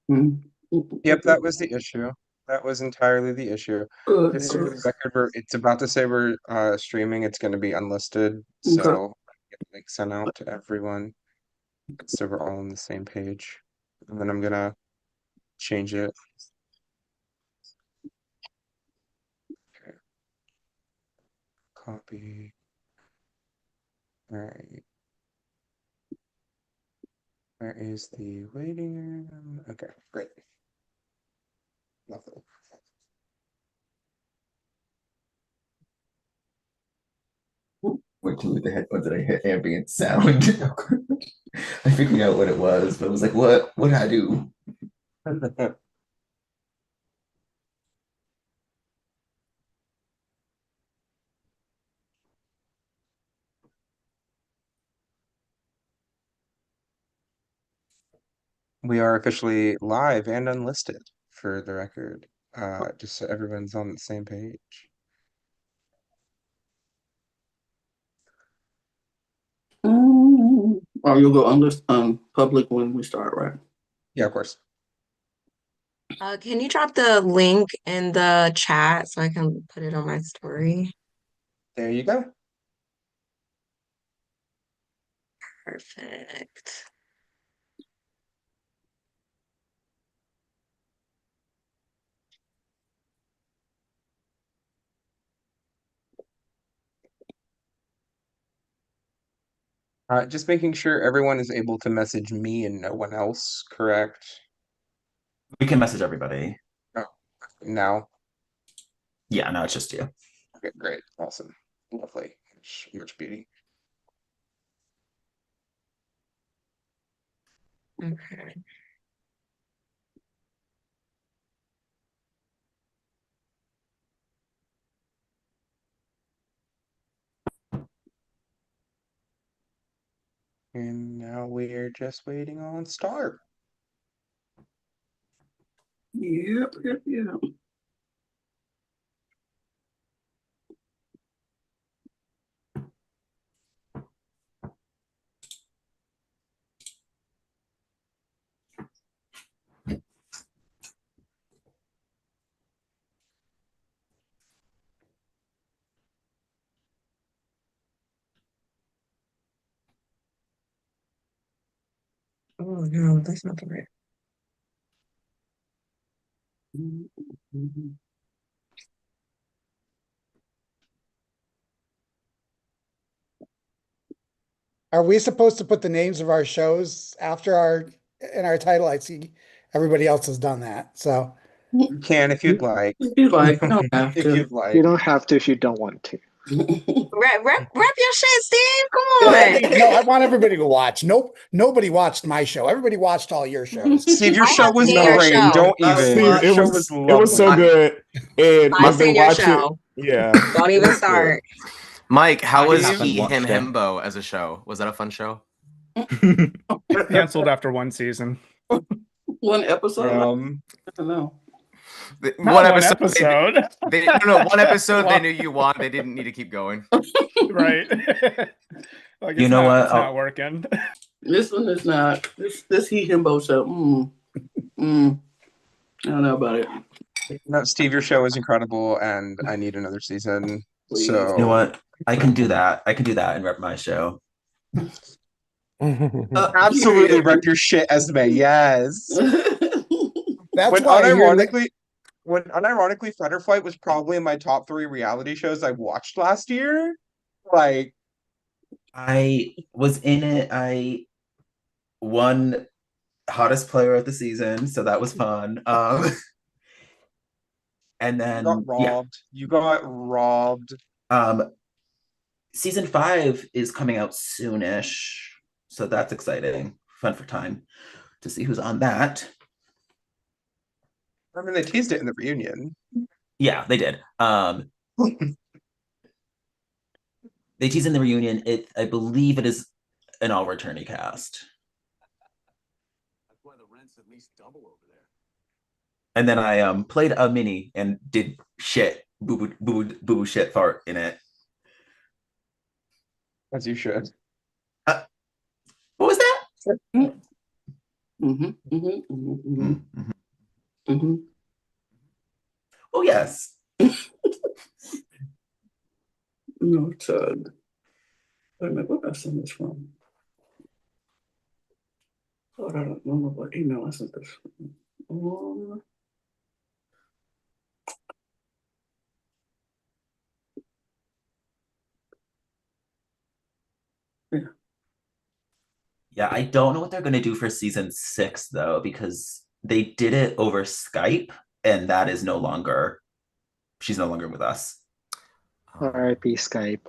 Yep, that was the issue. That was entirely the issue. Good. Just for the record, it's about to say we're streaming. It's going to be unlisted, Okay. so get the link sent out to everyone so we're all on the same page. And then I'm gonna change it. Okay, copy. All right. Where is the waiting room? Okay, great. Lovely. Wait till the headphones that I hit ambient sound. I figured out what it was, but I was like, what did I do? We are officially live and unlisted for the record. Just so everyone's on the same page. Oh, you'll go under public when we start, right? Yeah, of course. Can you drop the link in the chat so I can put it on my story? There you go. Perfect. Just making sure everyone is able to message me and no one else, correct? We can message everybody. Oh, now. Yeah, no, it's just you. Okay, great. Awesome. Lovely. Much beauty. Okay. And now we're just waiting on start. Yep. Oh no, that's not the right. Are we supposed to put the names of our shows after our in our title? I see everybody else has done that. So You can if you'd like. If you like, you don't have If to. you'd like. You don't have to if you don't want to. Rep your shit, Steve. Come on. no, I want everybody to watch. Nope, nobody watched my show. Everybody watched all your shows. Steve, your I show have was seen your great. show. Don't even. Steve, Your It show was was it was so lovely. good, and I've I've been seen your watching. show. Yeah, Don't it even was good. start. Mike, how I was haven't He, Him, watched it. Himbo as a show? Was that a fun show? Canceled after one season. One episode? I Um, don't know. Not one episode. One episode. Wow. They knew you won. They didn't need to keep going. Right. Like, You know what? It's not working. This one is not. This he himbo show. I don't know about it. no, Steve, your show is incredible, and I need another season. Please. So You know what? I can do that. I can do that and rep my show. absolutely rep your shit, Esme. Yes. That's When why unironically, Fight or Flight was probably in my top 3 reality shows I watched last year. Like, I was in it. I won hottest player of the season, so that was fun. And then you got robbed. You got robbed. Season 5 is coming out soonish, so that's exciting. Fun for time to see who's on that. I mean, they teased it in the reunion. Yeah, they did. They teased in the reunion. I believe it is an all returning cast. That's why the rent's at least double over there. And then I played a mini and did shit, boo shit fart in it. As you should. What was that? Mm-hmm, mm-hmm, mm-hmm, Mhm. mm-hmm. Oh yes. No, Tug. Wait a minute, what I sent this from? Oh, I don't know what email I sent this from. Yeah. Yeah, I don't know what they're gonna do for season 6 though, because they did it over Skype, and that is no longer. She's no longer with us, R.I.P. Skype.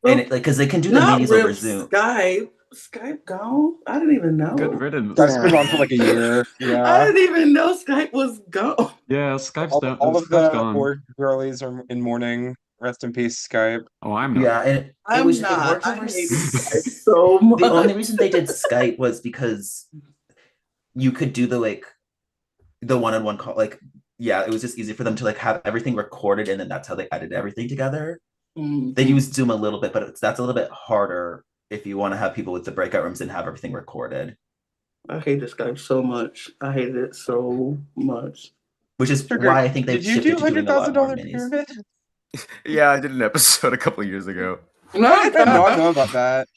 and like because they can do the Not meetings over RIP Zoom. Skype. Skype gone? I didn't even know. Good riddance. That's been Yeah. on for like a year. I Yeah. didn't even know Skype was gone. Yeah, Skype's All, done. all of Skype's the gone. org girlies are in mourning. Rest in peace, Skype. Oh, I'm not. Yeah, and it I'm was not. it worked I over. hate Skype so much. The only reason they did Skype was because you could do the one-on-one call. Like, yeah, it was just easy for them to like have everything recorded, and then that's how they edited everything together. Mhm. They use Zoom a little bit, but that's a little bit harder if you want to have people with the breakout rooms and have everything recorded. I hate this Skype so much. I hated it so much. Which is Sugar, why I think they've did you shifted do to doing a lot more $100,000 minis. pyramid? Yeah, I did an episode a couple of years ago. No, I know about that.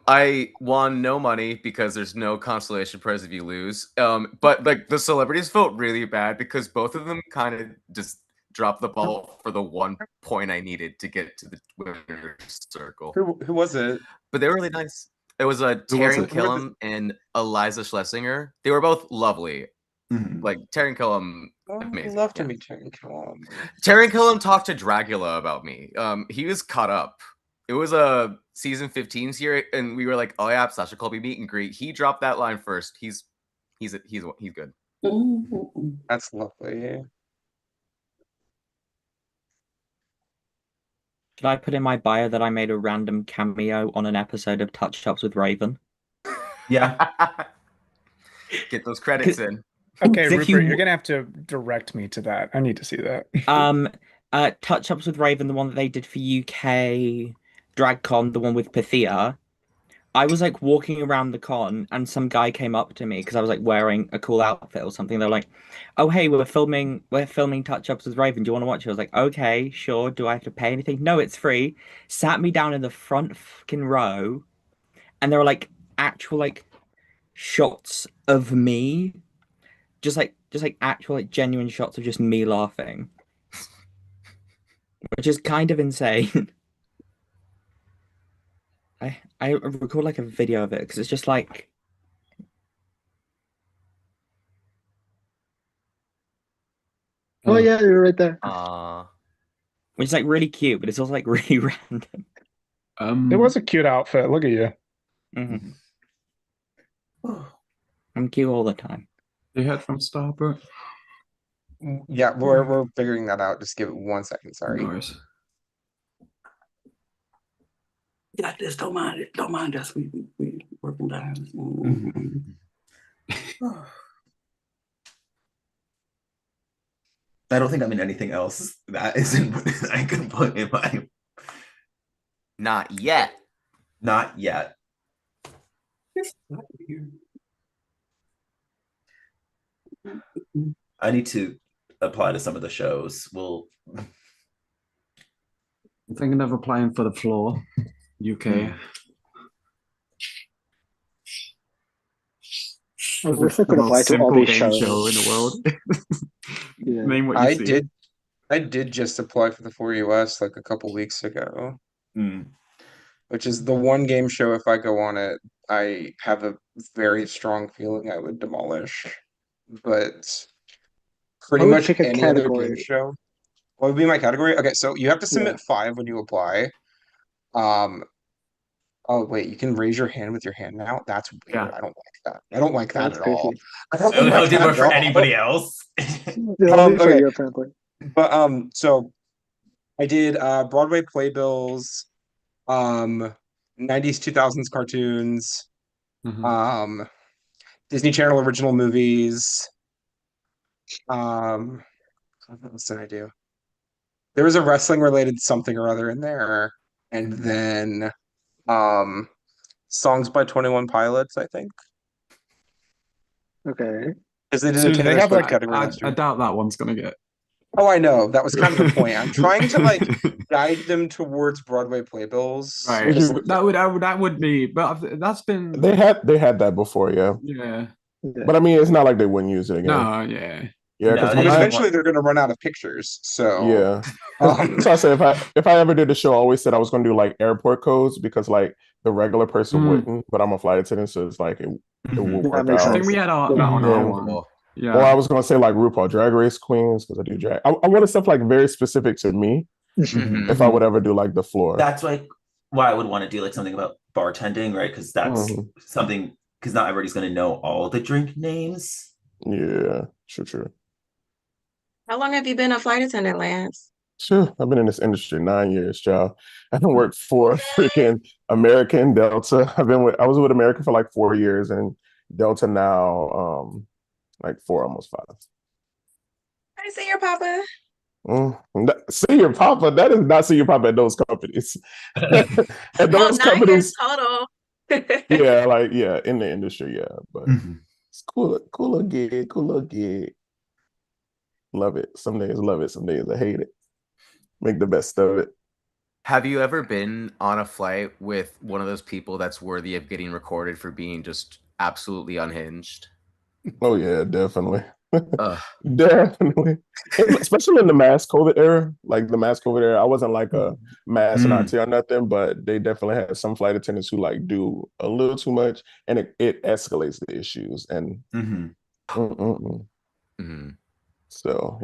I won no money because there's no consolation prize if you lose. But like the celebrities felt really bad because both of them kind of just dropped the ball for the 1 point I needed to get to the winner's circle. Who was it? But they were really nice. It was was Taryn it? Killam and Eliza Schlesinger. They were both lovely. Mhm. Like Taryn Killam, Oh, I'd amazing. love to yeah. meet Taryn Killam. Taryn Killam talked to Dracula about me. He was caught up. It was a season 15's here, and we were like, "Oh yeah, Sasha Colby meet and greet." He dropped that line first. He's good. Mhm. That's lovely. Should I put in my bio that I made a random cameo on an episode of Touch Ups with Raven? Yeah. Get those credits in. Okay, If Rupert, you- you're gonna have to direct me to that. I need to see that. Touch Ups with Raven, the one that they did for UK DragCon, the one with Pythia. I was like walking around the con and some guy came up to me because I was like wearing a cool outfit or something. They're like, "Oh hey, we're filming Touch Ups with Raven. Do you want to watch it?" I was like, "Okay, sure. Do I have to pay anything?" "No, it's free." Sat me down in the front fucking row, and there were like actual like shots of me, just like actual like genuine shots of just me laughing, which is kind of insane. I record like a video of it because it's just like Oh yeah, you're right there. which is like really cute, but it's also like really random. It was a cute outfit. Look at you. Mhm. I'm cute all the time. You heard from Starbuck? Yeah, we're figuring that out. Just give it 1 second. Sorry. No worries. Got this. Don't mind it. Don't mind us. We working down. Mhm. I don't think I'm in anything else that isn't I can put in my. Not yet. Not yet. It's not here. I need to apply to some of the shows. I'm thinking of applying for the floor, UK. I wish I could apply to all simple these game shows. show in the world. Yeah. Name what you see. I did just apply for the 4US like a couple weeks ago, which is the one game show. If I go on it, I have a very strong feeling I would demolish. But pretty I would much pick a any other game category. show. What would be my category? Okay, so you have to submit Yeah. 5 when you apply. Oh wait, you can raise your hand with your hand now. That's weird. Yeah. I don't like that. I don't like that That's at all. crazy. I don't I don't know how like it did that work at for all. anybody else. Only for okay. you, apparently. But so I did Broadway playbills, 90s 2000s cartoons, Mhm. Disney Channel original movies. What else did I do? There was a wrestling related something or other in there, and then songs by 21 Pilots, I think. Okay. Because they did So a do they Taylor have, Swift like- category I last year. doubt that one's gonna get. Oh, I know. That was kind of the point. I'm trying to like guide them towards Broadway playbills. Right. Just That would be, but that's been. They had that before, yeah. Yeah. But I mean, it's not like they wouldn't use it again. No. Yeah. Yeah, No, because they just eventually they're going to run out of pictures. So yeah. So I said if I ever did the show, I always said I was going to do like airport codes because like the regular person wouldn't, but I'm a flight attendant, so it's like it would work makes out. I think we had that on our one. Yeah. Or I was going to say like RuPaul Drag Race Queens because I do drag. I wanted stuff like very specific to me. If I would ever do like the floor. That's like why I would want to do like something about bartending, right? Because that's something. Because not everybody's going to know all the drink names. Yeah, true. How long have you been a flight attendant, Lance? Sure, I've been in this industry 9 years, child. I've worked for freaking American, Delta. I was with American for like 4 years, and Delta now, like 4, almost 5. I see your papa. See your papa. That is not see your papa at those companies. At those 9 years companies, total. yeah, in the industry, yeah. But it's cool little gig. Love it. Some days love it. Some days I hate it. Make the best of it. Have you ever been on a flight with one of those people that's worthy of getting recorded for being just absolutely unhinged? Oh yeah, definitely. Definitely. Especially in the mass COVID era. Like the mass COVID era, I wasn't like a mass RT or nothing, but they definitely had some flight attendants who like do a little too much, and it escalates the issues. And so,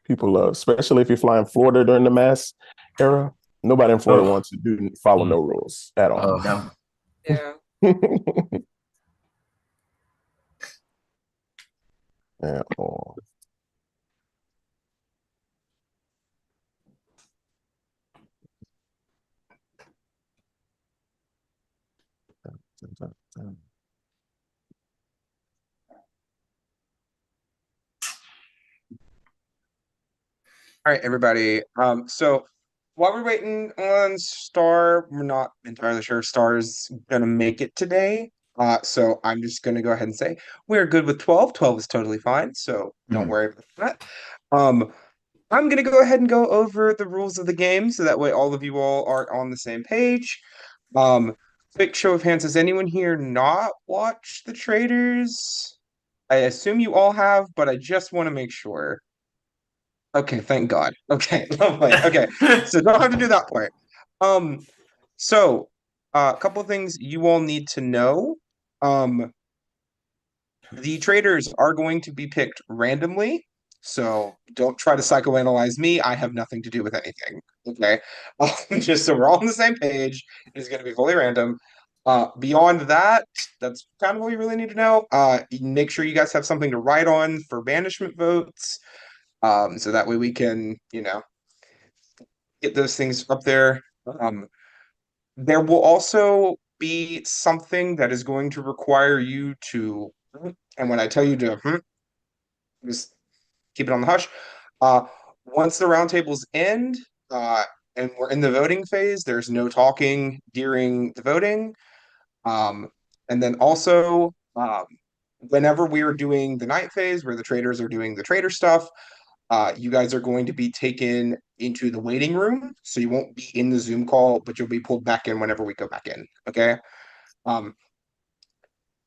people love, especially if you're flying Florida during the mass era. Nobody in Florida wants to follow no rules at all. No. Yeah. At all. All right, everybody. So while we're waiting on Star, we're not entirely sure if Star's gonna make it today. So I'm just gonna go ahead and say we're good with 12. 12 is totally fine, so don't worry about that. I'm gonna go ahead and go over the rules of the game so that way all of you all are on the same page. Quick show of hands, has anyone here not watched the Traitors? I assume you all have, but I just want to make sure. Okay, thank God. Okay, lovely. Okay, so don't have to do that part. So a couple of things you all need to know. The Traitors are going to be picked randomly, so don't try to psychoanalyze me. I have nothing to do with anything. Okay, just so we're all on the same page. It is going to be fully random. Beyond that, that's kind of all you really need to know. Make sure you guys have something to write on for banishment votes. So that way we can, get those things up there. There will also be something that is going to require you to, and when I tell you to, just keep it on the hush. Once the roundtables end, and we're in the voting phase, there's no talking during the voting. And then also, whenever we are doing the night phase, where the Traitors are doing the traitor stuff, you guys are going to be taken into the waiting room, so you won't be in the Zoom call, but you'll be pulled back in whenever we go back in. Okay.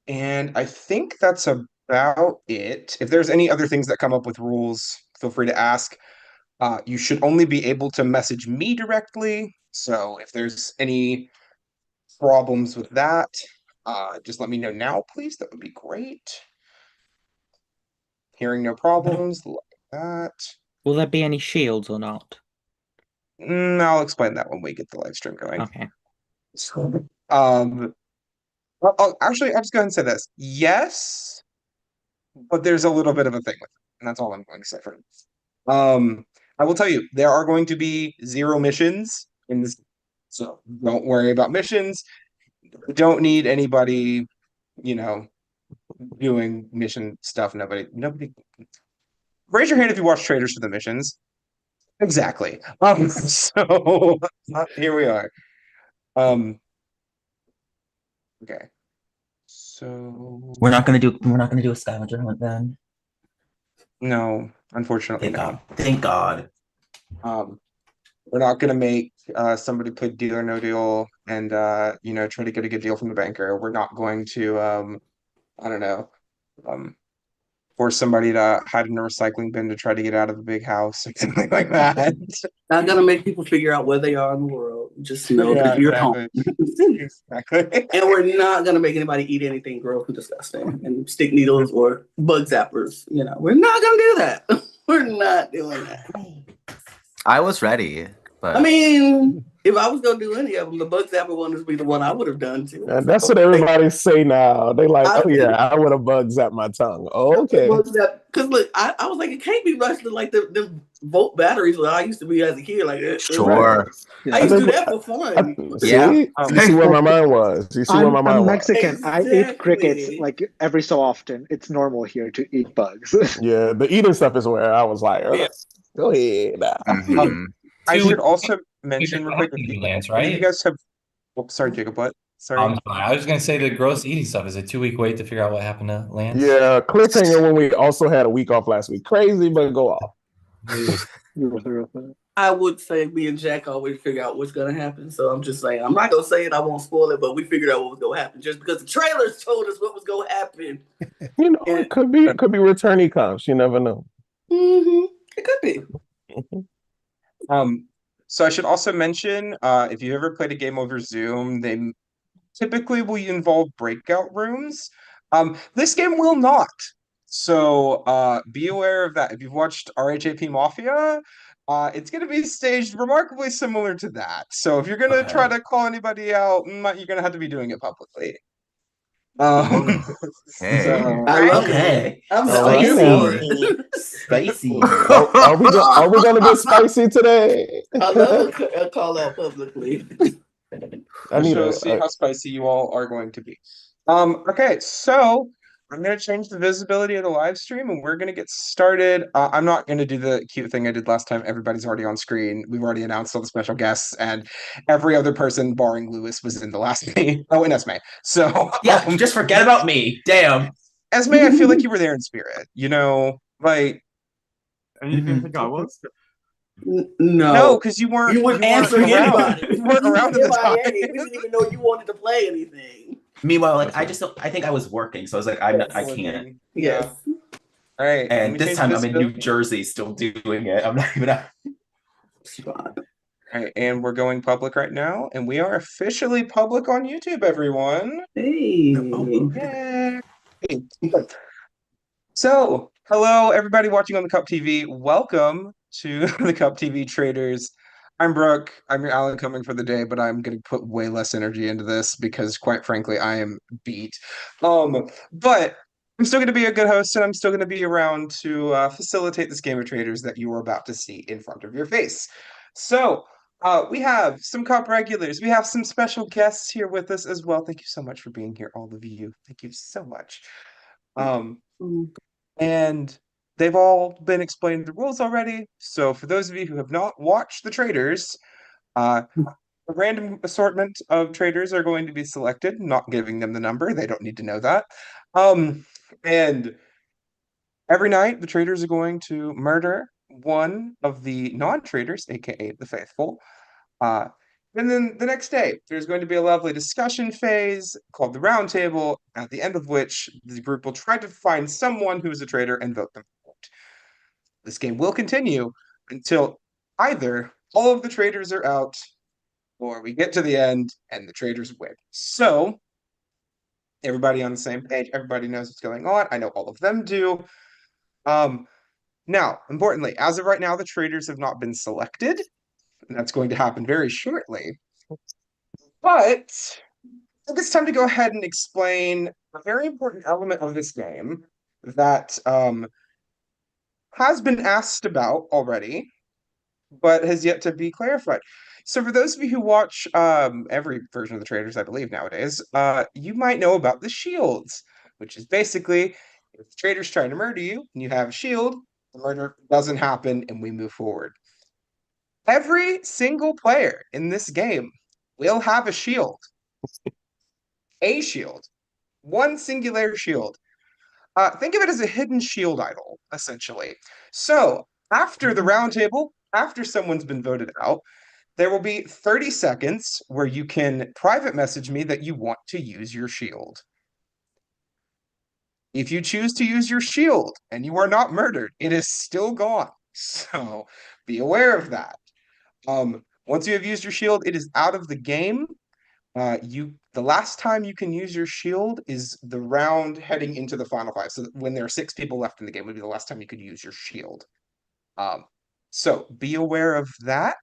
And I think that's about it. If there's any other things that come up with rules, feel free to ask. You should only be able to message me directly. So if there's any problems with that, just let me know now, please. That would be great. Hearing no problems like that. Will there be any shields or not? I'll explain that when we get the live stream going. Okay. Actually, I'll just go ahead and say this. Yes, but there's a little bit of a thing with it, and that's all I'm going to say for now. I will tell you, there are going to be 0 missions in this, so don't worry about missions. Don't need anybody, doing mission stuff. Nobody. Raise your hand if you watch Traitors for the missions. Exactly. So here we are. Okay. So So We're not gonna do a scavenger hunt then. no, unfortunately, Thank no. God. Thank God. We're not gonna make somebody put Deal or No Deal and try to get a good deal from the banker. We're not going to I don't know, force somebody to hide in a recycling bin to try to get out of a big house or something like that. Not gonna make people figure out where they are in the world. Just know that you're exactly. home. Exactly. And we're not gonna make anybody eat anything gross and disgusting and stick needles or bug zappers. We're not gonna do that. We're not doing that. I was ready, but I mean, if I was gonna do any of them, the bug zapper one would be the one I would have done too. And that's what everybody say now. They like, oh yeah, I would have bug zapped my tongue. Okay. Because look, I was like, it can't be rushed to like the volt batteries that I used to be as a kid. Like, sure. I used to do that for fun. See, you see where my mind was. You see where my mind I'm was. Mexican. Exactly. I eat crickets like every so often. It's normal here to eat bugs. Yeah, the eating stuff is where I was like, go ahead. I should also mention real quick, Lance, if you right? guys have. Oh, sorry, Jacob. What? Sorry. I'm sorry. I was just gonna say the gross eating stuff is a 2-week wait to figure out what happened to Lance. Yeah, cliffhanger when we also had a week off last week. Crazy, but go off. I would say me and Jack always figure out what's gonna happen. So I'm just saying, I'm not gonna say it. I won't spoil it, but we figured out what was gonna happen just because the trailers told us what was gonna happen. It could be returnee comps. You never know. Mm-hmm. It could be. So I should also mention, if you ever played a game over Zoom, they typically will involve breakout rooms. This game will not. So be aware of that. If you've watched RHAP Mafia, it's going to be staged remarkably similar to that. So if you're going to try to call anybody out, you're going to have to be doing it publicly. Okay. I'm spicy. Are we going to get spicy today? I love a call out publicly. I see how spicy you all are going to be. Okay, so I'm going to change the visibility of the live stream and we're going to get started. I'm not going to do the cute thing I did last time. Everybody's already on screen. We've already announced all the special guests and every other person barring Lewis was in the last meeting. Oh, and Esme. So yeah, just forget about me. Damn. Esme, I feel like you were there in spirit. Like. And you didn't think I was? No, because you weren't. You weren't answering anybody. You weren't around at the time. We didn't even know you wanted to play anything. Meanwhile, I think I was working, so I was like, I can't. Yeah. All right. And this time I'm in New Jersey, still doing it. I'm not even out. All right, and we're going public right now, and we are officially public on YouTube, everyone. Hey. Yay. So, hello, everybody watching on the Cup TV. Welcome to the Cup TV Traitors. I'm Brooke. I'm your Alan coming for the day, but I'm going to put way less energy into this because, quite frankly, I am beat. But I'm still going to be a good host, and I'm still going to be around to facilitate this game of Traitors that you are about to see in front of your face. So, we have some Cup regulars. We have some special guests here with us as well. Thank you so much for being here, all of you. Thank you so much. And they've all been explained the rules already. So for those of you who have not watched the Traitors, a random assortment of Traitors are going to be selected, not giving them the number. They don't need to know that. And every night, the Traitors are going to murder one of the non-Traitors, aka the Faithful. And then the next day, there's going to be a lovely discussion phase called the Round Table, at the end of which the group will try to find someone who is a traitor and vote them out. This game will continue until either all of the traitors are out or we get to the end and the traitors win. So, everybody on the same page, everybody knows what's going on. I know all of them do. Now, importantly, as of right now, the traitors have not been selected. And that's going to happen very shortly. But I think it's time to go ahead and explain a very important element of this game that has been asked about already, but has yet to be clarified. So for those of you who watch every version of the Traitors, I believe nowadays, you might know about the shields, which is basically if the Traitor's trying to murder you and you have a shield, the murder doesn't happen and we move forward. Every single player in this game will have a shield. A shield. One singular shield. Think of it as a hidden shield idol, essentially. So after the round table, after someone's been voted out, there will be 30 seconds where you can private message me that you want to use your shield. If you choose to use your shield and you are not murdered, it is still gone. So be aware of that. Once you have used your shield, it is out of the game. The last time you can use your shield is the round heading into the final five. So when there are 6 people left in the game, would be the last time you could use your shield. So be aware of that.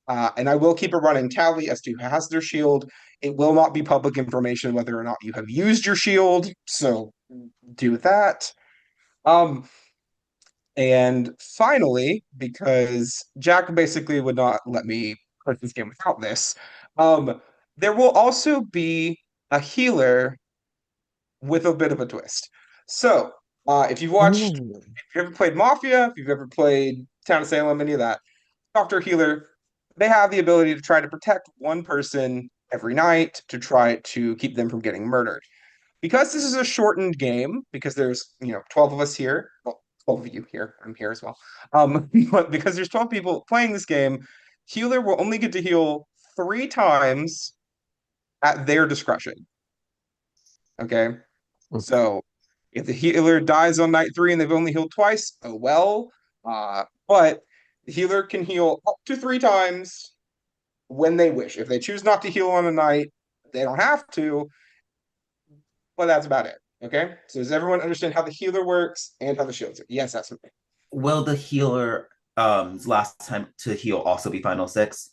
And I will keep a running tally as to who has their shield. It will not be public information whether or not you have used your shield. So do that. And finally, because Jack basically would not let me play this game without this, there will also be a healer with a bit of a twist. So, if you've watched, if you've ever played Mafia, if you've ever played Town of Salem, any of that, Doctor Healer, they have the ability to try to protect one person every night to try to keep them from getting murdered. Because this is a shortened game, because there's 12 of us here, well, 12 of you here, I'm here as well. But because there's 12 people playing this game, healer will only get to heal 3 times at their discretion. Okay? So if the healer dies on night 3 and they've only healed twice, oh well. But the healer can heal up to 3 times when they wish. If they choose not to heal on a night, they don't have to. But that's about it. Okay? So does everyone understand how the healer works and how the shields are? Yes, that's me. Will the healer last time to heal also be final 6?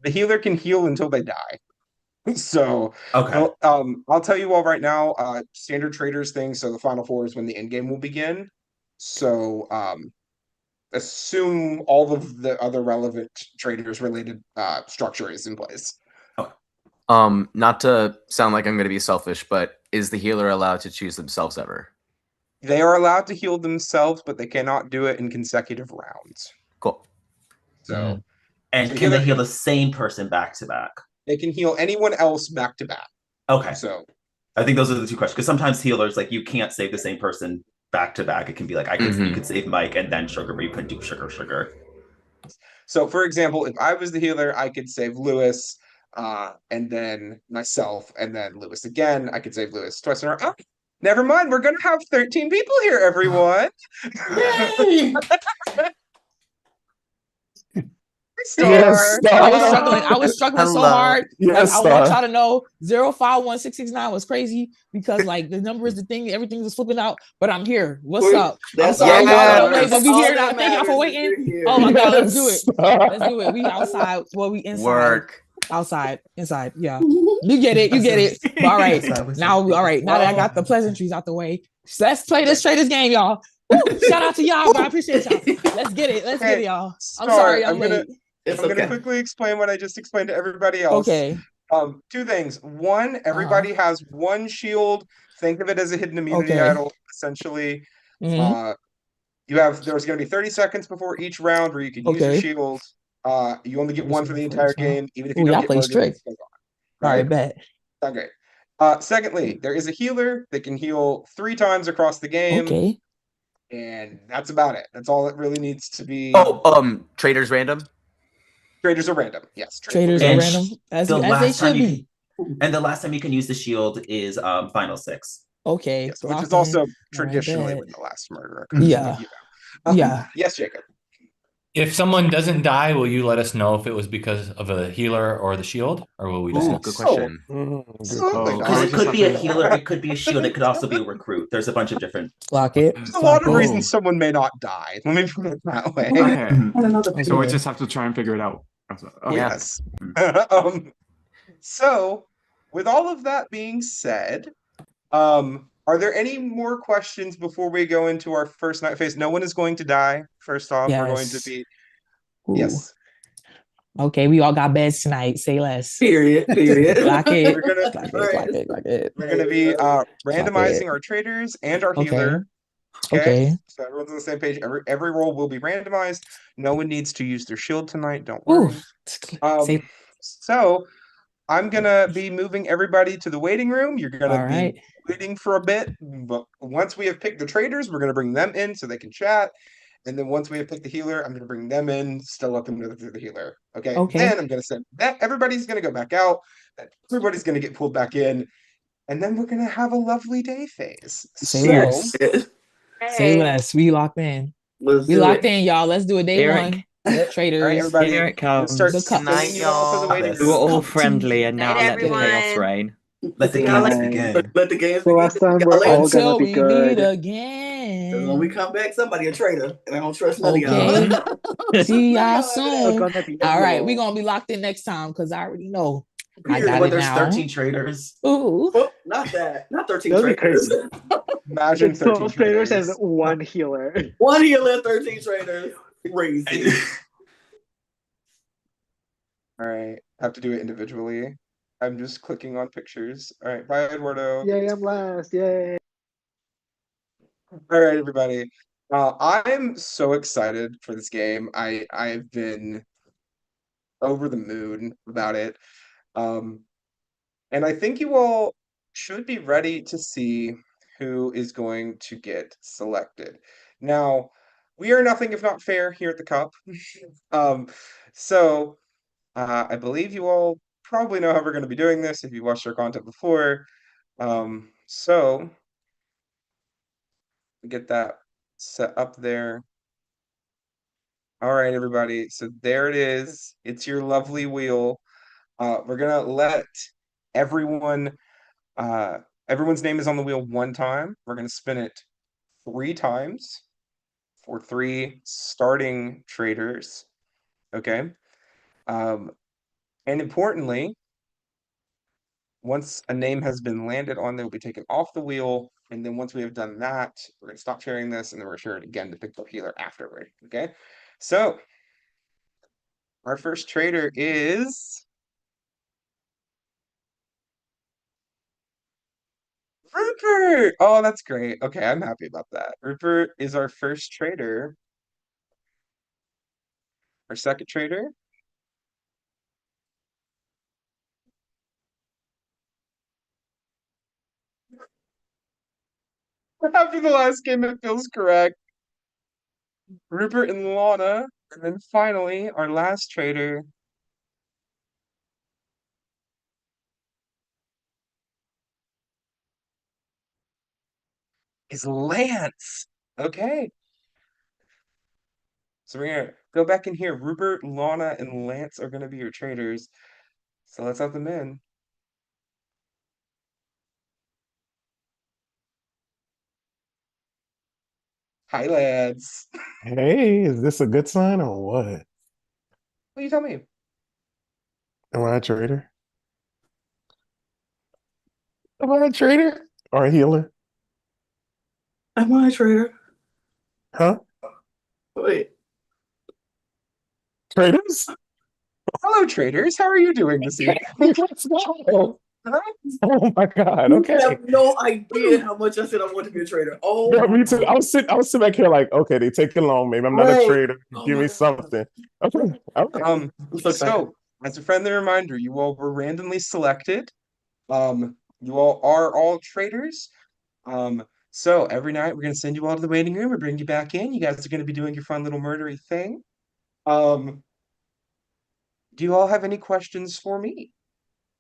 The healer can heal until they die. So okay. I'll tell you all right now, standard Traitors thing, so the final 4 is when the end game will begin. So assume all of the other relevant Traitors related structure is in place. Not to sound like I'm going to be selfish, but is the healer allowed to choose themselves ever? They are allowed to heal themselves, but they cannot do it in consecutive rounds. Cool. So, and can they heal the same person back to back? They can heal anyone else back to back. Okay. So, I think those are the 2 questions, because sometimes healers, like, you can't save the same person back to back. It can be like, you could save Mike and then Sugar, but you couldn't do Sugar. So, for example, if I was the healer, I could save Lewis, and then myself, and then Lewis again. I could save Lewis twice in a row. Oh, never mind. We're gonna have 13 people here, everyone. Yay! Yes, I was struggling so hard. Yes, I want y'all to know 051669 was crazy because like the number is the thing, everything was flipping out. But I'm here. What's up? I'm sorry, y'all. But we here now. Thank y'all for waiting. Oh my god, let's do it. Let's do it. We outside. Well, we inside. Work. Outside, inside. Yeah, you get it. But all right, now that I got the pleasantries out the way, let's play this Traitors game, y'all. Woo, shout out to y'all. I appreciate y'all. Let's get it. Let's get it, y'all. I'm sorry. I'm late. I'm going to quickly explain what I just explained to everybody else. Okay. 2 things. One, everybody has 1 shield. Think of it as a hidden immunity idol, essentially. There's going to be 30 seconds before each round where you can use your shield. You only get 1 for the entire game, even if you don't get murdered. Strict. All right, bet. Not great. Secondly, there is a healer that can heal 3 times across the game. Okay. And that's about it. That's all it really needs to be. Traitors random? Traitors are random. Yes. Traitors are random. As they should be. And the last time you can use the shield is final 6. Okay. Yes, which is also traditionally when the last murderer. Yeah. Yes, Jacob. If someone doesn't die, will you let us know if it was because of a healer or the shield, or will we just know? Good question. Because it could be a healer, it could be a shield, it could also be a recruit. There's a bunch of different. Lock it. There's a lot of reasons someone may not die. Let me put it that way. Okay. So we just have to try and figure it out. Okay. Yes. So, with all of that being said, are there any more questions before we go into our first night phase? No one is going to die. First off, we're going to be. Yes. Okay, we all got beds tonight. Say less. Period. Lock it. We're gonna be randomizing our Traitors and our healer. Okay. So everyone's on the same page. Every role will be randomized. No one needs to use their shield tonight. Don't worry. So I'm gonna be moving everybody to the waiting room. You're gonna be waiting for a bit, but once we have picked the traders, we're going to bring them in so they can chat. And then once we have picked the healer, I'm going to bring them in, still let them know that they're the healer. Okay. Then I'm going to send that everybody's going to go back out. Everybody's going to get pulled back in. And then we're going to have a lovely day phase. Say less. Say less. We locked in. We locked in, y'all. Let's do it day one. Traitors. All right, everybody. Here it comes. Start Night, you all to the waiting We were room. all friendly, and now let the everyone. chaos reign. Let the games begin. Let the games So last time we're all gonna be Until we meet good. again. When we come back, somebody a traitor, and I don't trust none of y'all. See y'all soon. Gonna be All right, we're gonna be locked in next time because I already know. I got But it there's now. 13 traders. Ooh. Oh, not that. Not 13 That'd be traders. crazy. Imagine It's 13 12 traders and one healer. One healer, 13 traders. Crazy. All right. I have to do it individually. I'm just clicking on pictures. All right. Bye, Eduardo. Yay, I'm last. Yay. All right, everybody. I'm so excited for this game. I've been over the moon about it. And I think you all should be ready to see who is going to get selected. Now, we are nothing if not fair here at the Cup. So I believe you all probably know how we're going to be doing this if you watched our content before. So get that set up there. All right, everybody. So there it is. It's your lovely wheel. We're gonna let everyone. Everyone's name is on the wheel one time. We're gonna spin it 3 times for 3 starting traders. Okay. And importantly, once a name has been landed on, they will be taken off the wheel. And then once we have done that, we're going to stop sharing this and then we're share it again to pick the healer afterward. Okay. So our first trader is Rupert. Oh, that's great. Okay, I'm happy about that. Rupert is our first trader. Our second trader. After the last game, it feels correct. Rupert and Lana. And then finally, our last trader is Lance. Okay. So we're gonna go back in here. Rupert, Lana, and Lance are gonna be your traders. So let's have them in. Hi, lads. Hey, is this a good sign or what? What do you tell me? Am I a trader? Am I a trader or a healer? Am I a traitor? Huh? Wait. Traders? Hello, traders. How are you doing this evening? Let's go. Oh my God. You Okay. have no idea how much I said I want to be a trader. Oh, Yeah, me too. I was sitting back here like, okay, they taking long. Maybe I'm not a trader. Give me something. Okay. Okay. So as a friendly reminder, you all were randomly selected. You all are all traders. So every night we're gonna send you all to the waiting room. We're bringing you back in. You guys are gonna be doing your fun little murdery thing. Do you all have any questions for me?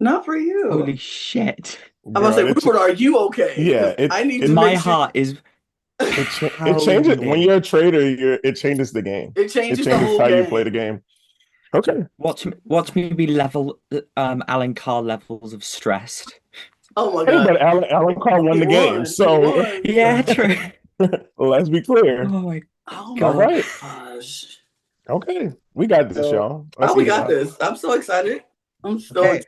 Not for you. Holy shit. I'm about to say, Rupert, are you okay? Yeah, I need to my make sure. heart is it changes when you're a trader. It changes the game. It changes the whole how game. you play the game. Okay. Watch me be level Alan Carr levels of stressed. Oh my Hey, God. but Alan Carr won the game, so yeah, true. Let's be clear. Oh my God. All right. Gosh. Okay, we got this, y'all. Oh, we got this. I'm so excited. I'm so excited.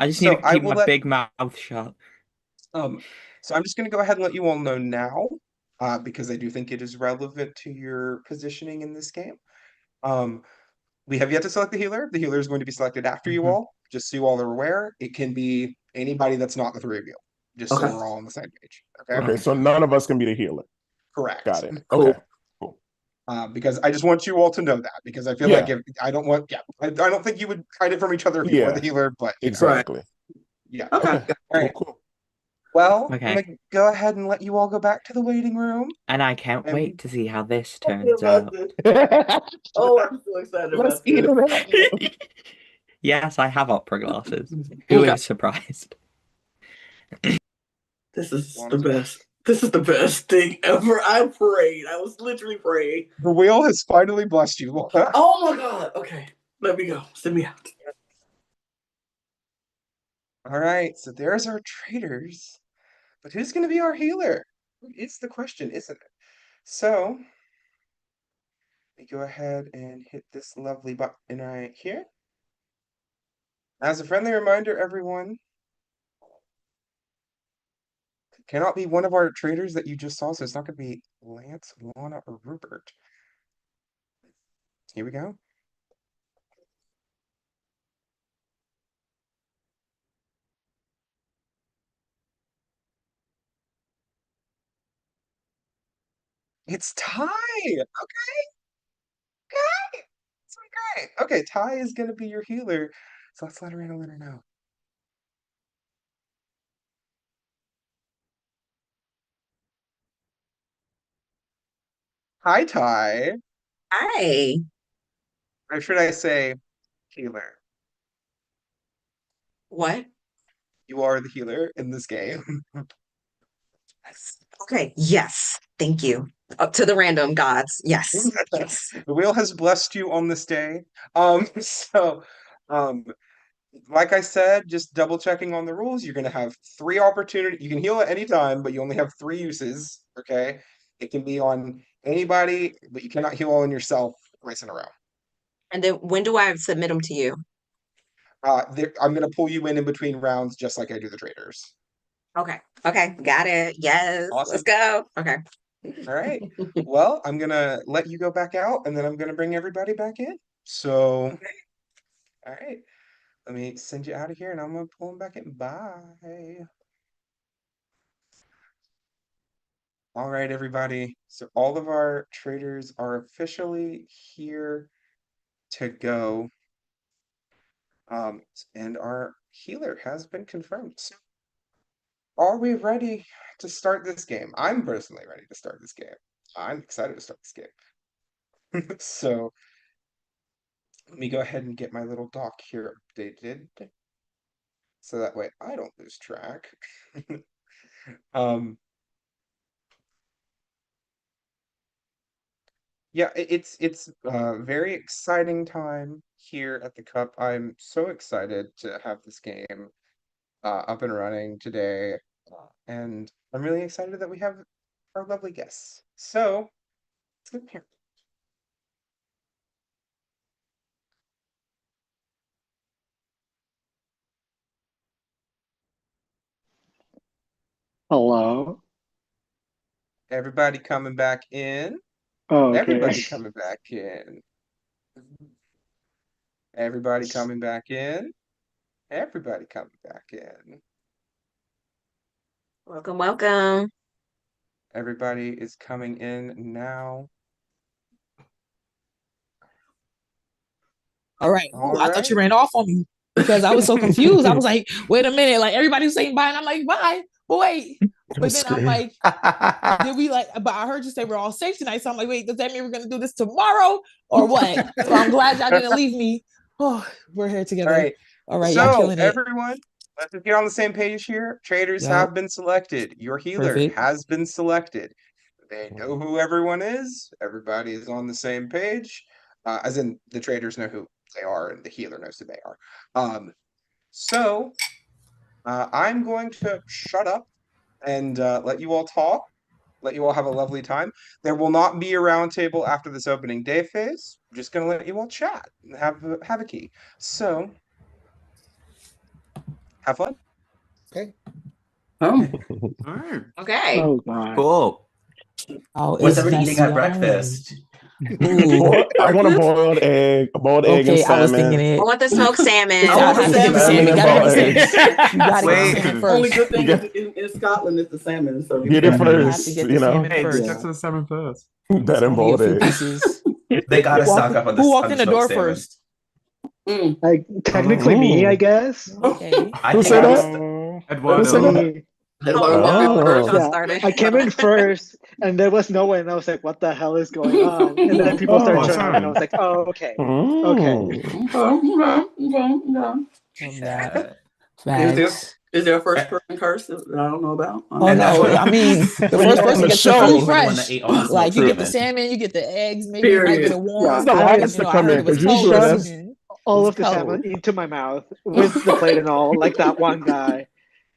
I just need to keep my big mouth shut. So I'm just going to go ahead and let you all know now, because I do think it is relevant to your positioning in this game. We have yet to select the healer. The healer is going to be selected after you all, just so you all are aware. It can be anybody that's not the 3 of you, just so we're all on the same page. Okay, so none of us can be the healer. Correct. Got it. Cool. Okay. Cool. Because I just want you all to know that, because I feel like I don't think you would hide it from each other if you were the healer, but exactly. Yeah. Okay. All right. Cool. Well, Okay. I'm gonna go ahead and let you all go back to the waiting room. And I can't And- wait to see how this turns out. Oh, I'm so excited Let's about eat this. it. Yes, I have opera glasses. Who is surprised? This is the best. This is the best thing ever. I prayed. I was literally praying. The wheel has finally blessed you. Oh my God. Okay. Let me go. Send me out. All right, so there's our traitors. But who's going to be our healer? It's the question, isn't it? So, let me go ahead and hit this lovely button right here. As a friendly reminder, everyone, it cannot be one of our traitors that you just saw, so it's not going to be Lance, Lana, or Rupert. Here we go. It's Ty! Okay! Okay! That's great. Okay, Ty is going to be your healer, so let's let her in and let her know. Hi, Ty. Hi. Or should I say healer? What? You are the healer in this game. Okay. Yes. Thank you. Up to the random gods. Yes. Yes. The wheel has blessed you on this day. So, like I said, just double checking on the rules. You're gonna have 3 opportunities. You can heal at any time, but you only have 3 uses. Okay, it can be on anybody, but you cannot heal on yourself twice in a row. And then when do I submit them to you? I'm gonna pull you in between rounds, just like I do the traders. Okay. Okay. Got it. Yes. Awesome. Let's go. Okay. All right. Well, I'm gonna let you go back out, and then I'm gonna bring everybody back in. So, all right. Let me send you out of here, and I'm gonna pull them back in. Bye. All right, everybody. So all of our traders are officially here to go. And our healer has been confirmed. So are we ready to start this game? I'm personally ready to start this game. I'm excited to start this game. So let me go ahead and get my little doc here updated. So that way I don't lose track. Yeah, it's a very exciting time here at the Cup. I'm so excited to have this game up and running today, and I'm really excited that we have our lovely guests. So let's get here. Hello. Everybody coming back in. Oh, okay. Everybody coming back in. Everybody coming back in. Everybody coming back in. Welcome, welcome. Everybody is coming in now. All right. All Ooh, I thought you right. ran off on me because I was so confused. I was like, wait a minute. Like everybody was saying bye. And I'm like, bye. But wait. But then I'm like, did we like, but I heard you say we're all safe tonight. So I'm like, wait, does that mean we're going to do this tomorrow or what? So I'm glad y'all didn't leave me. Oh, we're here together. All right. All right. Y'all So killing it. everyone, let's just get on the same page here. Traders have been selected. Your healer Perfect. has been selected. They know who everyone is. Everybody is on the same page. As in the traders know who they are and the healer knows who they are. So I'm going to shut up and let you all talk. Let you all have a lovely time. There will not be a roundtable after this opening day phase. I'm just going to let you all chat and have a key. So have fun. Okay. Oh. Okay. Oh, God. Cool. Oh, What's it's everybody eating messy at breakfast? I want a boiled egg, Okay, and I was salmon. thinking it. I want the smoked salmon. I want the salmon. Salmon and Gotta boiled have eggs. salmon. You gotta Wait. get salmon Only first. good thing in Scotland is the salmon. So Get it You have to first, get the you know. salmon Hey, just first. get to the 7 first. That and Only a boiled few eggs. pieces. They gotta Who walked- stock up on the who walked on in the the door smoked salmon. first? Like technically me, I guess. Okay. I Who think said I'm that? st- Who said Eduardo. that? Me. I came in first, and there was no one, and I was like, "What the hell is going on?" And then people started showing up, and I was like, "Oh, okay, okay." Is there a first person curse that I don't know about? Oh no! I mean, the first person gets the food fresh. Like you get the salmon, you get the eggs, maybe you might get a warm. Yeah, I heard it was cold. All of the salmon into my mouth with the plate and all, like that one guy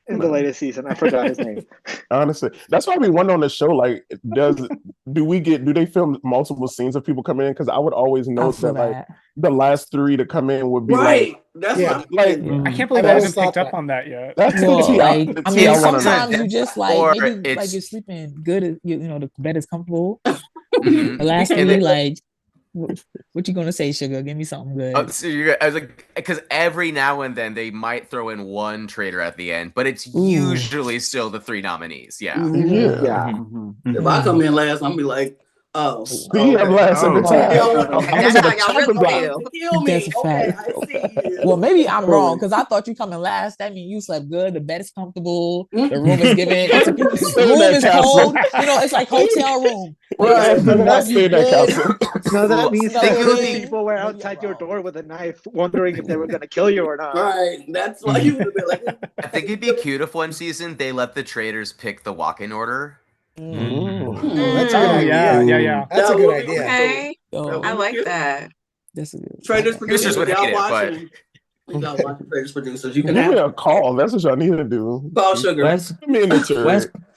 in the latest season. I forgot his name. Honestly, that's why we wonder on the show. Like, do they film multiple scenes of people coming in? Because I would always note that like the last 3 to come in would be like, that's like I can't believe I haven't picked up on that yet. That's the tea. Like, I mean, sometimes you just like maybe like you're sleeping good. You know, the bed is comfortable. The last 3, like. What you gonna say, Sugar? Give me something good. I was like, because every now and then they might throw in one traitor at the end, but it's usually still the 3 nominees. Yeah. If I come in last, I'm be like, oh, I'm last every time. That's a fact. Well, maybe I'm wrong because I thought you coming last. That means you slept good. The bed is comfortable. The room is giving. The room is cold. You know, it's like hotel room. Right. No, that means people were outside your door with a knife, wondering if they were going to kill you or not. Right. That's why you would be like. I think it'd be cute if one season they let the traitors pick the walk-in order. That's a good idea. Yeah. That's a good idea. Okay. I like that. That's a good. Traitors producers would hate it, but y'all watching Traitors producers. You can give me a call. That's what y'all need to do. Call Sugar.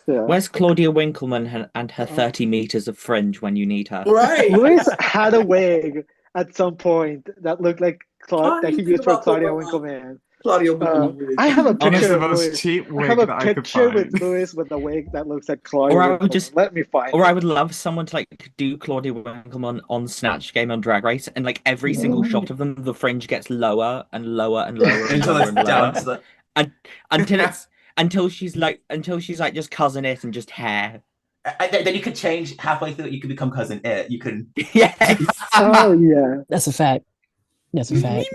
Where's Claudia Winkleman and her 30 meters of fringe when you need her? Right. Louis had a wig at some point that looked like that he used for Claudia Winkleman. I have a picture of Louis. I have a picture with Louis with a wig that looks like Claudia. Or I would just let me find. Or I would love someone to like do Claudia Winkleman on Snatch Game on Drag Race, and like every single shot of them, the fringe gets lower and lower and lower until it's down to the until she's like just cousin it and just hair. Then you could change halfway through. You could become cousin it. You could. Oh yeah, that's a fact. That's a fact.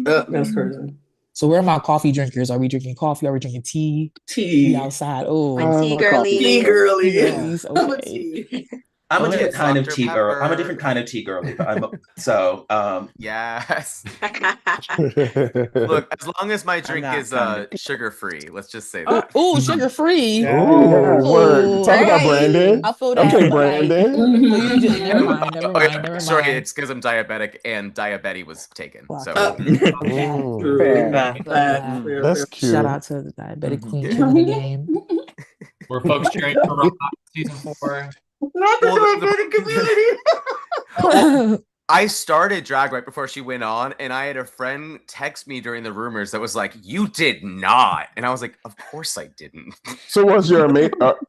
That's crazy. So where are my coffee drinkers? Are we drinking coffee? Are we drinking tea? Tea. Outside. Oh, tea girly. Tea girly. Okay. I'm a different kind of tea girl. I'm a different kind of tea girly, but yes. Look, as long as my drink is sugar free, let's just say that. Oh, sugar free. Talk about Brandon. I feel that. Okay, Brandon. Never mind. Sorry, it's because I'm diabetic and diabetes was taken. So that's cute. Shout out to the diabetic queen killing the game. Were folks cheering for Rock season 4? Not the diabetic community. I started drag right before she went on, and I had a friend text me during the rumors that was like, "You did not," and I was like, "Of course I didn't." So was your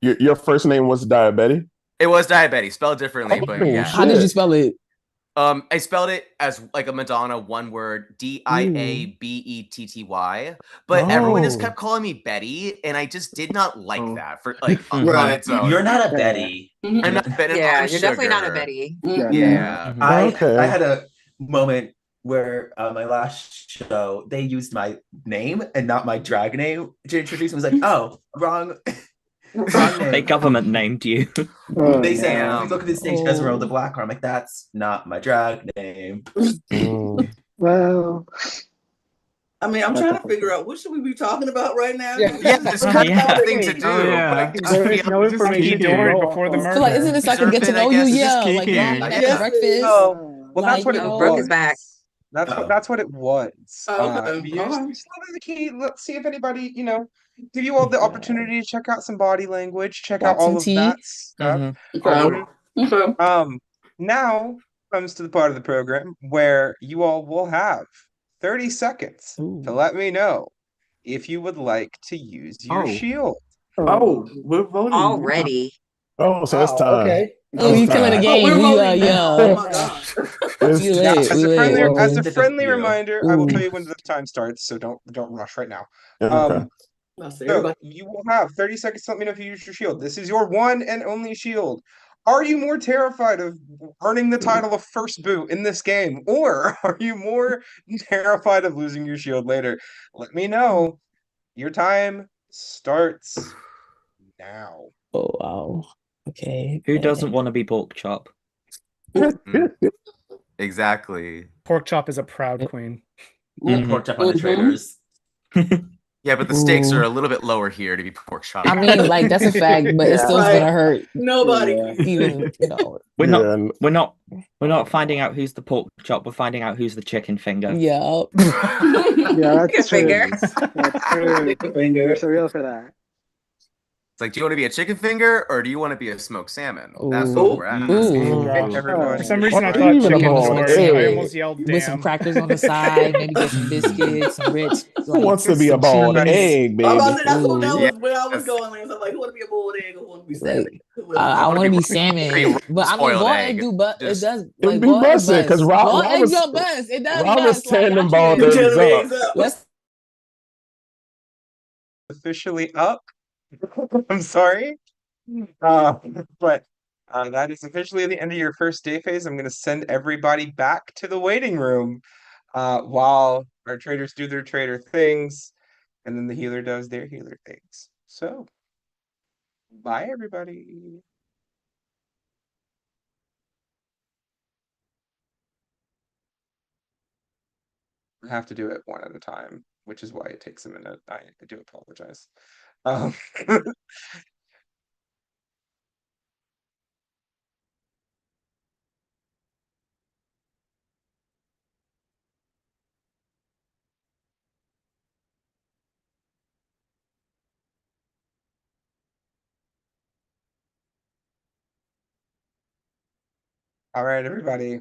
your first name was Diabetes? It was Diabetes, spelled differently, but yeah. How did you spell it? I spelled it as like a Madonna, one word, Diabetty, but everyone just kept calling me Betty, and I just did not like that for like on its own. You're not a Betty. I'm not Betty. Yeah, you're definitely not a Betty. Yeah. I had a moment where my last show they used my name and not my drag name to introduce me. I was like, oh, wrong. They government named you. They say, if you look at the stage as Esmeralda Black, I'm like, that's not my drag name. Well, I mean, I'm trying to figure out what should we be talking about right now. Yeah, it's kind of nothing to do. There is no information before the murder. So like, isn't this like a get to know you? Yeah, like breakfast. Well, that's what it was. Brooke is back. That's what it was. Okay. Let's see if anybody, give you all the opportunity to check out some body language, check out all of that stuff. Now comes to the part of the program where you all will have 30 seconds to let me know if you would like to use your shield. We're voting already. Oh, so it's time. Okay. Oh, you killing the game. Oh my gosh. As a friendly reminder, I will tell you when the time starts, so don't rush right now. So you will have 30 seconds to let me know if you use your shield. This is your one and only shield. Are you more terrified of earning the title of first boot in this game, or are you more terrified of losing your shield later? Let me know. Your time starts now. Oh wow. Okay. Who doesn't want to be pork chop? Exactly. Pork chop is a proud queen. Pork chop on the Traitors. Yeah, but the stakes are a little bit lower here to be pork chop. I mean, like that's a fact, but it's still gonna hurt. Nobody. Even we're not finding out who's the pork chop. We're finding out who's the chicken finger. Yeah. Yeah, that's true. Finger. That's true. There's a real for that. It's like, do you want to be a chicken finger or do you want to be a smoked salmon? That's what we're at. For some reason, I thought chicken was worse. I almost yelled, "Damn!" With some crackers on the side, maybe get some biscuits, some grits. Who wants to be a bald egg, baby? That's what that was where I was going. Like, I'm like, who want to be a boiled egg? Who want to be salmon? I want to be salmon, but I mean, boiled egg do, but it does. It'd be busted because boiled eggs are best. It does. Rob was tearing them bald eggs up. Let's officially up. I'm sorry. But that is officially the end of your first day phase. I'm going to send everybody back to the waiting room while our traders do their trader things and then the healer does their healer things. So, bye, everybody. I have to do it one at a time, which is why it takes a minute. I do apologize. All right, everybody.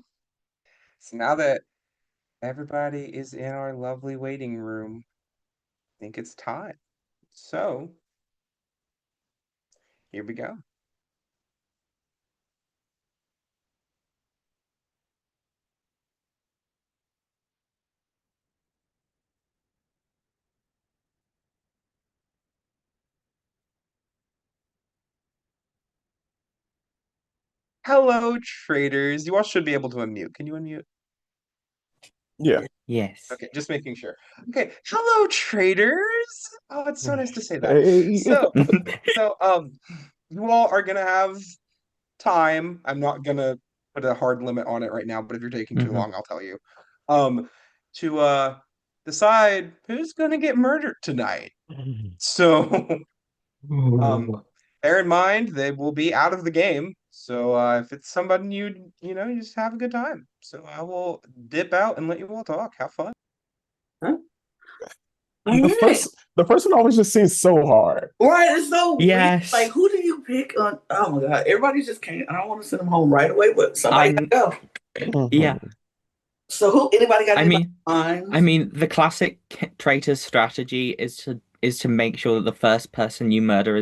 So now that everybody is in our lovely waiting room, I think it's time. So, here we go. Hello, traders. You all should be able to unmute. Can you unmute? Yeah. Yes. Okay, just making sure. Okay. Hello, traders. Oh, it's so nice to say that. Hey. So, you all are gonna have time. I'm not gonna put a hard limit on it right now, but if you're taking too long, I'll tell you. To decide who's gonna get murdered tonight. So, bear in mind they will be out of the game. So if it's somebody you just have a good time. So I will dip out and let you all talk. Have fun. Huh? The first one always just seems so hard. Right, it's so yes. weird. Like, who do you pick on? Oh my god, everybody just can't. I don't want to send them home right away, but somebody gotta go. Yeah. So who? Anybody got? I mean, the classic Traitors strategy is to make sure that the first person you murder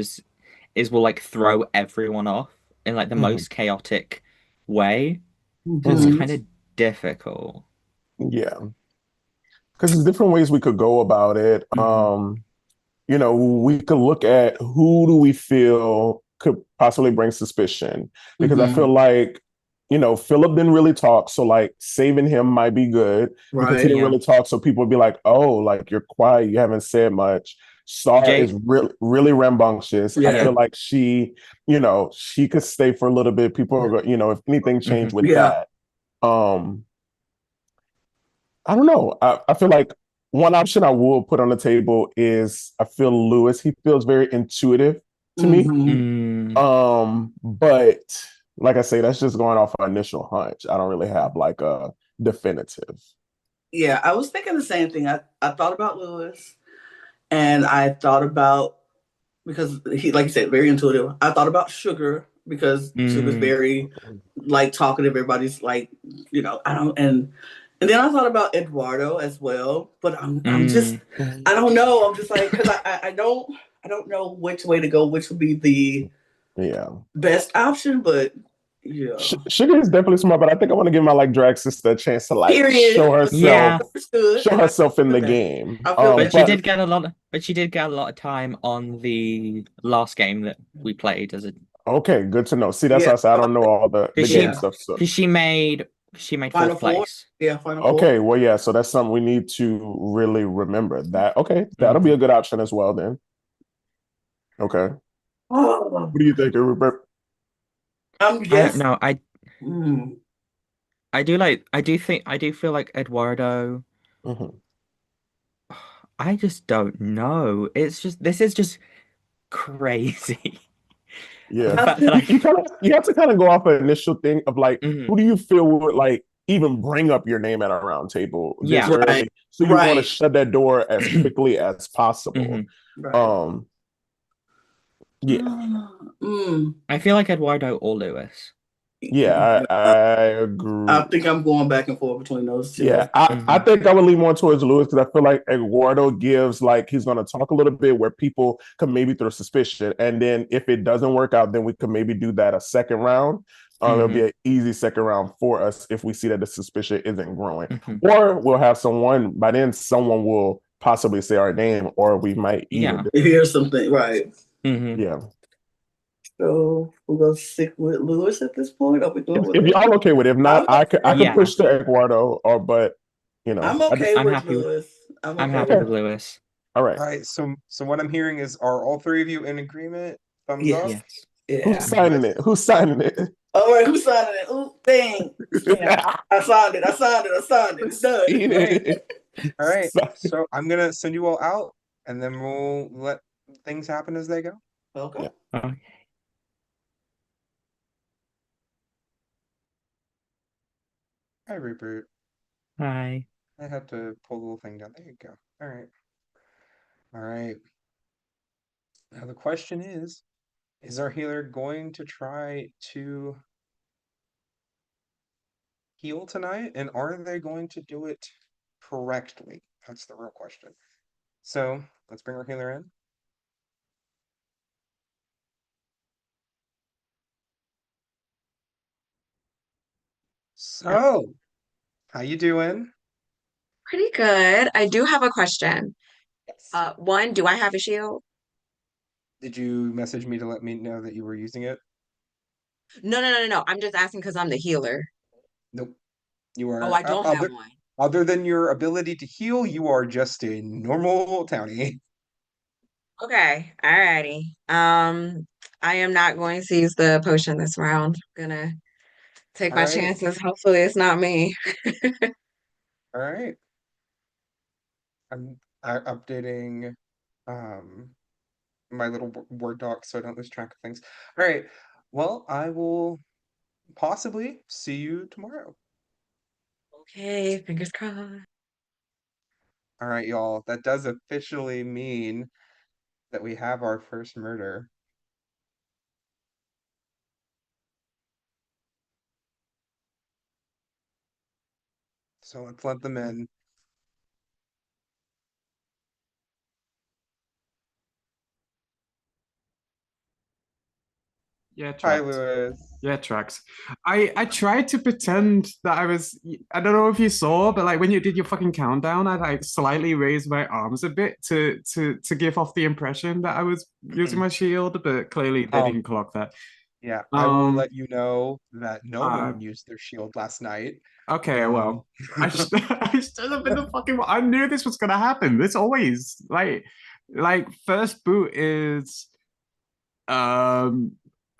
will like throw everyone off in like the most chaotic way. It's kind of difficult. Yeah. Because there's different ways we could go about it. We could look at who do we feel could possibly bring suspicion. Because I feel like, Philip didn't really talk. So like saving him might be good because he didn't really talk. So people would be like, oh, like you're quiet. You haven't said much. Star is really rambunctious. I feel like she could stay for a little bit. People are, if anything changed with that. I don't know. I feel like one option I will put on the table is I feel Lewis. He feels very intuitive to me. But like I say, that's just going off an initial hunch. I don't really have like a definitive. Yeah, I was thinking the same thing. I thought about Lewis, and I thought about because he, like you said, very intuitive. I thought about Sugar because Sugar's very like talkative. Everybody's like, I don't and then I thought about Eduardo as well, but I'm just I don't know. I'm just like because I don't know which way to go, which would be the best option, but yeah. Sugar is definitely smart, but I think I want to give my like drag sister a chance to like show herself in the game. But she did get a lot of time on the last game that we played as a. Okay, good to know. See, that's how I say I don't know all the game stuff. So. She made Final fourth place. Yeah, Final Four. Okay, well, yeah, so that's something we need to really remember. That that'll be a good option as well then. Okay. Oh, what do you think, Rupert? I'm I guessing. don't know. I do feel like Eduardo. I just don't know. This is just crazy. Yeah, you have to kind of go off an initial thing of like, who do you feel would like even bring up your name at a round table this early? So you want to shut that door as quickly as possible. Yeah. I feel like Eduardo or Lewis. Yeah, I agree. I think I'm going back and forth between those two. Yeah, I think I would lean more towards Lewis because I feel like Eduardo gives like he's going to talk a little bit where people can maybe throw suspicion, and then if it doesn't work out, then we could maybe do that a second round. It'll be an easy second round for us if we see that the suspicion isn't growing, or we'll have someone by then. Someone will possibly say our name, or we might even hear something, right? Yeah. So we're gonna stick with Lewis at this point. Are we going with if y'all okay with it? If not, I could push to Eduardo, but you know, I'm okay with Lewis. I'm happy with Lewis. All right. All right. So what I'm hearing is, are all three of you in agreement? Thumbs up. Yes. Yeah. Who's signing it? Who's signing it? All right. Who's signing it? Ooh, dang. I signed it. It's done. All right. So I'm gonna send you all out, and then we'll let things happen as they go. Okay. Hi, Rupert. Hi. I had to pull the little thing down. There you go. All right. All right. Now the question is our healer going to try to heal tonight? And are they going to do it correctly? That's the real question. So let's bring our healer in. So, how you doing? Pretty good. I do have a question. One, do I have a shield? Did you message me to let me know that you were using it? No. I'm just asking because I'm the healer. Nope. You are. Oh, I don't have one. Other than your ability to heal, you are just a normal townie. Okay, alrighty. I am not going to use the potion this round. I'm gonna take my chances. Hopefully it's not me. All right. I'm updating my little Word doc so I don't lose track of things. All right. Well, I will possibly see you tomorrow. Okay, fingers crossed. All right, y'all. That does officially mean that we have our first murder. So let's let them in. Yeah, Hi, tracks. Lewis. Yeah, tracks. I tried to pretend that I don't know if you saw, but like when you did your fucking countdown, I like slightly raised my arms a bit to give off the impression that I was using my shield, but clearly they didn't clock that. Yeah, I will let you know that no one used their shield last night. Okay, well, I should have been the fucking. I knew this was gonna happen. This always like first boot is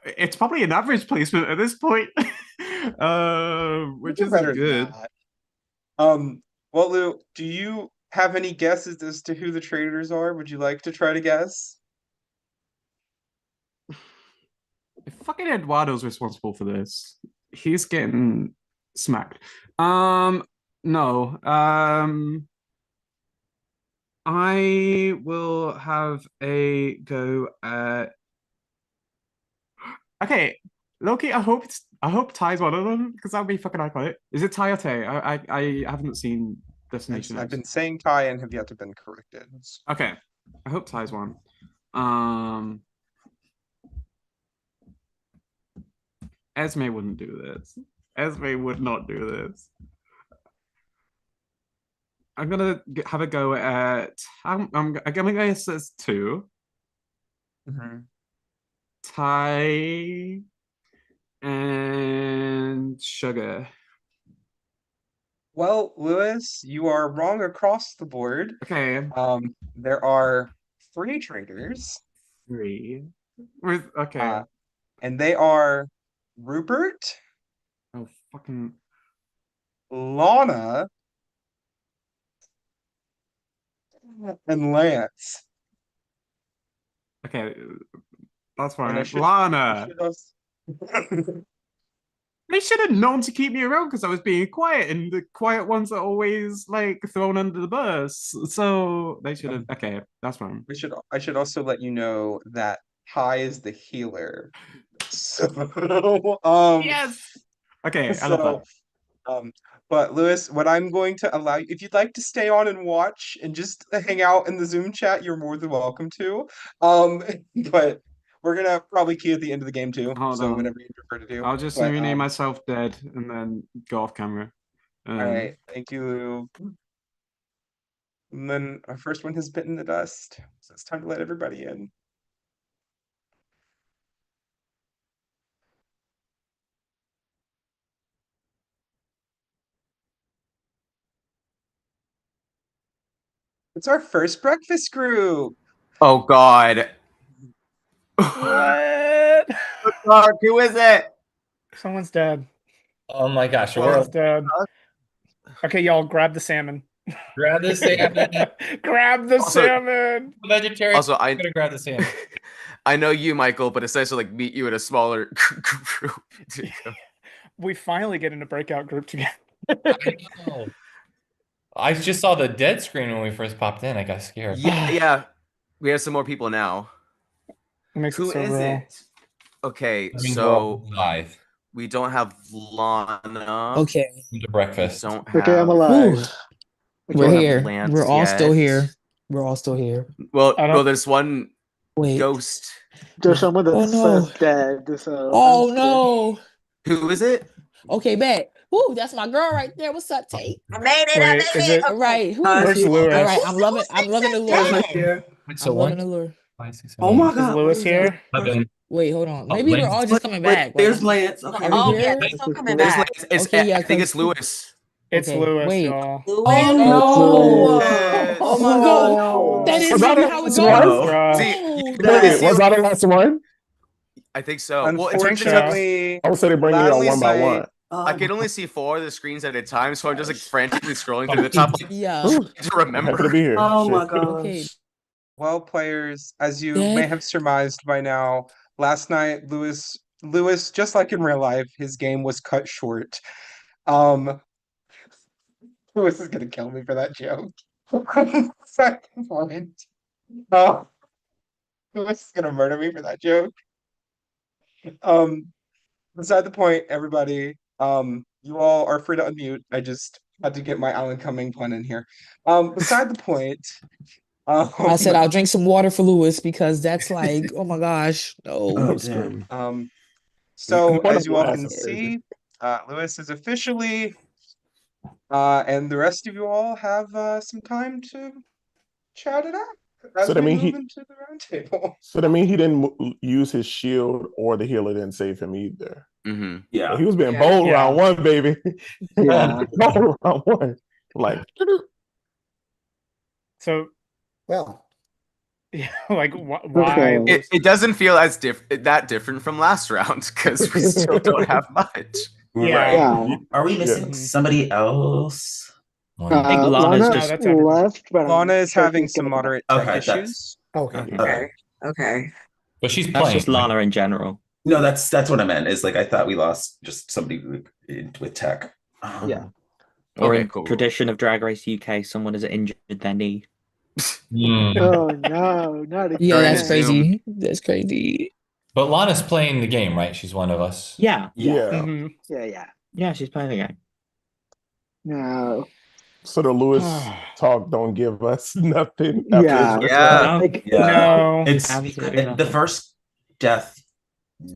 it's probably an average placement at this point, which isn't good. Well, Lou, do you have any guesses as to who the traitors are? Would you like to try to guess? If fucking Eduardo's responsible for this, he's getting smacked. No. I will have a go at. Okay, Loki. I hope Ty's one of them because that would be fucking iconic. Is it Ty or Tay? I haven't seen Destination. I've been saying Ty and have yet to been corrected. Okay, I hope Ty's one. Esme wouldn't do this. Esme would not do this. I'm gonna have a go at. I'm gonna guess it's 2. Ty and Sugar. Well, Lewis, you are wrong across the board. Okay. There are 3 traitors. 3. Okay. And they are Rupert. Oh, fucking. Lana. And Lance. Okay, that's fine. I should Lana. also... They should have known to keep me around because I was being quiet, and the quiet ones are always like thrown under the bus. So they should have. Okay, that's fine. I should also let you know that Hi is the healer. So yes. Okay, I love that. But Lewis, what I'm going to allow you, if you'd like to stay on and watch and just hang out in the Zoom chat, you're more than welcome to. But we're gonna probably key at the end of the game too. Hold so on. whatever you prefer to do. I'll just rename myself dead and then go off camera. All right, thank you. And then our first one has bitten the dust, so it's time to let everybody in. It's our first breakfast group. Oh God. What? Dark, who is it? Someone's dead. Oh my gosh, Someone's dead. Okay, y'all, grab the salmon. Grab the salmon. Grab the salmon. Vegetarian. Also, I'm gonna grab the salmon. I know you, Michael, but it's nice to like meet you in a smaller group. We finally get in a breakout group together. I know. I just saw the dead screen when we first popped in. I got scared. Yeah. We have some more people now. Makes Who it so is real. it? Okay, That means so we're live. we don't have Lana. Okay. To breakfast. Don't have. Okay, I'm alive. We're don't have here. Lance We're all still yet. here. We're all still here. Well, there's one Wait. ghost. There's someone that's no. dead. So Oh no. Who is it? Okay, bet. Woo, that's my girl right there. What's up, Tate? I made it. Wait, is it? All right. Where's All Lewis? right. I'm loving the lure. So I'm loving the lure. Oh my Is God. Lewis here? Wait, hold on. Maybe we're all just coming back. There's Lance. Okay. Are we here? They're still coming There's back. Lance. Okay, yeah, I think 'cause- it's Lewis. It's Okay, Lewis, wait. y'all. Oh no! Oh my God! That is Was that maybe the how it last goes. one? Bruh. See, Was that the last one? I think so. Well, Unfortunately, I would say they bring you on one by one. I can only see 4 of the screens at a time, so I'm just like frantically scrolling through the top like, Yeah. to remember. Happy to be here. Oh my Shit. gosh. Okay. Well, players, as you Dead? may have surmised by now, last night Lewis, just like in real life, his game was cut short. Lewis is gonna kill me for that joke. Second point. Lewis is gonna murder me for that joke. Beside the point, everybody. You all are free to unmute. I just had to get my Alan Cumming pun in here. Beside the point. I said I'll drink some water for Lewis because that's like, oh my gosh, no. Oh, damn. So What as a you all blast. can see, Lewis is officially, and the rest of you all have some time to chat it out. As So that we mean move into the round table. So that mean he didn't use his shield, or the healer didn't save him either. Mm-hmm. Yeah. He was being bold round one, baby. Yeah. Bold round one. Like. So, well, yeah, like why? Okay. It doesn't feel as that different from last round because we still don't have much. Yeah. Are we missing somebody else? I think Lana's Lana just left, but Lana is sure having she's some gonna- moderate Okay, tech that's- issues. Okay. Okay. But she's That's playing. just Lana in general. No, that's what I meant. Is like I thought we lost just somebody with tech. Yeah. Or Okay, in cool. tradition of Drag Race UK, someone has injured their knee. Oh no, not again. Yeah, that's crazy. That's crazy. But Lana's playing the game, right? She's one of us. Yeah. Yeah. Mhm. Yeah. Yeah, she's playing the game. No. So the Lewis talk don't give us nothing. Yeah. Yeah. Like, No. It's Absolutely the first death.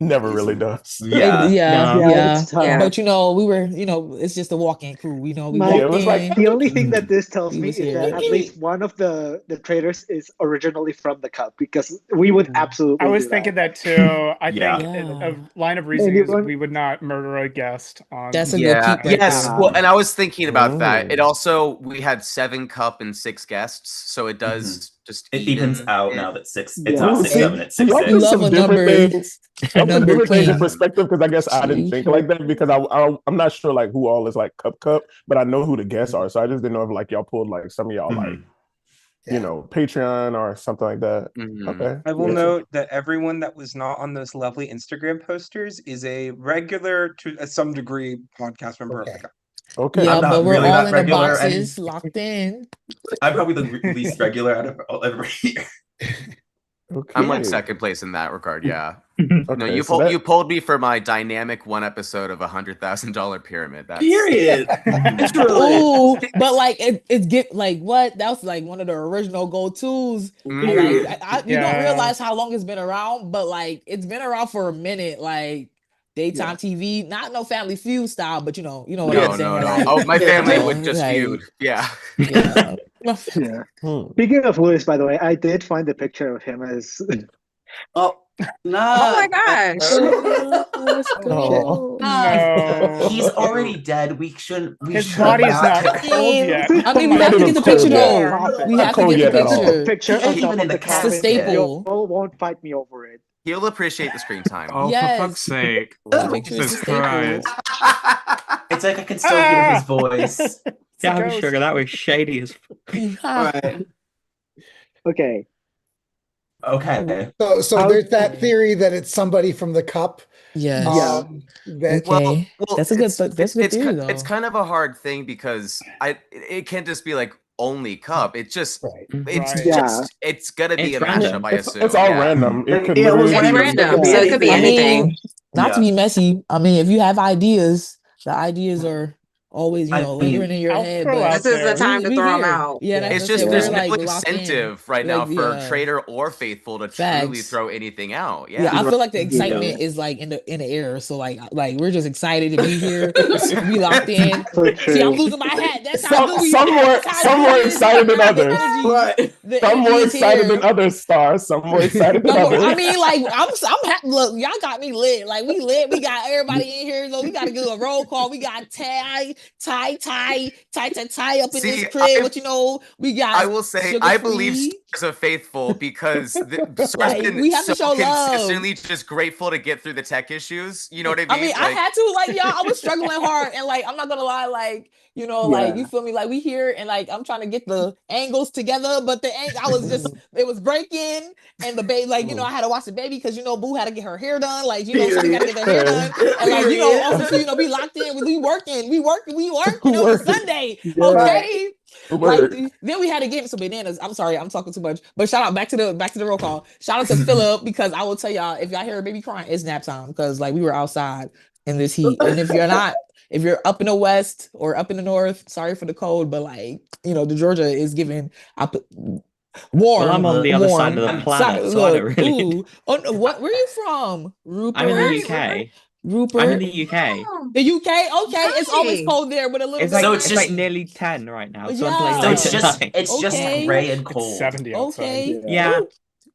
Never really does. Yeah. Yeah. it's tough. But we were, it's just a walk-in crew. We My- walked it was like- in. The only thing that this tells He me was is here. that at least one of the traitors is originally from the cup, because we would absolutely. I was do thinking that too. I Yeah. think a line of reasoning is Anyone- we would not murder a guest on. That's a good Yeah. peep right Yes. there. Well, and I was thinking about that. Oh. It also we had 7 cup and 6 guests, so it does Just it evens out now that it's not Yeah. 6-7, it's See, y'all 6-6. put Love some a different number. things. Y'all put Number different things in queen. perspective because I guess I didn't think like that because I'm not sure like who all is like cup, but I know who the guests are, so I just didn't know if like y'all pulled like some of y'all like Patreon or something like that. Okay. I will note that everyone that was not on those lovely Instagram posters is a regular to some degree podcast member of the company. Okay. Yeah, I'm not but we're really all that in the regular, and boxes, locked in. I'm probably the least regular out of everybody here. Okay. I'm like second place in that regard. Yeah. Okay, No, you so you pulled me for my dynamic one episode of $100,000 pyramid. That's Period. Ooh, but like it's get like what? That was like one of the original go-tos. Period. Like, you don't realize how long it's been around, but like it's been around for a minute. Like daytime TV, not no Family Feud style, but you know what I'm saying. Like, oh, my family you know, would just like, feud. Yeah. Yeah. Speaking of Lewis, by the way, I did find a picture of him as. Oh, nah. Oh my gosh. Let's go. No. He's already dead. We shouldn't. His body's not cold yet. I mean, we have to get the picture though. We have to get the picture on Even top in of the the casket. It's a staple. Y'all won't fight me over it. He'll appreciate the screen time. Oh, Yes. for fuck's sake. The picture is Jesus a staple. Christ. It's like I can still hear his voice. Damn sugar, that was shady as Right. Okay. Okay. So there's that theory that it's somebody from the cup. Yes. That, Okay. That's a good theory though. It's kind of a hard thing because it can't just be like only cup. It's just it's gonna be a mashup. I assume It's all random. It could it's literally random, so it could be anything. Not to be messy. I mean, if you have ideas, the ideas are always, lingering in your head. But this is the time to throw them out. Yeah, it's just there's no incentive right now for Traitor or Faithful to truly throw anything out. Yeah, I feel like the excitement is like in the air. So like we're just excited to be here. We locked in. See, I'm losing my hat. That's how good we some more excited than others. Some more excited than others, stars. Some more excited than others. I mean, like I'm happy. Look, y'all got me lit. Like we lit. We got everybody in here. So we got to do a roll call. We got tie up in this crib. But we got. I will say, I believe Stars are Faithful because Stars been we have to show consistently love. just grateful to get through the tech issues. You know what I mean? I mean, I had to, y'all, I was struggling hard, and I'm not gonna lie, you feel me? Like we here, and I'm trying to get the angles together, but I was just, it was breaking, and the baby, I had to watch the baby because Boo had to get her hair done, Shawty gotta get her hair done, and also we locked in, we working, it's Sunday, okay. Then we had to give some bananas. I'm sorry, I'm talking too much. But shout out back to the roll call. Shout out to Philip because I will tell y'all, if y'all hear a baby crying, it's nap time because we were outside in this heat. And if you're up in the west or up in the north, sorry for the cold, but the Georgia is giving warm. Well, I'm on the other side of the planet, so I don't really. Where are you from, Rupert? I'm in the UK. Rupert. I'm in the UK. The UK, okay, it's always cold there, but a little. It's like nearly 10 right now. So it's just gray and cold. It's 70 outside. Okay. Yeah.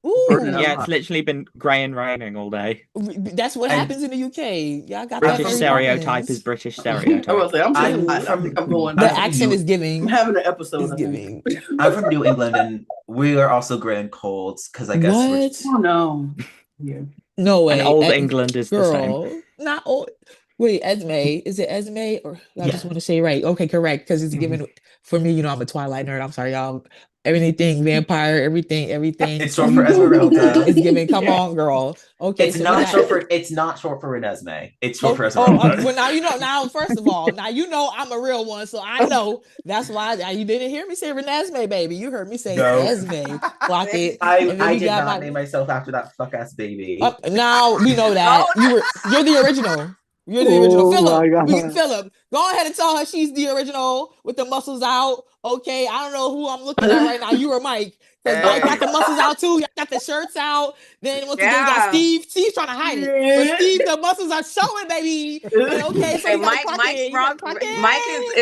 Ooh. Yeah, it's literally been grey and raining all day. That's what happens in the UK. Y'all got British stereotype is British stereotype. I will say, I'm going. The accent is giving. I'm having an episode. Is giving. I'm from New England, and we are also gray and cold because I guess we're just... Oh no. Yeah. No way. And old England is the same. Not old. Wait, Esme. Is it Esme? Or I just want to say right. Okay, correct. Because it's given for me, I'm a Twilight nerd. I'm sorry, y'all. Everything vampire, everything. It's short for Esmeralda. It's giving. Come on, girl. Okay, it's not short for. It's not short for Renesmee. It's short for Esmeralda. Well, now Now, first of all, I'm a real one, so I know that's why you didn't hear me say Renesmee, baby. You heard me say Esme. Clock it. I did not name myself after that fuck ass baby. Now we know that you're the original. You're the original. Philip, go ahead and tell her she's the original with the muscles out. Okay, I don't know who I'm looking at right now. You or Mike. Because Mike got the muscles out too. Y'all got the shirts out. Then once again, you got Steve. Steve's trying to hide it. But Steve, the muscles are showing, baby. And okay, so Mike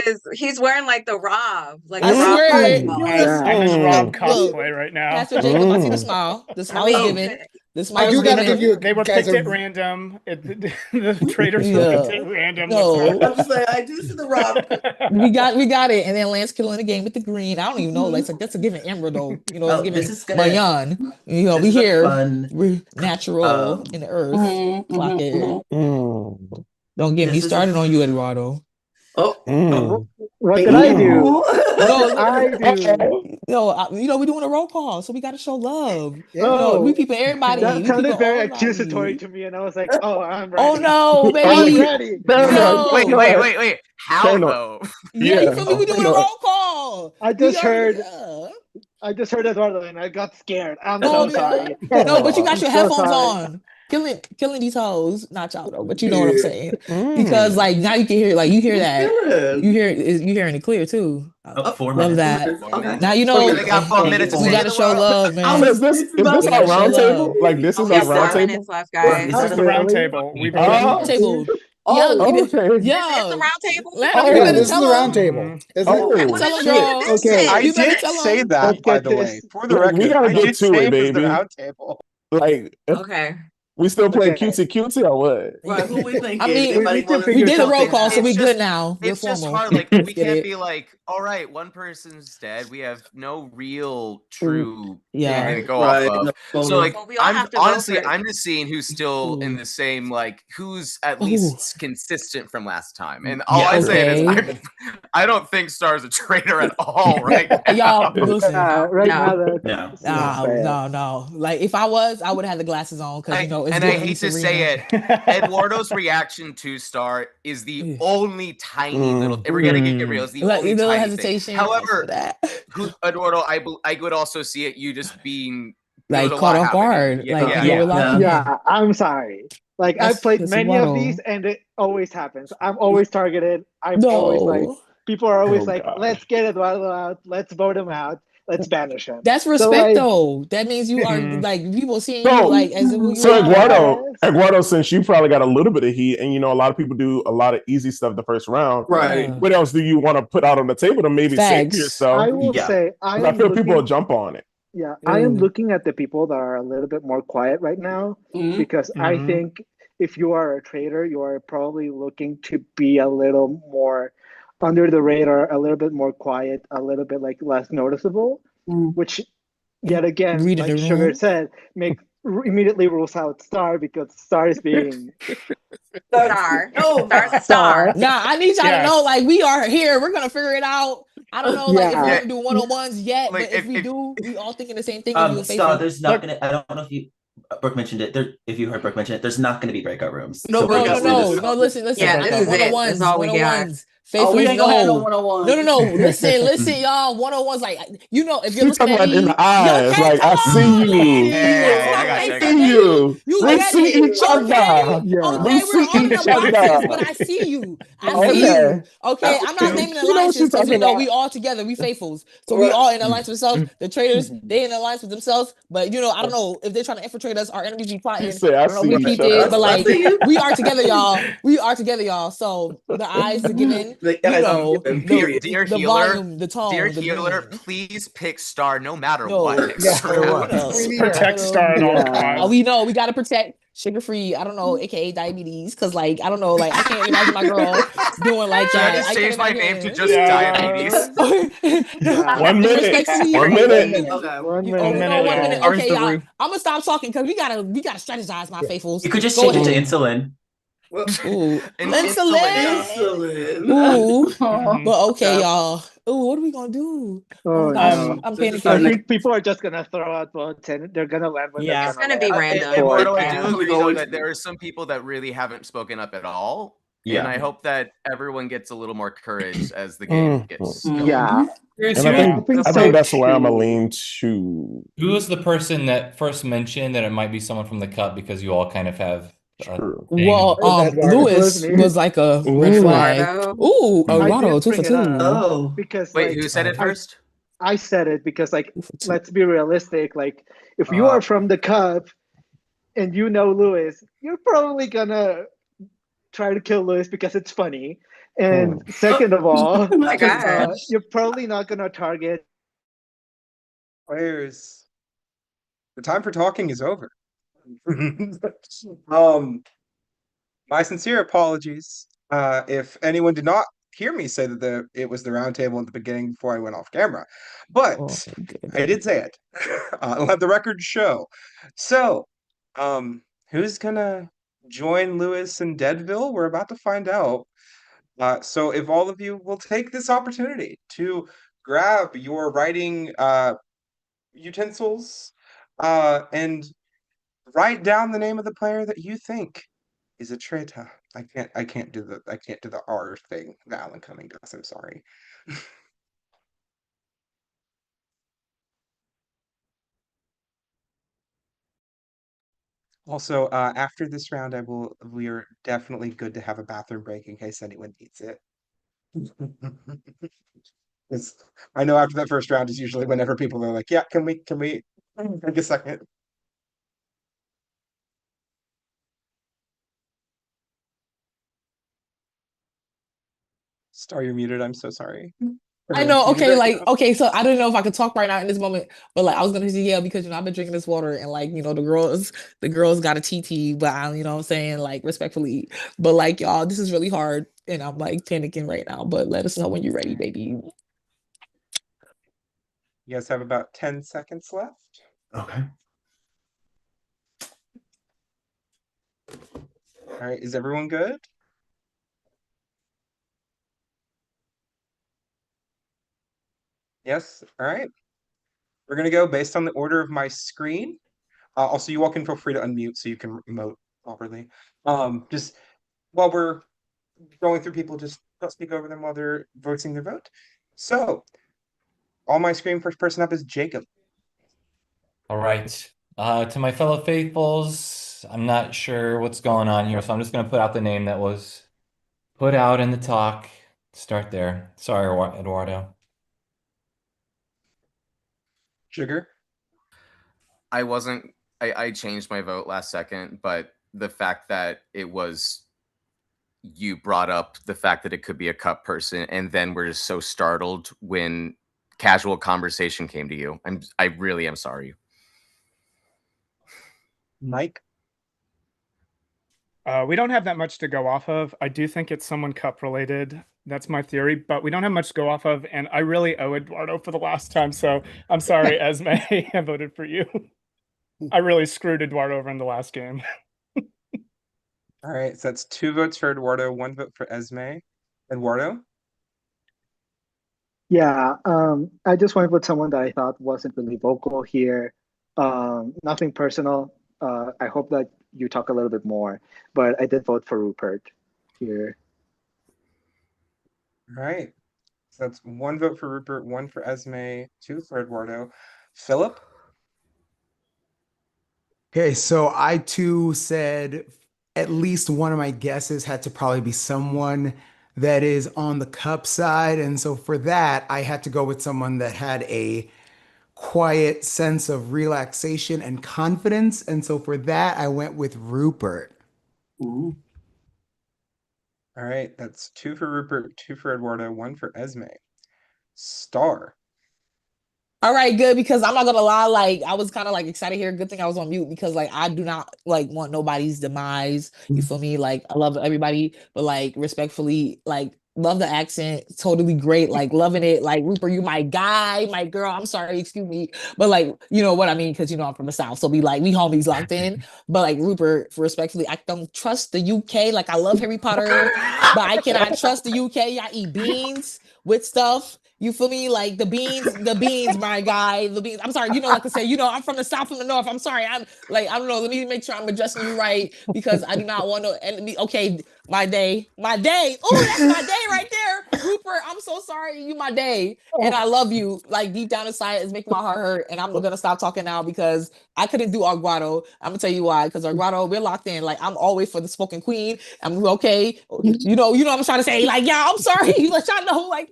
is he's wearing the Rob. I swear. I'm in Rob cosplay right now. Pastor Jacob, I see the smile. The smile is given. This I do gotta give you. They were guys picked at random. The Traitors were picked at random. I'm just saying, I do see the rock. we got it, and then Lance killing the game with the green. I don't even know. Like that's a given Emerald though. You know, it's given Mayan. You know, we here. We're natural in the earth. Clock it. Don't get me started on you, Eduardo. What did I do? We're doing a roll call, so we got to show love. We people, everybody. That sounded very accusatory to me, and I was like, "Oh, I'm ready." Oh no, baby! I'm ready. No. Wait. How though? Yeah, you feel me? We doing a roll call. I just heard Eduardo, and I got scared. I'm so sorry. No, but you got your headphones on. Killing these hoes, not y'all though, but you know what I'm saying. Because like now you can hear, like you hear that, you hearing it clear too. Love that. Okay. Now you know they got 4 minutes. We gotta show love, man. Is this our round table? Like this is our round table. Left, guys. This is the round table. We've round table. Okay. Is the round table? This is the round table. Okay. I did say that, by the way. For the record, we gotta get to it, baby. The round table. Like, okay. We still play cutesy or what? Right, who we thinking? I mean, we did a roll call, so we good now. It's just hard. Like we can't be like, all right, one person's dead. We have no real true thing to go off of. So like, I'm just seeing who's still in the same, like who's at least consistent from last time. And all I say is, I don't think Star's a traitor at all, right? Y'all listen. No. Like if I was, I would have the glasses on because you know. And I hate to say it, Eduardo's reaction to Star is the only tiny little. If we're gonna get real, is the only tiny hesitation. Thing. However, Eduardo, I would also see it you just being like caught off guard. Yeah, I'm sorry. Like I've played many of these, and it always happens. I'm always targeted. Always like people are always like, let's get Eduardo out. Let's vote him out. Let's banish him. That's respect, though. That means you are like people seeing you like as if so Eduardo, since you probably got a little bit of heat, and you know a lot of people do a lot of easy stuff the first round. Right. What else do you want to put out on the table to maybe save yourself? I will say I feel people will jump on it. Yeah, I am looking at the people that are a little bit more quiet right now because I think if you are a trader, you are probably looking to be a little more under the radar, a little bit more quiet, a little bit like less noticeable, which yet again, like Sugar said, immediately rules out Star because Star is being Star. No, Star's a star. Nah, I need y'all to know, like we are here. We're gonna figure it out. I don't know, like if we're gonna do one-on-ones yet, like, but if we do, we all thinking the same thing. Star, there's not gonna. I don't know if you. Brooke mentioned it. If you heard Brooke mention it, there's not going to be breakout rooms. No. Listen. Yeah, this is it. That's all we got. Faithful, we ain't gonna have no 101. No. Listen, y'all. 101s, like you know, if you're looking at me, in the eyes, like I see you. I see you. We see each other. We see each other. But I see you. I see you. Okay, I'm not naming alliances because we know we all together. We faithfuls, so we all in alliance with themselves. The traitors, they in alliance with themselves. But you know, I don't know if they're trying to infiltrate us. Our enemies be plotting. I don't know if we peeped it, but like we are together, y'all. We are together, y'all. So the eyes are giving. Dear healer, volume, the tone, dear healer, please pick Star no matter what. Protect Star at all times. We know we gotta protect sugar free. I don't know, aka diabetes, because like I don't know, like I can't imagine my girl doing like that. I just changed my name to just diabetes. 1 minute. 1 minute. 1 minute. Okay, y'all. I'm gonna stop talking because we gotta strategize, my faithfuls. You could just change it to insulin. Insulin. Ooh. But okay, y'all. Ooh, what are we gonna do? I'm panicking. I think people are just gonna throw out votes and they're gonna land with it's gonna be random. There are some people that really haven't spoken up at all. Yeah. And I hope that everyone gets a little more courage as the game gets going. Yeah. And I think that's where I'm gonna lean to. Who was the person that first mentioned that it might be someone from the cup because you all kind of have well, Lewis was like a red flag. Ooh, Eduardo, 2 for 2. Oh, because wait, who said it first? I said it because, like, let's be realistic. Like, if you are from the cup and you know Lewis, you're probably gonna try to kill Lewis because it's funny. And second of all, you're probably not gonna target players. The time for talking is over. My sincere apologies. If anyone did not hear me say that it was the round table at the beginning before I went off camera, but I did say it. I'll have the record show. So, who's gonna join Lewis and Deadville? We're about to find out. So if all of you will take this opportunity to grab your writing utensils and write down the name of the player that you think is a traitor. I can't do the R thing that Alan Cumming does. I'm sorry. Also, after this round, we are definitely good to have a bathroom break in case anyone needs it. I know after that first round is usually whenever people are like, yeah, can we take a second? Star, you're muted. I'm so sorry. I know. Okay, okay. So I don't know if I could talk right now in this moment, but like I was gonna say yeah because I've been drinking this water and like the girls got a TT, but what I'm saying, like respectfully, but like y'all, this is really hard and I'm like panicking right now. But let us know when you're ready, baby. You guys have about 10 seconds left. Okay. All right. Is everyone good? Yes. All right. We're going to go based on the order of my screen. Also, you all can feel free to unmute so you can emote properly. Just while we're going through people, just don't speak over them while they're voicing their vote. So, on my screen, first person up is Jacob. All right. To my fellow faithfuls, I'm not sure what's going on here, so I'm just going to put out the name that was put out in the talk. Start there. Sorry, Eduardo. Sugar? I changed my vote last second, but the fact that you brought up the fact that it could be a cup person, and then we're just so startled when casual conversation came to you. I really am sorry. Mike? We don't have that much to go off of. I do think it's someone cup related. That's my theory, but we don't have much to go off of. And I really owe Eduardo for the last time. So I'm sorry, Esme, I voted for you. I really screwed Eduardo over in the last game. All right, so that's 2 votes for Eduardo, 1 vote for Esme. Eduardo? Yeah, I just went with someone that I thought wasn't really vocal here. Nothing personal. I hope that you talk a little bit more, but I did vote for Rupert here. All right, so that's 1 vote for Rupert, 1 for Esme, 2 for Eduardo. Philip? Okay, so I too said at least one of my guesses had to probably be someone that is on the cup side. And so for that, I had to go with someone that had a quiet sense of relaxation and confidence. And so for that, I went with Rupert. Ooh. All right, that's 2 for Rupert, 2 for Eduardo, 1 for Esme. Star? All right, good, because I'm not gonna lie, like I was kind of like excited here. Good thing I was on mute because like I do not like want nobody's demise. You feel me? Like I love everybody, but like respectfully, like love the accent, totally great, like loving it. Like Rupert, you my guy, my girl. I'm sorry, excuse me, but like you know what I mean, because I'm from the South, so be like we homies locked in. But like Rupert, for respectfully, I don't trust the UK. Like I love Harry Potter, but I cannot trust the UK. I eat beans with stuff. You feel me? Like the beans, my guy, the beans. I'm sorry, like I said, I'm from the South, from the North. I'm sorry. I'm like, I don't know. Let me make sure I'm addressing you right because I do not want to enemy. Okay, my day. Oh, that's my day right there. Rupert, I'm so sorry. You my day. And I love you. Like deep down inside, it's making my heart hurt. And I'm gonna stop talking now because I couldn't do Arguado. I'm gonna tell you why. Because Arguado, we're locked in. Like I'm always for the spoken queen. I'm okay. You know what I'm trying to say. Like, yeah, I'm sorry. Let y'all know. Like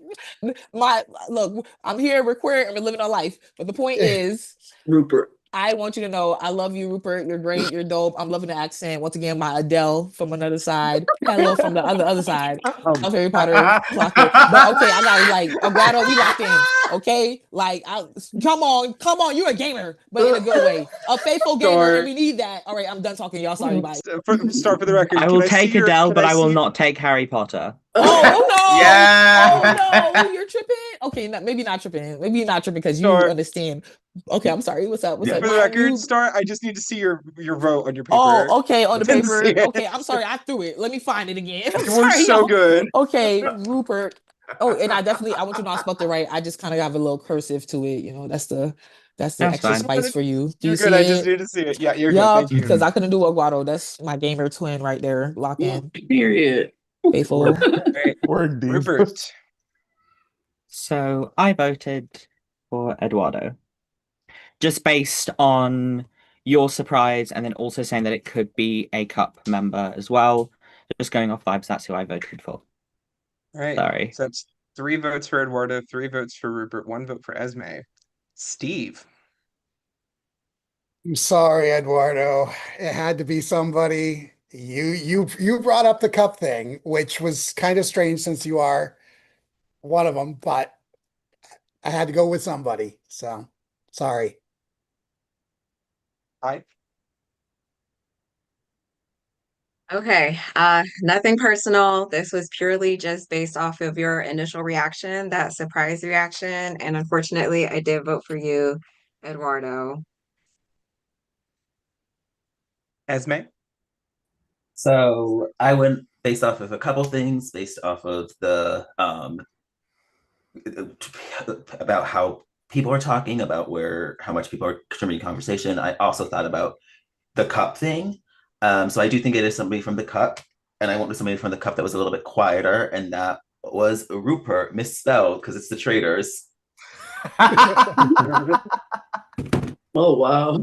look, I'm here, we're queer, and we're living our life. But the point is, Rupert, I want you to know I love you, Rupert. You're great. You're dope. I'm loving the accent. Once again, my Adele from another side. Hello from the other side of Harry Potter clockwork. But okay, I got like Aguado, we locked in. Okay, like come on, you're a gamer, but in a good way. A faithful gamer, and we need that. All right, I'm done talking, y'all. Sorry, bye. Start for the record. I will take Adele, but I will not take Harry Potter. Oh no! Yeah. Oh no! You're tripping. Okay, maybe not tripping. Maybe you're not tripping because you understand. Okay, I'm sorry. What's up? What's up? For the record, Star, I just need to see your vote on your paper. Oh, okay, on the Didn't paper. see it. Okay, I'm sorry. I threw it. Let me find it again. I'm You were sorry, so y'all. good. Okay, Rupert. Oh, and I want you to know I spelled it right. I just kind of have a little cursive to it. You know, that's the extra fine. spice for you. Do You're you good. see I it? just need to see it. Yeah, you're good. Yeah, Thank you. because I couldn't do Aguado. That's my gamer twin right there. Lock in. Period. Faithful. Word, Dave. Rupert. So I voted for Eduardo. Just based on your surprise and then also saying that it could be a cup member as well. Just going off vibes, that's who I voted for. All right. Sorry. So that's 3 votes for Eduardo, 3 votes for Rupert, 1 vote for Esme. Steve. I'm sorry, Eduardo. It had to be somebody. You brought up the cup thing, which was kind of strange since you are one of them, but I had to go with somebody. So sorry. Hi. Okay, nothing personal. This was purely just based off of your initial reaction, that surprise reaction, and unfortunately, I did vote for you, Eduardo. Esme. So I went based off of a couple things, based off of the about how people are talking about how much people are contributing conversation. I also thought about the cup thing. So I do think it is somebody from the cup, and I went with somebody from the cup that was a little bit quieter, and that was Rupert, misspelled because it's the Traitors. Oh wow!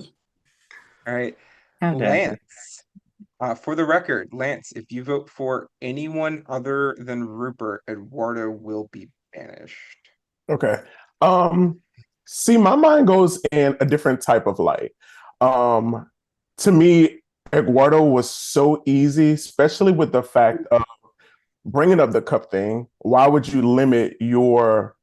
All right, Lance. For the record, Lance, if you vote for anyone other than Rupert, Eduardo will be banished. Okay. See, my mind goes in a different type of light. To me, Eduardo was so easy, especially with the fact of bringing up the cup thing. Why would you limit your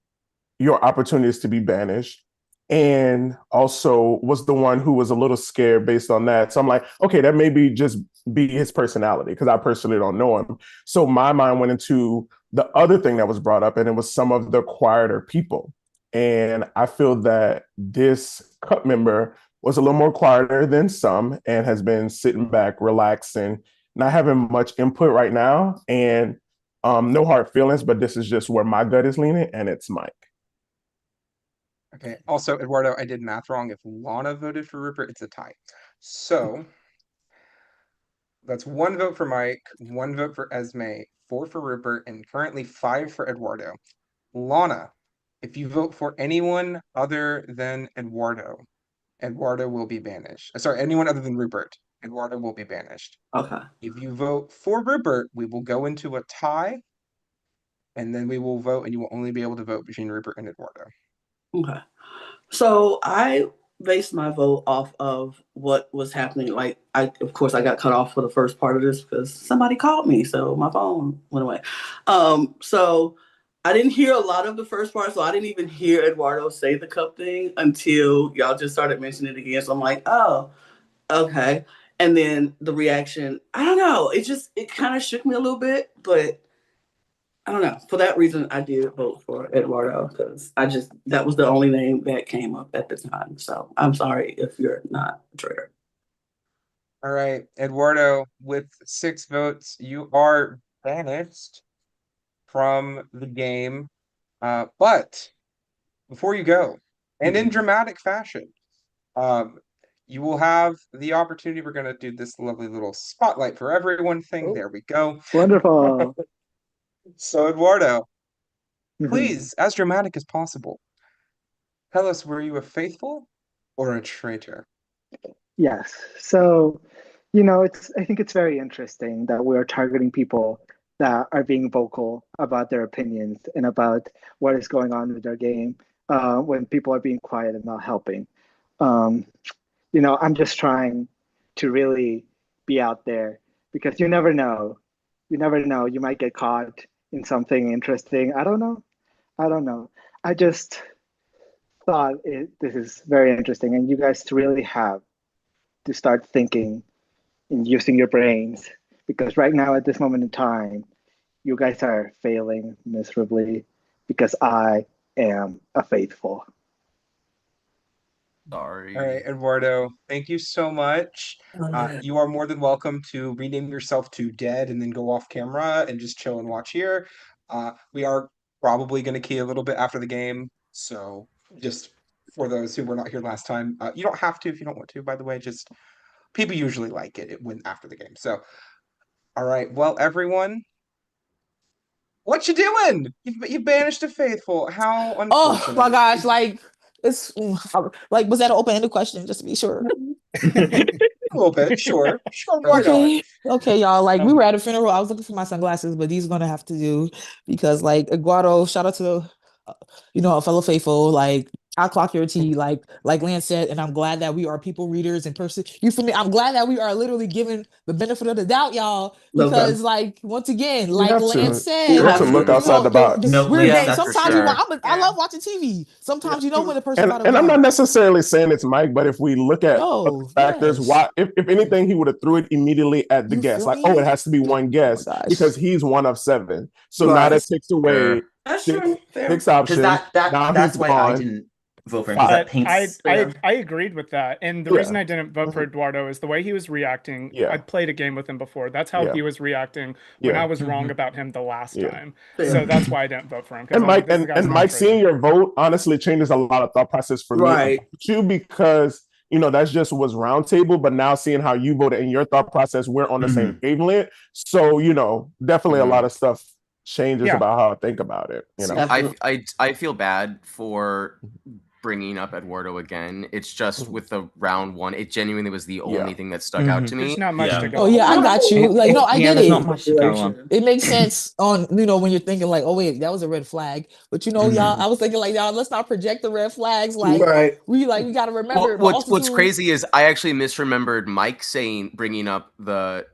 opportunities to be banished? And also was the one who was a little scared based on that. So I'm like, okay, that maybe just be his personality because I personally don't know him. So my mind went into the other thing that was brought up, and it was some of the quieter people. And I feel that this cup member was a little more quieter than some and has been sitting back, relaxing, not having much input right now. And no hard feelings, but this is just where my gut is leaning, and it's Mike. Okay. Also, Eduardo, I did math wrong. If Lana voted for Rupert, it's a tie. So that's 1 vote for Mike, 1 vote for Esme, 4 for Rupert, and currently 5 for Eduardo. Lana, if you vote for anyone other than Eduardo, Eduardo will be banished. Sorry, anyone other than Rupert, Eduardo will be banished. Okay. If you vote for Rupert, we will go into a tie, and then we will vote, and you will only be able to vote between Rupert and Eduardo. Okay. So I based my vote off of what was happening. Like, of course, I got cut off for the first part of this because somebody called me, so my phone went away. So I didn't hear a lot of the first part, so I didn't even hear Eduardo say the cup thing until y'all just started mentioning it again. So I'm like, oh, okay. And then the reaction, I don't know. It kind of shook me a little bit, but I don't know. For that reason, I did vote for Eduardo because that was the only name that came up at the time. So I'm sorry if you're not a traitor. All right, Eduardo, with 6 votes, you are banished from the game. But before you go, and in dramatic fashion, you will have the opportunity. We're going to do this lovely little spotlight for everyone thing. There we go. Wonderful. So, Eduardo, please, as dramatic as possible, tell us, were you a faithful or a traitor? Yes. So, I think it's very interesting that we're targeting people that are being vocal about their opinions and about what is going on with their game when people are being quiet and not helping. I'm just trying to really be out there because you never know. You never know. You might get caught in something interesting. I don't know. I just thought this is very interesting, and you guys really have to start thinking and using your brains because right now at this moment in time, you guys are failing miserably because I am a faithful. Sorry. All right, Eduardo, thank you so much. You are more than welcome to rename yourself to Dead and then go off camera and just chill and watch here. We are probably going to key a little bit after the game. So just for those who were not here last time, you don't have to if you don't want to, by the way. Just people usually like it when after the game. So, all right. Well, everyone, what you doing? You banished a faithful. How unfortunate. Oh my gosh, like it's like was that an open-ended question just to be sure? A little bit, sure. Why Okay, okay, y'all. Like we were at a funeral. I was looking for my sunglasses, but these are gonna have to do because like Eduardo, shout out to a fellow faithful. Like I clock your tea, like Lance said, and I'm glad that we are people readers in person. You feel me? I'm glad that we are literally given the benefit of the doubt, y'all, because like once again, like Lance said, you have to look outside the box. Sometimes I love watching TV. Sometimes you know when the person about to and I'm die. not necessarily saying it's Mike, but if we look at other factors, why if anything, he would have threw it immediately at the guest. Like, it has to be one guest because he's one of 7. So now that takes away six options. That's why I didn't vote for him. I agreed with that, and the reason I didn't vote for Eduardo is the way he was reacting. I played a game with him before. That's how he was reacting when I was wrong about him the last time. So that's why I didn't vote for him. And Mike, Mike, seeing your vote honestly changes a lot of thought process for me too, because that's just was roundtable. But now seeing how you voted and your thought process, we're on the same wavelength. So definitely a lot of stuff changes about how I think about it. I feel bad for bringing up Eduardo again. It's just with the round one, it genuinely was the only thing that stuck out to me. There's not much to go. Oh yeah, I got you. Like no, I get it. Not much to go on. It makes sense on when you're thinking like, oh wait, that was a red flag. But y'all, I was thinking like, y'all, let's not project the red flags. Like we got to remember. What's crazy is I actually misremembered Mike bringing up the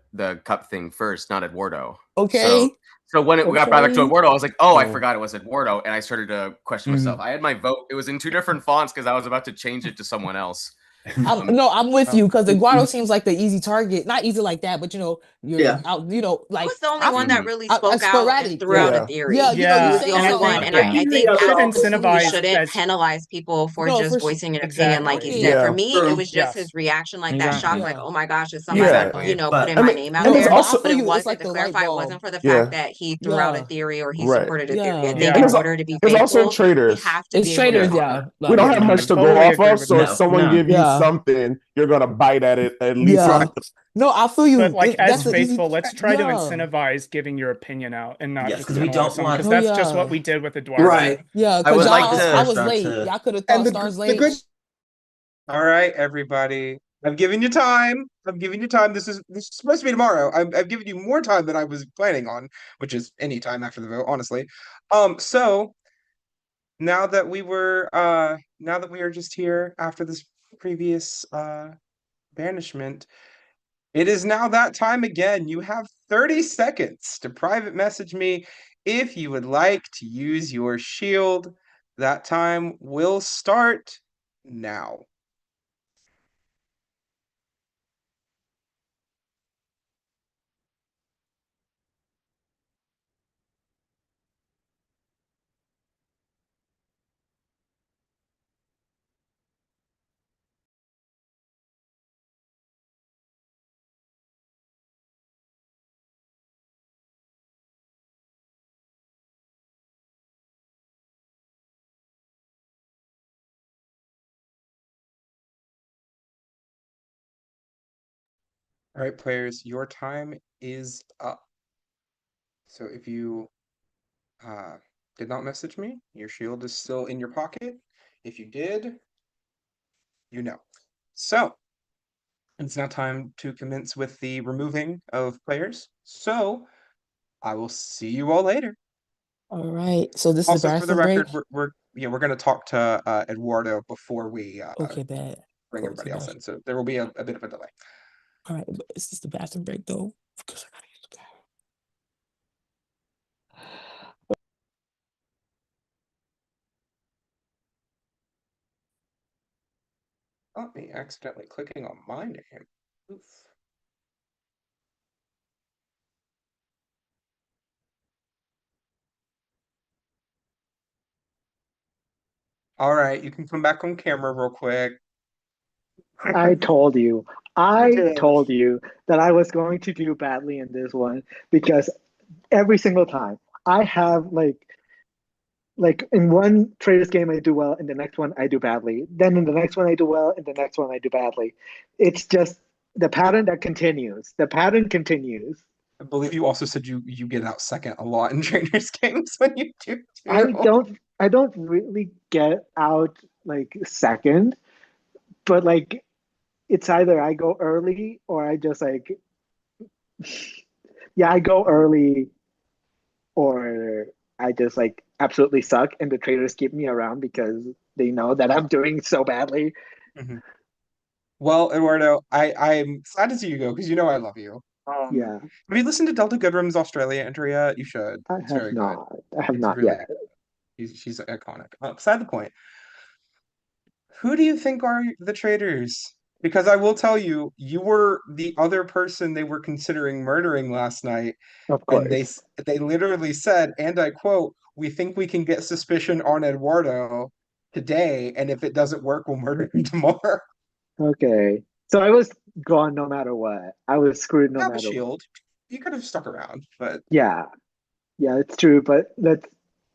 cup thing first, not Eduardo. Okay. So when it got brought back to Eduardo, I was like, oh, I forgot it was Eduardo. And I started to question myself. I had my vote. It was in 2 different fonts because I was about to change it to someone else. I'm with you because Eduardo seems like the easy target. Not easy like that, but you're out, like. He was the only one that really spoke out and threw out a theory. He was the only one. And I think we shouldn't penalize people for just voicing an opinion like you said. For me, it was just his reaction, like that shock, like, oh my gosh, is somebody putting my name out there? But it wasn't, to clarify, it wasn't for the fact that he threw out a theory or he supported a theory. I think in order to be faithful, also Traitors. We don't have much to go off of, so if someone give you something, you're gonna bite at it at least. No, I feel you. But like as faithful, let's try to incentivize giving your opinion out and not just because we don't want. Because that's just what we did with Eduardo. Right. Yeah. Because I was late. Y'all could have thought stars late. All right, everybody. I'm giving you time. This is supposed to be tomorrow. I've given you more time than I was planning on, which is any time after the vote, honestly. So now that we are just here after this previous banishment, it is now that time again. You have 30 seconds to private message me if you would like to use your shield. That time will start now. All right, players, your time is up. So if you did not message me, your shield is still in your pocket. If you did, you know. So it's now time to commence with the removing of players. So I will see you all later. All right. So this also, is the for the record, we're going to talk to Eduardo before we okay, bad. bring everybody else in. So there will be a bit of a delay. All right, but is this the bathroom break though? Because I gotta use the bathroom. Oh, me accidentally clicking on my name. Oof. All right, you can come back on camera real quick. I told you that I was going to do badly in this one because every single time I have like in one Traitors game I do well, in the next one I do badly. Then in the next one I do well, in the next one I do badly. It's just the pattern that continues. The pattern continues. I believe you also said you get out second a lot in Traitors games when you do too. I don't really get out like second, but like it's either I go early or I just like I go early or I just like absolutely suck and the Traitors keep me around because they know that I'm doing so badly. Mm-hmm. Well, Eduardo, I'm sad to see you go because you know I love you. Yeah. Have you listened to Delta Goodrum's Australia entry yet? You should. I It's very not. good. I have It's not really yet. Good. She's iconic. Beside the point. Who do you think are the traitors? Because I will tell you, you were the other person they were considering murdering last night. Of course. And they literally said, and I quote, "We think we can get suspicion on Eduardo today, and if it doesn't work, we'll murder him tomorrow." Okay. So I was gone no matter what. I was screwed no Have a matter shield. what. You could have stuck around, but Yeah, it's true. But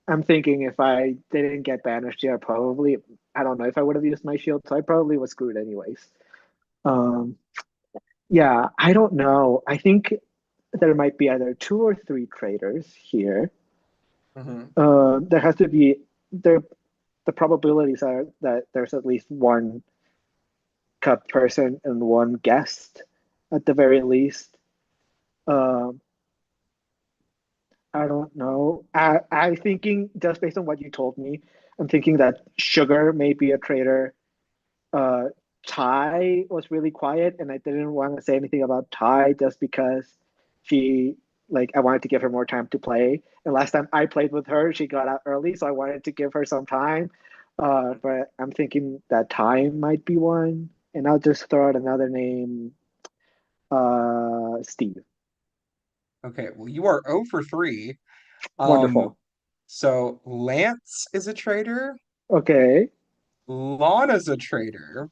I'm thinking if I didn't get banished here, probably I don't know if I would have used my shield, so I probably was screwed anyways. Yeah, I don't know. I think there might be either 2 or 3 traitors here. There has to be the probabilities are that there's at least one cup person and one guest at the very least. I don't know. I'm thinking just based on what you told me, I'm thinking that Sugar may be a traitor. Ty was really quiet, and I didn't want to say anything about Ty just because she I wanted to give her more time to play. And last time I played with her, she got out early, so I wanted to give her some time. But I'm thinking that Ty might be one, and I'll just throw out another name. Steve. Okay, well, you are 0 for 3. Wonderful. So Lance is a traitor. Okay. Lana's a traitor.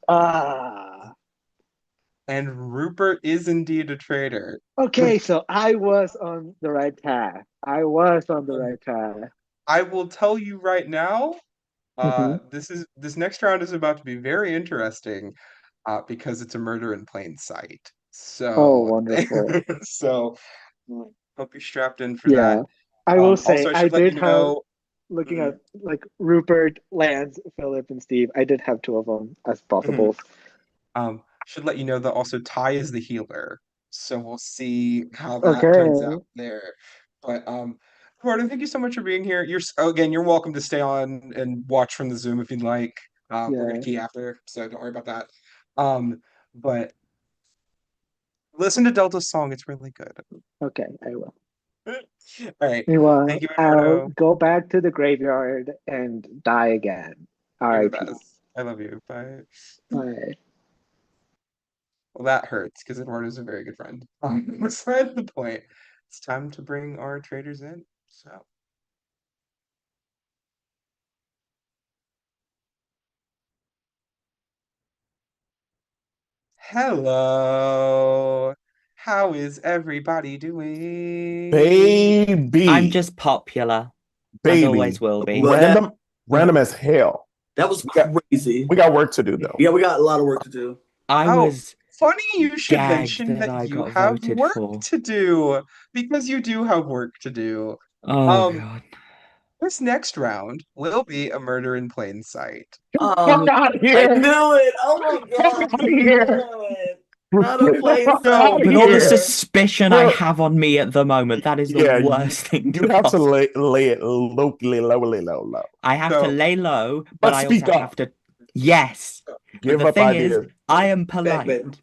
And Rupert is indeed a traitor. Okay, so I was on the right path. I will tell you right now, this next round is about to be very interesting because it's a murder in plain sight. So, wonderful. So hope you're strapped in for that. I will say also, I did have looking at Rupert, Lance, Philip, and Steve. I did have 2 of them as possible. Should let you know that also Ty is the healer, so we'll see how that turns out there. But Gordon, thank you so much for being here. You're welcome to stay on and watch from the Zoom if you'd like. We're gonna key after, so don't worry about that. But listen to Delta's song; it's really good. Okay, I will. All right. Meanwhile, thank you, I'll go back to the graveyard and die again. All right. I love you. Bye. Bye. Well, that hurts because Eduardo's a very good friend. Beside the point, it's time to bring our traders in. So, hello. How is everybody doing? Baby. I'm just popular. Baby. As always will be. Random as hell. That was crazy. We got work to do, though. Yeah, we got a lot of work to do. I was funny you should mention that that you have work to do because you do have work to do. Oh God. This next round will be a murder in plain sight. Get out of here. I knew it. Oh my God. Get out of here. Not a plain sight. With all the suspicion I have on me at the moment, that is the worst thing. You have to lay it low. I have to lay low, but I also have to Yes. Give But the up thing ideas. is, I am polite.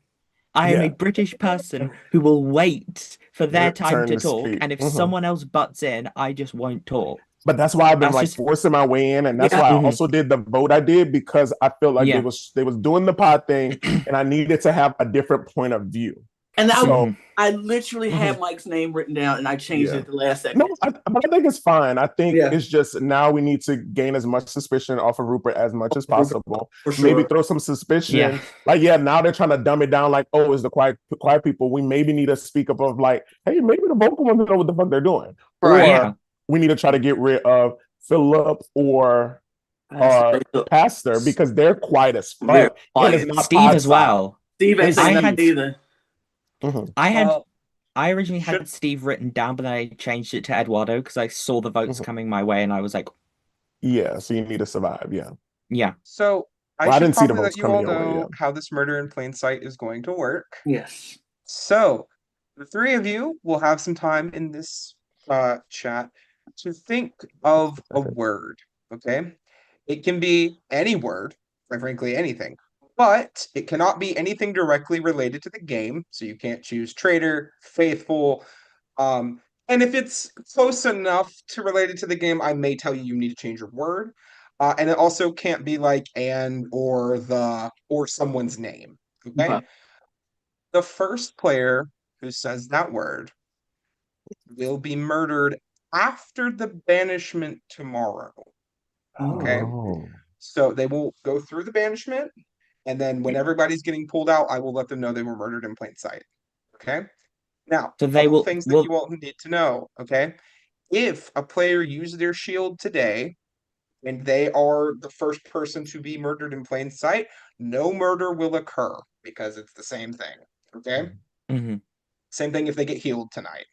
I am a British person who will wait for their time to talk, and if someone else butts in, I just won't talk. But that's why I've been forcing my way in, and that's why I also did the vote I did, because I felt like they was doing the pod thing, and I needed to have a different point of view. And I literally had Mike's name written down, and I changed it at the last second. No, but I think it's fine. I think it's just now we need to gain as much suspicion off of Rupert as much as possible. For sure. Maybe throw some suspicion. Like, now they're trying to dumb it down. Like, oh, it's the quiet people. We maybe need to speak up of like, hey, maybe the vocal ones know what the fuck they're doing. Right. Or we need to try to get rid of Philip or Pastor, because they're quiet as fuck. And it's not Steve as well. Steve ain't saying nothing either. I originally had Steve written down, but then I changed it to Eduardo because I saw the votes coming my way, and I was like, so you need to survive, So I didn't see the probably votes let you coming all your way, know how this murder in plain sight is going to work. Yes. So the three of you will have some time in this chat to think of a word. Okay, it can be any word, quite frankly, anything. But it cannot be anything directly related to the game, so you can't choose traitor, faithful, and if it's close enough to related to the game, I may tell you need to change your word. And it also can't be like and or the or someone's name. Okay. The first player who says that word will be murdered after the banishment tomorrow. Okay. So they will go through the banishment. And then when everybody's getting pulled out, I will let them know they were murdered in plain sight. Okay. Now, so they will things that you all need to know. Okay. If a player used their shield today and they are the first person to be murdered in plain sight, no murder will occur because it's the same thing. Okay. Same thing if they get healed tonight,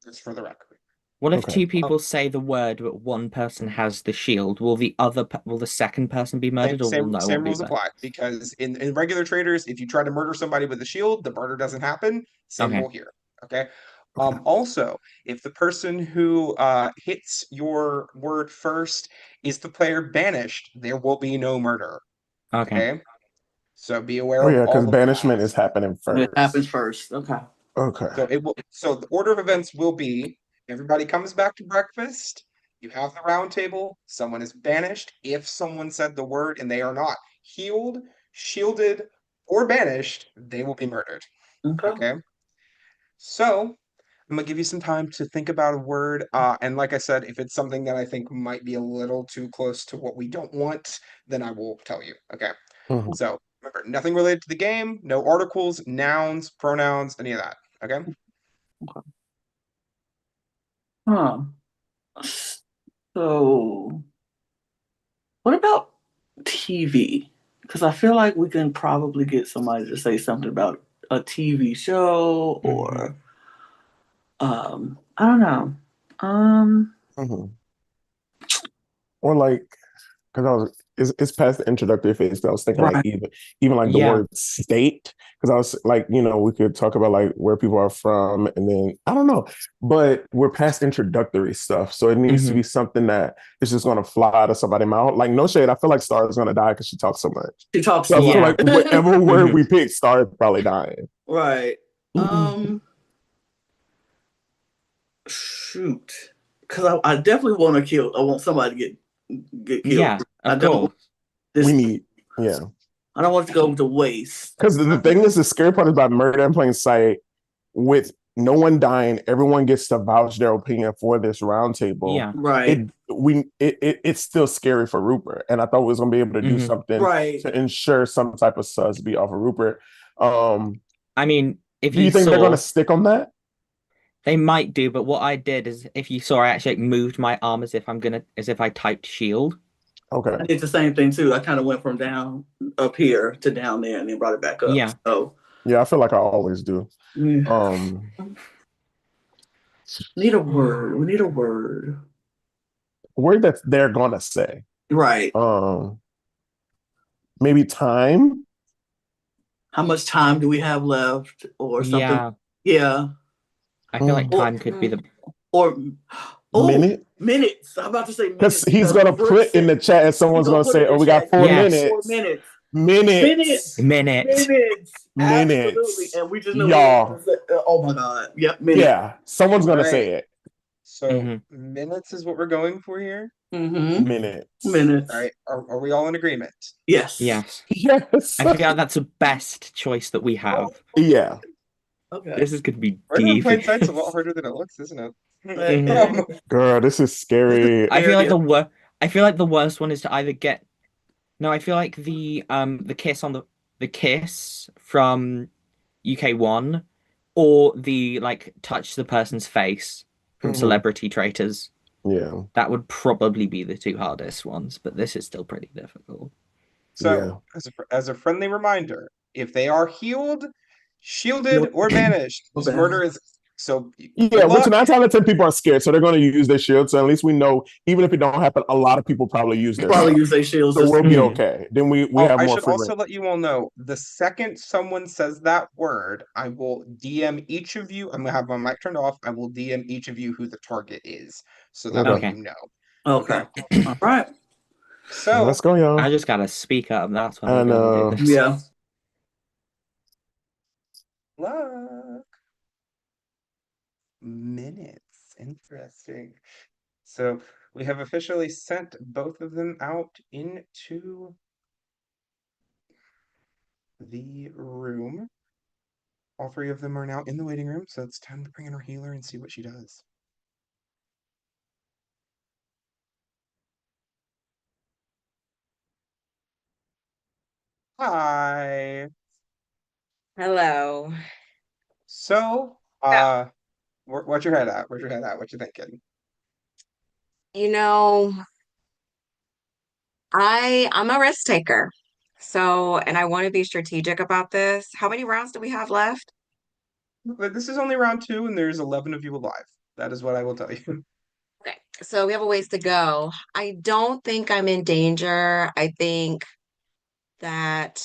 just for the record. What if two people say the word, but one person has the shield? Will the second person be murdered, or will no same one be rules apply? Because in regular Traitors, if you try to murder somebody with a shield, the murder doesn't happen. Same rule here. Okay. Also, if the person who hits your word first is the player banished, there will be no murder. Okay. So be aware of all because banishment is happening first. It happens first. Okay. So it will. So the order of events will be: everybody comes back to breakfast. You have the round table. Someone is banished. If someone said the word and they are not healed, shielded, or banished, they will be murdered. Okay. So I'm gonna give you some time to think about a word. And like I said, if it's something that I think might be a little too close to what we don't want, then I will tell you. Okay. So remember, nothing related to the game, no articles, nouns, pronouns, any of that. Okay. So what about TV? Because I feel like we can probably get somebody to say something about a TV show or I don't know. Or like, because it's past the introductory phase, but I was thinking like even like the word state, because I was like, we could talk about like where people are from, and then I don't know, but we're past introductory stuff, so it needs to be something that is just going to fly out of somebody's mouth. Like, no shade, I feel like Star is going to die because she talks so much. She talks so I feel like whatever word we pick, Star is probably dying. Right. Shoot, because I definitely want to kill. I want somebody to get killed. Yeah, I don't. We need, I don't want to go to waste. Because the thing is, the scary part about murder in plain sight, with no one dying, everyone gets to vouch their opinion for this round table. Yeah, right. It's still scary for Rupert, and I thought we was gonna be able to do something to ensure some type of sus be off of Rupert. I mean, do you think they're gonna stick on that? They might do, but what I did is, if you saw, I actually moved my arm as if I typed shield. Okay. I did the same thing too. I kind of went from down up here to down there and then brought it back up. Yeah. So yeah, I feel like I always do. need a word. We need a word. Word that they're gonna say. Right. Maybe time. How much time do we have left, or something? Yeah. I feel like time could be the or minute. Minutes. I'm about to say Because minutes. he's gonna put in the chat, and someone's gonna say, "Oh, we got 4 minutes." 4 minutes. Minutes. Absolutely. And we just know y'all. oh my god. Yep. Minutes. Yeah, someone's gonna say it. So minutes is what we're going for here. Minutes. All right. Are we all in agreement? Yes. Yes. Yes. I feel like that's the best choice that we have. Yeah. Okay. This is going to be Murder in deep. plain sight's a lot harder than it looks, isn't it? Girl, this is scary. I feel like the worst one is to either get. No, I feel like the kiss on the kiss from UK1, or the like touch the person's face from Celebrity Traitors. Yeah. That would probably be the two hardest ones, but this is still pretty difficult. So, as a friendly reminder, if they are healed, shielded, or banished, this murder is so. Yeah, which 9 times out of 10 people are scared, so they're going to use their shield. So at least we know, even if it don't happen, a lot of people probably use their shields. So we'll be okay. Then we have more. I should also let you all know, the second someone says that word, I will DM each of you. I'm gonna have my mic turned off. I will DM each of you who the target is, so that way you know. Okay. All right. So let's go, y'all. I just gotta speak up. That's what I I'm know. gonna do. Yeah. Luck. Minutes. Interesting. So we have officially sent both of them out into the room. All 3 of them are now in the waiting room, so it's time to bring in our healer and see what she does. Hi. Hello. So, what's your head at? Where's your head at? What you thinking? You know, I'm a risk taker. So, and I want to be strategic about this. How many rounds do we have left? But this is only round 2, and there's 11 of you alive. That is what I will tell you. Okay, so we have a ways to go. I don't think I'm in danger. I think that,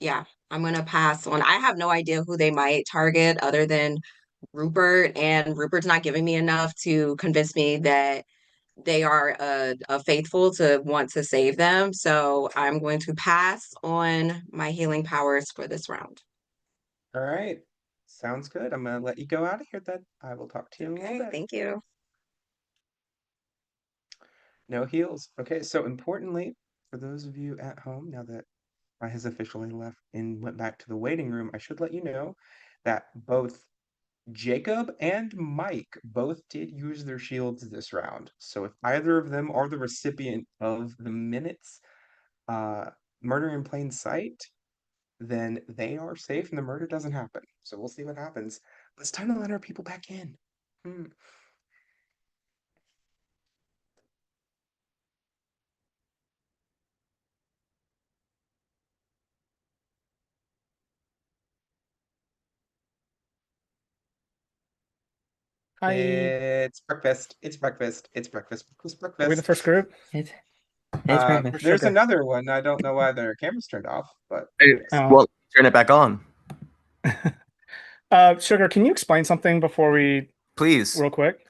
yeah, I'm gonna pass on. I have no idea who they might target other than Rupert, and Rupert's not giving me enough to convince me that they are a faithful to want to save them. So I'm going to pass on my healing powers for this round. All right. Sounds good. I'm going to let you go out of here then. I will talk to you in a little bit. Thank you. No heals. Okay, so importantly, for those of you at home, now that I has officially left and went back to the waiting room, I should let you know that both Jacob and Mike both did use their shields this round. So if either of them are the recipient of the minutes murder in plain sight, then they are safe and the murder doesn't happen. So we'll see what happens. But it's time to let our people back in. Hi. It's breakfast. It's breakfast. It's breakfast. Breakfast. Breakfast. Are we the first group? It's breakfast. There's Sugar. another one. I don't know why their camera's turned off, but well, turn it back on. Sugar, can you explain something before we please real quick?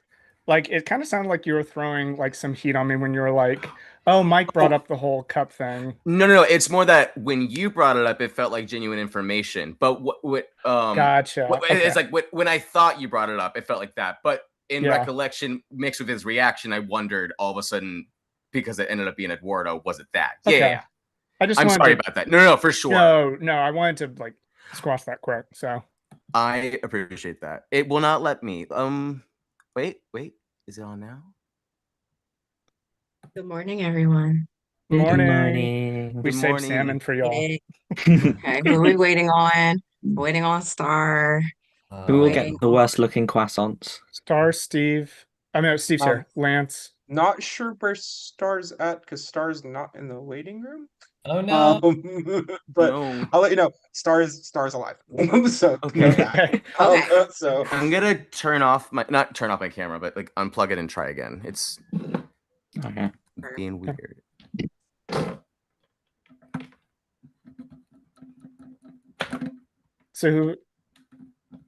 Like it kind of sounded like you were throwing like some heat on me when you were like, oh, Mike brought up the whole cup thing. No. It's more that when you brought it up, it felt like genuine information. But gotcha. It's like when I thought you brought it up, it felt like that. But in recollection, mixed with his reaction, I wondered all of a sudden, because it ended up being Eduardo, was it that? Yeah. I'm sorry about that. No, for sure. No, I wanted to like squash that quick. So I appreciate that. It will not let me. Wait. Is it on now? Good morning, everyone. Morning. We saved salmon for y'all. Okay, who are we waiting on? Waiting on Star. Who will get the worst looking croissants? Star, Steve. I mean, Steve's here. Lance. Not sure where Star's at because Star's not in the waiting room. Oh no! But I'll let you know. Star's alive. So okay. So I'm gonna not turn off my camera, but like unplug it and try again. It's being weird. So who?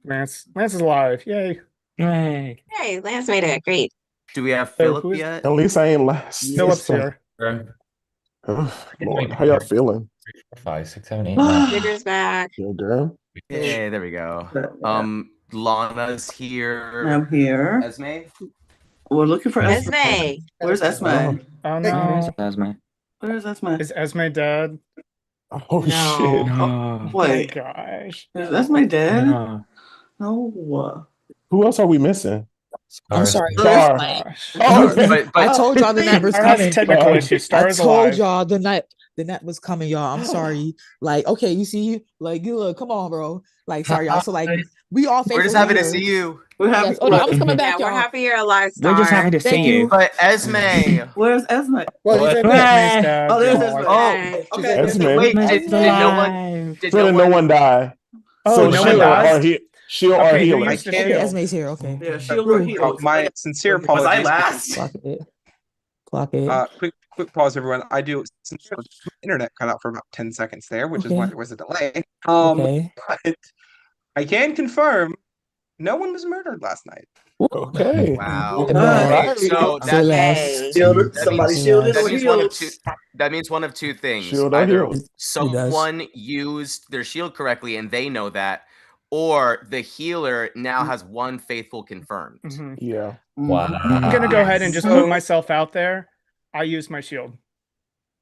Lance is alive. Yay! Hey, Lance made it. Great. Do we have Philip yet? At least I ain't last. Philip's here. Lord, how y'all feeling? 5, 6, 7, 8, 9. Digger's back. Yeah, girl. Hey, there we go. Lana's here. I'm here. Esme? We're looking for Esme. Where's Esme? Oh no. Esme. Where's Esme? Is Esme dead? Oh No. shit. No. Wait. Oh gosh. Is Esme dead? No. No. Who else are we missing? I'm sorry. Star. Gosh. Oh, okay. I told y'all the net was Star has coming. technical issues. Star I is told alive. y'all the net was coming, y'all. I'm sorry. Like, okay, you see, like, you look, come on, bro. Like, sorry, y'all. So, like, we all We're just happy to see you. We're happy. Yes. Oh, no, I was coming Yeah, back, we're y'all. happy you're alive, Star. We're just happy to see Thank you. But Esme. Where's Esme? Well, Esme's dead. Oh, there's y'all. Esme. Oh, Okay. Esme. Wait, did no one die? Oh, So no shield one died? Shield Okay, or who healer. used the can't- Okay, shield? Esme's here. Okay. Yeah, shield or heal. My sincere Was apologies. I last? Clock it. Clock it. Quick pause, everyone. I do sincerely. Internet cut out for about 10 seconds there, which is why Okay. there was a delay. Okay. But I can confirm no one was murdered last night. Okay. Wow. Okay. Alright. So Say that less. means Shielded, somebody Say shielded less. or healed. that means one of two things. Shield or Either heal. someone used their shield correctly and they know that, or the healer now has one faithful confirmed. Mhm. Yeah. Wow. I'm gonna go ahead and just put myself out there. I used my shield.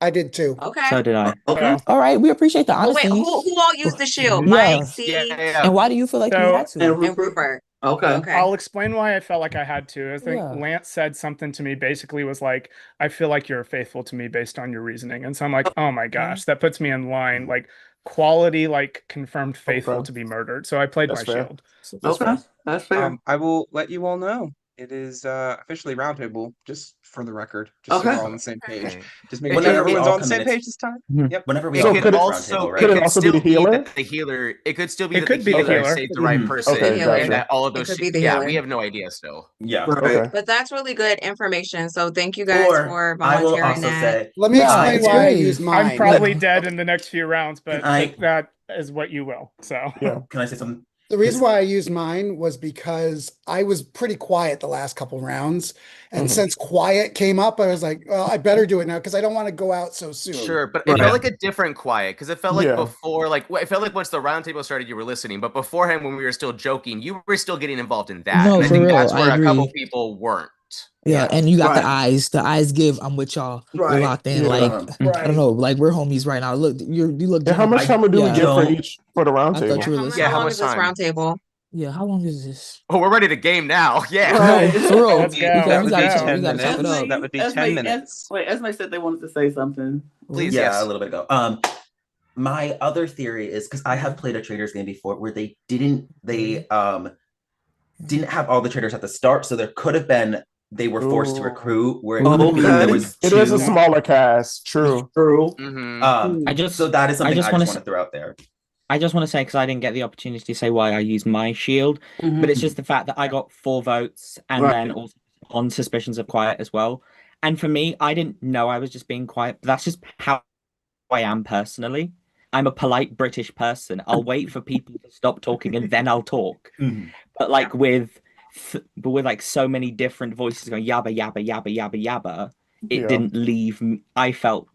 I did too. okay. So did I. Okay. All right, we appreciate the Oh, wait, honesty. who all used the shield? Yeah. Mike, C, Yeah. And why do you feel like you So- had to? and Rupert. Okay. Okay. I'll explain why I felt like I had to. I think Yeah. Lance said something to me, basically was like, I feel like you're faithful to me based on your reasoning. And so I'm like, oh my gosh, that puts me in line, like quality, like confirmed faithful Okay. to be murdered. So I played That's my fair. shield. Okay. That's fair. I will let you all know. It is officially roundtable, just for the record, just so Okay. we're all on the same page. Okay. Just making sure Whenever we everyone's all on the come same in, it's- page this time. Mhm. Yep. Whenever we It all could come to also roundtable, it right? Could it could also be still the healer? that the healer. It could still be It that could the be the healer healer. saved the right Mhm. person, Okay, healer. and gotcha. that all of It those. could be the Yeah, healer. we have no idea still. Yeah. Okay. But that's really good information. So thank you guys Or for I will volunteering also that. say, Let me Yeah, explain it's why I great. use mine. I'm probably dead in the next few rounds, but I- take that as what you will. So Yeah. can I say something? The reason why I used mine was because I was pretty quiet the last couple rounds. And Mhm. since quiet came up, I was like, well, I better do it now because I don't want to go out so soon. Sure, but it felt like a different quiet because it felt like Yeah. before, like it felt like once the roundtable started, you were listening, but beforehand, when we were still joking, you were still getting involved in that. No, and I for think real, that's I where a couple agree. people weren't. Yeah, and you got Right. the eyes. The eyes give. I'm with y'all. We're Right. locked in. Yeah. Like Right. I don't know. Like we're homies right now. Look, you look. And how much genuine. time do we Yeah. get for Don't- each for the round I thought table? you were listening. Yeah, How how long much is this time? round table? Yeah, how long is this? Oh, we're ready to game now. Yeah. Right. No, for real. Let's go. Because That we would gotta be chop, 10 we gotta chop it minutes. up. That would be Esme, 10 minutes. Wait, Esme said they wanted to say something. Please, Yeah, yes. a little bit ago. My other theory is because I have played a Traitors game before where they didn't have all the Traitors at the start, so there could have been they were forced to Ooh. recruit where it Okay. could be there was It is a two. smaller cast. True. True. Mhm. So that is something I just wanna want to throw out there. I just want to say, because I didn't get the opportunity to say why I used my shield, but it's just the fact that I got 4 votes and Right. then also on suspicions of quiet as well. And for me, I didn't know I was just being quiet, but that's just how I am personally. I'm a polite British person. I'll wait for people to stop talking and then I'll talk. Mhm. But like with like so many different voices going yabba yabba yabba yabba yabba, it Yeah. didn't leave. I felt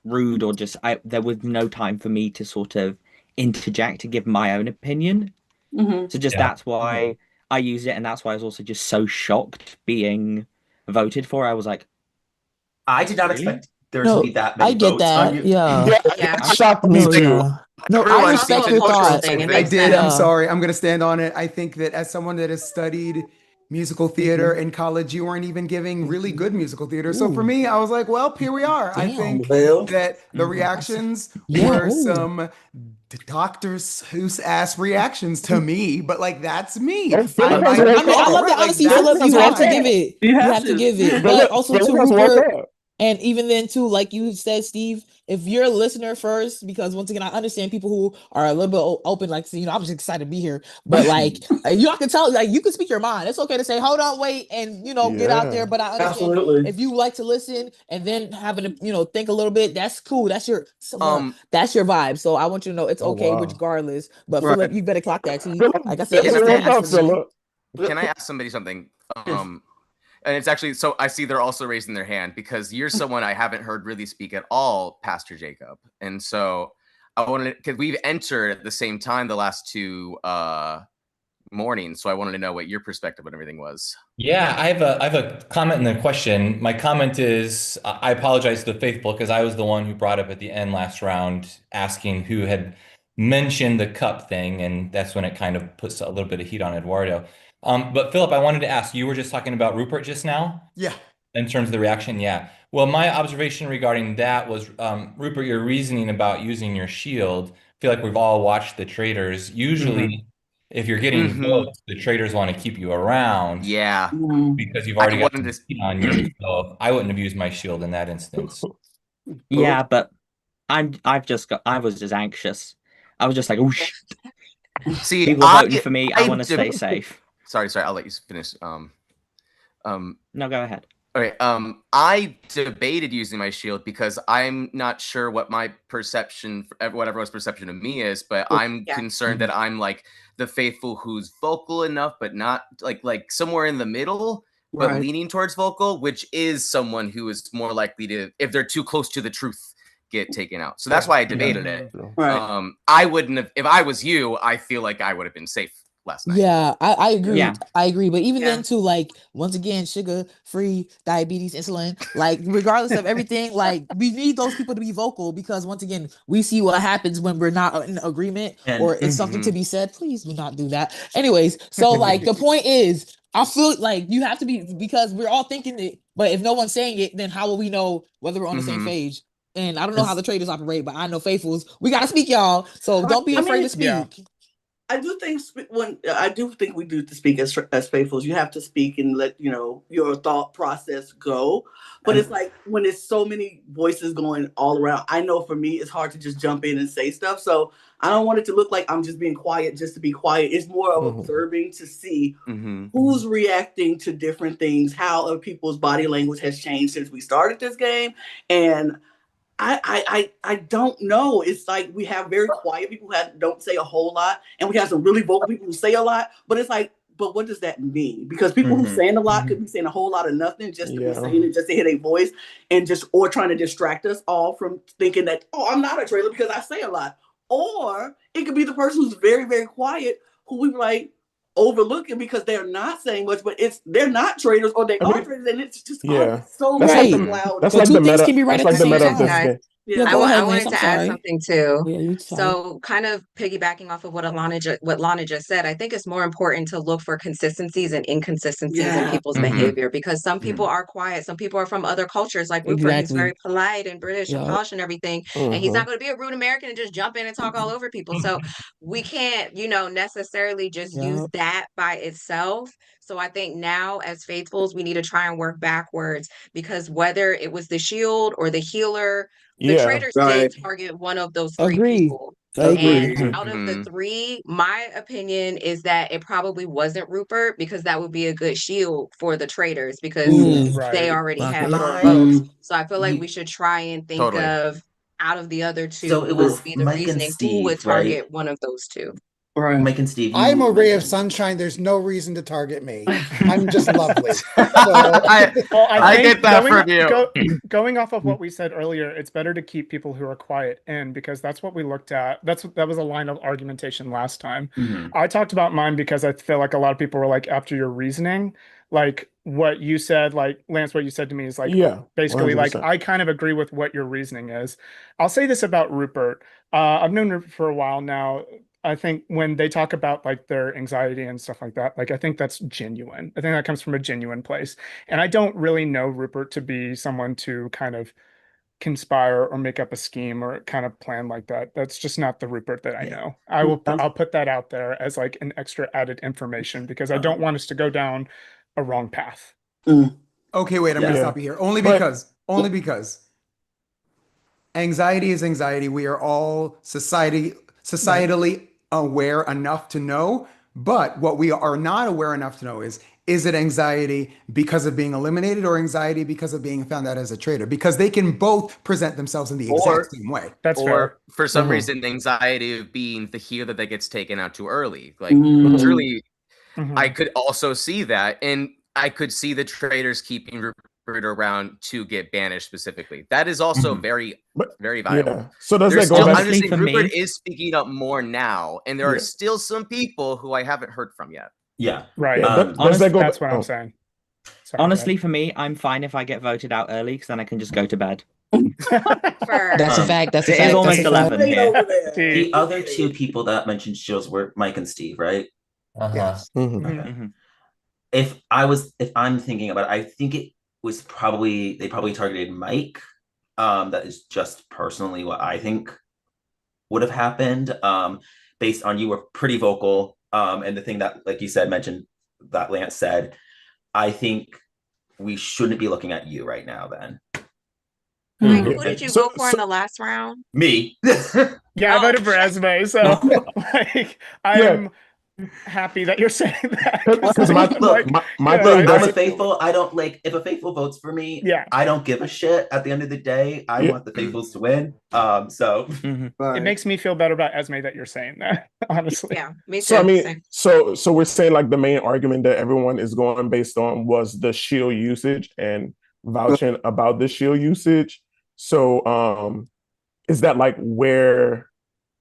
rude or just there was no time for me to sort of interject to give my own opinion. Mhm. So just that's why I used it, and that's why I was also just so shocked being voted for. I was like, I did not Really? expect there No, to be that many I get votes on that. you. Yeah. Yeah. It shocked me No, too. yeah. No, I Everyone respect seems your to cultural thoughts. thing. It I makes did. I'm Yeah. sorry. I'm going to stand on it. I think that as someone that has studied musical theater in college, you weren't even giving really good musical theater. So for Ooh. me, I was like, well, here we are. I Damn. think Well. that the reactions Yeah, were ooh. some Dr. Seuss ass reactions to me, but like that's me. Oh, Philip I has might one be I mean, I call. love wrong. the Like, honesty, that's Philip. You who have to I give am. it. You You have have to to. give it. Philip But also to has one Rupert, call. and even then too, like you said, Steve, if you're a listener first, because once again, I understand people who are a little bit open, like, you know, I'm just excited to be here. But like, you all can tell, like, you can speak your mind. It's okay to say, hold on, wait, and you know, get out there. Yeah. But I understand Absolutely. if you like to listen and then having to, you know, think a little bit, that's cool. That's your vibe. So I want you to know it's Oh, okay, wow. regardless. But Right. Philip, you better clock that too. Philip, Like I said, Philip, it's what's stands up, for me. Philip? Can I ask somebody something? And it's actually, so I see they're also raising their hand because you're someone I haven't heard really speak at all, Pastor Jacob. And so I wanted, because we've entered at the same time the last two mornings. So I wanted to know what your perspective on everything was. Yeah, I have a comment and a question. My comment is I apologize to the faithful because I was the one who brought up at the end last round asking who had mentioned the cup thing, and that's when it kind of puts a little bit of heat on Eduardo. But Philip, I wanted to ask, you were just talking about Rupert just now? Yeah. In terms of the reaction, yeah. Well, my observation regarding that was, Rupert, your reasoning about using your shield. I feel like we've all watched the Traitors. Usually, if you're getting votes, the Traitors want to keep you around. Yeah. Because you've already got some heat on you. So I wouldn't have used my shield in that instance. Yeah, but I was just anxious. I was just like, oh shit. See, people are voting for me. I want to stay safe. Sorry, I'll let you finish. No, go ahead. Okay. I debated using my shield because I'm not sure what my perception, what everyone's perception of me is, but I'm concerned that I'm like the faithful who's vocal enough, but not like somewhere in the middle, but leaning towards vocal, which is someone who is more likely to, if they're too close to the truth, get taken out. So that's why I debated it. I wouldn't have, if I was you, I feel like I would have been safe last night. Yeah, I agree. Yeah. I agree. But even then too, like, once again, sugar free, diabetes, insulin, like regardless of everything, like we need those people to be vocal because once again, we see what happens when we're not in agreement or it's something to be said. Please do not do that. Anyways, so like the point is, I feel like you have to be, because we're all thinking it, but if no one's saying it, then how will we know whether we're on the same page? And I don't know how the Traitors operate, but I know faithfuls, we gotta speak, y'all. So don't be afraid to speak. Yeah. I do think we do to speak as faithfuls. You have to speak and let your thought process go. But it's like when there's so many voices going all around. I know for me, it's hard to just jump in and say stuff. So I don't want it to look like I'm just being quiet just to be quiet. It's more of observing to see who's reacting to different things, how other people's body language has changed since we started this game, and I don't know. It's like we have very quiet people who don't say a whole lot, and we have some really vocal people who say a lot. But it's like, but what does that mean? Because people who saying a lot could be saying a whole lot of nothing just to be saying it, just to hear their voice, and or trying to distract us all from thinking that, oh, I'm not a traitor because I say a lot. Or it could be the person who's very, very quiet who we like overlooking because they're not saying much, but they're not traitors or they are traitors, and it's just so loud. That's like the meta. That's like the meta of this game. Yeah, I wanted to add something too. So kind of piggybacking off of what Lana just said, I think it's more important to look for consistencies and inconsistencies in people's behavior, because some people are quiet. Some people are from other cultures, like Rupert. He's very polite and British and posh and everything. And he's not going to be a rude American and just jump in and talk all over people. So we can't, necessarily just use that by itself. So I think now as faithfuls, we need to try and work backwards, because whether it was the shield or the healer, the Traitors did target one of those three people. And out of the three, my opinion is that it probably wasn't Rupert, because that would be a good shield for the Traitors, because they already have more votes. So I feel like we should try and think of, out of the other two, so it what was would be the Mike reasoning, and Steve, who would target one of those two. Mike and Steve, I'm a ray of sunshine. There's no reason to target me. I'm just lovely. I think get that from you. Going off of what we said earlier, it's better to keep people who are quiet in, because that's what we looked at. That was a line of argumentation last time. I talked about mine because I feel like a lot of people were like, after your reasoning, like what you said, like Lance, what you said to me is like, basically 100%. Like, I kind of agree with what your reasoning is. I'll say this about Rupert. I've known Rupert for a while now. I think when they talk about like their anxiety and stuff like that, like I think that's genuine. I think that comes from a genuine place. And I don't really know Rupert to be someone to kind of conspire or make up a scheme or kind of plan like that. That's just not the Rupert that I know. I'll put that out there as like an extra added information, because I don't want us to go down a wrong path. Okay, wait, I'm gonna stop you here. Only because anxiety is anxiety. We are all societally aware enough to know, but what we are not aware enough to know is it anxiety because of being eliminated or anxiety because of being found out as a traitor? Because they can both present themselves in the exact same way. That's fair. For some reason, the anxiety of being the healer that gets taken out too early. Like truly, I could also see that. And I could see the Traitors keeping Rupert around to get banished specifically. That is also very viable. Yeah. So does that go still, back? I'm just saying for Rupert me- is speaking up more now, and there are still some people who I haven't heard from yet. Yeah. Right. Does that go That's back? what I'm saying. Sorry, Honestly, for me, I'm fine if I get voted out early because then I can just go to bed. That's a fact. That's a It fact. is almost That's a fact. 11 here. The other two people that mentioned shields were Mike and Steve, right? Yes. Okay. If I'm thinking about it, I think it was they probably targeted Mike. That is just personally what I think would have happened. Based on you were pretty vocal. And the thing that, like you said, mentioned that Lance said, I think we shouldn't be looking at you right now then. Mike, who did you vote for in the last round? Me. Yeah, I voted for Esme, so like I'm happy that you're saying that. Because my thing, I'm a faithful. I don't like if a faithful votes for me. Yeah, I don't give a shit. At the end of the day, I want the faithfuls to win. So it makes me feel better about Esme that you're saying that. Honestly, yeah, me too. So I mean, so we're saying like the main argument that everyone is going based on was the shield usage and vouching about the shield usage. So is that like where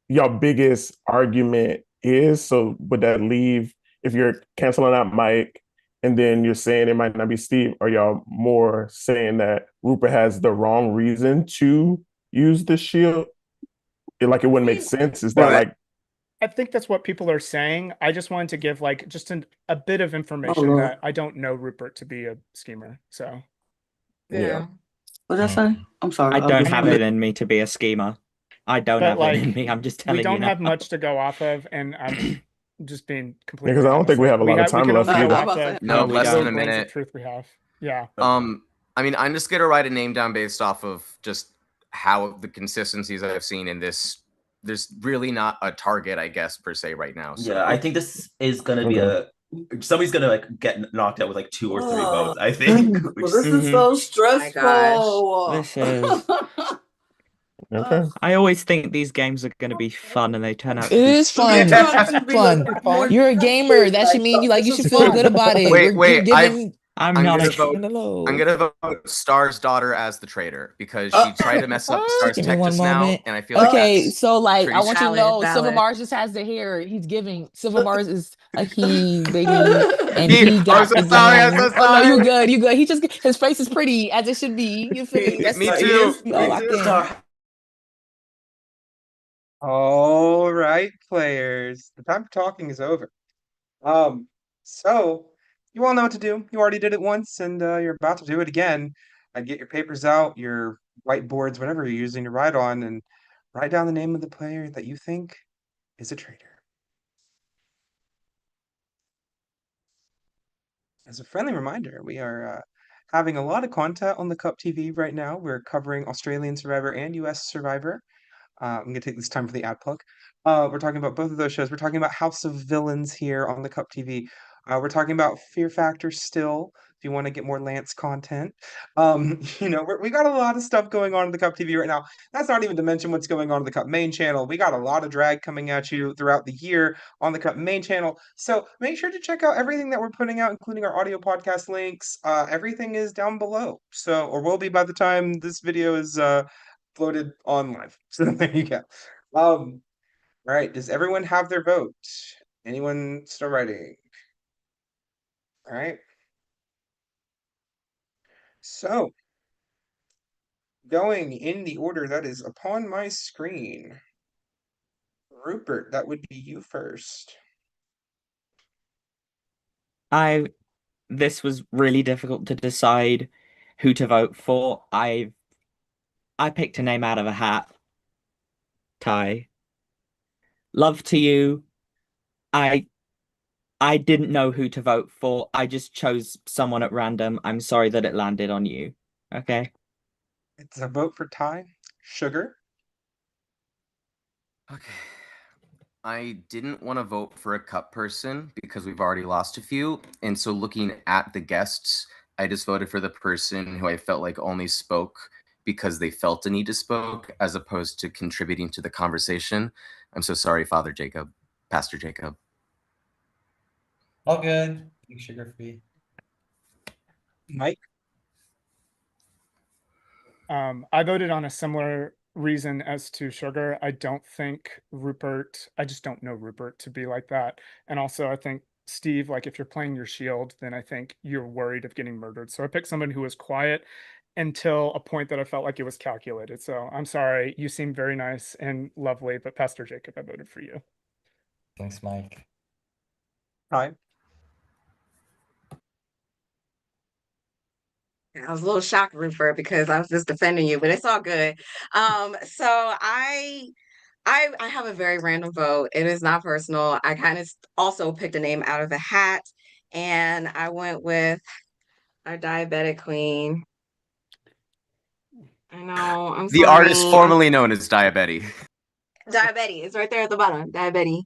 your biggest argument is? So would that leave if you're canceling out Mike and then you're saying it might not be Steve, are y'all more saying that Rupert has the wrong reason to use the shield? Like it wouldn't make sense? Is that like I think that's what people are saying. I just wanted to give like just a bit of information that I don't know Rupert to be a schemer. So yeah. What did I say? I'm sorry. I don't have it in me to be a schemer. I don't have it in me. I'm just telling you. We don't now. have much to go off of, and I'm just being completely. Because I don't think we have a lot of time left either. No, less than a minute. Truth we have. Yeah. I mean, I'm just gonna write a name down based off of just how the consistencies I've seen in this. There's really not a target, I guess, per se, right now. So. Yeah, I think this is gonna be somebody's gonna like get knocked out with like 2 or 3 votes. I think. This is so stressful. This is. Okay. I always think these games are going to be fun, and they turn out. It is fun. Fun. You're a gamer. That should mean you should feel good about it. Wait. I'm gonna vote Star's daughter as the traitor because she tried to mess up Star's tech just now, and I feel okay. Like so like I want you to know, valid. Silver Mars just has the hair. He's giving. Silver Mars is a he, baby, and he got. I'm so sorry. I'm so sorry. Oh, no, you good. You good. He just his face is pretty as it should be. You feel me? Me too. All right, players. The time for talking is over. So you all know what to do. You already did it once, and you're about to do it again. Get your papers out, your whiteboards, whatever you're using to write on, and write down the name of the player that you think is a traitor. As a friendly reminder, we are having a lot of content on the Cup TV right now. We're covering Australian Survivor and US Survivor. I'm going to take this time for the ad plug. We're talking about both of those shows. We're talking about House of Villains here on the Cup TV. We're talking about Fear Factor still, if you want to get more Lance content. We got a lot of stuff going on in the Cup TV right now. That's not even to mention what's going on in the Cup main channel. We got a lot of drag coming at you throughout the year on the Cup main channel. So make sure to check out everything that we're putting out, including our audio podcast links. Everything is down below. Or will be by the time this video is uploaded on live. So there you go. All right. Does everyone have their vote? Anyone still writing? All right. So, going in the order that is upon my screen. Rupert, that would be you first. This was really difficult to decide who to vote for. I picked a name out of a hat. Ty. Love to you. I didn't know who to vote for. I just chose someone at random. I'm sorry that it landed on you. Okay. It's a vote for Ty. Sugar. Okay. I didn't want to vote for a Cup person because we've already lost a few. And so looking at the guests, I just voted for the person who I felt like only spoke because they felt a need to spoke as opposed to contributing to the conversation. I'm so sorry, Father Jacob, Pastor Jacob. All good. Sugar free. Mike? I voted on a similar reason as to Sugar. I don't think Rupert, I just don't know Rupert to be like that. And also, I think Steve, like if you're playing your shield, then I think you're worried of getting murdered. So I picked someone who was quiet until a point that I felt like it was calculated. So I'm sorry, you seem very nice and lovely, but Pastor Jacob, I voted for you. Thanks, Mike. Hi. I was a little shocked, Rupert, because I was just defending you, but it's all good. So I have a very random vote. It is not personal. I kind of also picked a name out of a hat, and I went with our diabetic queen. I know. I'm the sorry. artist formerly known as Diabetti. Diabetti. It's right there at the bottom. Diabetti.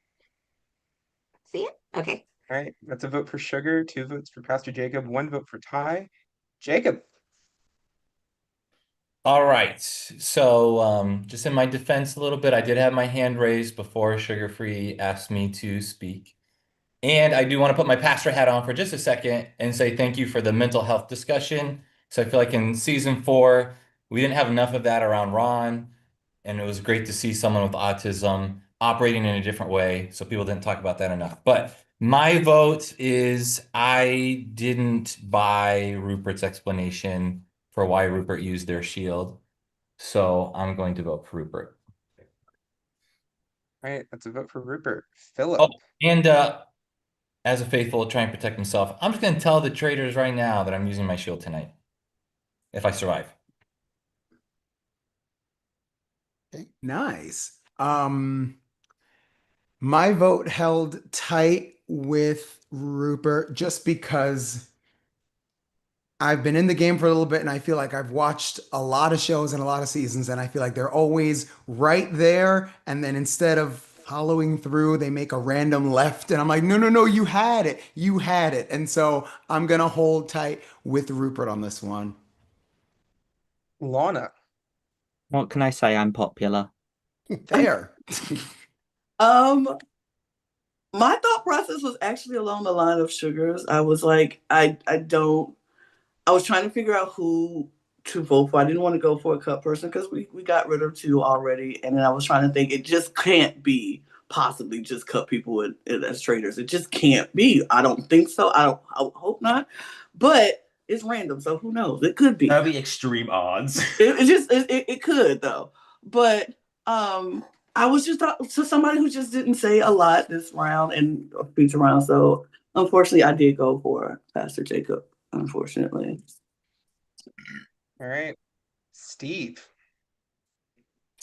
See it? Okay. All right. That's a vote for Sugar, 2 votes for Pastor Jacob, 1 vote for Ty. Jacob. All right. So just in my defense a little bit, I did have my hand raised before Sugar Free asked me to speak. And I do want to put my pastor hat on for just a second and say thank you for the mental health discussion. So I feel like in season 4, we didn't have enough of that around Ron. And it was great to see someone with autism operating in a different way. So people didn't talk about that enough. But my vote is I didn't buy Rupert's explanation for why Rupert used their shield. So I'm going to vote for Rupert. All right, that's a vote for Rupert. Philip. Oh, and as a faithful to try and protect himself, I'm just going to tell the traitors right now that I'm using my shield tonight. If I survive. Okay, nice. My vote held tight with Rupert just because I've been in the game for a little bit and I feel like I've watched a lot of shows and a lot of seasons and I feel like they're always right there. And then instead of following through, they make a random left. And I'm like, no, no, no, you had it. You had it. And so I'm going to hold tight with Rupert on this one. Lana. What can I say? I'm popular. There. My thought process was actually along the line of Sugar's. I was like, I was trying to figure out who to vote for. I didn't want to go for a cup person because we got rid of 2 already. And then I was trying to think it just can't be possibly just cut people as traitors. It just can't be. I don't think so. I hope not. But it's random, so who knows? It could be. That'd be extreme odds. It could though. But I was just so somebody who just didn't say a lot this round and future round. So unfortunately, I did go for Pastor Jacob. Unfortunately. All right, Steve.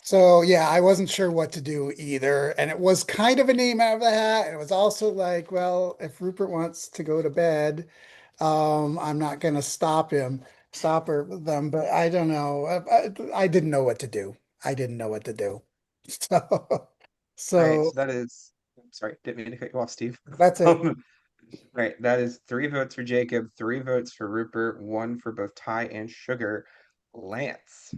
So yeah, I wasn't sure what to do either, and it was kind of a name out of the hat. And it was also like, well, if Rupert wants to go to bed, I'm not going to stop them. But I don't know. I didn't know what to do. I didn't know what to do. So, All right, so that is. Sorry, didn't mean to cut you off, Steve. That's it. Right, that is 3 votes for Jacob, 3 votes for Rupert, 1 for both Ty and Sugar. Lance.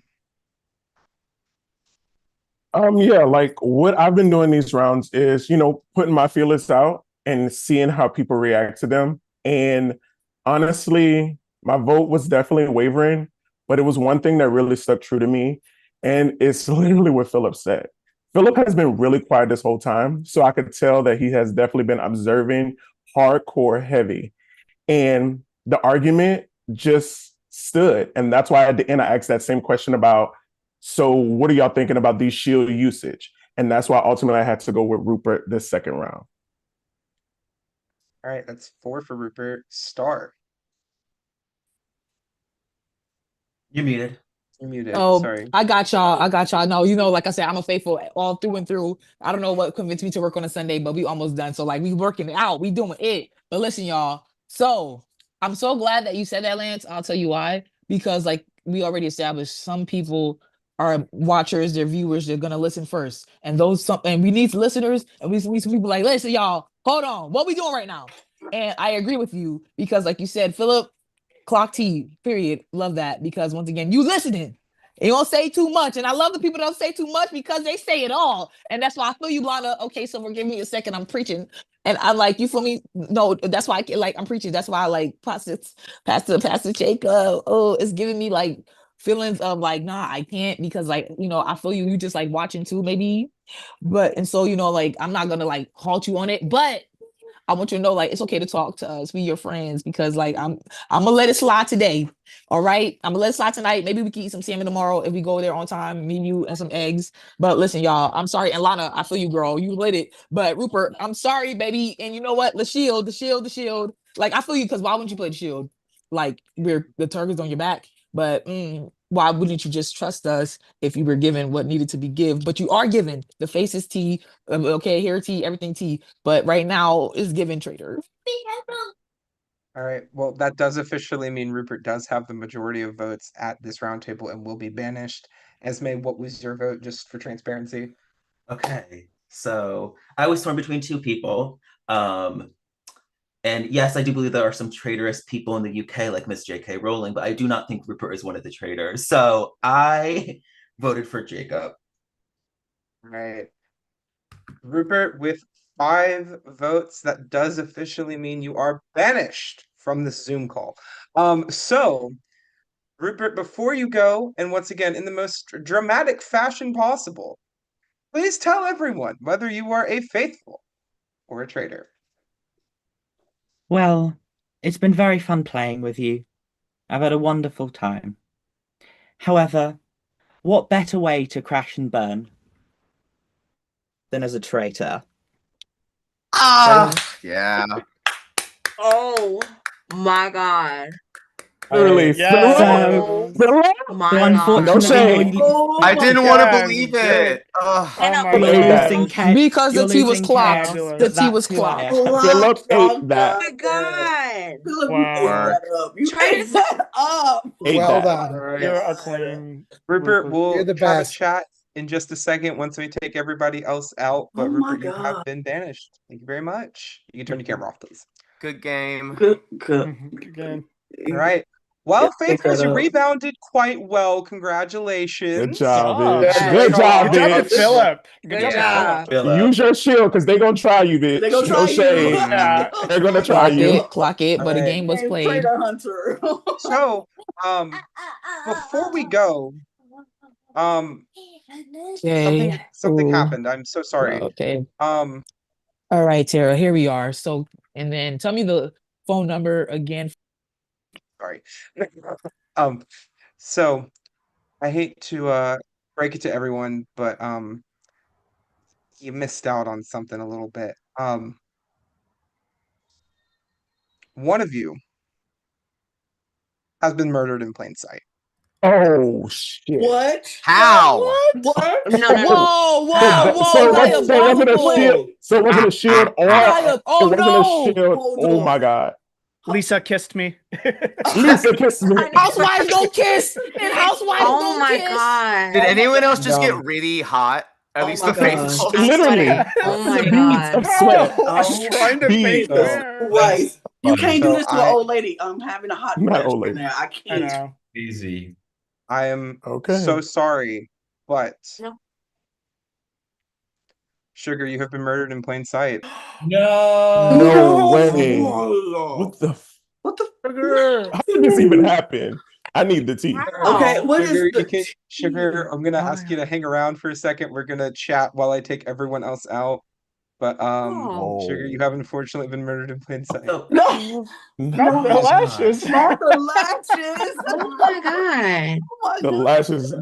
Yeah, like what I've been doing these rounds is, putting my feelers out and seeing how people react to them. And honestly, my vote was definitely wavering, but it was one thing that really stuck true to me. And it's literally what Philip said. Philip has been really quiet this whole time. So I could tell that he has definitely been observing hardcore heavy. And the argument just stood. And that's why at the end I asked that same question about, so what are y'all thinking about these shield usage? And that's why ultimately I had to go with Rupert this second round. All right, that's 4 for Rupert. Star. You're muted. You're muted. Oh, Sorry. I got y'all. No, like I said, I'm a faithful all through and through. I don't know what convinced me to work on a Sunday, but we almost done. So like we working it out. We doing it. But listen, y'all. So I'm so glad that you said that, Lance. I'll tell you why. Because like we already established, some people are watchers, they're viewers, they're gonna listen first. And we need listeners, and we need some people like, listen, y'all, hold on, what we doing right now? And I agree with you because, like you said, Philip, clock T, period. Love that because once again, you listening. You don't say too much. And I love the people that don't say too much because they say it all. And that's why I feel you, Lana. Okay, so forgive me a second. I'm preaching. And I'm like, you feel me? No, that's why I'm preaching. That's why I like Pastor Jacob. Oh, it's giving me like feelings of like, nah, I can't because like, I feel you just like watching too, maybe. And so, like I'm not gonna like halt you on it, but I want you to know, like, it's okay to talk to us. We your friends because, like, I'm gonna let it slide today. All right, I'm gonna let it slide tonight. Maybe we can eat some salmon tomorrow if we go there on time. Me, you, and some eggs. But listen, y'all, I'm sorry, and Lana, I feel you, girl. You lit it. But Rupert, I'm sorry, baby. And you know what? The shield. Like, I feel you because why wouldn't you play the shield? Like, the target's on your back. But why wouldn't you just trust us if you were given what needed to be given? But you are given. The face is T. Okay, hair T, everything T. But right now is given Traitor. All right. Well, that does officially mean Rupert does have the majority of votes at this roundtable and will be banished. Esme, what was your vote, just for transparency? Okay. So I was torn between two people. And yes, I do believe there are some traitorous people in the UK, like Miss J.K. Rowling, but I do not think Rupert is one of the traitors. So I voted for Jacob. Right. Rupert, with 5 votes, that does officially mean you are banished from this Zoom call. So, Rupert, before you go, and once again, in the most dramatic fashion possible, please tell everyone whether you are a faithful or a traitor. Well, it's been very fun playing with you. I've had a wonderful time. However, what better way to crash and burn than as a traitor? Yeah. Oh my God. Literally. So unfortunately, I didn't want to believe it. Because the T was clocked. The T was clocked. Philip ate that. Oh my God. Wow. You ate that up. Well done. You're a queen. Rupert, we'll You're the have a best. chat in just a second once we take everybody else out. But Oh my Rupert, you have God. been banished. Thank you very much. You can turn your camera off, please. Good game. Good. Good game. All right. Well, Yeah, pick Faithfuls, that you up. rebounded quite well. Congratulations. Good job, Good bitch. job. Good job, Good job to bitch. Philip. Good job. Use your shield because they're gonna try you, bitch. They gonna try No you. shade. Yeah. They're gonna try you. Clock it, but the All right. game was Hey, played. Traitor Hunter. So, before we go, Okay. something Ooh. happened. I'm so sorry. Okay. All right, Tara, here we are. So, and then tell me the phone number again. Sorry. So I hate to break it to everyone, but you missed out on something a little bit. One of you has been murdered in plain sight. Oh shit! What? How? What? No. So it wasn't a shield. So it wasn't a shield, or it wasn't a shield. Oh my god! Lisa kissed me. Lisa kissed me. Housewives don't kiss, and housewives Oh don't my kiss. God. Did anyone else just get really hot? At least my the God. faithful. Literally. Oh my Beads God. of sweat. I was trying to Beads. face Right. You can't do So this to an old lady. I'm having a hot Not flash old right lady. now. I I can't. know. Easy. I am Okay. so sorry, but No. Sugar, you have been murdered in plain sight. No. No way. What the? What the? How did this even happen? I need the tea. Okay, what is Sugar, the Sugar, I'm gonna ask you to hang around for a second. We're gonna chat while I take everyone else out. But Sugar, you have unfortunately been murdered in plain sight. No. Not the lashes. Not the lashes. Oh my God. The lashes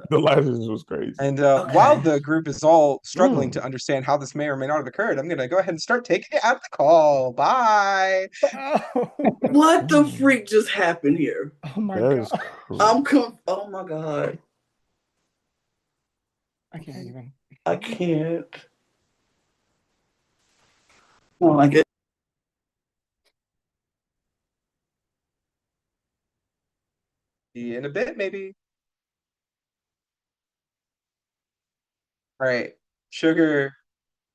was crazy. And while the group is all struggling to understand how this may or may not have occurred, I'm gonna go ahead and start taking it at the call. Bye. What the freak just happened here? Oh my God. Oh my God. I can't even. I can't. I don't like it. See you in a bit, maybe. All right, Sugar,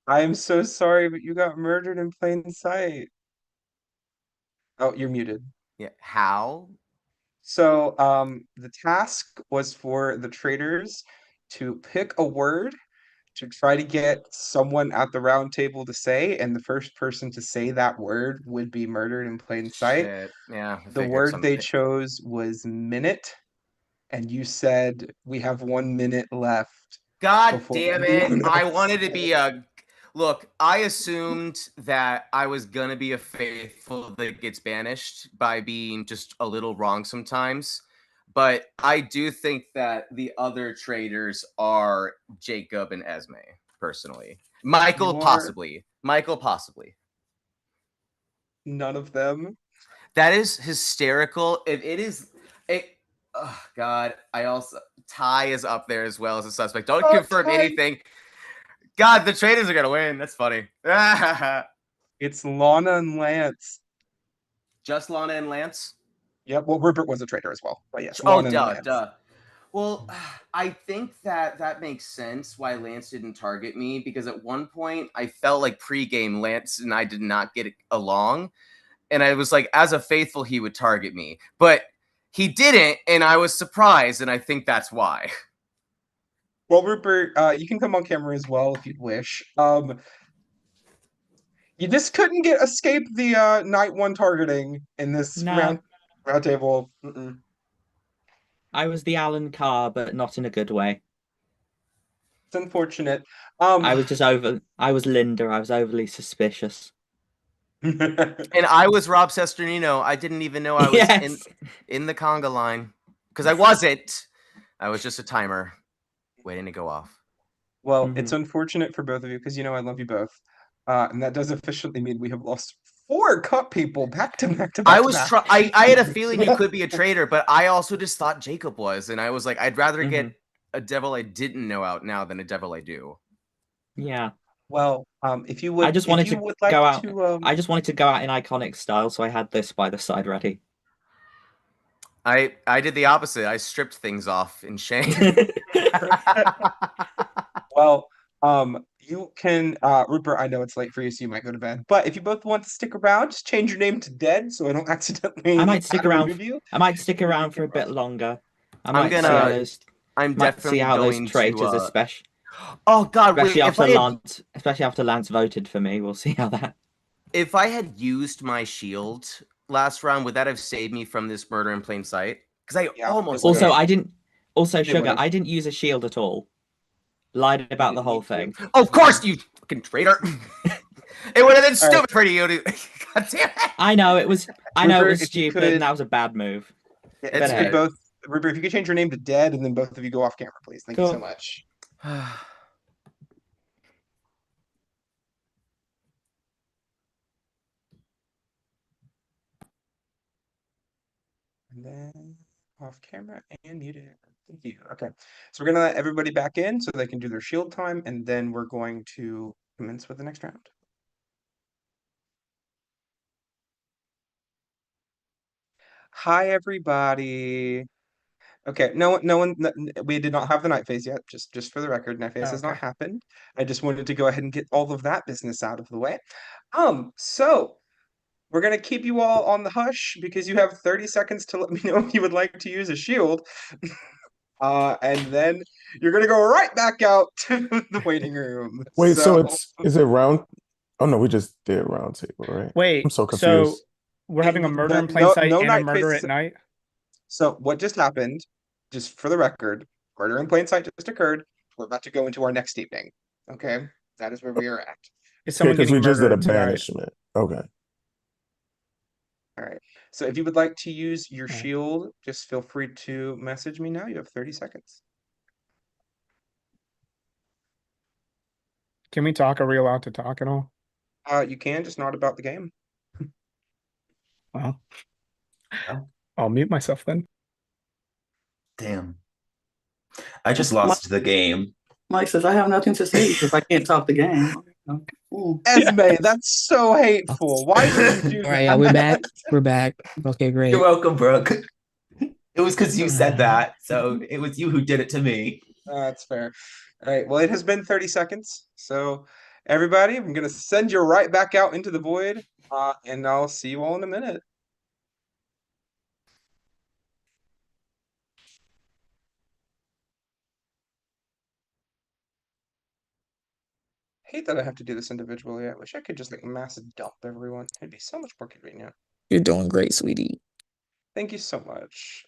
I am so sorry, but you got murdered in plain sight. Oh, you're muted. Yeah. How? So, the task was for the traders to pick a word to try to get someone at the round table to say, and the first person to say that word would be murdered in plain sight. Shit. Yeah. The word they chose was minute, and you said we have 1 minute left. God damn it. I wanted to be a... Look, I assumed that I was going to be a faithful that gets banished by being just a little wrong sometimes. But I do think that the other traitors are Jacob and Esme, personally. Michael, possibly. Michael, possibly. None of them. That is hysterical. If it is... Oh, God. I also... Ty is up there as well as a suspect. Don't confirm Ty. anything. God, the Traitors are going to win. That's funny. It's Lana and Lance. Just Lana and Lance? Yep. Well, Rupert was a traitor as well. But yes, Lana and Lance. Duh. Well, I think that makes sense why Lance didn't target me, because at one point I felt like pregame Lance and I did not get along. And I was like, as a faithful, he would target me. But he didn't, and I was surprised, and I think that's why. Well, Rupert, you can come on camera as well if you'd wish. You just couldn't escape the night one targeting in this round table. I was the Alan Carr, but not in a good way. It's unfortunate. I was Linda. I was overly suspicious. And I was Rob Sesternino. I didn't even know I was in the conga line, because I wasn't. I was just a timer waiting to go off. Well, it's unfortunate for both of you, because I love you both. And that does officially mean we have lost 4 cup people back to back to back. I had a feeling you could be a traitor, but I also just thought Jacob was, and I was like, I'd rather get a devil I didn't know out now than a devil I do. Yeah. Well, if you would, I just wanted to go out. To, I just wanted to go out in iconic style, so I had this by the side ready. I did the opposite. I stripped things off in shame. Well, you can, Rupert, I know it's late for you, so you might go to bed. But if you both want to stick around, just change your name to Dead, so I don't accidentally. I might stick around. I might stick around for a bit longer. I'm definitely see how going those traitors, to, especially. Oh God! Especially after Lance voted for me, we'll see how that. If I had used my shield last round, would that have saved me from this murder in plain sight? Because I almost also did. I didn't. Also, Sugar, I didn't use a shield at all. Lied about the whole thing. Oh, of course, you fucking traitor! It would have been stupid for you to. God damn it! I know it was. I know it was stupid, and that was a bad move. It's both. Rupert, if you could change your name to Dead, and then both of you go off camera, please. Thank you so much. And then off camera and muted. Thank you. Okay. So we're going to let everybody back in so they can do their shield time, and then we're going to commence with the next round. Hi, everybody. Okay, no one, we did not have the night phase yet. Just for the record, night phase has not happened. I just wanted to go ahead and get all of that business out of the way. So we're gonna keep you all on the hush because you have 30 seconds to let me know if you would like to use a shield. And then you're gonna go right back out to the waiting room. Wait, so is it round? Oh no, we just did round table, right? Wait, I'm so confused. So we're having a murder in plain sight and a murder at night? So what just happened, just for the record, murder in plain sight just occurred. We're about to go into our next evening. Okay? That is where we are at. Because we just did a banishment. Okay. All right. So if you would like to use your shield, just feel free to message me now. You have 30 seconds. Can we talk? Are we allowed to talk at all? You can, just not about the game. Well, I'll mute myself then. Damn. I just lost the game. Mike says, I have nothing to say if I can't talk the game. Esme, that's so hateful. Why did you do that? All right, yeah, we're back. We're back. Okay, great. You're welcome, Brooke. It was because you said that, so it was you who did it to me. That's fair. All right, well, it has been 30 seconds. So, everybody, I'm going to send you right back out into the void, and I'll see you all in a minute. hate that I have to do this individually. I wish I could just like mass dump everyone. It'd be so much more convenient. You're doing great, sweetie. Thank you so much.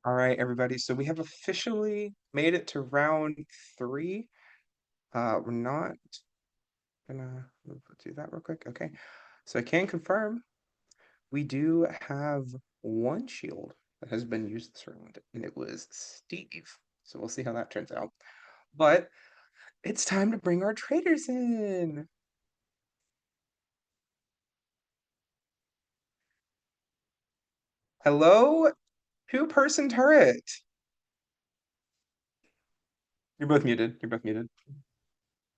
All right, everybody. So we have officially made it to round 3. We're not gonna do that real quick. Okay. So I can confirm we do have one shield that has been used this round, and it was Steve. So we'll see how that turns out. But it's time to bring our traitors in. Hello, 2-person turret. You're both muted. You're both muted.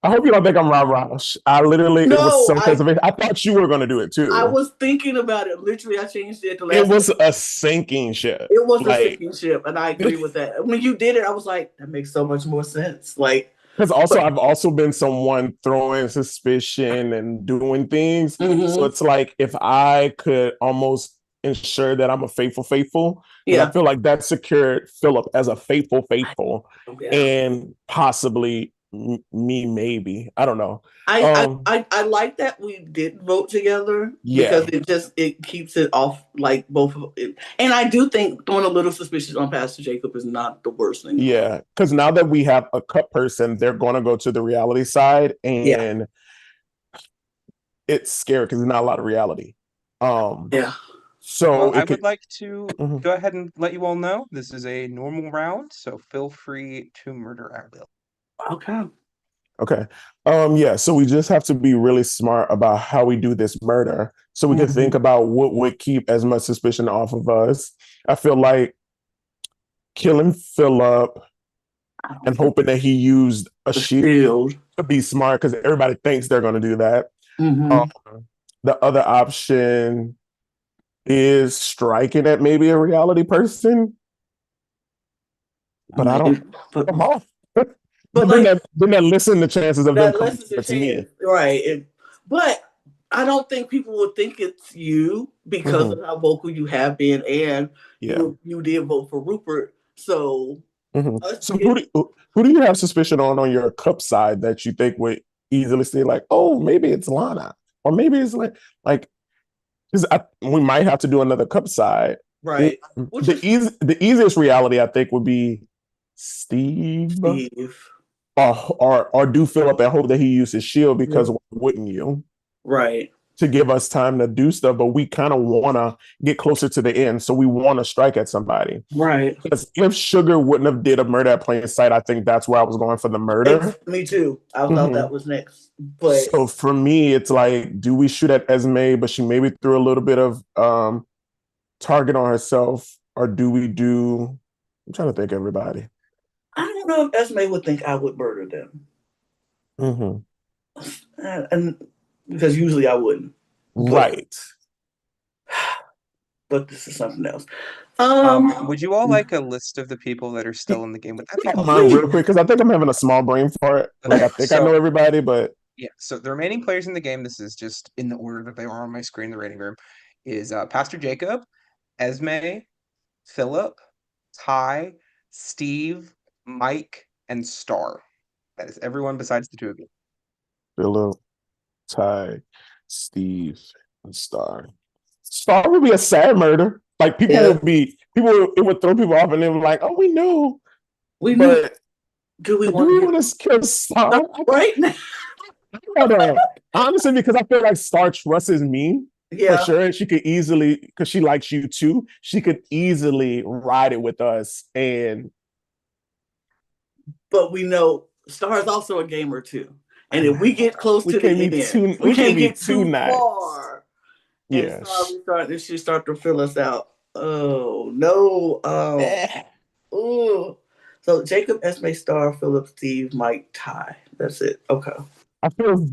I hope you don't think I'm Rob Rosh. I literally, it was so conservative. I thought you were going to do it too. I was thinking about it. Literally, I changed it. It was a sinking ship. It was a sinking ship, and I agree with that. When you did it, I was like, that makes so much more sense. Like, because I've also been someone throwing suspicion and doing things. So it's like if I could almost ensure that I'm a faithful, I feel like that secured Philip as a faithful, and possibly me, maybe. I don't know. I like that we did vote together because it keeps it off like both of it. And I do think throwing a little suspicion on Pastor Jacob is not the worst thing. Yeah, because now that we have a cup person, they're going to go to the reality side, and it's scary because there's not a lot of reality. So I would like to go ahead and let you all know this is a normal round, so feel free to murder at will. Okay. So we just have to be really smart about how we do this murder, so we can think about what would keep as much suspicion off of us. I feel like killing Philip and hoping that he used a shield to be smart, because everybody thinks they're going to do that. The other option is striking at maybe a reality person, but I don't. I'm off. But then that lessen the chances of them coming to me. Right. But I don't think people would think it's you because of how vocal you have been, and you did vote for Rupert. So, so who do you have suspicion on your cup side that you think would easily say like, oh, maybe it's Lana, or maybe it's like because we might have to do another cup side. Right. The easiest reality I think would be Steve. Or do Philip and hope that he uses shield, because why wouldn't you? Right. To give us time to do stuff, but we kind of want to get closer to the end, so we want to strike at somebody. Right. Because if Sugar wouldn't have did a murder at plain sight, I think that's where I was going for the murder. Me too. I thought that was next. But so for me, it's like, do we shoot at Esme, but she maybe threw a little bit of target on herself, or do we do? I'm trying to think, everybody. I don't know if Esme would think I would murder them. And because usually I wouldn't. Right. But this is something else. Would you all like a list of the people that are still in the game? Would that be real quick? Because I think I'm having a small brain fart. Like, I think I know everybody, but so the remaining players in the game, this is just in the order that they are on my screen, the rating room, is Pastor Jacob, Esme, Philip, Ty, Steve, Mike, and Star. That is everyone besides the two of you. Philip, Ty, Steve, and Star. Star would be a sad murder. Like, it would throw people off, and they were like, oh, we knew. Do we want to kill Star right now? Honestly, because I feel like Star trusts me. Yeah. For sure. She could easily, because she likes you too, she could easily ride it with us. But we know Star is also a gamer too. And if we get close to the end, we can't get too far. Yeah. And she start to fill us out. Oh no. So Jacob, Esme, Star, Philip, Steve, Mike, Ty. That's it. Okay. I feel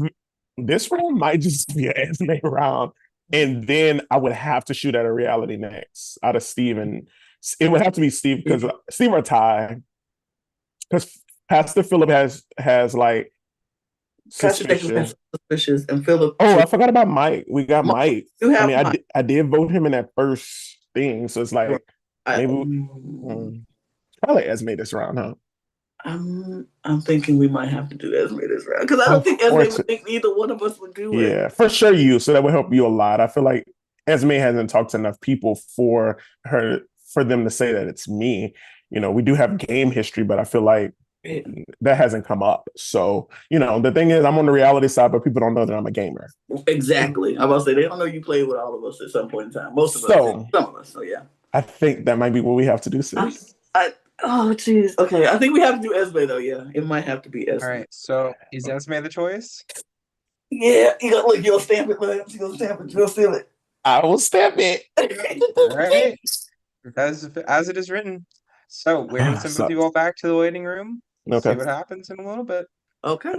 this round might just be an Esme round. And then I would have to shoot at a reality next out of Steve. And it would have to be Steve, because Steve or Ty. Because Pastor Philip has like suspicious, and Philip. Oh, I forgot about Mike. We got Mike. I did vote him in that first thing. So it's like maybe probably Esme this round, huh? I'm thinking we might have to do Esme this round because I don't think Esme would think either one of us would do it. Yeah, for sure you. So that would help you a lot. I feel like Esme hasn't talked to enough people for them to say that it's me. You know, we do have game history, but I feel like that hasn't come up. So, you know, the thing is I'm on the reality side, but people don't know that I'm a gamer. Exactly. I'm about to say they don't know you played with all of us at some point in time. Most of us, some of us. So yeah. I think that might be what we have to do, sis. Oh jeez. Okay, I think we have to do Esme though. Yeah, it might have to be Esme. All right. So is Esme the choice? Yeah. You'll stamp it, Lance. You'll stamp it. You'll seal it. I will stamp it. All right. As it is written. So we're gonna send both you all back to the waiting room. Okay. See what happens in a little bit. Okay.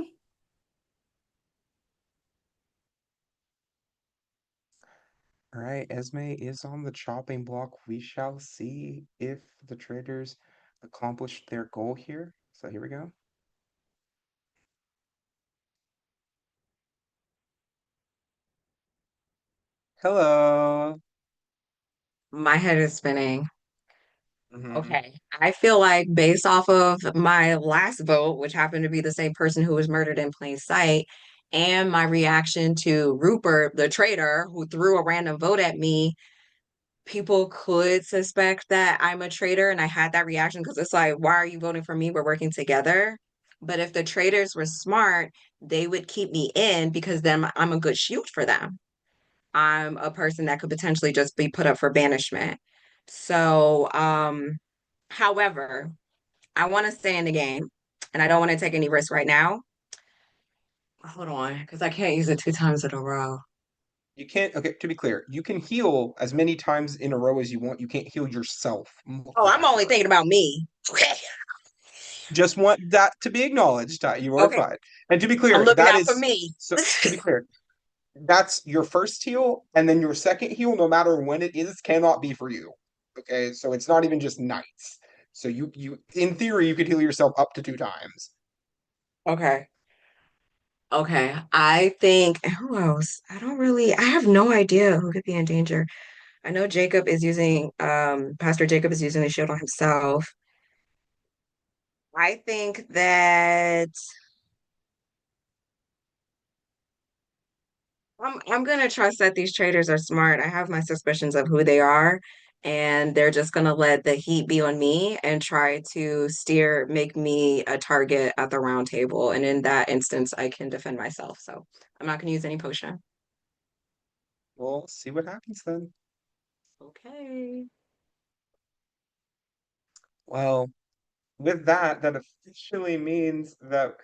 All right, Esme is on the chopping block. We shall see if the Traitors accomplished their goal here. So here we go. Hello. My head is spinning. Mm-hmm. Okay. I feel like based off of my last vote, which happened to be the same person who was murdered in plain sight, and my reaction to Rupert, the traitor, who threw a random vote at me, people could suspect that I'm a traitor. And I had that reaction because it's like, why are you voting for me? We're working together. But if the traitors were smart, they would keep me in because then I'm a good shield for them. I'm a person that could potentially just be put up for banishment. So, however, I want to stay in the game and I don't want to take any risks right now. Hold on, because I can't use it 2 times in a row. You can't, okay, to be clear, you can heal as many times in a row as you want. You can't heal yourself. Oh, I'm only thinking about me. Okay. Just want that to be acknowledged. You are fine. And to be clear, I'm looking that out is for me. So to be clear, that's your first heal, and then your second heal, no matter when it is, cannot be for you. Okay, so it's not even just nights. So you in theory you could heal yourself up to 2 times. Okay. Okay. I think who else? I have no idea who could be in danger. I know Jacob is using Pastor Jacob is using the shield on himself. I think that I'm gonna trust that these traders are smart. I have my suspicions of who they are, and they're just gonna let the heat be on me and try to make me a target at the round table. And in that instance, I can defend myself. So I'm not gonna use any potion. We'll see what happens then. Okay. Well, with that officially means that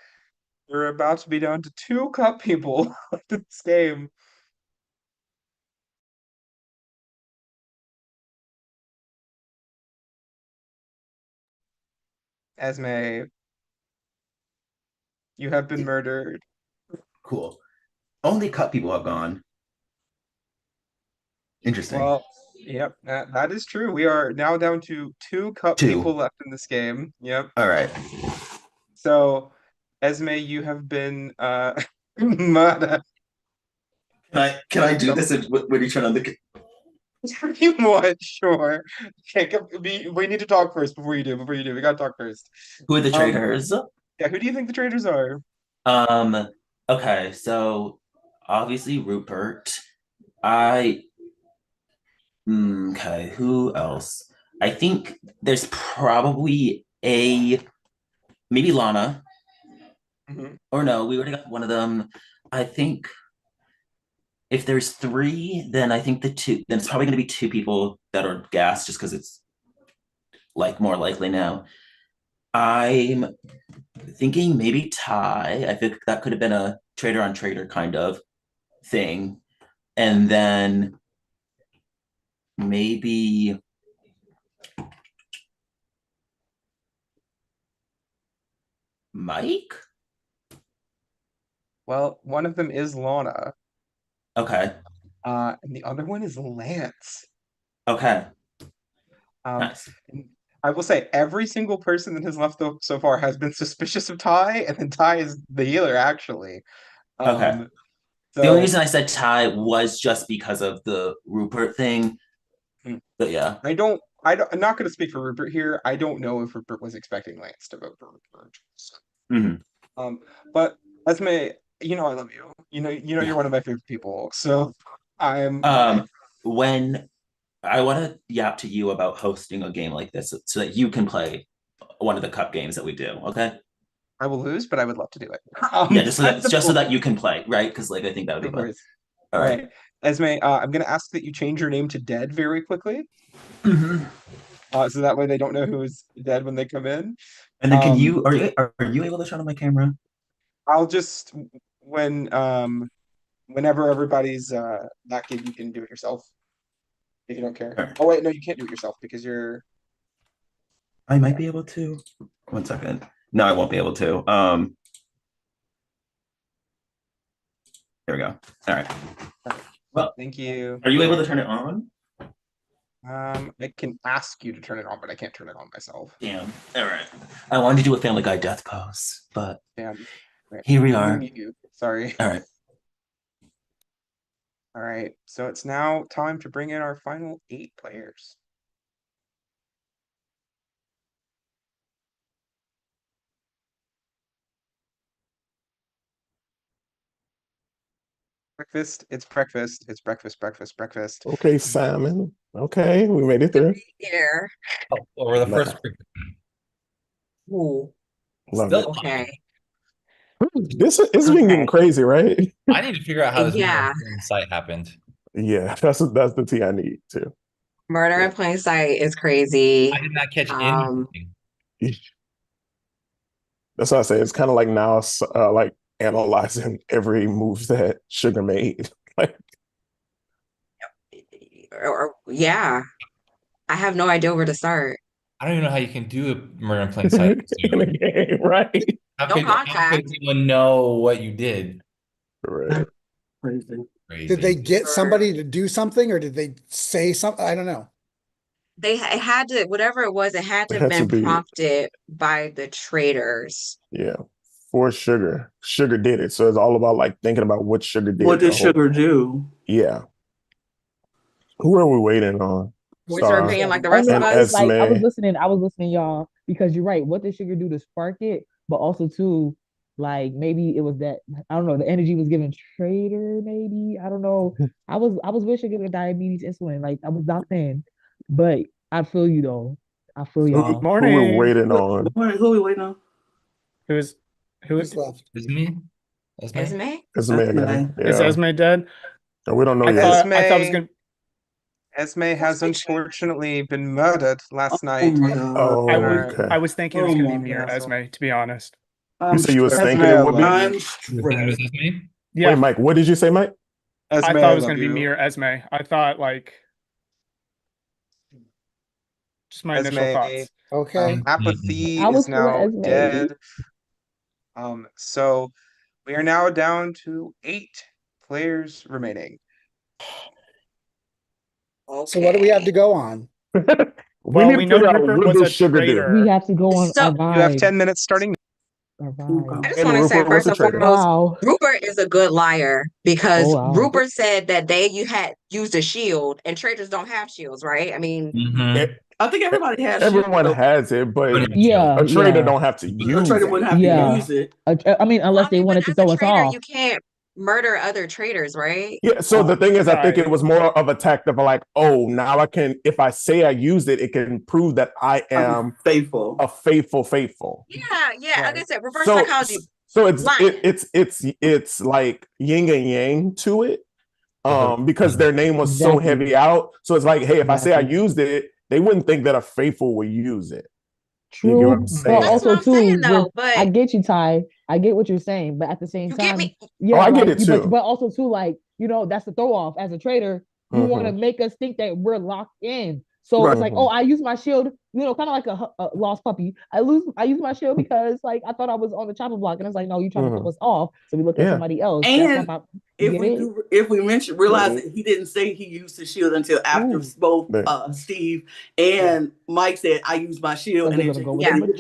we're about to be down to 2 cup people left in this game. Esme, you have been murdered. Cool. Only cup people have gone. Interesting. Well, yep, that is true. We are now down to 2 cup people left in this game. Yep. All right. So, Esme, you have been murdered. Can I do this when you turn on the? You want? Sure. Okay, we need to talk first before you do. We gotta talk first. Who are the traitors? Yeah, who do you think the traitors are? Okay, so obviously Rupert. Okay, who else? I think there's probably maybe Lana. Mm-hmm. Or no, we already got one of them. I think if there's 3, then I think then it's probably gonna be 2 people that are gassed just because it's like more likely now. I'm thinking maybe Ty. I think that could have been a traitor on traitor kind of thing. And then maybe Mike? Well, one of them is Lana. Okay. And the other one is Lance. Okay. Nice. I will say every single person that has left so far has been suspicious of Ty, and then Ty is the healer, actually. Okay. So, the only reason I said Ty was just because of the Rupert thing. But yeah, I'm not going to speak for Rupert here. I don't know if Rupert was expecting Lance to vote for Rupert. Mm-hmm. But Esme, I love you. You're one of my favorite people. So I'm when I want to yap to you about hosting a game like this so that you can play one of the cup games that we do. Okay. I will lose, but I would love to do it. Yeah, just so that you can play, right? Because I think that would be fun. All right. Esme, I'm going to ask that you change your name to Dead very quickly. Mm-hmm. So that way they don't know who's dead when they come in. And then are you able to turn on my camera? I'll just whenever everybody's back in, you can do it yourself if you don't care. Right. Oh wait, no, you can't do it yourself because you're. I might be able to. 1 second. No, I won't be able to. There we go. All right. Well, thank you. Are you able to turn it on? I can ask you to turn it on, but I can't turn it on myself. Damn. All right. I wanted to do a Family Guy death pose, but damn. Right. Here we are. Sorry. All right. All right. So it's now time to bring in our final 8 players. Breakfast. It's breakfast. It's breakfast. Breakfast. Breakfast. Okay, Simon. Okay, we made it through. Here. Over the first. Ooh. Love Still it. okay. This is been getting crazy, right? I need to figure out how this Yeah. site happened. Yeah, that's the tea I need too. Murder in plain sight is crazy. I did not catch anything. That's what I say. It's kind of like now, like analyzing every move that Sugar made. Like, yeah, I have no idea where to start. I don't even know how you can do a murder in plain sight in a game, right? How could anyone know what you did? Right. Crazy. Did they get somebody to do something, or did they say something? I don't know. It had to, whatever it was, it had to have been prompted by the traitors. Yeah, for Sugar. Sugar did it. So it's all about like thinking about what Sugar did. What did Sugar do? Yeah. Who are we waiting on? What's your opinion, like the rest of us? Like, I was listening, y'all, because you're right. What did Sugar do to spark it? But also too, like maybe it was that, I don't know, the energy was given Traitor, maybe. I don't know. I was with Sugar with diabetes insulin. Like I was not saying. But I feel you though. I feel y'all. Morning. Who we're waiting on? Who are we waiting on? Who's left? Is me? Esme? Esme again. Is Esme dead? No, we don't know yet. I thought it was gonna. Esme has unfortunately been murdered last night. Oh, okay. I was thinking it was gonna be me or Esme, to be honest. You said you was thinking it would be. Yeah. Wait, Mike, what did you say, Mike? Esme, I thought it was gonna be me or Esme. I thought like. Just my initial thoughts. Okay. Apathy is now dead. So we are now down to 8 players remaining. Okay. So what do we have to go on? we know Rupert was a traitor. We have to go on our vibe. You have 10 minutes starting. I just want to say, first and foremost, Rupert is a good liar because Rupert said that you had used a shield and traitors don't have shields, right? I mean, I think everybody has. Everyone has it, but a traitor don't have to use it. A traitor wouldn't have to use it. I mean, unless they wanted to throw us off. You can't murder other traitors, right? Yeah. So the thing is, I think it was more of a tactic of like, oh, now I can. If I say I used it, it can prove that I am faithful. A faithful. Yeah. Like I said, reverse psychology. So it's like yin and yang to it, because their name was so heavy out. So it's like, hey, if I say I used it, they wouldn't think that a faithful would use it. True. You get what I'm saying? But also too, I get you, Ty. I get what you're saying, but at the same time, I get it too. But also too, like, that's the throw off. As a traitor, you want to make us think that we're locked in. So it's like, oh, I use my shield, kind of like a lost puppy. I use my shield because like I thought I was on the chopper block, and it's like, no, you trying to throw us off. So we look at somebody else. And if we realize that he didn't say he used the shield until after both Steve and Mike said, I used my shield, and it was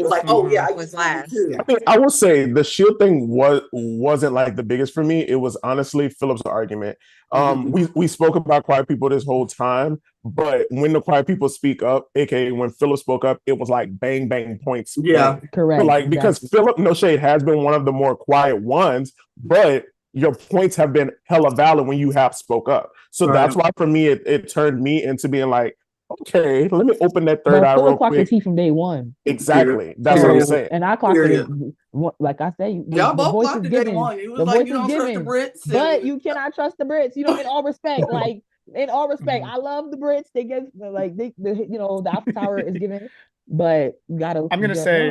like, oh yeah, I was last. I mean, I will say the shield thing wasn't like the biggest for me. It was honestly Philip's argument. We spoke about quiet people this whole time, But when the quiet people speak up, aka when Philip spoke up, it was like bang bang points. Yeah, bang. correct. But like because Philip, no shade, has been one of the more quiet ones, but your points have been hella valid when you have spoke up. So that's why for me it turned me into being like, okay, let me open that third eye real clocked quick. his from day one. Exactly. That's what I'm saying. And I clocked it. Like I say, y'all both voice clocked is it day given. one. You was The like, voice you is don't trust the given. Brits, But you cannot trust the Brits. You know, in all respect, like in all respect, I love the Brits. They get like the Alpha Tower is given, but you gotta. I'm gonna say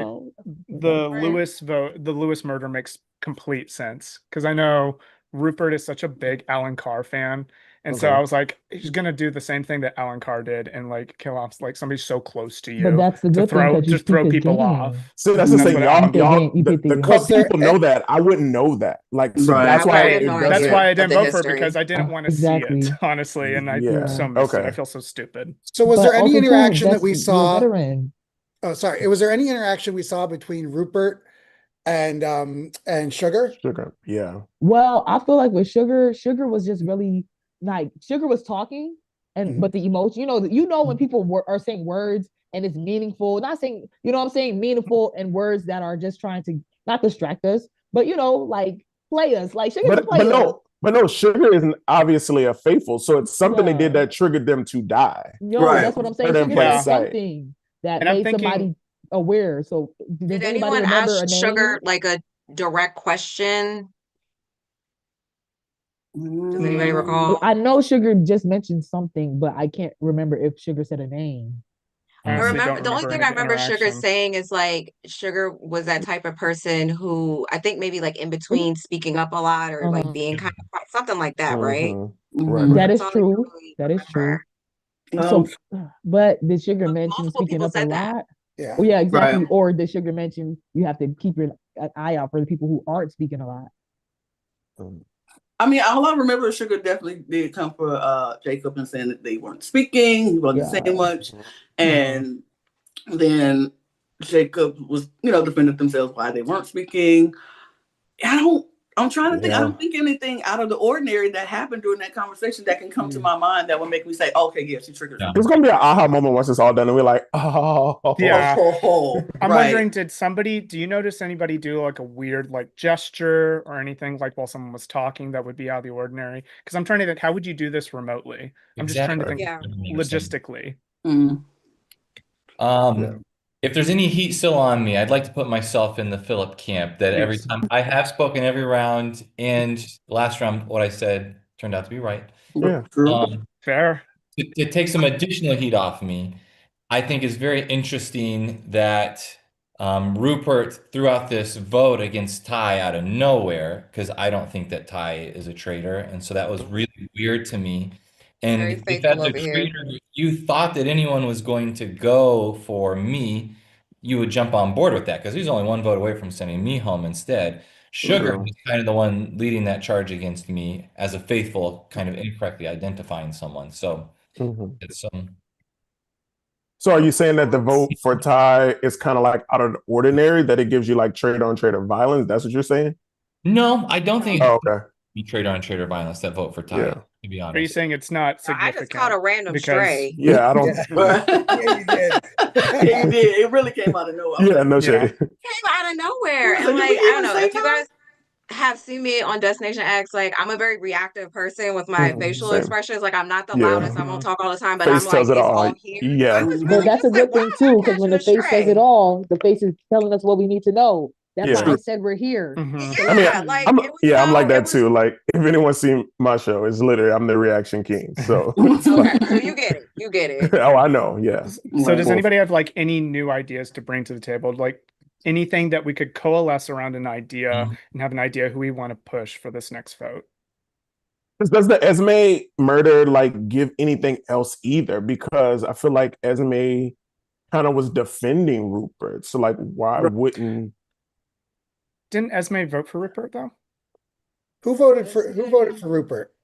the Lewis vote, the Lewis murder makes complete sense because I know Rupert is such a big Alan Carr fan. And so I was like, he's gonna do the same thing that Alan Carr did and like kill off like somebody so close to you. But that's the good thing because you throw people off. So that's the thing, y'all. The Cubs people know that. I wouldn't know that. Like, so that's why. That's why I didn't vote for it because I didn't want to see it honestly, and I so missed it. I feel so stupid. So was there any interaction that we saw? Oh, sorry. Was there any interaction we saw between Rupert and Sugar? Sugar, yeah. Well, I feel like with Sugar was just really. Like Sugar was talking, and but the emotion, when people are saying words and it's meaningful, not saying, meaningful and words that are just trying to not distract us, but like play us. Like Sugar's a player. But no, Sugar isn't obviously a faithful, so it's something they did that triggered them to die. That's what I'm saying. Sugar did something that made somebody aware. So did anyone ask Sugar like a direct question? Does anybody recall? I know Sugar just mentioned something, but I can't remember if Sugar said a name. I remember the only thing I remember Sugar saying is like Sugar was that type of person who I think maybe like in between speaking up a lot or like being kind of something like that, right? That is true. That is true. So, but did Sugar mention speaking up a lot? Yeah. Well, yeah, exactly. Right. Or did Sugar mention you have to keep an eye out for the people who aren't speaking a lot? I mean, all I remember is Sugar definitely did come for Jacob and saying that they weren't speaking, he wasn't saying much. And then Jacob was, defending themselves why they weren't speaking. I'm trying to think. I don't think anything out of the ordinary that happened during that conversation that can come to my mind that would make me say, okay, yeah, she triggered. There's gonna be an aha moment once it's all done, and we're like, oh, yeah. I'm wondering, do you notice anybody do like a weird like gesture or anything like while someone was talking that would be out of the ordinary? Because I'm trying to think, how would you do this remotely? I'm just trying to think logistically. If there's any heat still on me, I'd like to put myself in the Philip camp that every time I have spoken every round, and last round, what I said turned out to be right. Yeah, fair. To take some additional heat off me, I think is very interesting that Rupert threw out this vote against Ty out of nowhere because I don't think that Ty is a traitor, and so that was really weird to me. And if as a traitor you thought that anyone was going to go for me, you would jump on board with that because he's only one vote away from sending me home instead. Sugar was kind of the one leading that charge against me as a faithful, kind of incorrectly identifying someone. So it's So are you saying that the vote for Ty is kind of like out of the ordinary, that it gives you like traitor on traitor violence? That's what you're saying? No, I don't think be traitor on traitor violence that vote for Ty. Yeah. To be honest, are you saying it's not significant? I just caught a random stray. Yeah, I don't. Yeah, you did. Yeah, you did. It really came out of nowhere. Yeah, no shade. It came out of nowhere. And like, I don't know if you guys have seen me on Destination X, like I'm a very reactive person with my facial expressions. Like I'm not the loudest. I won't talk all the time, but Face I'm like, it's all here. Yeah. But that's a good thing too, because when the face says it all, the face is telling us what we need to know. That's why I said we're here. I mean, I'm like that too. Like if anyone's seen my show, it's literally I'm the reaction king. So okay, so you get it. You get it. Oh, I know. Yeah. So does anybody have like any new ideas to bring to the table? Like anything that we could coalesce around an idea and have an idea who we want to push for this next vote? Does the Esme murder like give anything else either? Because I feel like Esme kind of was defending Rupert. So like why wouldn't Didn't Esme vote for Rupert though? Who voted for Rupert?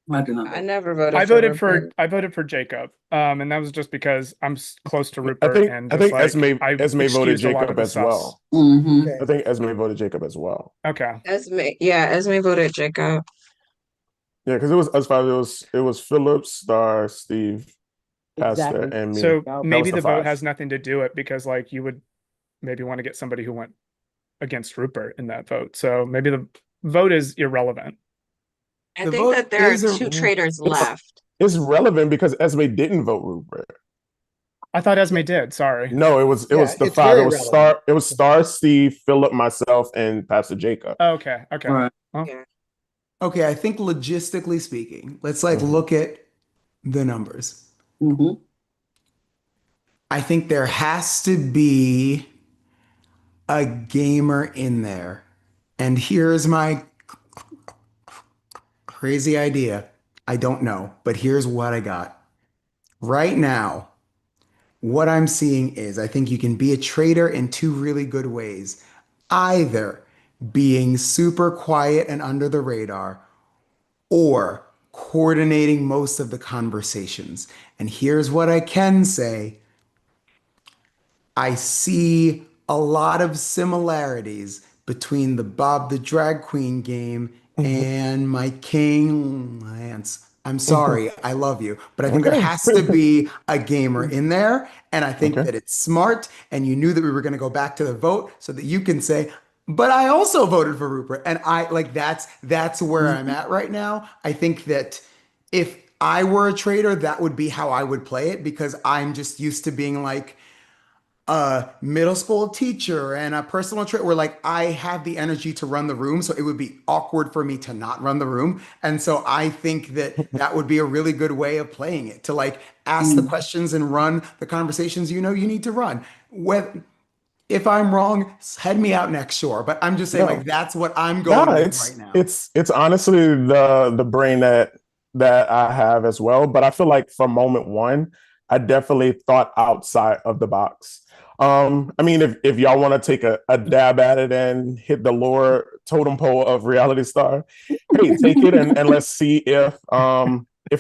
I never voted. I voted for Jacob, and that was just because I'm close to Rupert. I think Esme voted Jacob as well. I think Esme voted Jacob as well. Okay. Esme voted Jacob. Yeah, because it was us five. It was Philip, Star, Steve, Pastor, Exactly. and me. So That maybe was the vote five. has nothing to do it because like you would maybe want to get somebody who went against Rupert in that vote. So maybe the vote is irrelevant. I The think vote that there are is a- two traitors left. It's relevant because Esme didn't vote Rupert. I thought Esme did. Sorry. No, it was Yeah, the it's five. very It was relevant. Star, Steve, Philip, myself, and Pastor Jacob. Okay. Okay. All right. Well, Yeah. Okay, I think logistically speaking, let's like Mhm. look at the numbers. Mm-hmm. I think there has to be a gamer in there. And here's my crazy idea. I don't know, but here's what I got. Right now, what I'm seeing is I think you can be a traitor in two really good ways. Either being super quiet and under the radar, or coordinating most of the conversations. And here's what I can say. I see a lot of similarities between the Bob the Drag Queen game and my King Lance. I'm sorry, I love you, but I think there Okay. has to be a gamer in there. And I think Okay. that it's smart. And you knew that we were going to go back to the vote so that you can say, but I also voted for Rupert. And I like that's where I'm at right now. I think that if I were a traitor, that would be how I would play it because I'm just used to being like, a middle school teacher and a personal trainer where like I have the energy to run the room, so it would be awkward for me to not run the room. And so I think that that would be a really good way of playing it to like ask the questions and run the conversations you know you need to run. If I'm wrong, head me out next, sure. But I'm just saying No, like that's what I'm no, going with it's right now. it's honestly the brain that I have as well. But I feel like from moment one, I definitely thought outside of the box. I mean, if y'all want to take a dab at it and hit the lower totem pole of Reality Star, hey, take it and let's see if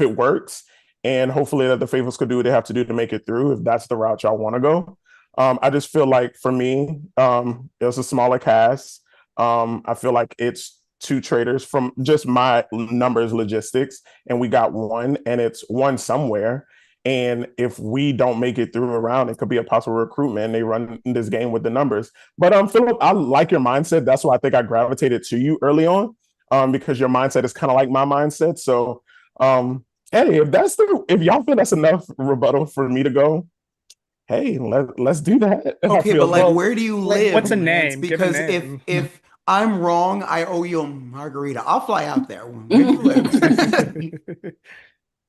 it works. And hopefully that the Faithfuls could do what they have to do to make it through if that's the route y'all want to go. I just feel like for me, it was a smaller cast. I feel like it's two traders from just my numbers logistics, and we got one, and it's one somewhere. And if we don't make it through a round, it could be a possible recruitment. And they run this game with the numbers. But Philip, I like your mindset. That's why I think I gravitated to you early on, because your mindset is kind of like my mindset. So, hey, if y'all feel that's enough rebuttal for me to go, hey, let's do that. Okay, but like, where do you live? What's a Lance? name? Give a Because name. if I'm wrong, I owe you a margarita. I'll fly out there. Where do you live?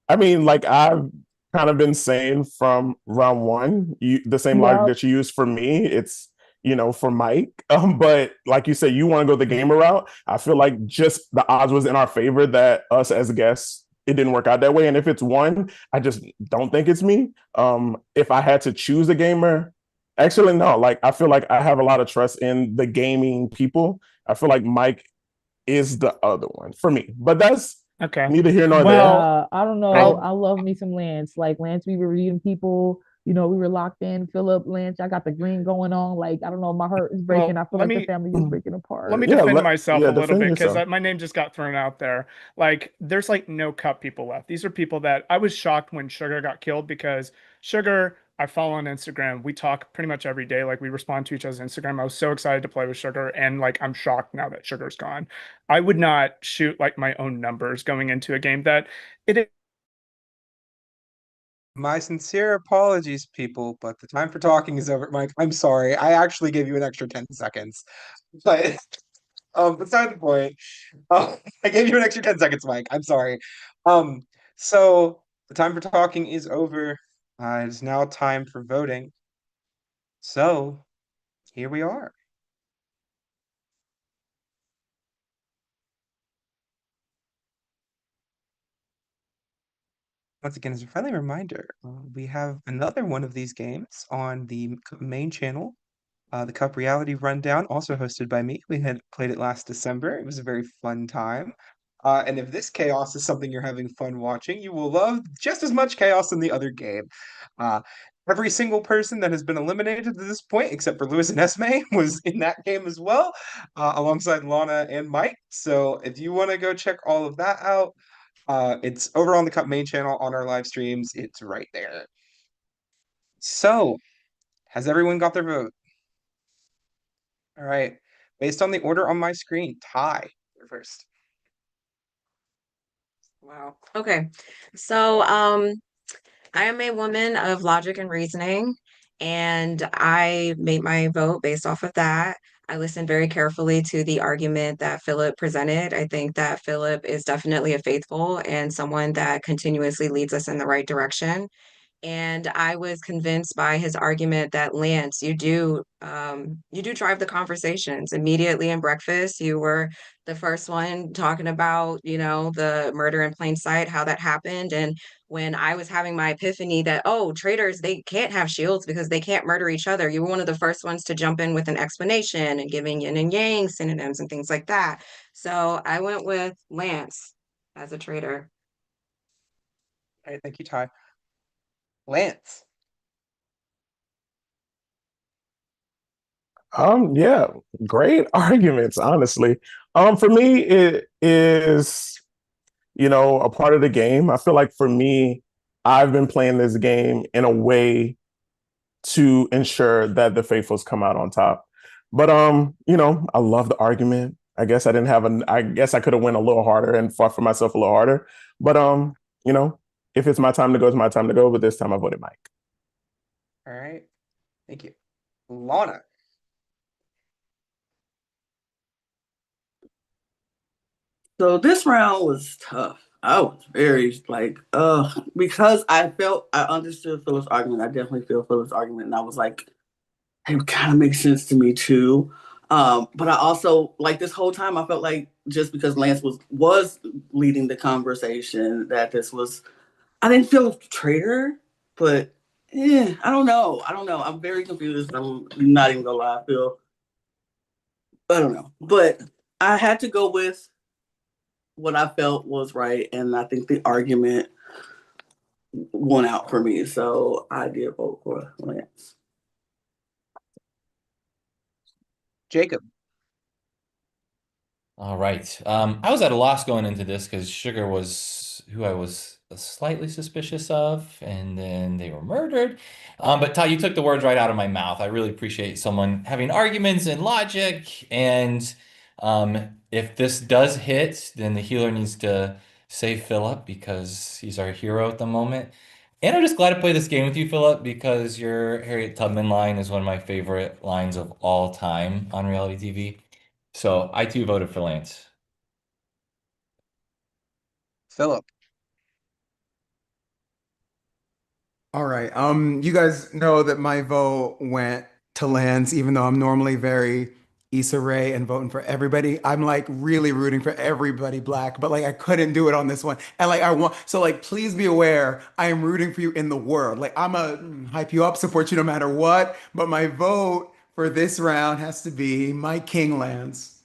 I mean, like I've kind of been saying from round one, the same logic that you use for me, it's for Mike. But like you said, you want to go the gamer route. I feel like just the odds was in our favor that us as guests, it didn't work out that way. And if it's one, I just don't think it's me. If I had to choose a gamer, actually no. Like I feel like I have a lot of trust in the gaming people. I feel like Mike is the other one for me. But that's okay. Neither here nor there. I don't know. I love me some Lance. Like Lance, we were reading people. You know, we were locked in. Philip, Lance, I got the green going on. Like, I don't know, my heart is breaking. Well, I feel like the family is breaking apart. Let me defend myself a little bit because my name just got thrown out there. Like, there's like no cup people left. These are people that I was shocked when Sugar got killed because Sugar, I follow on Instagram. We talk pretty much every day. Like, we respond to each other's Instagram. I was so excited to play with Sugar, and like, I'm shocked now that Sugar's gone. I would not shoot like my own numbers going into a game that it. My sincere apologies, people, but the time for talking is over. Mike, I'm sorry. I actually gave you an extra 10 seconds. But beside the point, I gave you an extra 10 seconds, Mike. I'm sorry. So the time for talking is over. It is now time for voting. So here we are. Once again, as a friendly reminder, we have another one of these games on the main channel, the Cup Reality Rundown, also hosted by me. We had played it last December. It was a very fun time. And if this chaos is something you're having fun watching, you will love just as much chaos in the other game. Every single person that has been eliminated to this point, except for Lewis and Esme, was in that game as well, alongside Lana and Mike. So if you want to go check all of that out, It's over on the Cup main channel on our live streams. It's right there. So, has everyone got their vote? All right. Based on the order on my screen, Ty, you're first. Wow. Okay. So, I am a woman of logic and reasoning, and I made my vote based off of that. I listened very carefully to the argument that Philip presented. I think that Philip is definitely a faithful and someone that continuously leads us in the right direction. And I was convinced by his argument that Lance, you do drive the conversations. Immediately in breakfast, you were the first one talking about, the murder in plain sight, how that happened. And when I was having my epiphany that, oh, traitors, they can't have shields because they can't murder each other, you were one of the first ones to jump in with an explanation and giving yin and yang synonyms and things like that. So I went with Lance as a traitor. All right, thank you, Ty. Lance. Yeah, great arguments, honestly. For me, it is, a part of the game. I feel like for me, I've been playing this game in a way to ensure that the faithfuls come out on top. But I love the argument. I guess I could have went a little harder and fought for myself a little harder. But if it's my time to go, it's my time to go. But this time I voted Mike. All right. Thank you. Lana. So this round was tough. I was very because I understood Philip's argument. I definitely feel Philip's argument, and I was like, it kind of makes sense to me too. But I also this whole time I felt like just because Lance was leading the conversation that I didn't feel a traitor, but I don't know. I'm very confused. I'm not even gonna lie. I don't know, but I had to go with what I felt was right, and I think the argument won out for me, so I did vote for Lance. Jacob. All right. I was at a loss going into this because Sugar was who I was slightly suspicious of, and then they were murdered. But Ty, you took the words right out of my mouth. I really appreciate someone having arguments and logic. And if this does hit, then the healer needs to save Philip because he's our hero at the moment. And I'm just glad to play this game with you, Philip, because your Harriet Tubman line is one of my favorite lines of all time on reality TV. So I too voted for Lance. Philip. All right. You guys know that my vote went to Lance, even though I'm normally very Issa Rae and voting for everybody. I'm really rooting for everybody black, but I couldn't do it on this one. And I want please be aware, I am rooting for you in the world. I'm a hype you up, support you no matter what. But my vote for this round has to be my King Lance.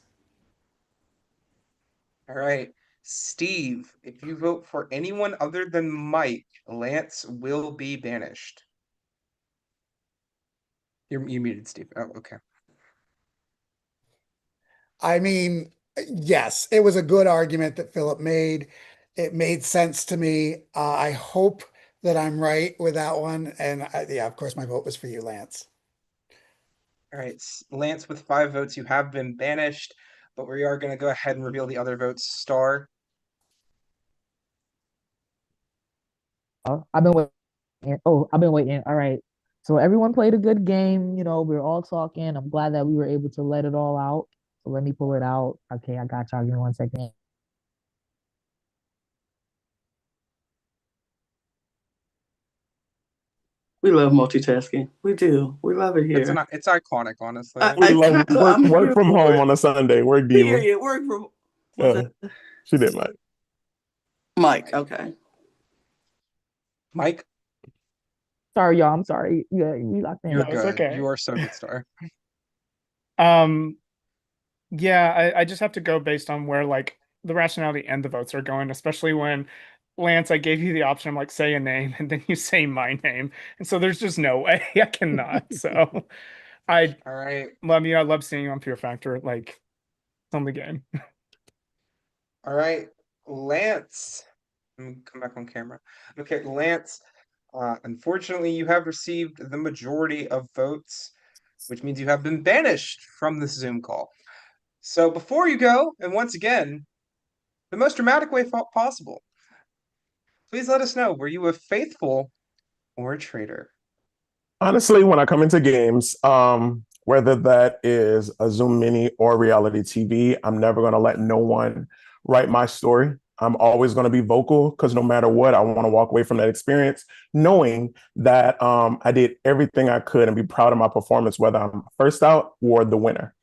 All right. Steve, if you vote for anyone other than Mike, Lance will be banished. You muted, Steve. Oh, okay. I mean, yes, it was a good argument that Philip made. It made sense to me. I hope that I'm right with that one. And yeah, of course, my vote was for you, Lance. All right, Lance, with 5 votes, you have been banished, but we are going to go ahead and reveal the other votes. Star. I've been waiting. Oh, I've been waiting. All right. So everyone played a good game. We were all talking. I'm glad that we were able to let it all out. So let me pull it out. Okay, I got y'all. Give me 1 second. We love multitasking. We do. We love it here. It's iconic, honestly. We love work from home on a Sunday. Work diva. Period. Work from. She did Mike. Mike. Okay. Mike. Sorry, y'all. I'm sorry. Yeah, we locked in. You're good. Okay. You are so good, Star. Yeah, I just have to go based on where the rationality and the votes are going, especially when Lance, I gave you the option. I'm say a name, and then you say my name, and so there's just no way I cannot. So, all right. Love you. I love seeing you on Fear Factor. It's on the game. All right, Lance. Let me come back on camera. Okay, Lance, unfortunately, you have received the majority of votes, which means you have been banished from this Zoom call. So before you go, and once again, the most dramatic way possible, please let us know, were you a faithful or a traitor? Honestly, when I come into games, whether that is a Zoom mini or reality TV, I'm never going to let no one write my story. I'm always going to be vocal because no matter what, I want to walk away from that experience knowing that I did everything I could and be proud of my performance, whether I'm first out or the winner.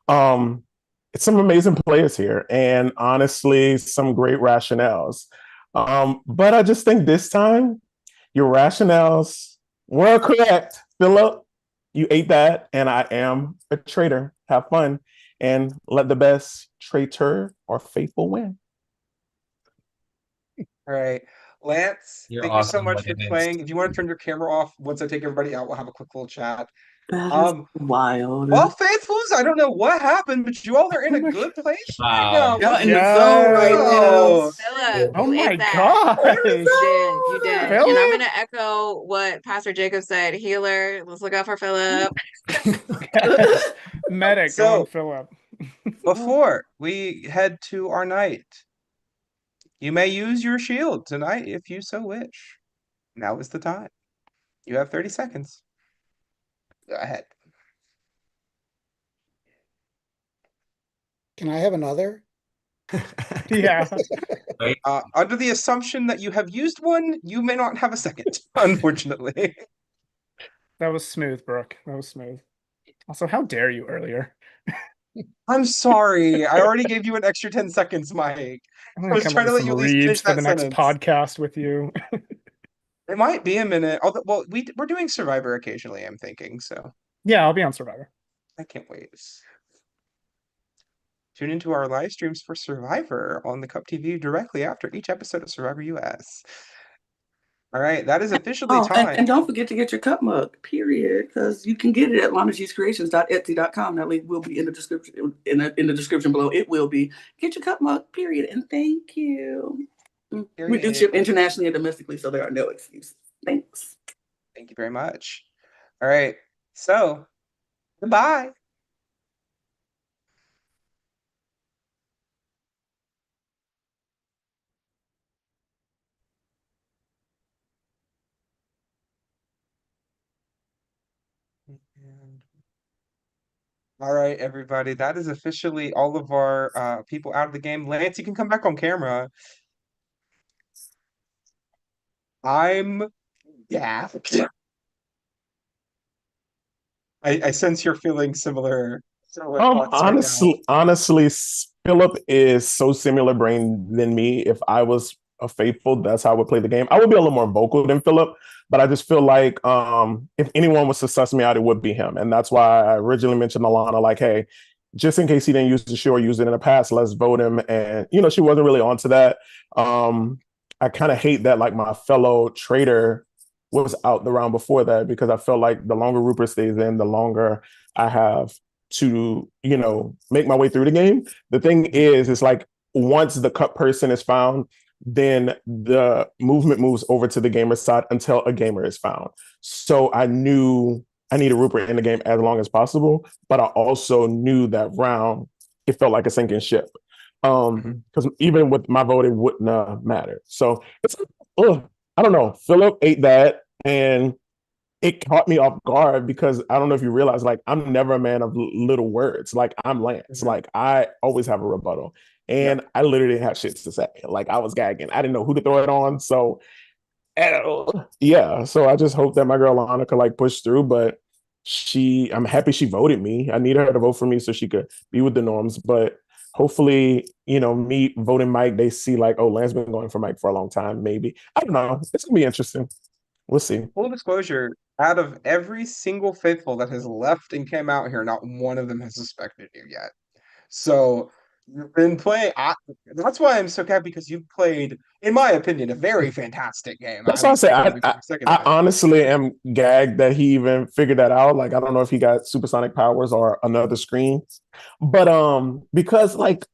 It's some amazing players here and honestly, some great rationales. But I just think this time, your rationales were correct. Philip, you ate that, and I am a traitor. Have fun, and let the best traitor or faithful win. All right. Lance, You're thank you so awesome, much for Wiggins. playing. If you want to turn your camera off, once I take everybody out, we'll have a quick little chat. That is wild. Well, faithfuls, I don't know what happened, but you all are in a good place right now. Y'all in the zone right now. Philip, Oh you my ate that. gosh. You did. Philip? And I'm gonna echo what Pastor Jacob said. Healer, let's look out for Philip. Medic So- on Philip. Before we head to our night, you may use your shield tonight if you so wish. Now is the time. You have 30 seconds. Go ahead. Can I have another? Yeah. Under the assumption that you have used one, you may not have a second, unfortunately. That was smooth, Brooke. That was smooth. Also, how dare you earlier? I'm sorry. I already gave you an extra 10 seconds, Mike. I'm I gonna was come trying up to with let you some at least finish reads for that the next sentence. podcast with you. It might be a minute. Although, well, we're doing Survivor occasionally, I'm thinking, so Yeah, I'll be on Survivor. I can't wait. Tune into our live streams for Survivor on the Cup TV directly after each episode of Survivor US. All right, that is officially time. And don't forget to get your cup mug, period, because you can get it at LanaG'sCreations.etsy.com. That link will be in the description. In the description below, it will be. Get your cup mug, period, and thank you. We do ship internationally and domestically, so there are no excuses. Thanks. Thank you very much. All right, so goodbye. All right, everybody. That is officially all of our people out of the game. Lance, you can come back on camera. I'm gaffed. I sense you're feeling similar thoughts right now. Honestly, Philip is so similar brain than me. If I was a faithful, that's how I would play the game. I would be a little more vocal than Philip, but I just feel like if anyone was to suss me out, it would be him. And that's why I originally mentioned Alana, like, hey, just in case he didn't use the show or use it in the past, let's vote him. And, she wasn't really onto that. I kind of hate that, like, my fellow traitor was out the round before that, because I felt like the longer Rupert stays in, the longer I have to, make my way through the game. The thing is, it's like once the cup person is found, then the movement moves over to the gamer side until a gamer is found. So I knew I needed Rupert in the game as long as possible, but I also knew that round, it felt like a sinking ship. Because even with my vote, it wouldn't matter. So it's, I don't know. Philip ate that, and it caught me off guard because I don't know if you realize, like, I'm never a man of little words. Like, I'm Lance. Like, I always have a rebuttal. And I literally didn't have shit to say. Like, I was gagging. I didn't know who to throw it on. So, yeah. So I just hope that my girl Lana could, like, push through. But I'm happy she voted me. I need her to vote for me so she could be with the norms. But hopefully, me voting Mike, they see, like, oh, Lance been going for Mike for a long time, maybe. I don't know. It's going to be interesting. We'll see. Full disclosure, out of every single faithful that has left and came out here, not one of them has suspected you yet. So you've been playing. That's why I'm so happy, because you've played, in my opinion, a very fantastic game. That's why I say I honestly am gagged that he even figured that out. Like, I don't know if he got supersonic powers or another screen, but because, like,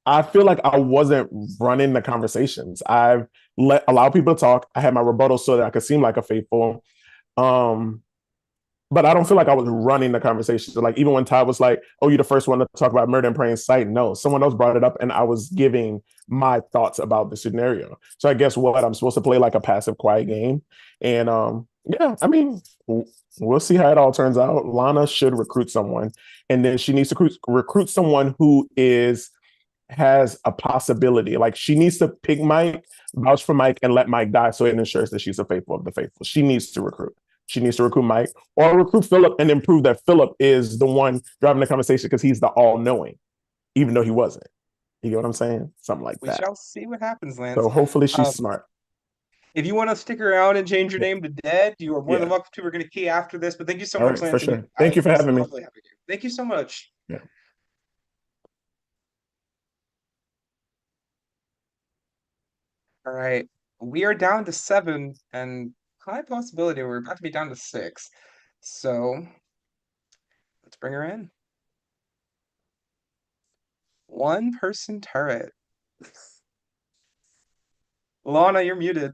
I feel like I wasn't running the conversations. I've allowed people to talk. I had my rebuttal so that I could seem like a faithful. Um, but I don't feel like I was running the conversation. So like even when Todd was like, "Oh, you're the first one to talk about murder in plain sight," no, someone else brought it up, and I was giving my thoughts about the scenario. So I guess what I'm supposed to play like a passive, quiet game, and yeah, I mean, we'll see how it all turns out. Lana should recruit someone, and then she needs to recruit someone who has a possibility. Like she needs to pick Mike, vouch for Mike, and let Mike die, so it ensures that she's a faithful of the faithful. She needs to recruit. She needs to recruit Mike or recruit Philip and then prove that Philip is the one driving the conversation because he's the all-knowing, even though he wasn't. You get what I'm saying? Something like that. We shall see what happens, Lance. So hopefully she's smart. If you want to stick around and change your name to Dead, you are more than welcome to. We're going to key after this, but thank you so much, Lance. For sure. Thank you for having me. Thank you so much. Yeah. All right. We are down to 7, and high possibility we're about to be down to 6. So let's bring her in. One person turret. Lana, you're muted.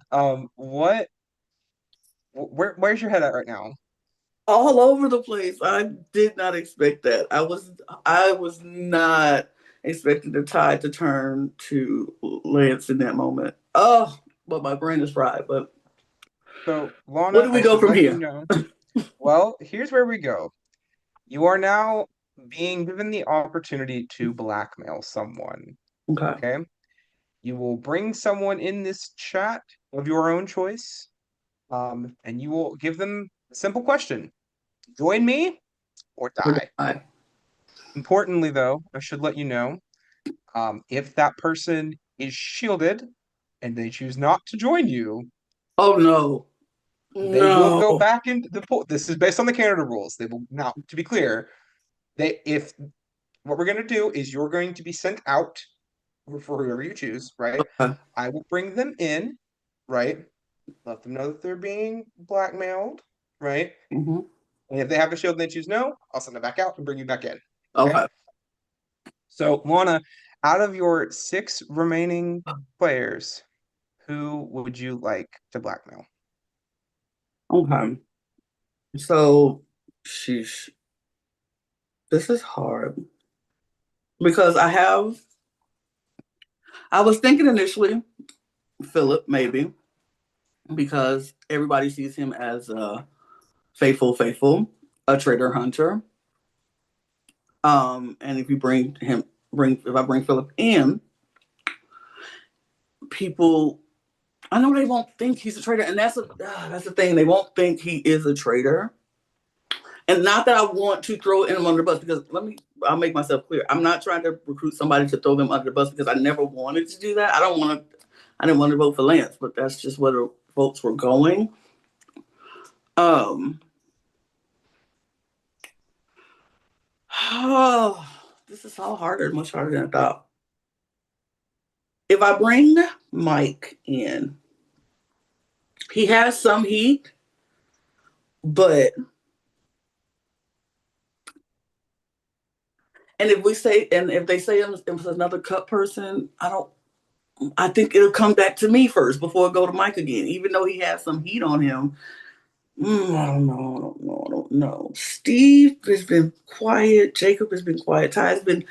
Where's your head at right now? All over the place. I did not expect that. I was not expecting the tide to turn to Lance in that moment. Oh, but my brain is fried. But so, Lana, where do we go from here? Well, here's where we go. You are now being given the opportunity to blackmail someone. Okay. You will bring someone in this chat of your own choice, and you will give them a simple question: join me or die. Importantly, though, I should let you know, if that person is shielded and they choose not to join you, oh no, they will go back into the pool. This is based on the Canada rules. They will now, to be clear, what we're going to do is you're going to be sent out for whoever you choose, right? I will bring them in, right? Let them know that they're being blackmailed, right? Mm-hmm. And if they have a shield and they choose no, I'll send them back out and bring you back in. Okay. So, Lana, out of your 6 remaining players, who would you like to blackmail? Okay. So, sheesh. This is hard. Because I was thinking initially Philip, maybe, because everybody sees him as a faithful, a traitor hunter. And if you if I bring Philip in, people, I know they won't think he's a traitor, and that's the thing. They won't think he is a traitor. And not that I want to throw him under the bus, because I'll make myself clear. I'm not trying to recruit somebody to throw them under the bus, because I never wanted to do that. I didn't want to vote for Lance, but that's just where the votes were going. This is all harder, much harder than I thought. If I bring Mike in, he has some heat, but if they say it was another cut person, I think it'll come back to me first before it go to Mike again, even though he has some heat on him. I don't know. Steve has been quiet. Jacob has been quiet. Ty's been,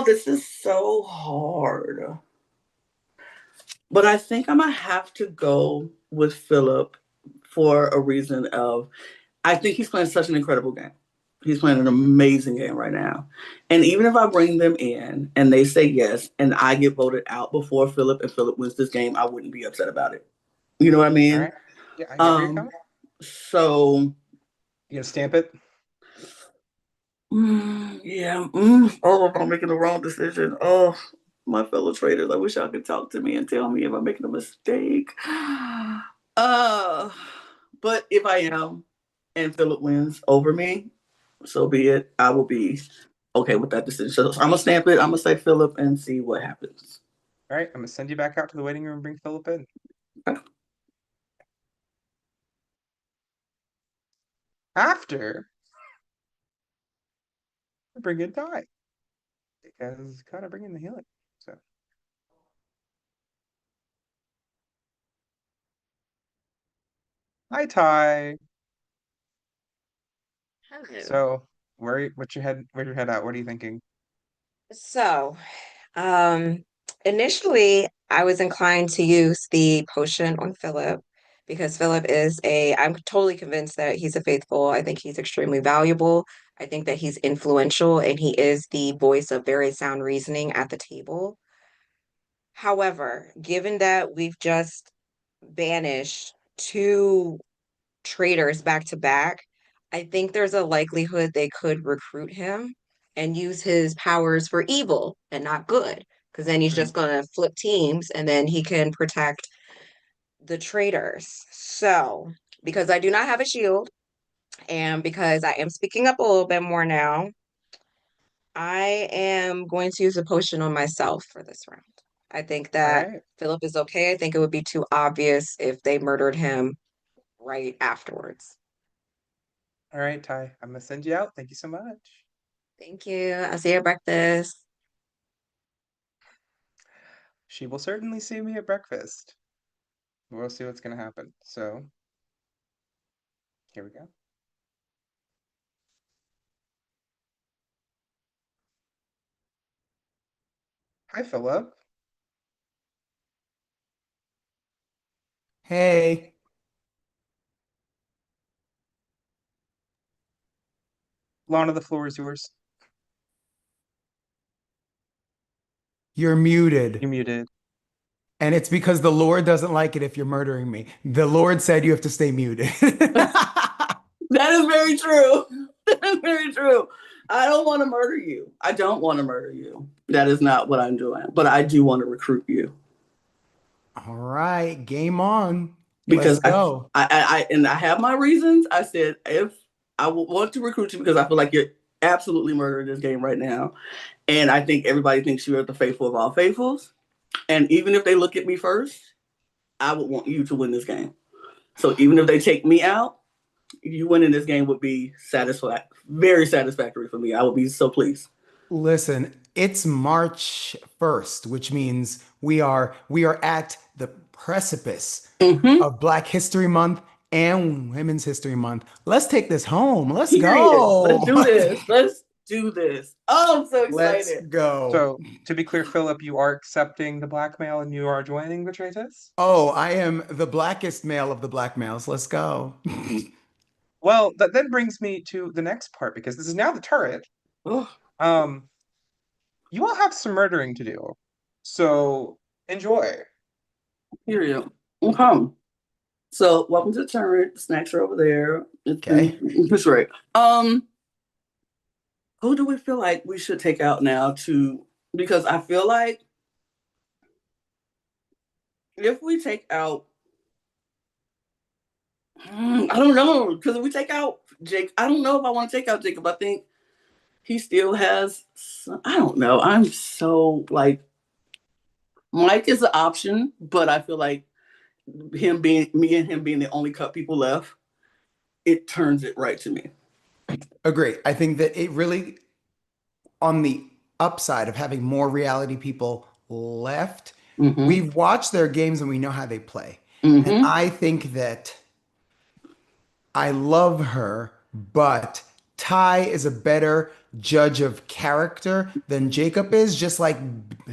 this is so hard. But I think I'm going to have to go with Philip for a reason of, I think he's playing such an incredible game. He's playing an amazing game right now. And even if I bring them in and they say yes, and I get voted out before Philip and Philip wins this game, I wouldn't be upset about it. You know what I mean? All right. Yeah, I get where you're coming. So you gonna stamp it? Yeah. I'm making the wrong decision. Oh, my fellow traders, I wish y'all could talk to me and tell me if I'm making a mistake. But if I am and Philip wins over me, so be it. I will be okay with that decision. So I'm gonna stamp it. I'm gonna say Philip and see what happens. All right, I'm gonna send you back out to the waiting room and bring Philip in. Okay. After, bring in Die, because kind of bringing the healing. Hi, Ty. Hello. So, where's your head at? What are you thinking? So, initially, I was inclined to use the potion on Philip because I'm totally convinced that he's a faithful. I think he's extremely valuable. I think that he's influential and he is the voice of very sound reasoning at the table. However, given that we've just banished two traitors back to back, I think there's a likelihood they could recruit him and use his powers for evil and not good. Because then he's just going to flip teams and then he can protect the traitors. So, because I do not have a shield and because I am speaking up a little bit more now, I am going to use a potion on myself for this round. I think that Philip is okay. I think it would be too obvious if they murdered him right afterwards. All right, Ty. I'm gonna send you out. Thank you so much. Thank you. I'll see you at breakfast. She will certainly see me at breakfast. We'll see what's gonna happen. So, here we go. Hi, Philip. Hey. Lana, the floor is yours. You're muted. You're muted. And it's because the Lord doesn't like it if you're murdering me. The Lord said you have to stay muted. That is very true. That is very true. I don't want to murder you. I don't want to murder you. That is not what I'm doing. But I do want to recruit you. All right, game on. Because Let's go. I have my reasons. I said if I want to recruit you because I feel like you're absolutely murdering this game right now. And I think everybody thinks you're the faithful of all faithfuls. And even if they look at me first, I would want you to win this game. So even if they take me out, you winning this game would be very satisfactory for me. I would be so pleased. Listen, it's March 1st, which means we are at the precipice of Black History Month and Women's History Month. Let's take this home. Let's go. Let's do this. Let's do this. Oh, I'm so excited. Let's go. So, to be clear, Philip, you are accepting the blackmail and you are joining the Traitors? Oh, I am the blackest male of the black males. Let's go. Well, that then brings me to the next part because this is now the turret. You all have some murdering to do. So, enjoy. Here you go. So, welcome to the turret. The snacks are over there. Okay. That's right. Who do we feel like we should take out now because I feel like if we take out I don't know, because if we take out Jake, I don't know if I want to take out Jacob. I think he still has I don't know. I'm so like Mike is an option, but I feel like me and him being the only cut people left, it turns it right to me. Agree. I think that it really, on the upside of having more reality people left, we've watched their games and we know how they play. And I think that I love her, but Ty is a better judge of character than Jacob is, just like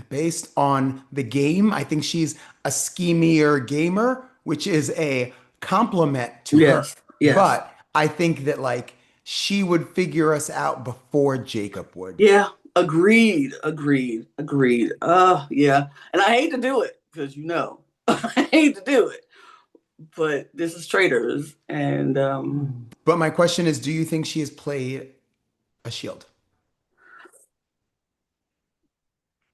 based on the game. I think she's a schemier gamer, which is a compliment to her. Yes. But I think that like she would figure us out before Jacob would. Yeah, agreed. Yeah. And I hate to do it because I hate to do it. But this is Traitors, and But my question is, do you think she has played a shield?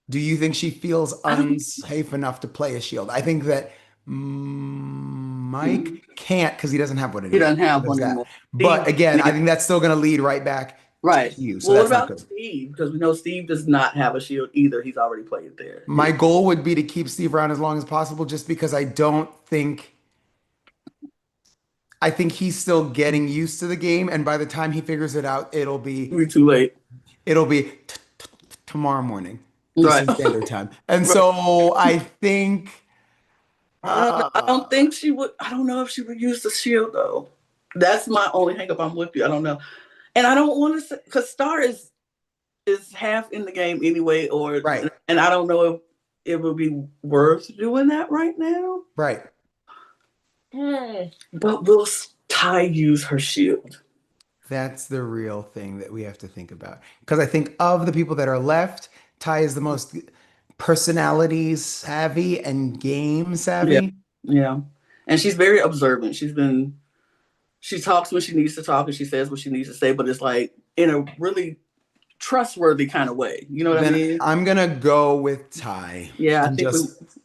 Do you think she feels unsafe enough to play a shield? I think that Mike can't because he doesn't have one anymore. He doesn't have one anymore. But again, I think that's still going to lead right back to you. So well, that's what about Steve? Because we know Steve does not have a shield either. He's already played there. My goal would be to keep Steve around as long as possible, just because I think he's still getting used to the game, and by the time he figures it out, it'll be too late. It'll be tomorrow morning, Eastern Standard Time. And so I think I don't think she would. I don't know if she would use the shield though. That's my only hang up. I'm with you. I don't know, and I don't want to say because Star is half in the game anyway, or right. And I don't know if it would be worth doing that right now. Right. But will Ty use her shield? That's the real thing that we have to think about. Because I think of the people that are left, Ty is the most personality savvy and game savvy. Yeah. And she's very observant. She talks when she needs to talk and she says what she needs to say, but it's like in a really trustworthy kind of way. You know what I mean? I'm gonna go with Ty. Yeah, I think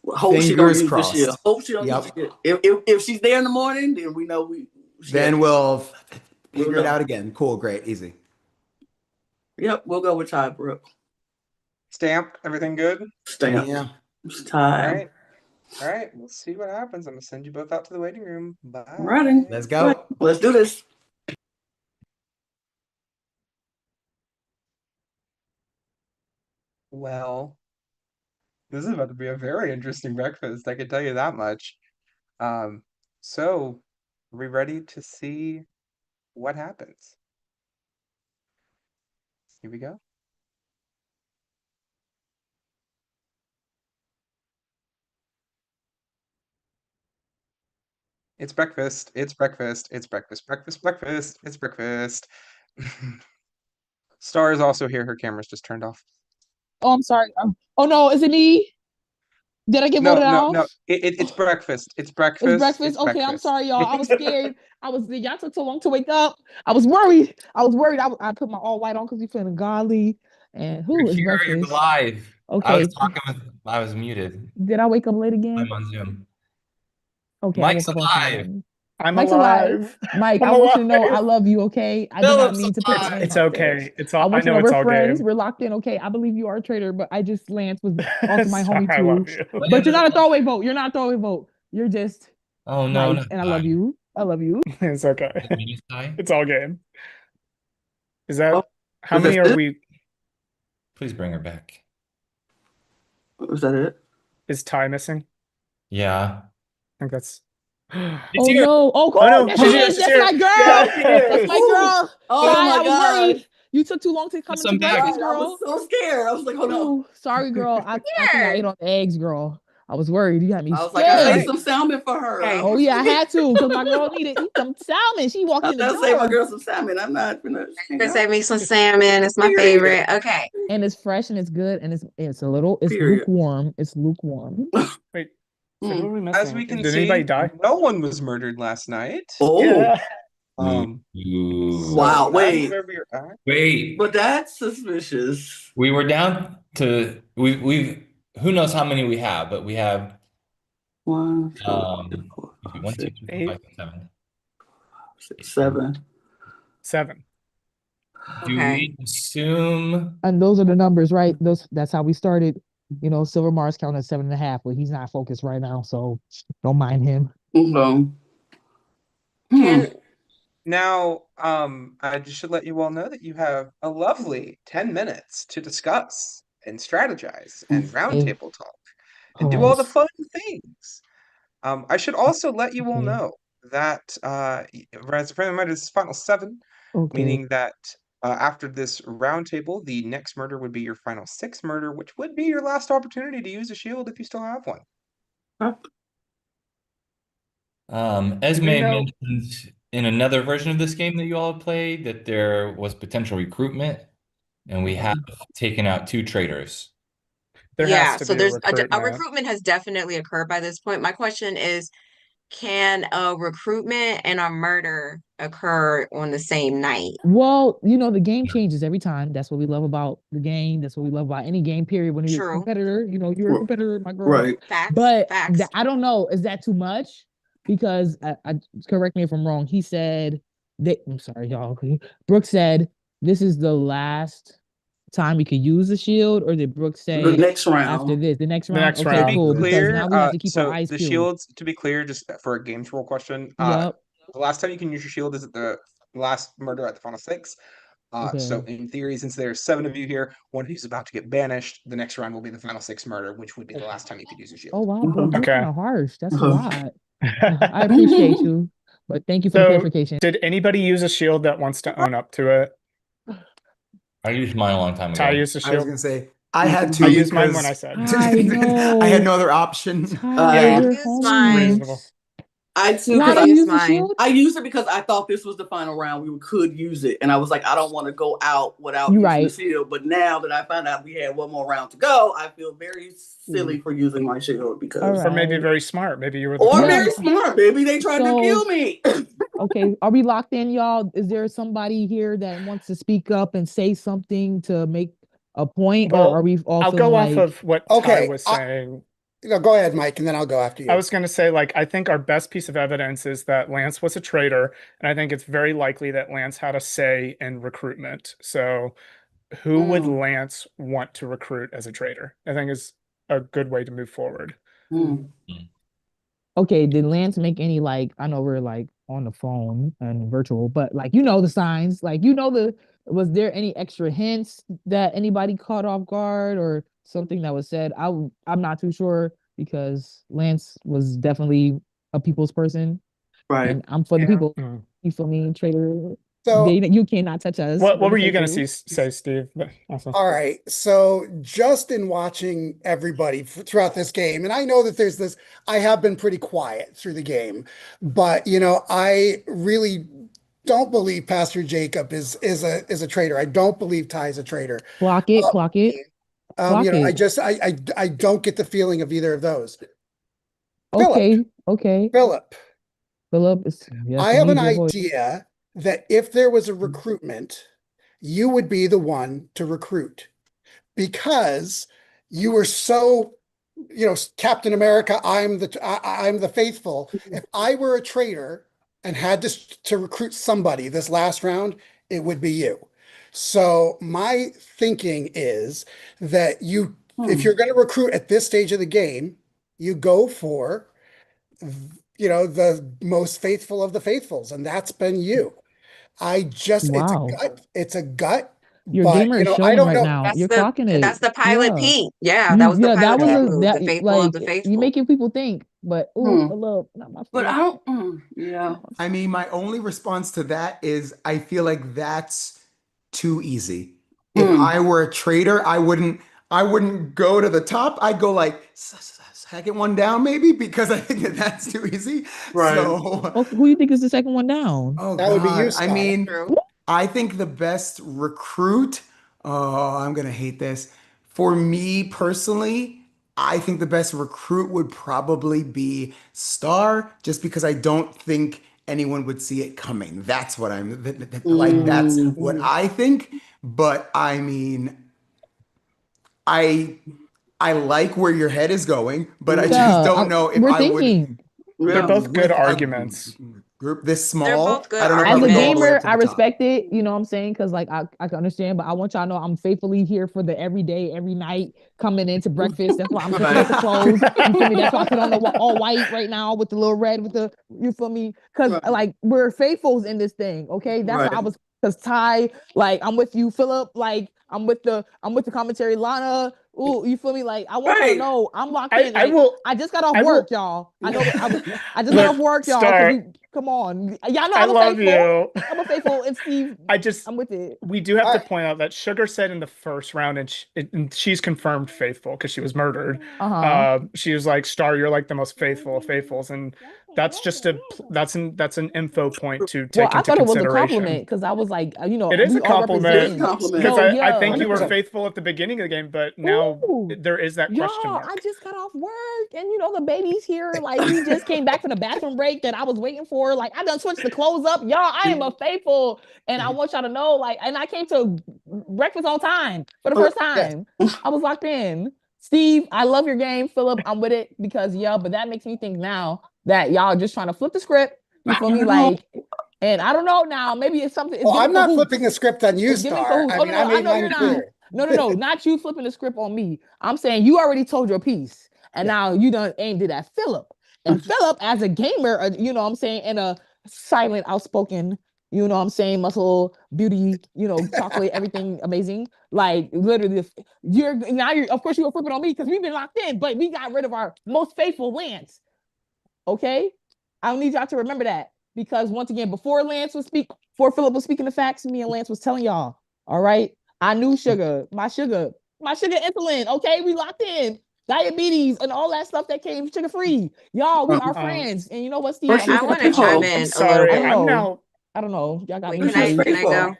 we hope she don't use crossed. the shield. Hope she don't use the shield. If she's there in the morning, then we know Then we'll figure it out again. Cool, great, easy. Yep, we'll go with Ty, Brooke. Stamp, everything good? Stamp. Yeah. It's Ty. All right, we'll see what happens. I'm gonna send you both out to the waiting room. Bye. Ready. Let's go. Let's do this. Well, this is about to be a very interesting breakfast, I can tell you that much. So are we ready to see what happens? Here we go. It's breakfast. It's breakfast. It's breakfast. Breakfast. Breakfast. It's breakfast. Star is also here. Her camera's just turned off. Oh, I'm sorry. Oh no, is it me? Did I get voted off? No. It's breakfast. It's breakfast. It's breakfast. Okay, I'm sorry, y'all. I was scared. Y'all took so long to wake up. I was worried. I put my all white on because we feeling godly. And who is breakfast? You're live. Okay. I was muted. Did I wake up late again? I'm on Zoom. Okay. Mike's alive. Mike's alive. Mike, I want you to know I love you, okay? I do not mean to put your It's okay. It's all I know. We're It's all friends. game. We're locked in, okay? I believe you are a traitor, but Lance was also my homie I too. love you. But you're not a throwaway vote. You're just no, nice, and I love you. It's okay. It's all game. Is that how many are we? Please bring her back. Was that it? Is Ty missing? Yeah. I think that's. Oh no! Oh no! That's my girl. That's my girl. Oh my I was God. worried. You took too long to come into breakfast, girl. I was so scared. I was like, hold on. Sorry, girl. I think I ate on the eggs, girl. I was worried. You got me. I was like, I made some salmon for her. Oh yeah, I had to because my girl needed some salmon. She walked in the door. I say my girl some salmon. I'm not gonna. Save me some salmon. It's my favorite. Okay. And it's fresh and it's good and it's lukewarm. It's lukewarm. Wait. As we can Did see, anybody die? No one was murdered last night. Oh. Yeah. Wow. Wait. But that's suspicious. We were down to we've who knows how many we have, but we have 1, 2, 3, 4, 5, 6, 7. 7. Do we assume? And those are the numbers, right? That's how we started. You know, Silver Mars counted 7.5, but he's not focused right now, so don't mind him. Now, I just should let you all know that you have a lovely 10 minutes to discuss and strategize and roundtable talk and do all the fun things. I should also let you all know that as a friend of mine, this is final 7, meaning that after this roundtable, the next murder would be your final 6 murder, which would be your last opportunity to use a shield if you still have one. Esme mentioned in another version of this game that you all played that there was potential recruitment, and we have taken out 2 traitors. So there's a recruitment has definitely occurred by this point. My question is, can a recruitment and a murder occur on the same night? Well, you know, the game changes every time. That's what we love about the game. That's what we love about any game period. When you're a competitor, you know, you're a competitor, my girl. Right. But I don't know. Is that too much? Because I correct me if I'm wrong. He said that I'm sorry, y'all. Brooke said this is the last time we could use the shield, or did Brooke say the next round after this? The next round. Okay, cool. Because now we have to keep so our eyes the peeled. shields, to be clear, just for a games rule question. The last time you can use your shield is at the last murder at the final 6. So in theory, since there are 7 of you here, one who's about to get banished, the next round will be the final 6 murder, which would be the last time you could use a shield. Oh wow, bro, you're kind of harsh. That's a lot. I appreciate you, but thank you for the clarification. Did anybody use a shield that wants to own up to it? I used mine a long time ago. Ty used a shield. I was gonna say I had to. I used mine when I said. I had no other option. I used mine. I too. I used mine. I used it because I thought this was the final round. We could use it, and I was like, I don't want to go out without using the shield. But now that I found out we had one more round to go, I feel very silly for using my shield because, or maybe very smart. Maybe you were, very smart. Maybe they tried to kill me. Okay, are we locked in, y'all? Is there somebody here that wants to speak up and say something to make a point, or are we all? I'll go off of what Ty was saying. Go ahead, Mike, and then I'll go after you. I was going to say, I think our best piece of evidence is that Lance was a traitor, and I think it's very likely that Lance had a say in recruitment. So who would Lance want to recruit as a traitor? I think is a good way to move forward. Okay, did Lance make any, I know we're on the phone and virtual, but the signs, was there any extra hints that anybody caught off guard or something that was said? I'm not too sure because Lance was definitely a people's person, right? And I'm for the people. You feel me, traitor? So you cannot touch us. What were you gonna say, Steve? All right. So just in watching everybody throughout this game, and I know that there's this. I have been pretty quiet through the game, but I really don't believe Pastor Jacob is a traitor. I don't believe Ty is a traitor. Clock it. I don't get the feeling of either of those. Okay. Philip is. I have an idea that if there was a recruitment, you would be the one to recruit because you were so, Captain America. I'm the faithful. If I were a traitor and had to recruit somebody this last round, it would be you. So my thinking is that if you're going to recruit at this stage of the game, you go for, the most faithful of the faithfuls, and that's been you. It's a gut. Your gamer is showing right now. That's You're clocking it. That's the pilot Pete. Yeah, that was the pilot Pete. The faithful of the faithful. You're making people think, but Philip, not my. But I don't. Yeah. I mean, my only response to that is I feel like that's too easy. If I were a traitor, I wouldn't go to the top. I'd go second one down maybe because I think that's too easy. Right. So who do you think is the second one down? Oh, that would be you, Scott. I mean, I think the best recruit, I'm going to hate this. For me personally, I think the best recruit would probably be Star, just because I don't think anyone would see it coming. That's what that's what I think. But I mean, I like where your head is going, but I just don't know if I would. They're both good arguments. Group this small. They're both good. I don't know. As a gamer, I respect it. You know what I'm saying? Because I can understand, but I want y'all to know I'm faithfully here for the every day, every night, coming into breakfast. That's why I'm picking up the clothes. You feel me? That's why I put on the all white right now with the little red with the. You feel me? Because we're faithfuls in this thing. Okay, that's why I was. Because Ty, I'm with you, Philip. I'm with the commentary, Lana. Ooh, you feel me? I want you to know I'm locked in. I just got off work, y'all. I know. I just got off work, y'all. Come on, y'all know I'm faithful. I'm a faithful, and Steve. I'm with it. We do have to point out that Sugar said in the first round, and she's confirmed faithful because she was murdered. She was like, "Star, you're the most faithful of faithfuls," and that's just that's an info point to take into consideration. I thought it was a compliment because I was it is a compliment because I think you were faithful at the beginning of the game, but now there is that question mark. I just got off work, and the baby's here. He just came back from the bathroom break that I was waiting for. I done switched the clothes up, y'all. I am a faithful, and I want y'all to know, and I came to breakfast on time for the first time. I was locked in. Steve, I love your game. Philip, I'm with it because but that makes me think now that y'all just trying to flip the script. You feel me? And I don't know now. Maybe it's something. I'm not flipping the script on you, Star. I know you're not. No, not you flipping the script on me. I'm saying you already told your piece, and now you done aimed it at Philip. And Philip, as a gamer, you know what I'm saying, and a silent, outspoken You know what I'm saying? Muscle, beauty, chocolate, everything amazing. Like literally, you're of course you were flipping on me because we've been locked in, but we got rid of our most faithful Lance. Okay, I don't need y'all to remember that because once again, before Philip was speaking the facts, me and Lance was telling y'all. All right, I knew my sugar insulin. Okay, we locked in diabetes and all that stuff that came sugar free. Y'all, we are friends. And you know what, Steve? I want to chime in a little bit. I don't know. Y'all got me. Can I go?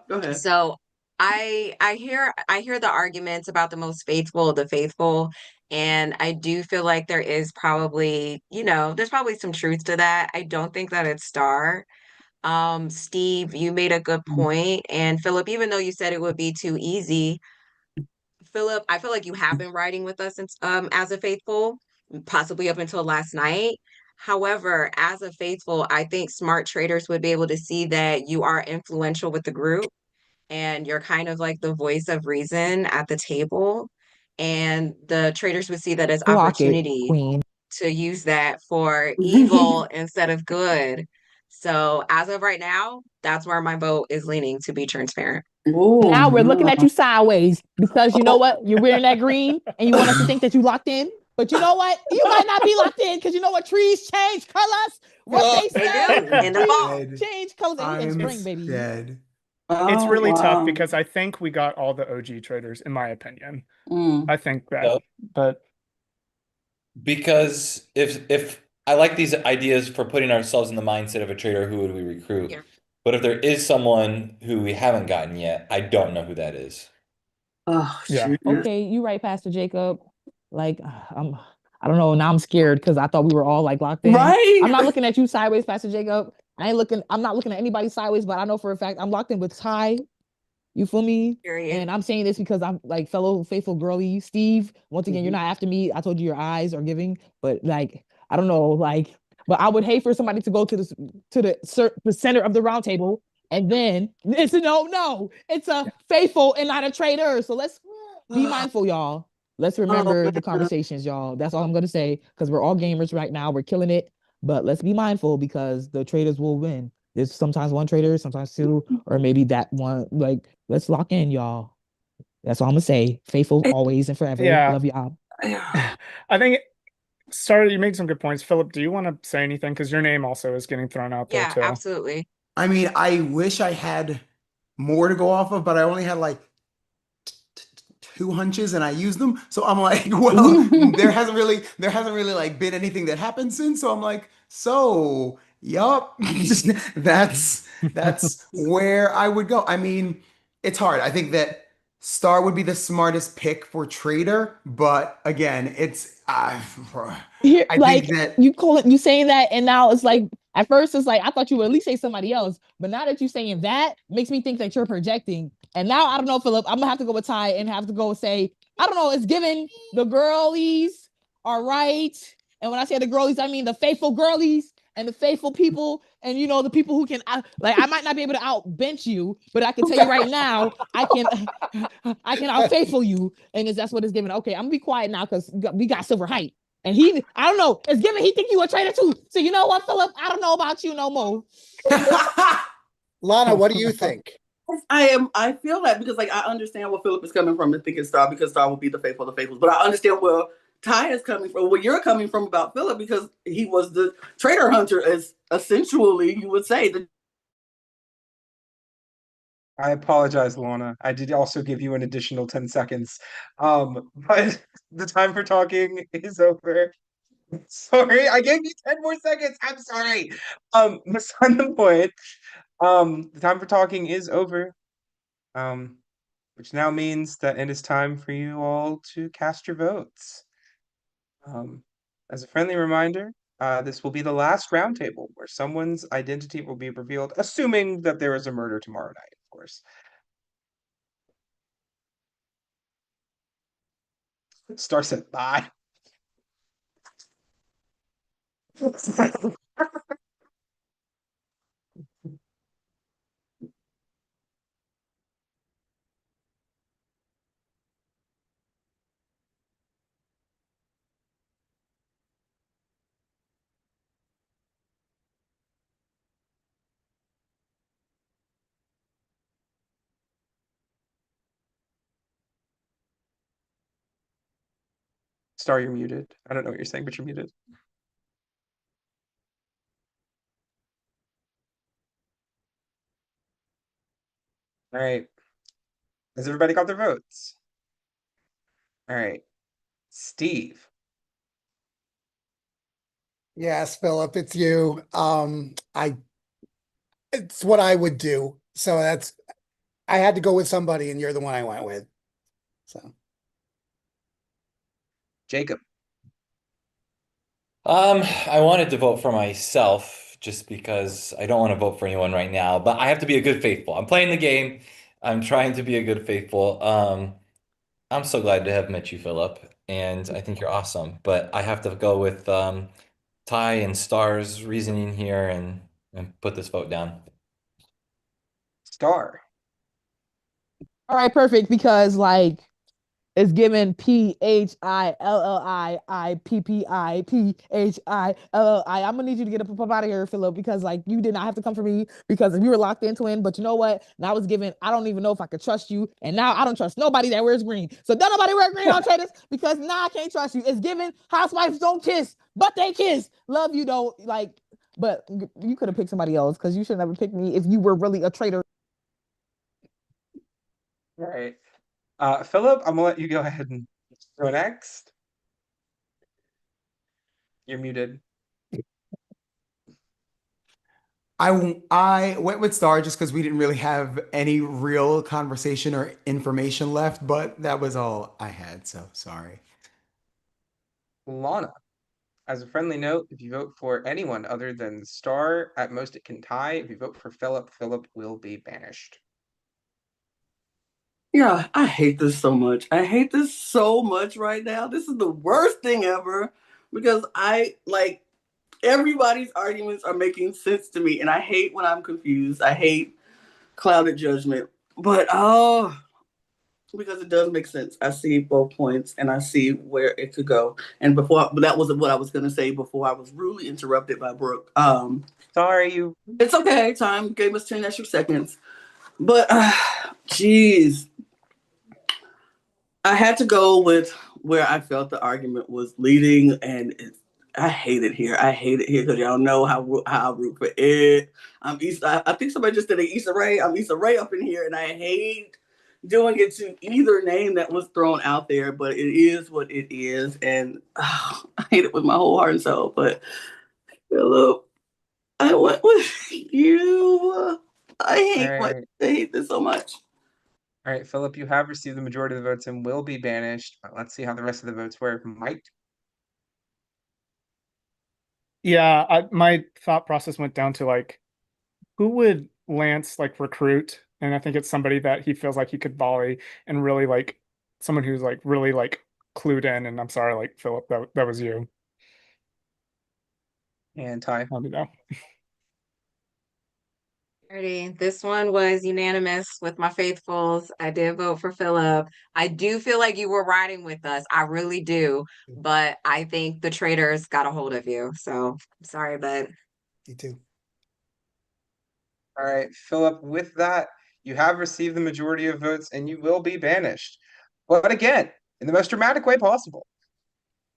Go ahead. So I hear the arguments about the most faithful of the faithful, and I do feel like there is probably, there's probably some truth to that. I don't think that it's Star. Steve, you made a good point, and Philip, even though you said it would be too easy, Philip, I feel like you have been riding with us since as a faithful, possibly up until last night. However, as a faithful, I think smart traders would be able to see that you are influential with the group and you're kind of like the voice of reason at the table. And the traders would see that as Clock it, opportunity queen. to use that for evil instead of good. So as of right now, that's where my vote is leaning, to be transparent. Now we're looking at you sideways because you know what? You're wearing that green and you want us to think that you locked in. But you know what? You might not be locked in because you know what? Trees change colors. What they say in the fall. Change colors in spring, baby. Dead. It's really tough because I think we got all the OG traders, in my opinion. I think that, but because if I like these ideas for putting ourselves in the mindset of a trader, who would we recruit? Yeah. But if there is someone who we haven't gotten yet, I don't know who that is. Oh, yeah. Okay, you right, Pastor Jacob. Like, I don't know. Now I'm scared because I thought we were all like locked in. Right. I'm not looking at you sideways, Pastor Jacob. I'm not looking at anybody sideways, but I know for a fact I'm locked in with Ty. You feel me? Period. And I'm saying this because I'm like fellow faithful girly Steve. Once again, you're not after me. I told you your eyes are giving, but like, I don't know, like, but I would hate for somebody to go to the center of the round table. And then it's it's a faithful and not a traitor. So let's be mindful, y'all. Let's remember the conversations, y'all. That's all I'm going to say because we're all gamers right now. We're killing it. But let's be mindful because the traders will win. There's sometimes one trader, sometimes two, or maybe that one. Like, let's lock in, y'all. That's all I'm going to say. Faithful always and forever. Yeah. Love y'all. I think, sorry, you made some good points. Philip, do you want to say anything? Because your name also is getting thrown out there, too. Yeah, absolutely. I mean, I wish I had more to go off of, but I only had like 2 hunches and I used them. So I'm like, well, there hasn't really like been anything that happened since. So I'm like, yup. that's where I would go. I mean, it's hard. I think that Star would be the smartest pick for trader, but again, it's I like think that you saying that, and now it's like at first it's like I thought you would at least say somebody else, but now that you're saying that makes me think that you're projecting. And now I don't know, Philip. I'm gonna have to go with Ty and have to go say I don't know. It's given the girlies are right, and when I say the girlies, I mean the faithful girlies and the faithful people, and the people who can I might not be able to out bench you, but I can tell you right now, I can out faithful you, and that's what it's given. Okay, I'm gonna be quiet now because we got Silver Height. And I don't know, it's given he think you a traitor too. So you know what, Philip? I don't know about you no more. Lana, what do you think? I feel that because like I understand where Philip is coming from and thinking Star because Star will be the faithful of the faithfuls. But I understand where Ty is coming from, where you're coming from about Philip because he was the traitor hunter, as essentially you would say. I apologize, Lana. I did also give you an additional 10 seconds. But the time for talking is over. Sorry, I gave you 10 more seconds. I'm sorry. Beside the point, the time for talking is over. Which now means that it is time for you all to cast your votes. As a friendly reminder, this will be the last roundtable where someone's identity will be revealed, assuming that there is a murder tomorrow night, of course. Star said bye. Star, you're muted. I don't know what you're saying, but you're muted. All right. Has everybody got their votes? All right. Steve. Yes, Philip, it's you. It's what I would do. So I had to go with somebody, and you're the one I went with. So, Jacob. I wanted to vote for myself just because I don't want to vote for anyone right now, but I have to be a good faithful. I'm playing the game. I'm trying to be a good faithful. I'm so glad to have met you, Philip, and I think you're awesome. But I have to go with Ty and Star's reasoning here and put this vote down. Star. All right, perfect. Because like it's given PHILLIIPPIPHILLI. I'm gonna need you to get up out of here, Philip, because like you did not have to come for me because we were locked into it. But you know what? Now it's given. I don't even know if I could trust you, and now I don't trust nobody that wears green. So don't nobody wear green on Traitors because now I can't trust you. It's given. Housewives don't kiss, but they kiss. Love you don't like. But you could have picked somebody else because you should never pick me if you were really a traitor. All right. Philip, I'm gonna let you go ahead and go next. You're muted. I went with Star just because we didn't really have any real conversation or information left, but that was all I had, so sorry. Lana. As a friendly note, if you vote for anyone other than Star, at most it can tie. If you vote for Philip, Philip will be banished. Yeah, I hate this so much. I hate this so much right now. This is the worst thing ever because everybody's arguments are making sense to me, and I hate when I'm confused. I hate clouded judgment, but because it does make sense. I see both points, and I see where it could go. And but that wasn't what I was going to say before I was rudely interrupted by Brooke. Sorry, you. It's okay. Time gave us 10 extra seconds, but geez. I had to go with where I felt the argument was leading, and I hate it here. I hate it here because y'all know how I root for it. I think somebody just did an Issa Rae. I'm Issa Rae up in here, and I hate doing it to either name that was thrown out there, but it is what it is, and I hate it with my whole heart and soul. But Philip, I went with you. I hate this so much. All right, Philip, you have received the majority of the votes and will be banished. Let's see how the rest of the votes were. Mike? Yeah, my thought process went down to like, who would Lance like recruit? And I think it's somebody that he feels like he could volley and really like someone who's like really like clued in. And I'm sorry, like Philip, that was you. And Ty? Let me know. This one was unanimous with my faithfuls. I did vote for Philip. I do feel like you were riding with us. I really do. But I think the traitors got a hold of you. So I'm sorry, but you too. All right, Philip, with that, you have received the majority of votes and you will be banished. But again, in the most dramatic way possible,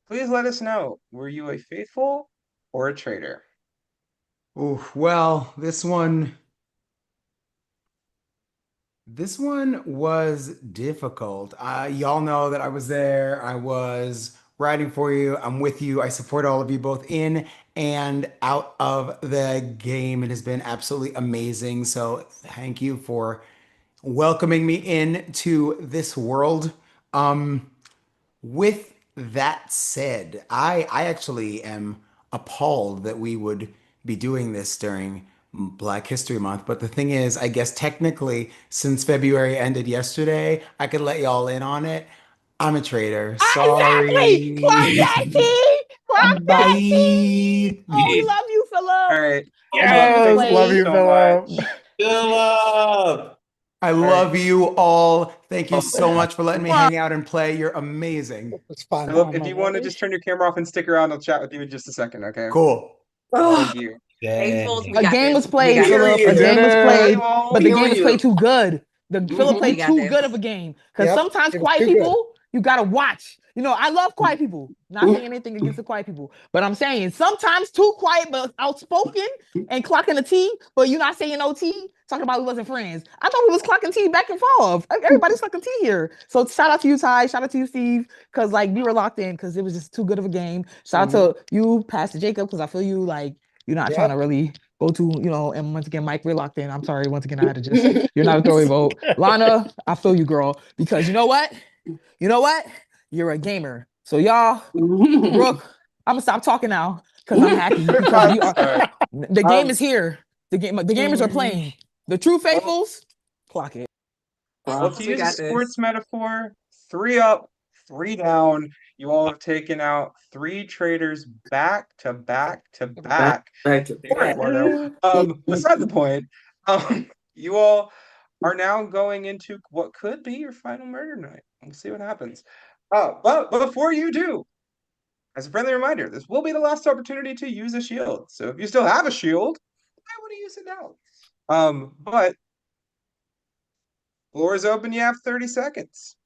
please let us know, were you a faithful or a traitor? Oh, well, this one was difficult. Y'all know that I was there. I was riding for you. I'm with you. I support all of you both in and out of the game. It has been absolutely amazing. So thank you for welcoming me into this world. With that said, I actually am appalled that we would be doing this during Black History Month. But the thing is, I guess technically, since February ended yesterday, I could let y'all in on it. I'm a traitor. Sorry. Exactly. Clock that tea. Clock that tea. Oh, we love you, Philip. All right. Yes, love you, Philip. Philip. I love you all. Thank you so much for letting me hang out and play. You're amazing. It's fun. Philip, if you want to just turn your camera off and stick around, I'll chat with you in just a second, okay? Cool. Thank you. A game was played, Philip. A game was played, but the game was played too good. Philip played too good of a game. Because sometimes quiet people, you gotta watch. You know, I love quiet people. Not saying anything against the quiet people, but I'm saying sometimes too quiet but outspoken and clocking the T, but you're not saying no T. Talking about we wasn't friends. I thought we was clocking T back and forth. Everybody's clocking T here. So shout out to you, Ty. Shout out to you, Steve, because like we were locked in because it was just too good of a game. Shout out to you, Pastor Jacob, because I feel you like you're not trying to really go to, you know, and once again, Mike, we're locked in. I'm sorry. Once again, I had to just, you're not a throwaway vote. Lana, I feel you, girl, because you know what? You know what? You're a gamer. So y'all, Brooke, I'm gonna stop talking now because I'm happy because we are, the game is here. The gamers are playing. The true faithfuls, clock it. Well, to use a sports metaphor, 3 up, 3 down. You all have taken out 3 traitors back to back to back. Eduardo. Beside the point, you all are now going into what could be your final murder night. We'll see what happens. But before you do, as a friendly reminder, this will be the last opportunity to use a shield. So if you still have a shield, I want to use it now. But floor is open. You have 30 seconds.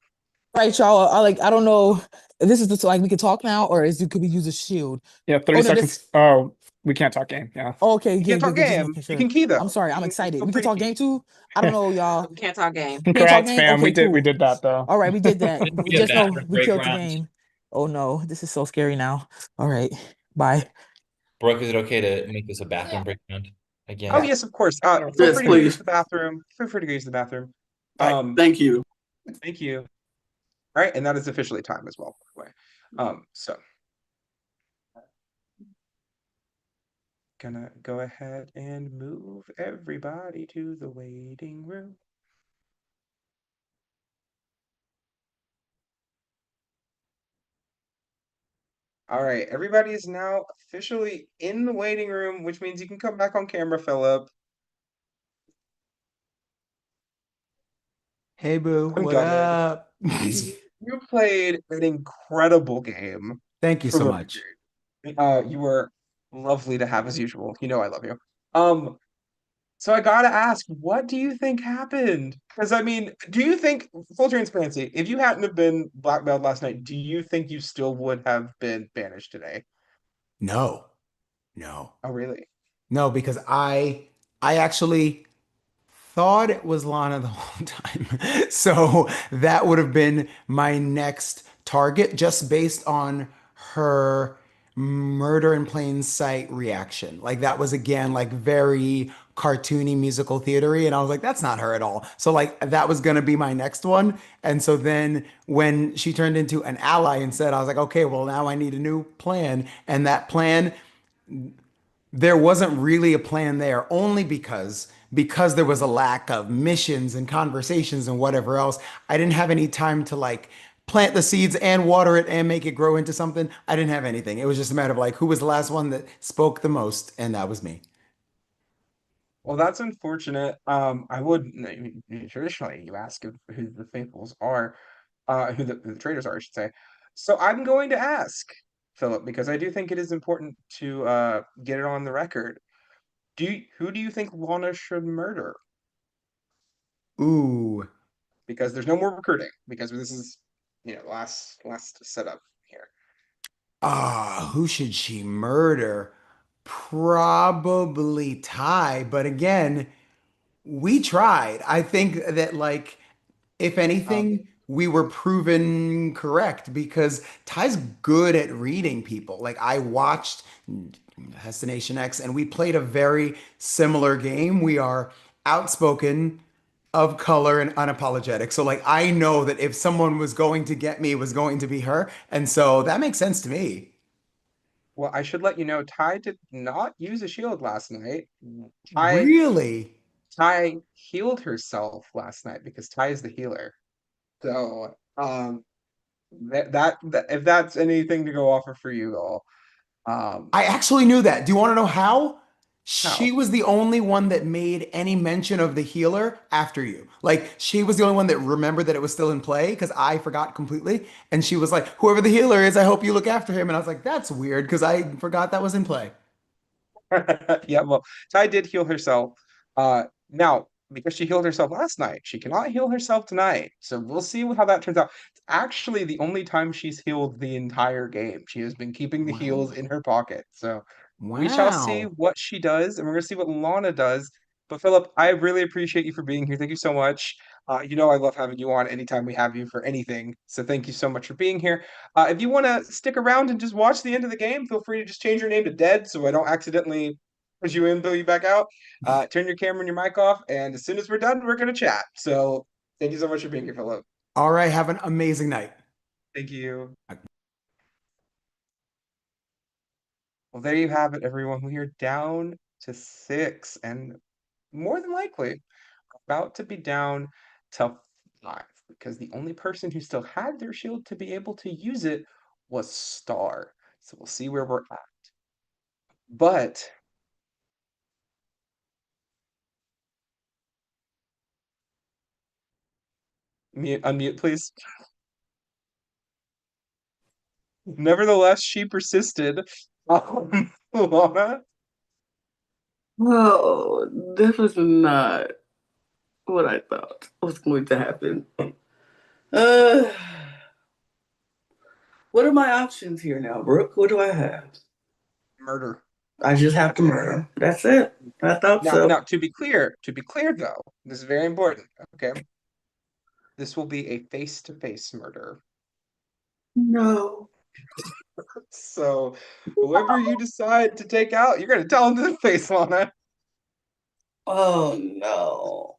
Right, y'all. I don't know. This is like we can talk now, or could we use a shield? Yeah, 30 seconds. Oh, we can't talk game. Yeah. Okay, you can't talk game. You can key though. I'm sorry. I'm excited. We can talk game too. I don't know, y'all. We can't talk game. Congrats, fam. Okay, we did that though. All right, we did that. Just know we killed the game. Oh no, this is so scary now. All right, bye. Brooke, is it okay to make this a bathroom break round again? Oh yes, of course. Feel free to use the bathroom. Feel free to use the bathroom. Thank you. Thank you. All right, and that is officially time as well, by the way. So gonna go ahead and move everybody to the waiting room. All right, everybody is now officially in the waiting room, which means you can come back on camera, Philip. Hey, boo. What up? You played an incredible game. Thank you so much. You were lovely to have as usual. You know I love you. So I gotta ask, what do you think happened? Because I mean, do you think, full transparency, if you hadn't have been blackmailed last night, do you think you still would have been banished today? No. Oh, really? No, because I actually thought it was Lana the whole time. So that would have been my next target just based on her murder in plain sight reaction. Like that was again like very cartoony musical theatery, and I was like, that's not her at all. So like that was gonna be my next one. And so then when she turned into an ally instead, I was like, okay, well now I need a new plan. And that plan, there wasn't really a plan there, only because there was a lack of missions and conversations and whatever else. I didn't have any time to like plant the seeds and water it and make it grow into something. I didn't have anything. It was just a matter of like who was the last one that spoke the most, and that was me. Well, that's unfortunate. I would traditionally you ask who the faithfuls are, who the traitors are, I should say. So I'm going to ask Philip because I do think it is important to get it on the record. Who do you think Lana should murder? Ooh. Because there's no more recruiting. Because this is, last setup here. Who should she murder? Probably Ty, but again, we tried. I think that like if anything, we were proven correct because Ty's good at reading people. Like I watched Destination X and we played a very similar game. We are outspoken, of color, and unapologetic. So like I know that if someone was going to get me, it was going to be her. And so that makes sense to me. Well, I should let you know, Ty did not use a shield last night. Really? Ty healed herself last night because Ty is the healer. So, that if that's anything to go off of for you all. I actually knew that. Do you want to know how? She was the only one that made any mention of the healer after you. Like, she was the only one that remembered that it was still in play because I forgot completely. And she was like, whoever the healer is, I hope you look after him. And I was like, that's weird because I forgot that was in play. Yeah, well, Ty did heal herself. Now, because she healed herself last night. She cannot heal herself tonight. So we'll see how that turns out. It's actually the only time she's healed the entire game. She has been keeping the heals in her pocket. So we shall see what she does, and we're going to see what Lana does. But Philip, I really appreciate you for being here. Thank you so much. You know I love having you on anytime we have you for anything. So thank you so much for being here. If you want to stick around and just watch the end of the game, feel free to just change your name to Dead so I don't accidentally push you in, pull you back out. Turn your camera and your mic off, and as soon as we're done, we're going to chat. So thank you so much for being here, Philip. All right, have an amazing night. Thank you. Well, there you have it, everyone. We are down to 6, and more than likely, about to be down to 5, because the only person who still had their shield to be able to use it was Star. So we'll see where we're at. But unmute, please. Nevertheless, she persisted. Lana? Oh, this was not what I thought was going to happen. What are my options here now, Brooke? What do I have? Murder. I just have to murder. That's it. I thought so. Now, to be clear though, this is very important. Okay, this will be a face-to-face murder. No. So, whoever you decide to take out, you're gonna tell him to the face, Lana. Oh no.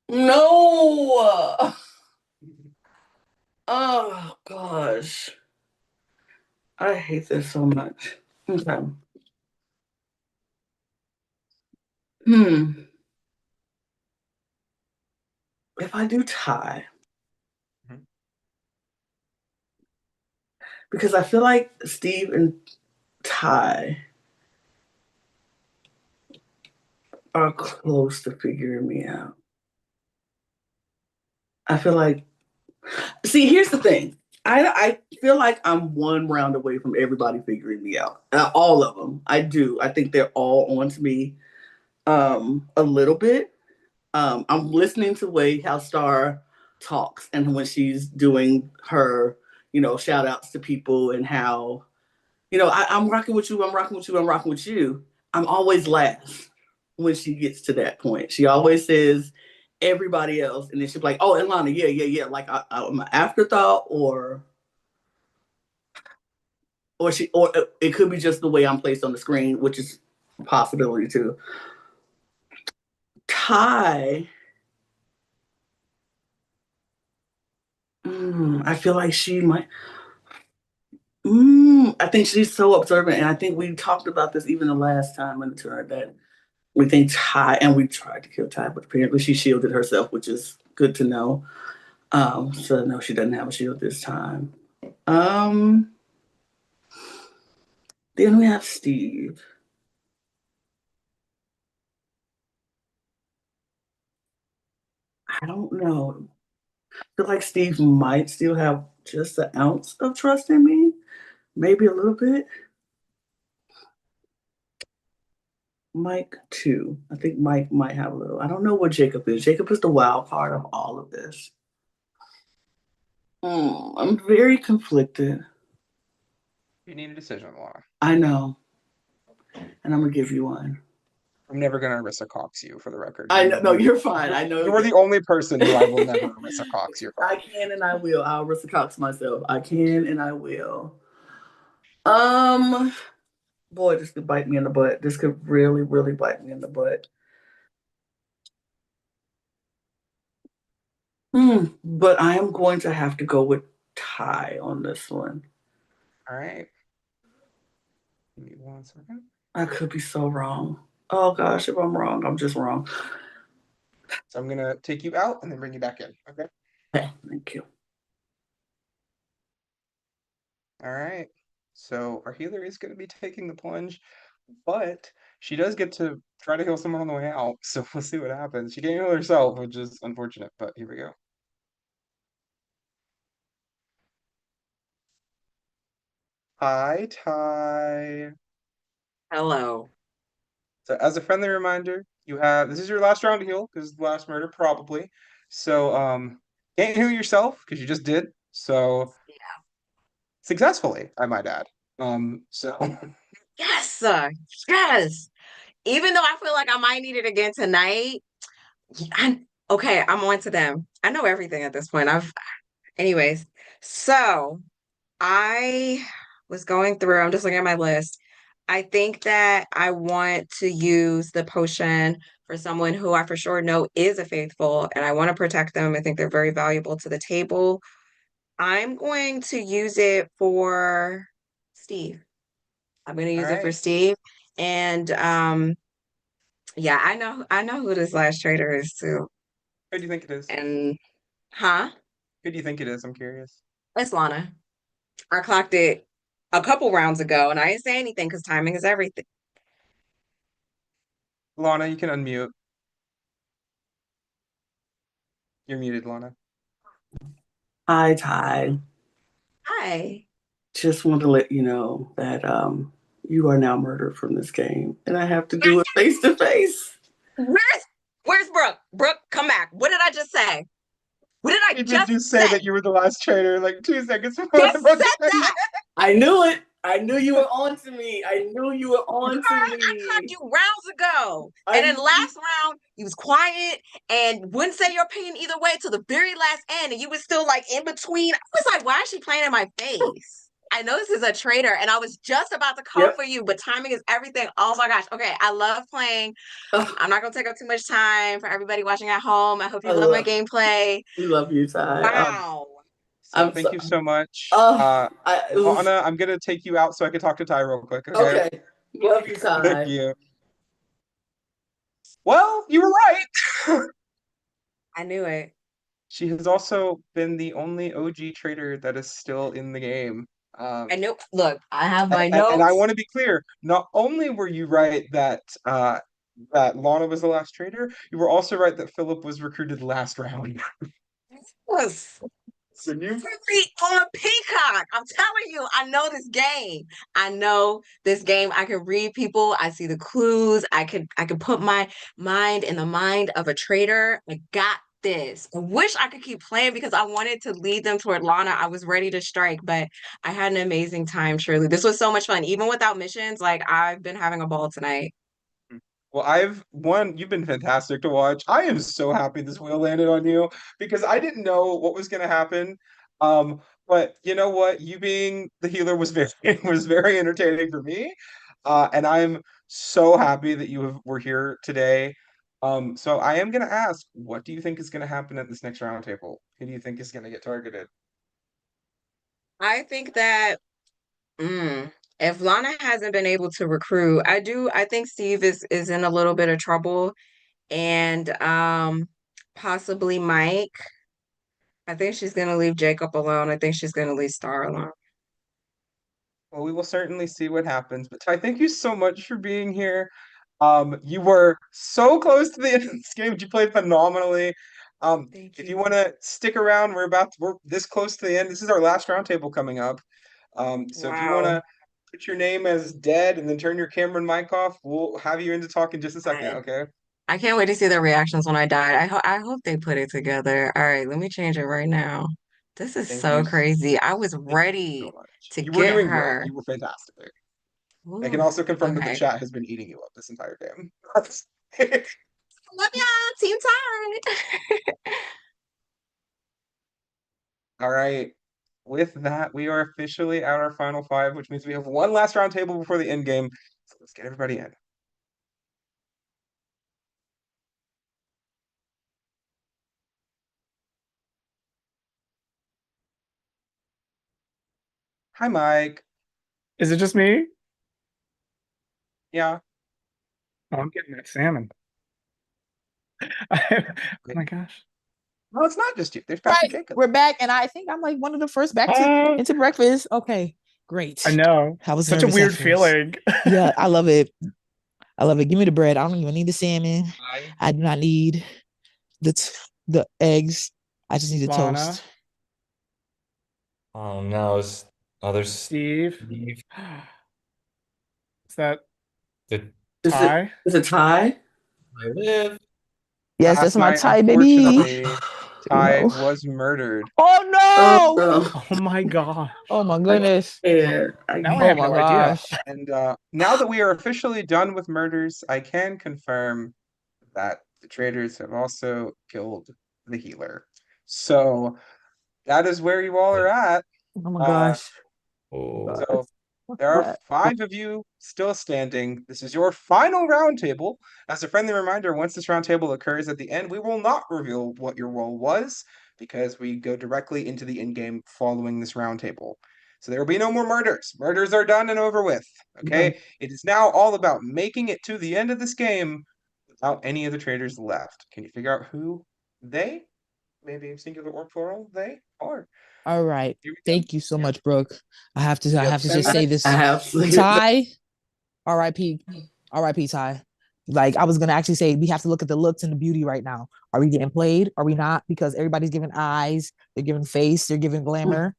No. Oh gosh. I hate this so much. Okay. If I do tie, because I feel like Steve and Ty are close to figuring me out. I feel like, see, here's the thing. I feel like I'm one round away from everybody figuring me out. All of them. I do. I think they're all on to me a little bit. I'm listening to the way how Star talks and when she's doing her, shout outs to people and how, I'm rocking with you, I'm rocking with you, I'm rocking with you. I'm always last when she gets to that point. She always says everybody else, and then she's like, oh, and Lana, yeah. Like I'm an afterthought, or it could be just the way I'm placed on the screen, which is a possibility too. Ty, I feel like she might. I think she's so observant, and I think we talked about this even the last time in the tour that we think Ty, and we tried to kill Ty, but apparently she shielded herself, which is good to know. So no, she doesn't have a shield this time. Then we have Steve. I don't know. I feel like Steve might still have just an ounce of trust in me, maybe a little bit. Mike too. I think Mike might have a little. I don't know what Jacob is. Jacob is the wild card of all of this. I'm very conflicted. You need a decision, Lana. I know. And I'm gonna give you one. I'm never gonna Arissa Cox you, for the record. I know. No, you're fine. I know. You're the only person who I will never Arissa Cox. You're fine. I can and I will. I'll Arissa Cox myself. I can and I will. Boy, this could bite me in the butt. This could really, really bite me in the butt. But I am going to have to go with Ty on this one. All right. Give me 1 second. I could be so wrong. Oh gosh, if I'm wrong, I'm just wrong. So I'm gonna take you out and then bring you back in. Okay. Okay, thank you. All right. So our healer is going to be taking the plunge, but she does get to try to heal someone on the way out. So we'll see what happens. She can't heal herself, which is unfortunate, but here we go. Hi, Ty. Hello. So as a friendly reminder, this is your last round to heal because the last murder probably. So can't heal yourself because you just did. So successfully, I might add. So Yes, yes. Even though I feel like I might need it again tonight, okay, I'm on to them. I know everything at this point. Anyways, so I was going through, I'm just looking at my list. I think that I want to use the potion for someone who I for sure know is a faithful, and I want to protect them. I think they're very valuable to the table. I'm going to use it for Steve. I'm going to use it for Steve. And yeah, I know who this last traitor is too. Who do you think it is? And Who do you think it is? I'm curious. It's Lana. I clocked it a couple rounds ago, and I didn't say anything because timing is everything. Lana, you can unmute. You're muted, Lana. Hi, Ty. Hi. Just want to let you know that you are now murdered from this game, and I have to do it face to face. Where's Brooke? Brooke, come back. What did I just say? What did I just say? That you were the last traitor like 2 seconds before just said that. I knew it. I knew you were on to me. I knew you were on to me. I clocked you rounds ago. And then last round, you was quiet and wouldn't say your opinion either way till the very last end. And you was still like in between. I was like, why is she playing in my face? I know this is a traitor, and I was just about to call for you, but timing is everything. Oh my gosh. Okay, I love playing. I'm not going to take up too much time for everybody watching at home. I hope you love my gameplay. We love you, Ty. Wow. Thank you so much. Lana, I'm going to take you out so I can talk to Ty real quick. Okay. Love you, Ty. Thank you. Well, you were right. I knew it. She has also been the only OG traitor that is still in the game. I know. Look, I have my notes. And I want to be clear. Not only were you right that that Lana was the last traitor, you were also right that Philip was recruited last round. Yes. So you on Peacock. I'm telling you, I know this game. I know this game. I can read people. I see the clues. I can put my mind in the mind of a traitor. I got this. I wish I could keep playing because I wanted to lead them toward Lana. I was ready to strike, but I had an amazing time, Shirley. This was so much fun. Even without missions, like I've been having a ball tonight. Well, you've been fantastic to watch. I am so happy this wheel landed on you because I didn't know what was going to happen. But you know what? You being the healer was very entertaining for me. And I'm so happy that were here today. So I am going to ask, what do you think is going to happen at this next roundtable? Who do you think is going to get targeted? I think that if Lana hasn't been able to recruit, I think Steve is in a little bit of trouble, and possibly Mike. I think she's gonna leave Jacob alone. I think she's gonna leave Star alone. Well, we will certainly see what happens. But Ty, thank you so much for being here. You were so close to the end of this game. You played phenomenally. If you want to stick around, we're this close to the end. This is our last roundtable coming up. So if you want to put your name as dead and then turn your camera and mic off, we'll have you in to talk in just a second, okay? I can't wait to see their reactions when I die. I hope they put it together. All right, let me change it right now. This is so crazy. I was ready to You were get doing her. great. You were fantastic. Ooh, I can also confirm that the okay. chat has been eating you up this entire game. Love y'all, Team Tide. All right. With that, we are officially at our final five, which means we have one last round table before the end game. So let's get everybody in. Hi, Mike. Is it just me? Yeah. Oh, I'm getting that salmon. Oh my gosh. No, it's not just you. There's Pastor Jacob. We're back, and I think I'm like one of the first back into breakfast. Okay, great. I know. I was such a weird feeling. Yeah, I love it. I love it. Give me the bread. I don't even need the salmon. I do not need the eggs. I just need the toast. Oh no, there's Steve. Is that Tie? Is it tie? I live. Yes, that's my tie, baby. Unfortunately, Ty was murdered. Oh no! Oh my god. Oh my goodness. Now I have no idea. And now that we are officially done with murders, I can confirm that the traitors have also killed the healer. So that is where you all are at. Oh my gosh. So there are 5 of you still standing. This is your final roundtable. As a friendly reminder, once this roundtable occurs at the end, we will not reveal what your role was because we go directly into the in-game following this roundtable. So there will be no more murders. Murders are done and over with. Okay? It is now all about making it to the end of this game without any of the traitors left. Can you figure out who they, maybe singular or plural, they are? All right. Thank you so much, Brooke. I have to just say this. I have to. Ty, R.I.P. R.I.P. Ty. Like I was gonna actually say we have to look at the looks and the beauty right now. Are we getting played? Are we not? Because everybody's giving eyes, they're giving face, they're giving glamour.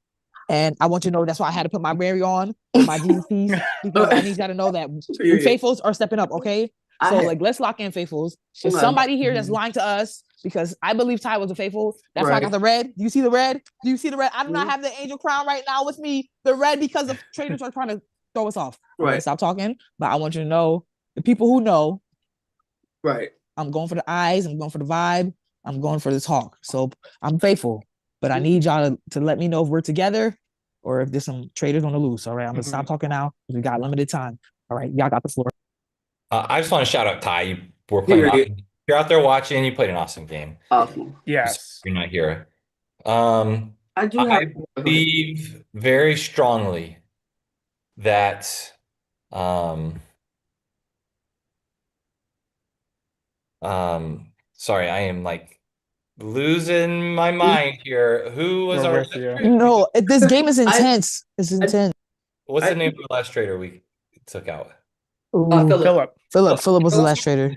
And I want you to know that's why I had to put my Mary on with my DCs because I need y'all to know that we faithfuls are stepping up, okay? So like let's lock in faithfuls. If somebody here that's lying to us, because I believe Ty was a faithful. That's why I got the red. Do you see the red? Do you see the red? I do not have the angel crown right now with me. The red because the traitors are trying to throw us off. Right. Stop talking. But I want you to know, the people who know. Right. I'm going for the eyes. I'm going for the vibe. I'm going for the talk. So I'm faithful. But I need y'all to let me know if we're together or if there's some traitors on the loose. All right. I'm going to stop talking now. We got limited time. All right. Y'all got the floor. I just want to shout out Ty. You were playing. You're out there watching. You played an awesome game. Awesome. Yes. You're not here. I believe very strongly that sorry, I am like losing my mind here. Who was our No, this game is intense. It's intense. What's the name of the last trader we took out? Philip. Philip was the last trader.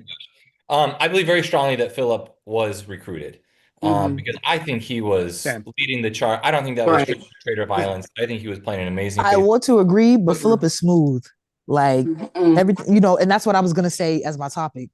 I believe very strongly that Philip was recruited. Because I think he was leading the charge. I don't think that was traitor violence. I think he was playing an amazing I want to agree, but Philip is smooth. Like everything, and that's what I was gonna say as my topic.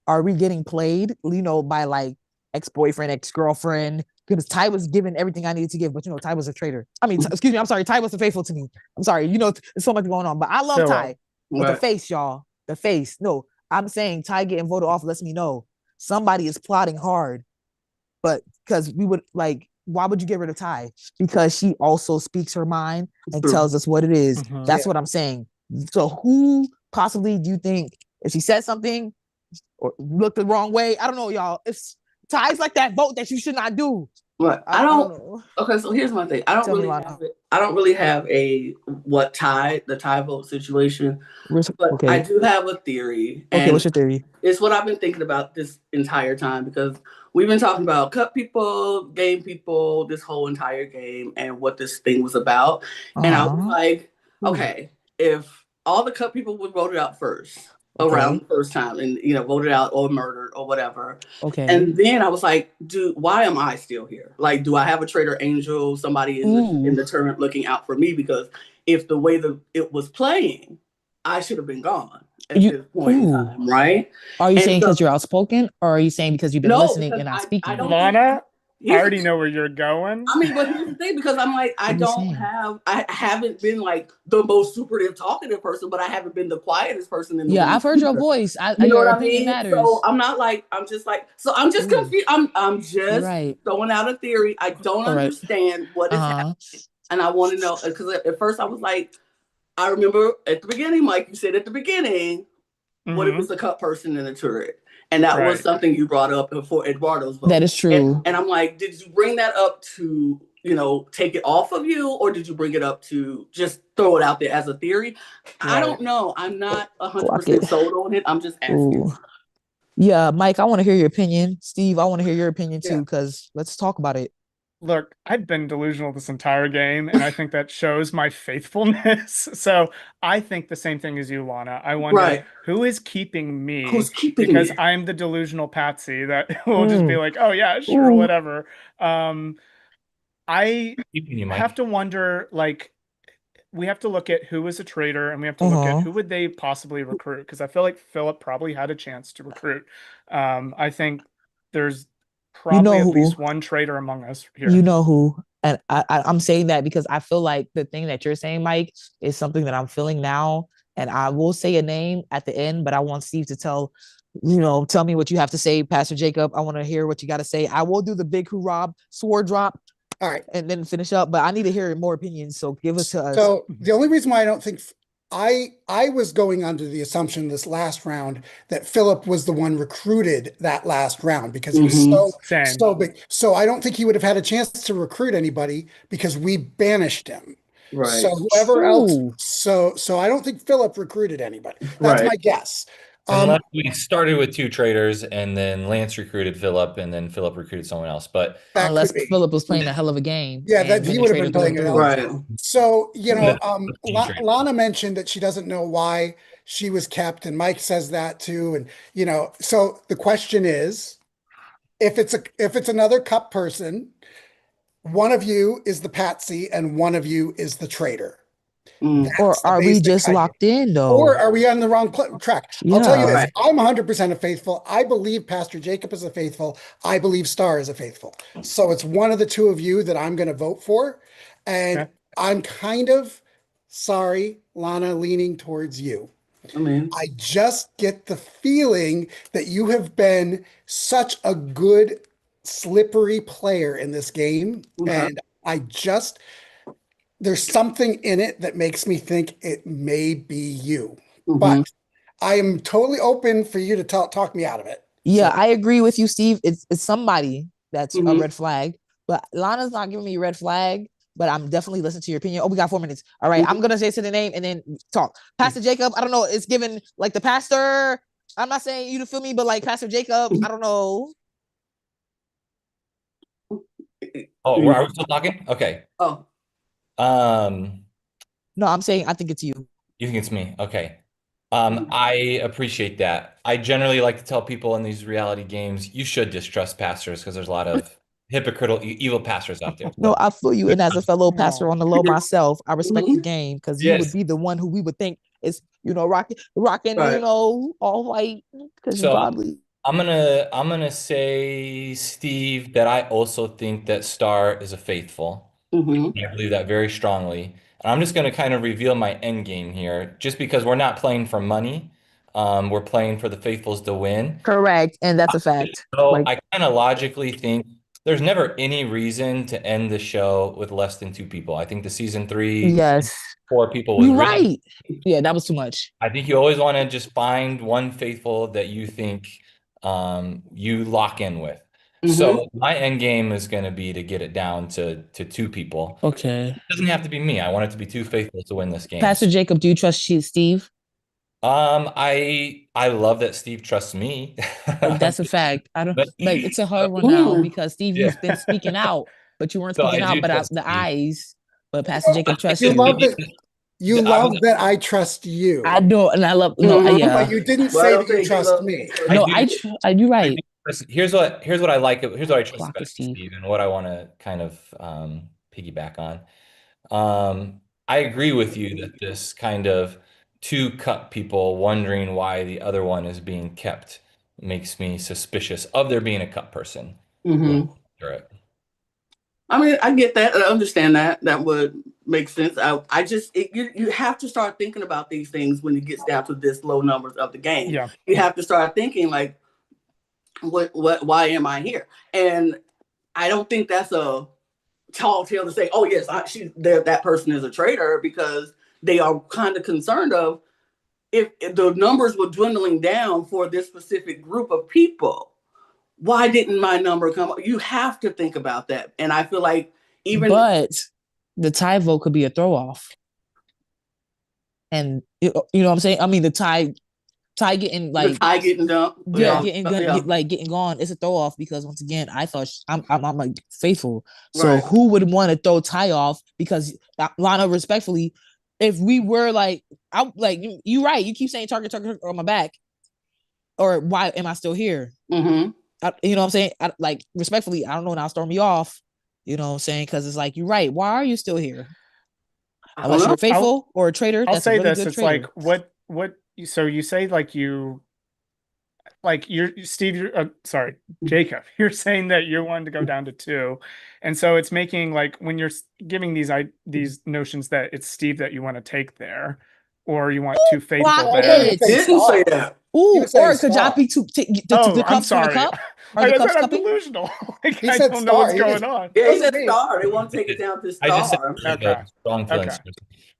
Are we getting played, by like ex-boyfriend, ex-girlfriend? Because Ty was giving everything I needed to give, but Ty was a traitor. I mean, excuse me, I'm sorry, Ty wasn't faithful to me. I'm sorry, there's so much going on. But I love Ty. But the face, y'all. The face. No, I'm saying Ty getting voted off lets me know somebody is plotting hard. But because we would why would you get rid of Ty? Because she also speaks her mind and tells us what it is. That's what I'm saying. So who possibly do you think, if she said something or looked the wrong way? I don't know, y'all. If Ty's like that vote that you should not do. But I don't know. Okay, so here's my thing. I don't really have a the tie vote situation. But I do have a theory. Okay, what's your theory? It's what I've been thinking about this entire time because we've been talking about cut people, game people, this whole entire game and what this thing was about. And I was like, okay, if all the cut people were voted out first, around the first time and voted out or murdered or whatever. Okay. And then I was like, why am I still here? Like, do I have a traitor angel, somebody in the tournament looking out for me? Because if the way it was playing, I should have been gone at this point in time, right? Are you saying because you're outspoken, or are you saying because you've been listening and not speaking? Lana, I already know where you're going. I mean, but here's the thing, because I'm like, I haven't been like the most superative talkative person, but I haven't been the quietest person in the room. I've heard your voice. You know what I mean? Matters. So I'm not like, I'm just confused. I'm just throwing out a theory. I don't understand what is happening. And I want to know, because at first I was like, I remember at the beginning, Mike, you said at the beginning, what if it's a cut person in the turret? And that was something you brought up for Eduardo's vote. That is true. And I'm like, did you bring that up to, take it off of you? Or did you bring it up to just throw it out there as a theory? I don't know. I'm not 100% sold on it. I'm just asking. Yeah, Mike, I want to hear your opinion. Steve, I want to hear your opinion too, because let's talk about it. Look, I've been delusional this entire game, and I think that shows my faithfulness. So I think the same thing as you, Lana. I wonder who is keeping me? Who's keeping me? Because I'm the delusional patsy that will just be like, oh yeah, sure, whatever. I have to wonder, we have to look at who was a traitor, and we have to look at who would they possibly recruit, because I feel like Philip probably had a chance to recruit. I think there's probably at least one traitor among us here. You know who. And I'm saying that because I feel like the thing that you're saying, Mike, is something that I'm feeling now. And I will say a name at the end, but I want Steve to tell me what you have to say, Pastor Jacob. I want to hear what you got to say. I will do the big hoorah sword drop. All right. And then finish up, but I need to hear more opinions. So give us to us. So the only reason why I don't think I was going under the assumption this last round that Philip was the one recruited that last round because he was so big. So I don't think he would have had a chance to recruit anybody because we banished him. Right. So whoever else, so I don't think Philip recruited anybody. That's my guess. Unless we started with 2 traitors and then Lance recruited Philip and then Philip recruited someone else. But unless Philip was playing a hell of a game. Yeah, that he would have been playing it right. So, Lana mentioned that she doesn't know why she was kept, and Mike says that too. And so the question is, if it's another cup person, one of you is the patsy and one of you is the traitor. Or are we just locked in though? Or are we on the wrong track? Yeah. I'll tell you this. I'm 100% a faithful. I believe Pastor Jacob is a faithful. I believe Star is a faithful. So it's one of the two of you that I'm going to vote for. And I'm kind of, sorry, Lana, leaning towards you. I just get the feeling that you have been such a good, slippery player in this game. And there's something in it that makes me think it may be you. But I am totally open for you to talk me out of it. Yeah, I agree with you, Steve. It's somebody that's a red flag. But Lana's not giving me a red flag, but I'm definitely listening to your opinion. Oh, we got 4 minutes. All right, I'm going to say the name and then talk. Pastor Jacob, I don't know. It's given like the pastor. I'm not saying you to feel me, but like Pastor Jacob, I don't know. Oh, are we still talking? Okay. Oh. No, I'm saying I think it's you. You think it's me? Okay. I appreciate that. I generally like to tell people in these reality games, you should distrust pastors because there's a lot of hypocritical, evil pastors out there. No, I feel you. And as a fellow pastor on the low myself, I respect the game because you would be the one who we would think is, rocking, all white because you're godly. I'm gonna say, Steve, that I also think that Star is a faithful. I believe that very strongly. And I'm just going to kind of reveal my end game here, just because we're not playing for money. We're playing for the faithfuls to win. Correct. And that's a fact. So I kind of logically think there's never any reason to end the show with less than 2 people. I think the season 3, 4 people was right. Yeah, that was too much. I think you always want to just find one faithful that you think you lock in with. So my end game is going to be to get it down to 2 people. Okay. It doesn't have to be me. I want it to be 2 faithfuls to win this game. Pastor Jacob, do you trust Steve? I love that Steve trusts me. That's a fact. I don't it's a hard one now because Steve, you've been speaking out, but you weren't speaking out, but the eyes. But Pastor Jacob trusts you. You love that I trust you. I know, and I love but you didn't say that you trust me. No, you're right. Here's what I like. Here's what I trust about Steve and what I want to kind of piggyback on. I agree with you that this kind of 2 cup people wondering why the other one is being kept makes me suspicious of there being a cup person. Right. I mean, I get that. I understand that. That would make sense. I just you have to start thinking about these things when it gets down to this low numbers of the game. Yeah. You have to start thinking like, why am I here? And I don't think that's a tall tale to say, oh yes, that person is a traitor, because they are kind of concerned of if the numbers were dwindling down for this specific group of people, why didn't my number come up? You have to think about that. And I feel like but the tie vote could be a throw off. And you know what I'm saying? I mean, the tie getting like getting dumped. Getting gone. It's a throw off because once again, I thought I'm like faithful. So who would want to throw tie off? Because Lana, respectfully, if we were like, you're right. You keep saying target on my back, or why am I still here? You know what I'm saying? Respectfully, I don't know. Now storm me off. You know what I'm saying? Because it's like, you're right. Why are you still here? Unless you're faithful or a traitor. I'll That's say a really this. good It's traitor. like what. So you say like you're Steve. Sorry, Jacob. You're saying that you're wanting to go down to 2, and so it's making like when you're giving these notions that it's Steve that you want to take there, or you want 2 faithful there. He didn't say that. Ooh, or could y'all be the I'm cups from the sorry. cup? Are the I cups said I'm cupping? delusional. Like, He I said don't know what's star. going on. Yeah, he said star. They want to take it down to I just said star. Okay. strong feelings.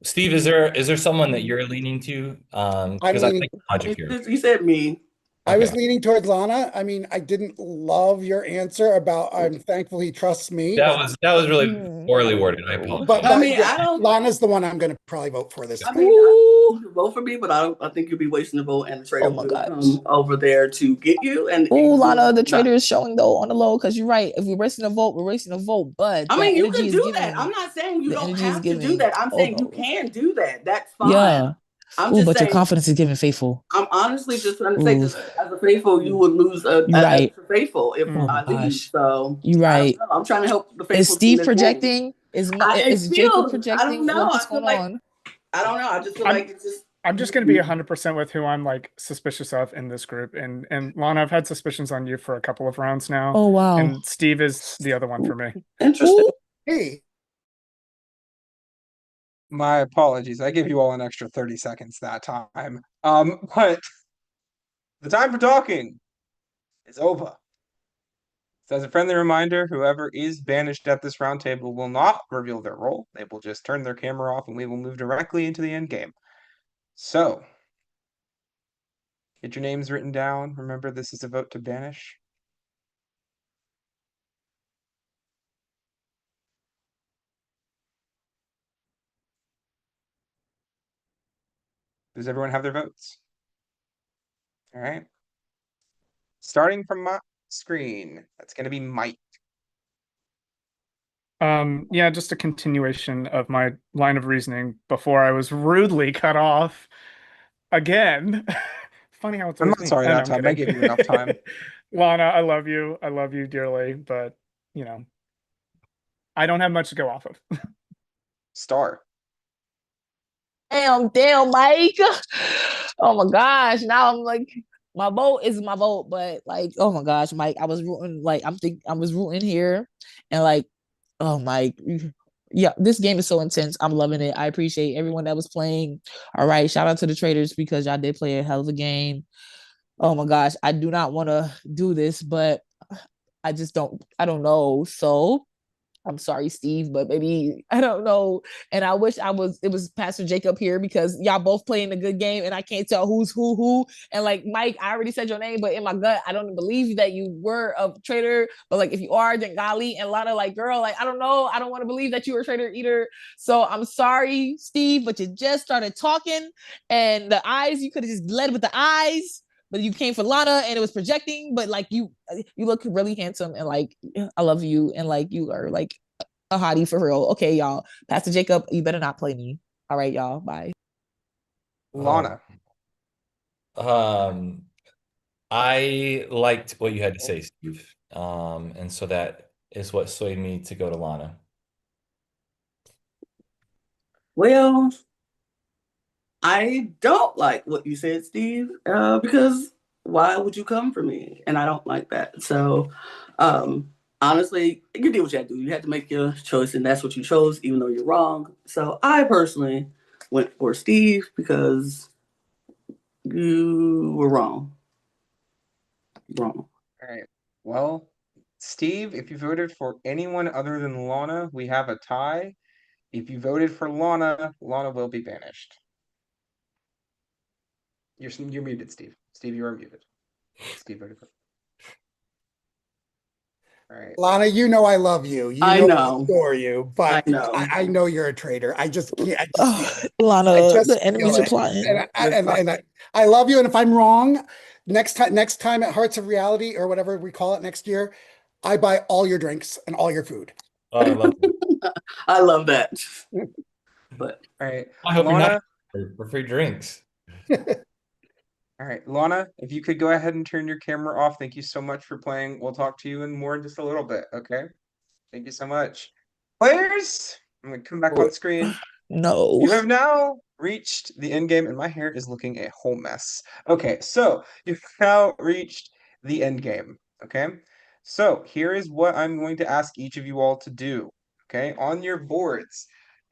Steve, is there someone that you're leaning to? Because I think logic here. He said me. I was leaning towards Lana. I mean, I didn't love your answer about I'm thankful he trusts me. That was really poorly worded. I apologize. But I mean, I don't. Lana's the one I'm going to probably vote for this I time. mean, you can vote for me, but I think you'll be wasting the vote, and the traitor will come over there to get you. And Ooh, Lana, the traitor is showing though on the low because you're right. If we're wasting a vote, we're wasting a vote. But I mean, you can is do giving. that. I'm not saying you The don't energy is have to do giving. that. I'm saying you can do that. That's fine. Yeah. I'm Ooh, just but saying, your confidence is giving faithful. I'm honestly just trying to say, because as a faithful, you would lose You're right. extra faithful if Oh my I leave. gosh. So You're right. I'm trying to help the faithful. Is Steve team projecting? Is Jacob projecting? I don't know. What's going on? I don't know. I just feel like it's just. I'm just going to be 100% with who I'm like suspicious of in this group. And Lana, I've had suspicions on you for a couple of rounds now. Oh, wow. And Steve is the other one for me. Interesting. Hey. My apologies. I gave you all an extra 30 seconds that time. But the time for talking is over. So as a friendly reminder, whoever is banished at this round table will not reveal their role. They will just turn their camera off and we will move directly into the end game. So, get your names written down. Remember, this is a vote to banish. Does everyone have their votes? All right. Starting from my screen, that's going to be Mike. Yeah, just a continuation of my line of reasoning before I was rudely cut off again. Funny how it's I'm always not me. sorry No, that I'm time. I kidding. gave you enough time. Lana, I love you. I love you dearly, but you know, I don't have much to go off of. Star. Damn, Mike. Oh my gosh. Now I'm like, my vote is my vote, but like, oh my gosh, Mike, I was rooting, like, I was rooting here, and like, oh Mike, yeah, this game is so intense. I'm loving it. I appreciate everyone that was playing. All right, shout out to the Traitors because y'all did play a hell of a game. Oh my gosh, I do not want to do this, but I don't know. So I'm sorry, Steve, but maybe I don't know. And I wish it was Pastor Jacob here because y'all both playing a good game and I can't tell who's who. And like Mike, I already said your name, but in my gut, I don't believe that you were a traitor. But like if you are, then golly, and Lana, like, girl, like I don't know. I don't want to believe that you were a traitor either. So I'm sorry, Steve, but you just started talking and the eyes, you could have just led with the eyes. But you came for Lana and it was projecting, but like you look really handsome and like I love you and like you are like a hottie for real. Okay, y'all. Pastor Jacob, you better not play me. All right, y'all. Bye. Lana. I liked what you had to say, Steve. And so that is what swayed me to go to Lana. Well, I don't like what you said, Steve, because why would you come for me? And I don't like that. So, honestly, you did what you had to do. You had to make your choice, and that's what you chose, even though you're wrong. So I personally went for Steve because you were wrong. Wrong. All right. Well, Steve, if you voted for anyone other than Lana, we have a tie. If you voted for Lana, Lana will be banished. You're muted, Steve. Steve, you are muted. Steve voted for. All right. Lana, you know I love you. I know. I adore you, but I know you're a traitor. I just can't. Lana, the enemies are plotting. And I love you. And if I'm wrong, next time at Hearts of Reality or whatever we call it next year, I buy all your drinks and all your food. Oh, I love that. I love that. But all right, I hope Lana, you're not for free drinks. All right, Lana, if you could go ahead and turn your camera off. Thank you so much for playing. We'll talk to you in just a little bit, okay? Thank you so much. Players, I'm going to come back on screen. No. You have now reached the end game, and my hair is looking a whole mess. Okay, so you've now reached the end game. Okay, so here is what I'm going to ask each of you all to do. Okay, on your boards,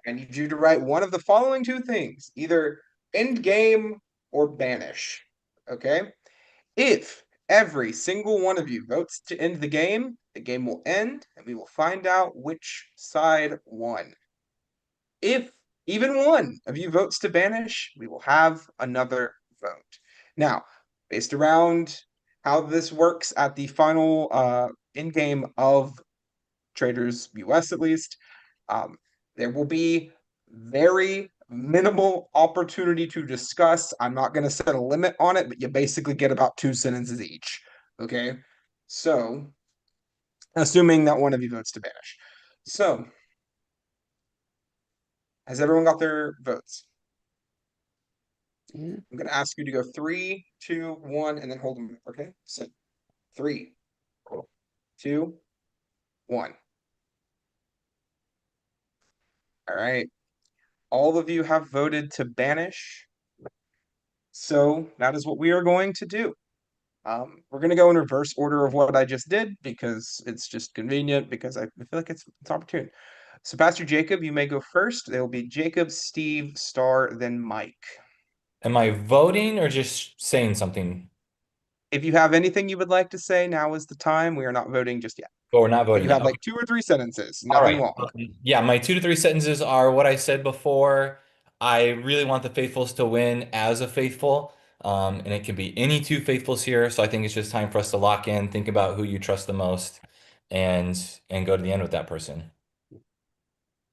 I need you to write one of the following two things, either end game or banish. Okay, if every single one of you votes to end the game will end, and we will find out which side won. If even one of you votes to banish, we will have another vote. Now, based around how this works at the final end game of Traitors US at least, there will be very minimal opportunity to discuss. I'm not going to set a limit on it, but you basically get about 2 sentences each. Okay? So, assuming that one of you votes to banish. So, has everyone got their votes? I'm going to ask you to go 3, 2, 1, and then hold them. Okay? So, 3, 2, 1. All right. All of you have voted to banish. So that is what we are going to do. We're going to go in reverse order of what I just did because it's just convenient, because I feel like it's opportune. So Pastor Jacob, you may go first. There will be Jacob, Steve, Star, then Mike. Am I voting or just saying something? If you have anything you would like to say, now is the time. We are not voting just yet. Oh, we're not voting. You have like 2 or 3 sentences. Nothing long. Yeah, my 2 to 3 sentences are what I said before. I really want the faithfuls to win as a faithful. And it can be any 2 faithfuls here. So I think it's just time for us to lock in, think about who you trust the most, and go to the end with that person.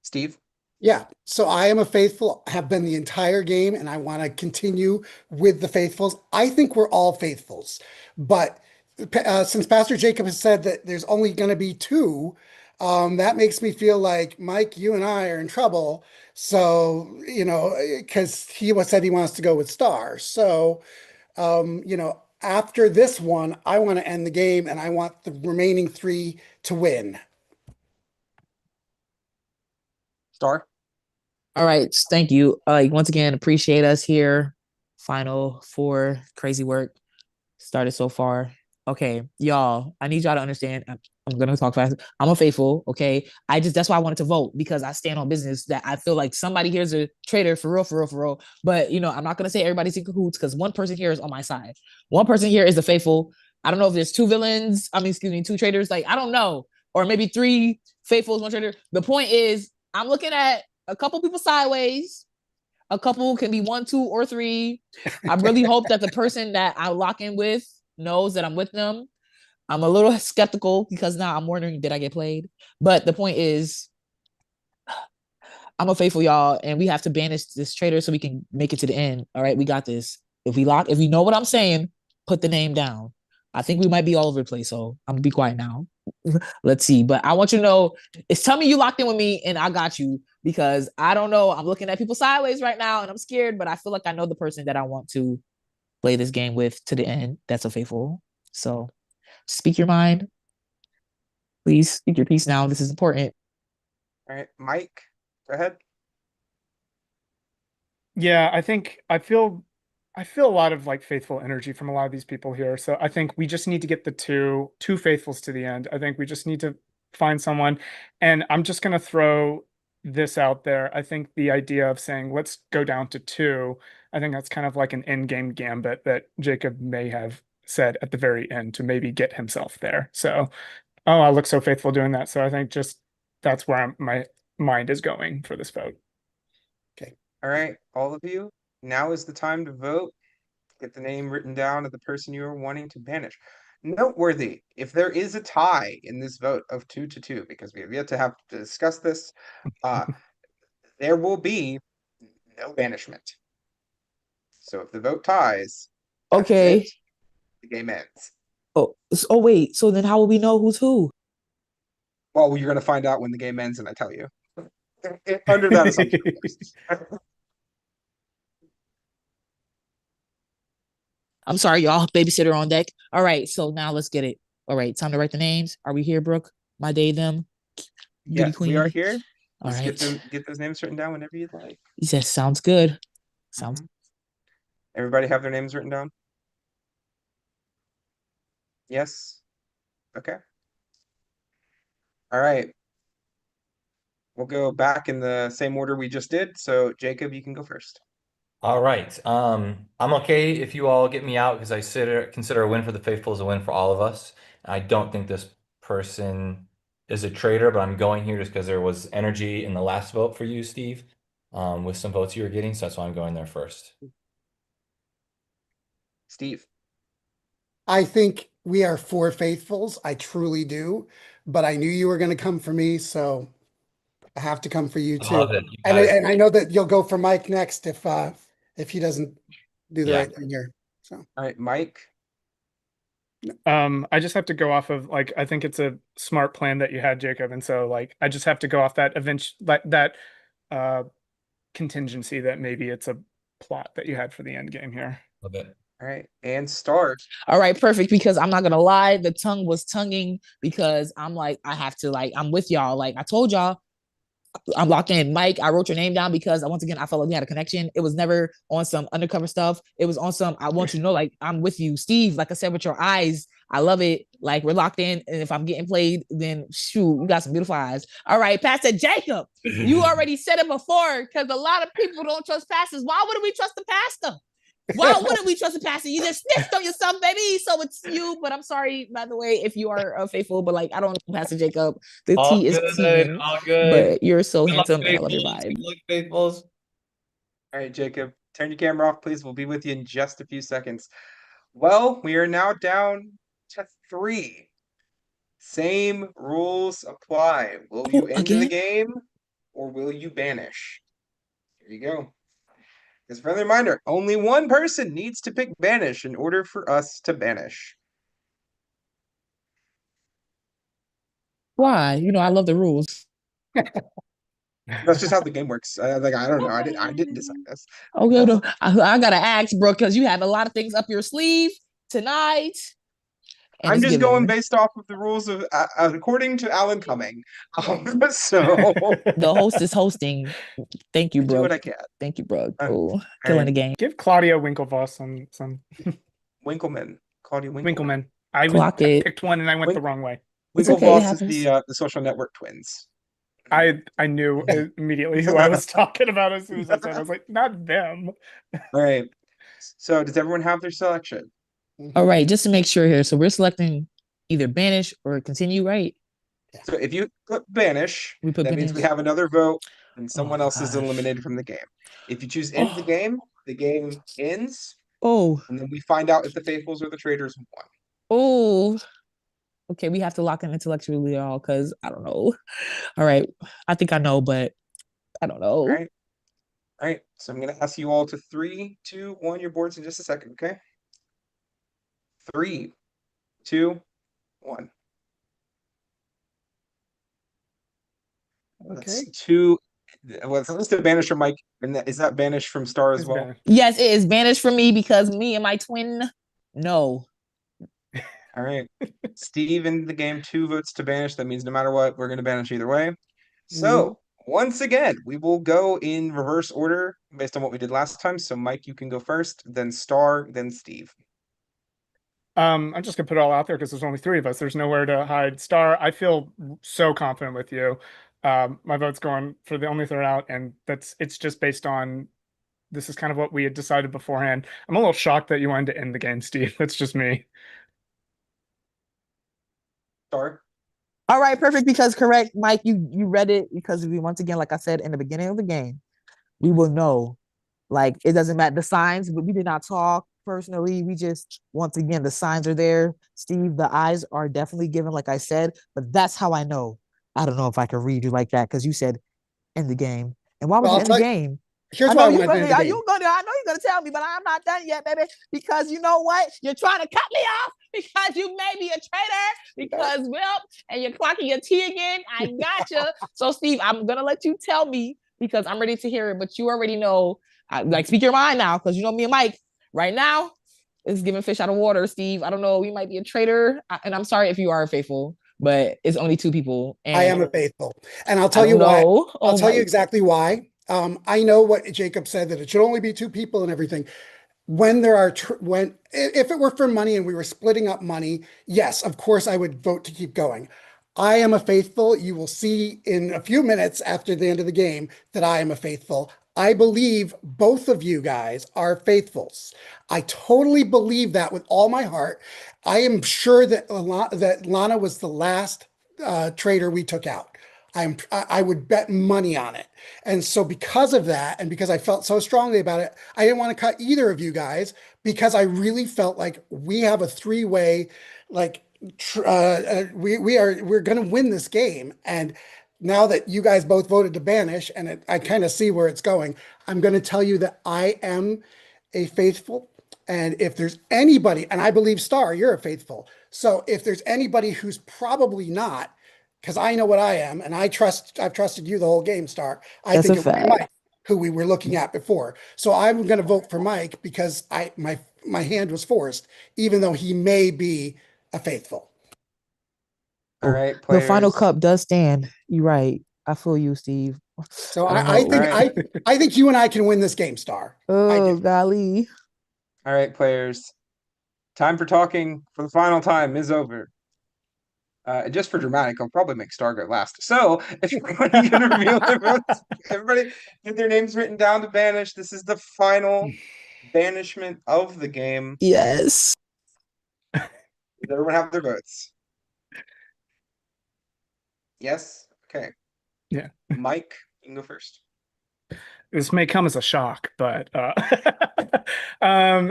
Steve? Yeah, so I am a faithful, have been the entire game, and I want to continue with the faithfuls. I think we're all faithfuls, but since Pastor Jacob has said that there's only going to be 2, that makes me feel like, Mike, you and I are in trouble. So, because he said he wants to go with Star. So, after this one, I want to end the game, and I want the remaining 3 to win. Star? All right, thank you. Once again, appreciate us here. Final 4, crazy work started so far. Okay, y'all, I need y'all to understand. I'm gonna talk fast. I'm a faithful, okay? That's why I wanted to vote, because I stand on business that I feel like somebody here is a traitor for real, for real, for real. But I'm not gonna say everybody's in cahoots, because one person here is on my side. One person here is the faithful. I don't know if there's 2 villains. 2 traitors. Like, I don't know, or maybe 3 faithfuls, 1 traitor. The point is, I'm looking at a couple people sideways. A couple can be 1, 2, or 3. I really hope that the person that I lock in with knows that I'm with them. I'm a little skeptical because now I'm wondering, did I get played? But the point is, I'm a faithful, y'all, and we have to banish this traitor so we can make it to the end. All right, we got this. If you know what I'm saying, put the name down. I think we might be all over the place, so I'm gonna be quiet now. Let's see. But I want you to know, tell me you locked in with me and I got you, because I don't know. I'm looking at people sideways right now and I'm scared, but I feel like I know the person that I want to play this game with to the end. That's a faithful. So speak your mind. Please speak your piece now. This is important. All right, Mike, go ahead. Yeah, I feel a lot of like faithful energy from a lot of these people here. So I think we just need to get the two faithfuls to the end. I think we just need to find someone. And I'm just going to throw this out there. I think the idea of saying, let's go down to 2, I think that's kind of like an in-game gambit that Jacob may have said at the very end to maybe get himself there. So, I look so faithful doing that. So I think just that's where my mind is going for this vote. Okay. All right, all of you. Now is the time to vote. Get the name written down of the person you are wanting to banish. Noteworthy, if there is a tie in this vote of 2 to 2, because we have yet to have to discuss this, there will be no banishment. So if the vote ties, okay, the game ends. Oh, wait. So then how will we know who's who? Well, you're going to find out when the game ends and I tell you. Under that assumption. I'm sorry, y'all. Babysitter on deck. All right, so now let's get it. All right, time to write the names. Are we here, Brooke? My day, them. Yes, we are here. All right. Get those names written down whenever you'd like. He said, sounds good. Sounds. Everybody have their names written down? Yes? Okay. All right. We'll go back in the same order we just did. So Jacob, you can go first. All right. I'm okay if you all get me out because I consider a win for the faithful is a win for all of us. I don't think this person is a traitor, but I'm going here just because there was energy in the last vote for you, Steve, with some votes you were getting. So that's why I'm going there first. Steve. I think we are four faithfuls. I truly do. But I knew you were going to come for me, so I have to come for you too. Love it. You And guys- I know that you'll go for Mike next if he doesn't do the Yeah. right thing here. So All right, Mike. I just have to go off of I think it's a smart plan that you had, Jacob, and so I just have to go off that contingency that maybe it's a plot that you had for the end game here. Love it. All right, and Star. All right, perfect. Because I'm not gonna lie, the tongue was tonguing because I'm I have to I'm with y'all. I told y'all, I'm locked in. Mike, I wrote your name down because once again, I felt like we had a connection. It was never on some undercover stuff. It was on some, I want you to know, I'm with you. Steve, like I said, with your eyes, I love it. We're locked in. And if I'm getting played, then shoot, you got some beautiful eyes. All right, Pastor Jacob, you already said it before because a lot of people don't trust pastors. Why wouldn't we trust the pastor? Why wouldn't we trust the pastor? You just snitched on yourself, baby. So it's you. But I'm sorry, by the way, if you are faithful. But I don't, Pastor Jacob. The All tea is good, tea. all good. But you're so Good luck, handsome, and I love your faithfuls. vibe. Good luck, faithfuls. All right, Jacob, turn your camera off, please. We'll be with you in just a few seconds. Well, we are now down to 3. Same rules apply. Will you end the game or will you banish? Here you go. As a friendly reminder, only one person needs to pick banish in order for us to banish. Why? I love the rules. That's just how the game works. I don't know. I didn't decide this. Okay, no, I gotta ask, bro, because you have a lot of things up your sleeve tonight. I'm just going based off of the rules of according to Alan Cumming. So the host is hosting. Thank you, bro. do what I can. Thank you, bro. Oh, killing the game. Give Claudia Winklevoss some Winkleman. Claudia Winkleman. I picked one and I went the wrong way. Winklevoss is the Social Network twins. I knew immediately who I was talking about as soon as I said it. I was like, not them. All right. So does everyone have their selection? All right, just to make sure here. So we're selecting either banish or continue, right? So if you put banish, that means we have another vote and someone else is eliminated from the game. If you choose end the game ends. Oh. And then we find out if the faithfuls or the traitors won. Oh. Okay, we have to lock in intellectually, y'all, because I don't know. All right. I think I know, but I don't know. All right. So I'm going to ask you all to 3, 2, 1 your boards in just a second, okay? 3, 2, 1. Okay. That's 2. Well, it's the banish from Mike. And is that banish from Star as well? Yes, it is banished from me because me and my twin. No. All right. Steve in the game, 2 votes to banish. That means no matter what, we're going to banish either way. So once again, we will go in reverse order based on what we did last time. So Mike, you can go first, then Star, then Steve. I'm just gonna put it all out there because there's only 3 of us. There's nowhere to hide. Star, I feel so confident with you. My vote's going for the only third out, and it's just based on this is kind of what we had decided beforehand. I'm a little shocked that you wanted to end the game, Steve. That's just me. Star. All right, perfect. Because correct, Mike, you read it because we once again, like I said in the beginning of the game, we will know. It doesn't matter the signs, but we did not talk personally. We just once again the signs are there. Steve, the eyes are definitely given, like I said, but that's how I know. I don't know if I can read you like that because you said end the game. And why would you end the game? Here's why I want to end the game. I know you're gonna tell me, but I'm not done yet, baby. Because you know what? You're trying to cut me off because you may be a traitor. Because and you're clocking your tea again. I gotcha. So Steve, I'm gonna let you tell me because I'm ready to hear it. But you already know. Speak your mind now, because you know me and Mike right now is giving fish out of water. Steve, I don't know. You might be a traitor, and I'm sorry if you are faithful. but it's only 2 people. And I am a faithful, and I'll tell you why. I'll tell you exactly why. I know what Jacob said, that it should only be 2 people and everything. When there are if it were for money and we were splitting up money, yes, of course I would vote to keep going. I am a faithful. You will see in a few minutes after the end of the game that I am a faithful. I believe both of you guys are faithfuls. I totally believe that with all my heart. I am sure that Lana was the last traitor we took out. I would bet money on it. And so because of that, and because I felt so strongly about it, I didn't want to cut either of you guys, because I really felt like we have a 3-way, like we're going to win this game. And now that you guys both voted to banish, and I kind of see where it's going, I'm going to tell you that I am a faithful. And if there's anybody, and I believe Star, you're a faithful. So if there's anybody who's probably not, because I know what I am, and I've trusted you the whole game, Star. I think it was Mike, who we were looking at before. So I'm going to vote for Mike because my hand was forced, even though he may be a faithful. All right, players. The final cup does stand. You're right. I feel you, Steve. So I think you and I can win this game, Star. Oh, golly. All right, players. Time for talking for the final time is over. Just for dramatic, I'll probably make Star go last. So, if everybody can reveal their votes, everybody get their names written down to banish. This is the final banishment of the game. Yes. Does everyone have their votes? Yes? Okay. Yeah. Mike, you can go first. This may come as a shock, but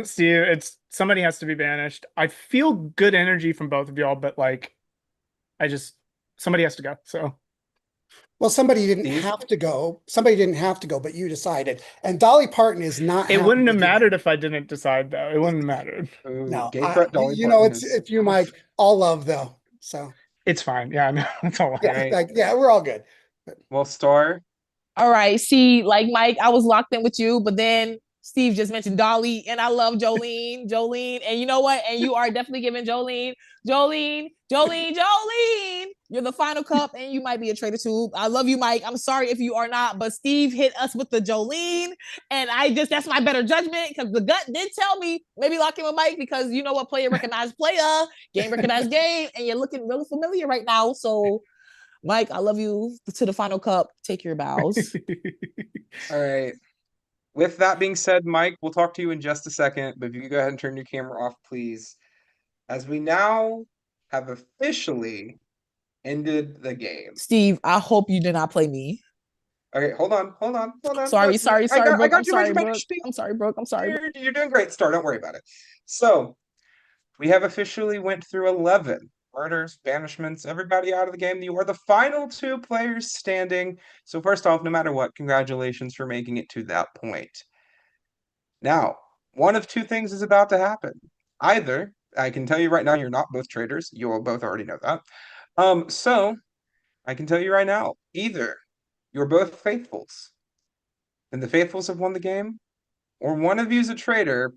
Steve, somebody has to be banished. I feel good energy from both of y'all, but like, somebody has to go. So, well, somebody didn't have to go. Somebody didn't have to go, but you decided. And Dolly Parton is not. It wouldn't have mattered if I didn't decide, though. It wouldn't have mattered. No, it's you, Mike. All love though. So it's fine. Yeah, no, it's all right. Yeah, we're all good. Well, Star. All right. See, like Mike, I was locked in with you, but then Steve just mentioned Dolly, and I love Jolene. And you know what? And you are definitely giving Jolene. You're the final cup, and you might be a traitor too. I love you, Mike. I'm sorry if you are not, but Steve hit us with the Jolene, and that's my better judgment, because the gut did tell me maybe lock in with Mike, because you know what? Player recognized player, game recognized game, and you're looking really familiar right now. So, Mike, I love you to the final cup. Take your bows. All right. With that being said, Mike, we'll talk to you in just a second, but if you could go ahead and turn your camera off, please. As we now have officially ended the game. Steve, I hope you did not play me. Okay, hold on. Sorry, Brooke. I'm sorry, Brooke. You're doing great, Star. Don't worry about it. So, we have officially went through 11 murders, banishments, everybody out of the game. You are the final 2 players standing. So first off, no matter what, congratulations for making it to that point. Now, one of 2 things is about to happen. Either, I can tell you right now, you're not both traitors. You will both already know that. So, I can tell you right now, either you're both faithfuls, and the faithfuls have won the game, or one of you's a traitor,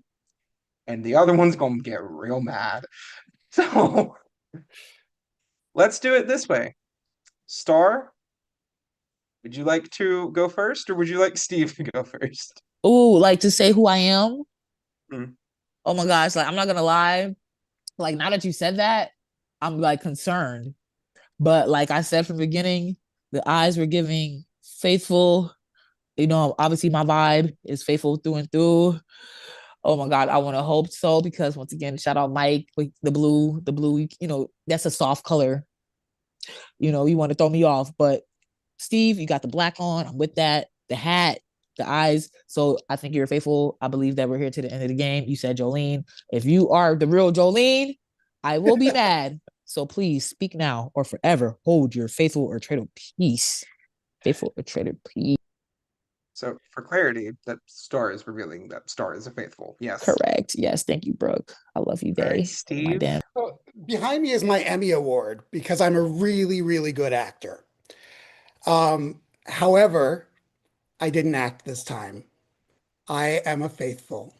and the other one's going to get real mad. So, let's do it this way. Star, would you like to go first, or would you like Steve to go first? Ooh, like to say who I am? Oh my gosh, like I'm not gonna lie. Like now that you said that, I'm like concerned. But like I said from the beginning, the eyes were giving faithful. You know, obviously my vibe is faithful through and through. Oh my God, I want to hope so, because once again, shout out Mike with the blue, you know, that's a soft color. You know, you want to throw me off, but Steve, you got the black on. I'm with that. The hat, the eyes. So I think you're faithful. I believe that we're here to the end of the game. You said Jolene. If you are the real Jolene, I will be mad. So please speak now or forever hold your faithful or traitor peace. Faithful or traitor peace. So for clarity, that Star is revealing that Star is a faithful. Yes. Correct. Yes. Thank you, Brooke. I love you, Day. Right, Steve. Well, behind me is my Emmy Award, because I'm a really, really good actor. However, I didn't act this time. I am a faithful.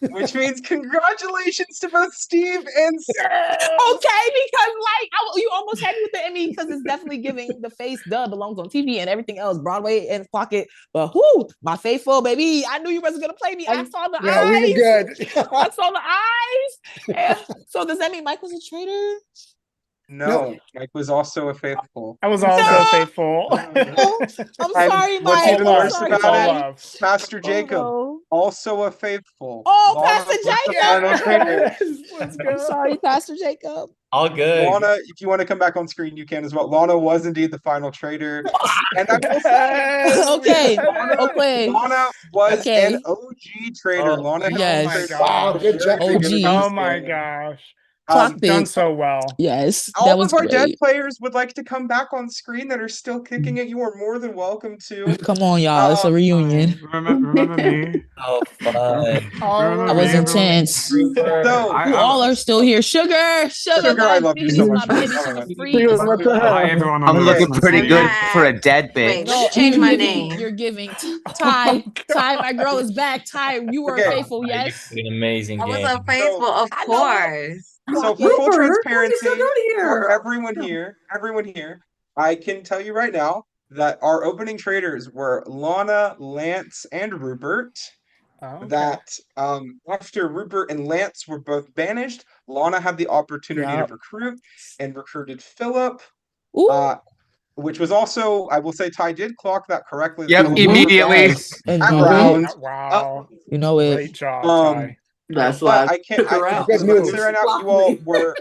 Which means congratulations to both Steve and Sarah. Okay, because like you almost happy with the Emmy because it's definitely giving the face belongs on TV and everything else, Broadway and pocket. But my faithful baby, I knew you wasn't gonna play me. I saw the eyes. We were good. I saw the eyes. And so does that mean Mike was a traitor? No, Mike was also a faithful. I was also faithful. I'm sorry, Mike. What's even worse sorry, about it, Pastor Jacob, also a faithful. Pastor Jacob. I'm sorry, Pastor Jacob. All good. Lana, if you want to come back on screen, you can as well. Lana was indeed the final traitor. And I will say, Lana was an OG traitor. Lana yes. Wow, good job. OG. Oh my gosh. Done so well. Yes. All of our dead players would like to come back on screen that are still kicking it. You are more than welcome to. Come on, y'all. It's a reunion. Remember me? Oh, fun. I was intense. You all are still here. Sugar, I love you so much. Hi, everyone. I'm looking pretty good for a dead bitch. No, change my name. You're giving. Ty, my girl is back. Ty, you were faithful, yes? An amazing game. I was unfaithful, of course. So for full transparency, for everyone here, I can tell you right now that our opening traders were Lana, Lance, and Rupert. That after Rupert and Lance were both banished, Lana had the opportunity to recruit and recruited Philip. Which was also, I will say, Ty did clock that correctly. Yep, immediately. Wow. You know it. Great job, Ty. That's why I can't say right now, you all were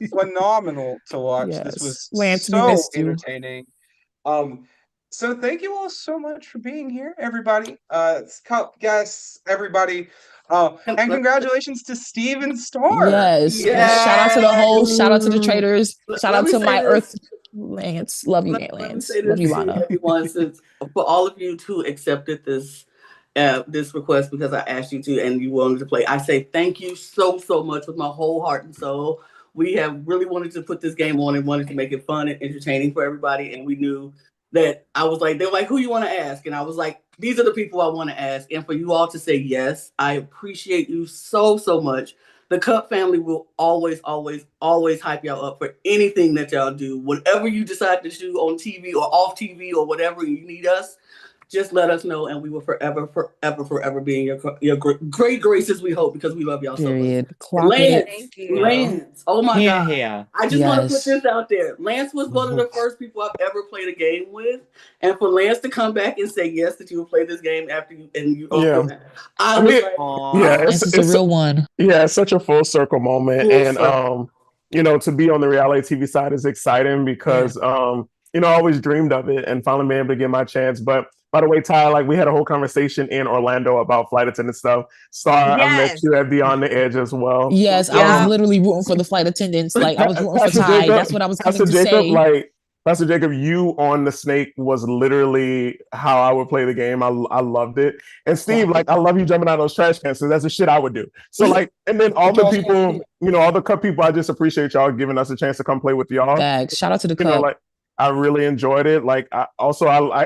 phenomenal to watch. Yes. This was Lance, so entertaining. So thank you all so much for being here, everybody. Cup guests, everybody. And congratulations to Steve and Star. Yes. Shout out to the host. Shout out to the traders. Shout out to my Earth Lance. Love you, Lance. Love you, Lana. For all of you who accepted this request because I asked you to and you wanted to play, I say thank you so much with my whole heart and soul. We have really wanted to put this game on and wanted to make it fun and entertaining for everybody, and we knew that I was like, they're like, who you want to ask? And I was like, these are the people I want to ask. And for you all to say yes, I appreciate you so much. The Cup family will always hype y'all up for anything that y'all do. Whatever you decide to do on TV or off TV or whatever you need us, just let us know, and we will forever be in your great graces, we hope, because we love y'all so much. Lance, oh my God. I just want to put this out there. Lance was one of the first people I've ever played a game with, and for Lance to come back and say yes that you will play this game after you, and you I was like, it's a real one. Yeah, it's such a full circle moment, and to be on the reality TV side is exciting because I always dreamed of it and finally being able to get my chance. But by the way, Ty, like we had a whole conversation in Orlando about flight attendant stuff. Star, I met you at Beyond the Edge as well. Yes, I was literally rooting for the flight attendants. Like I was rooting for Ty. That's what I was coming to say. Pastor Jacob, you on the snake was literally how I would play the game. I loved it. And Steve, I love you jumping out of those trash cans. So that's the shit I would do. So and then all the people, all the Cup people, I just appreciate y'all giving us a chance to come play with y'all. Shout out to the Cup. I really enjoyed it. I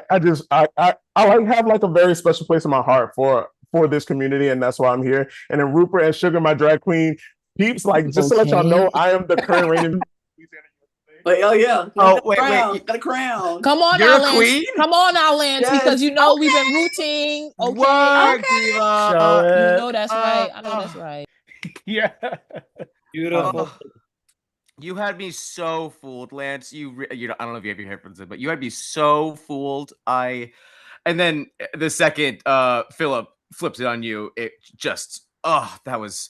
have a very special place in my heart for this community, and that's why I'm here. And then Rupert and Sugar, my drag queen peeps, just to let y'all know, I am the current reigning. Wait. Got a crown. Come on, you're now, a queen. Come on now, Lance, because we've been rooting. Okay. You know that's right. I know that's right. Yeah. Beautiful. You had me so fooled, Lance. I don't know if you have your headphones in, but you had me so fooled. And then the second Philip flips it on you, it just that was,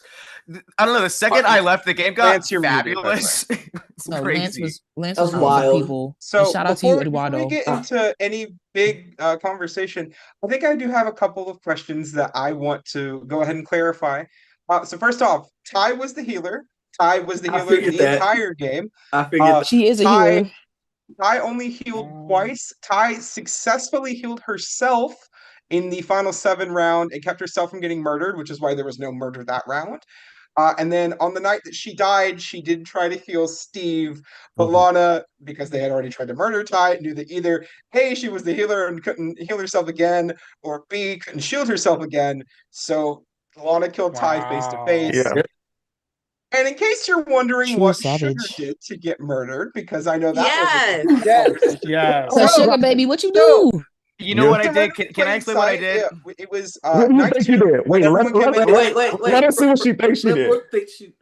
I don't know. The second I left the game, got Lance, fabulous. It's crazy. Lance was wild. People. So shout out to you, Eduardo. Before we get into any big conversation, I think I do have a couple of questions that I want to go ahead and clarify. So first off, Ty was the healer. Ty was the healer the entire game. I figured she is a healer. Ty only healed twice. Ty successfully healed herself in the final 7 round and kept herself from getting murdered, which is why there was no murder that round. And then on the night that she died, she did try to heal Steve, but Lana, because they had already tried to murder Ty, knew that either A, she was the healer and couldn't heal herself again, or B, couldn't shield herself again. So Lana killed Ty face to face. And in case you're wondering True what savage. Sugar did to get murdered, because I know that Yes. was a Yes. So Sugar baby, what you do? You know what I did? Can I explain what I did? It was What do you think you did? Wait, let us see what she thinks she did.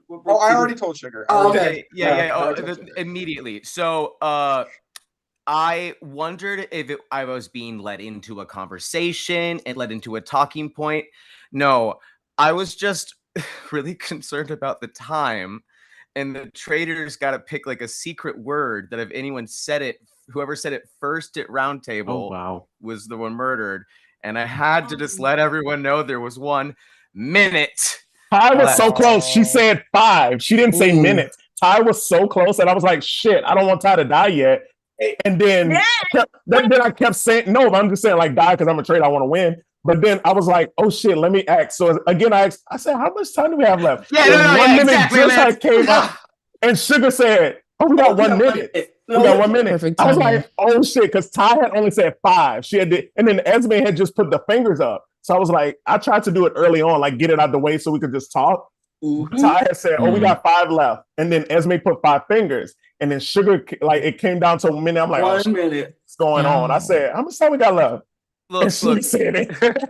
Oh, I already told Sugar. Okay. Yeah. Immediately. So, I wondered if I was being led into a conversation and led into a talking point. No, I was just really concerned about the time, and the Traitors got to pick like a secret word that if anyone said it, whoever said it first at round table was the one murdered. And I had to just let everyone know there was 1 minute. Ty was so close. She said 5. She didn't say minutes. Ty was so close, and I was like, shit, I don't want Ty to die yet. And then, then I kept saying, no, but I'm just saying like die because I'm a traitor. I want to win. But then I was like, oh shit, let me ask. So again, I said, how much time do we have left? Yeah, no, 1 minute exactly, just came up, and Sugar said, oh, we got 1 minute. We got 1 minute. Perfect I was timing. like, oh shit, because Ty had only said 5. She had and then Esme had just put the fingers up. So I was like, I tried to do it early on, like get it out of the way so we could just talk. Ty had said, oh, we got 5 left. And then Esme put 5 fingers. And then Sugar, like it came down to a minute. I'm like, 1 minute. What's going on? I said, how much time we got left? And she said it.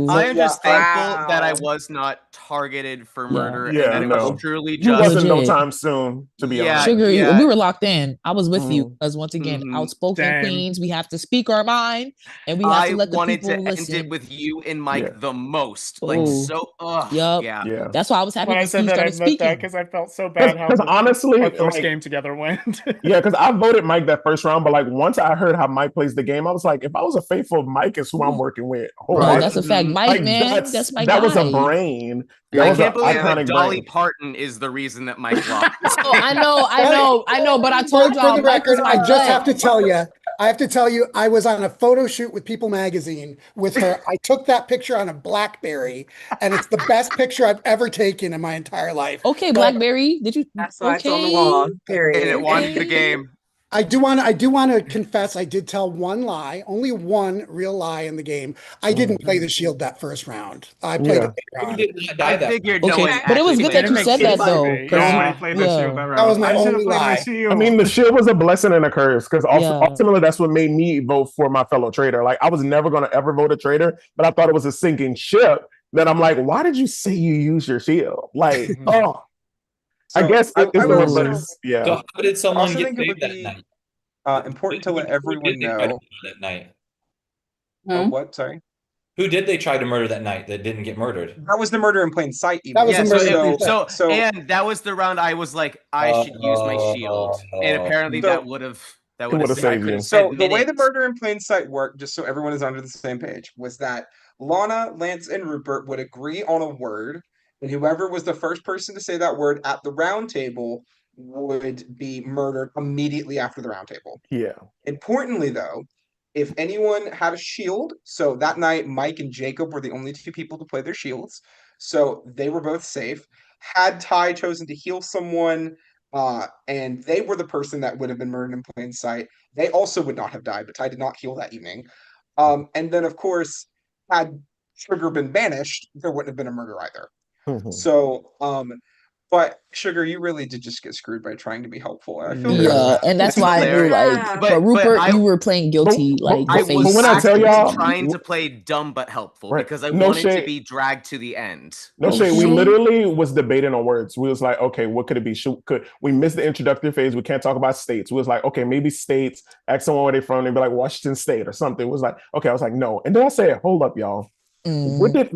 I am just thankful that I was not targeted for murder, and that it was truly You just wasn't no time soon, to be honest. Sugar, we were locked in. I was with you because once again, outspoken queens, we have to speak our mind, and we have to let the people listen. I wanted to end it with you and Mike the most, like so. Yeah. That's why I was happy When I you said that, I started meant speaking that because I felt so bad how honestly, our first like, game together went. Yeah, because I voted Mike that first round, but like once I heard how Mike plays the game, I was like, if I was a faithful, Mike is who I'm working with. Bro, that's a fact. Mike, man, that's my guy. That was a brain. I can't believe that Dolly Parton is the reason that Mike lost. I know, but I told y'all. For the record, I just have to tell you, I was on a photo shoot with People Magazine with her. I took that picture on a BlackBerry, and it's the best picture I've ever taken in my entire life. Okay, BlackBerry, did you? That's why it's on the wall. Period. And it won the game. I do want to confess I did tell one lie, only one real lie in the game. I didn't play the shield that first round. I played it later on. Did not die that figured okay, but it was good that you said that though. That was my only lie. I mean, the shield was a blessing and a curse because ultimately that's what made me vote for my fellow traitor. Like I was never going to ever vote a traitor, but I thought it was a sinking ship. Then I'm like, why did you say you use your shield? Like, So, I guess it I was also, yeah. So how did someone also get think it saved would that be night? important to let everyone know. That night. What? Sorry. Who did they try to murder that night that didn't get murdered? That was the murder in plain sight. Even. That was the murder in plain sight. So, and that was the round I was like, I should use my shield, and apparently that would have saved you. So the way the murder in plain sight worked, just so everyone is under the same page, was that Lana, Lance, and Rupert would agree on a word, and whoever was the first person to say that word at the round table would be murdered immediately after the round table. Yeah. Importantly, though, if anyone had a shield, so that night Mike and Jacob were the only 2 people to play their shields, so they were both safe. Had Ty chosen to heal someone, and they were the person that would have been murdered in plain sight, they also would not have died, but Ty did not heal that evening. And then, of course, had Sugar been banished, there wouldn't have been a murder either. So, but Sugar, you really did just get screwed by trying to be helpful. I feel and that's why I knew, like, but Rupert, you were playing guilty, like I the face. was when I tell y'all, trying to play dumb but helpful because I No wanted shade. to be dragged to the end. No shade. We literally was debating on words. We was like, okay, what could it be? Could we missed the introductory phase? We can't talk about states. We was like, okay, maybe states. Ask someone where they from. They'd be like Washington State or something. It was like, okay. I was like, no. And then I said, hold up, y'all. What did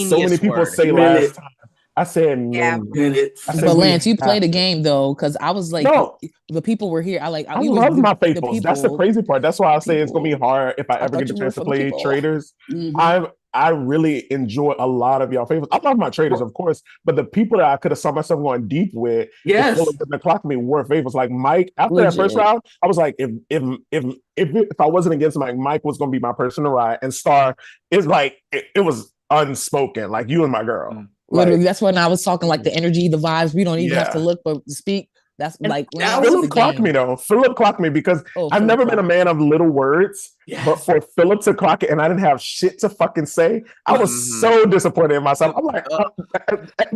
so many people say last time? I said minutes. But Lance, you played the game though, because I was like, the people were here. I love my faithfuls. That's the crazy part. That's why I say it's gonna be hard if I ever get the chance to play Traitors. I really enjoy a lot of y'all faithfuls. I love my Traitors, of course, but the people that I could have saw myself going deep with, the clock me were faithfuls. Like Mike, after that first round, I was like, if I wasn't against Mike, Mike was gonna be my person to ride. And Star is like it was unspoken, like you and my girl. Literally, that's when I was talking like the energy, the vibes. We don't even have to look, but speak. That's And like when Philip clocked me though. Philip clocked me because I've never been a man of little words. Yes. But for Philip to clock it and I didn't have shit to fucking say, I was so disappointed in myself. I'm like,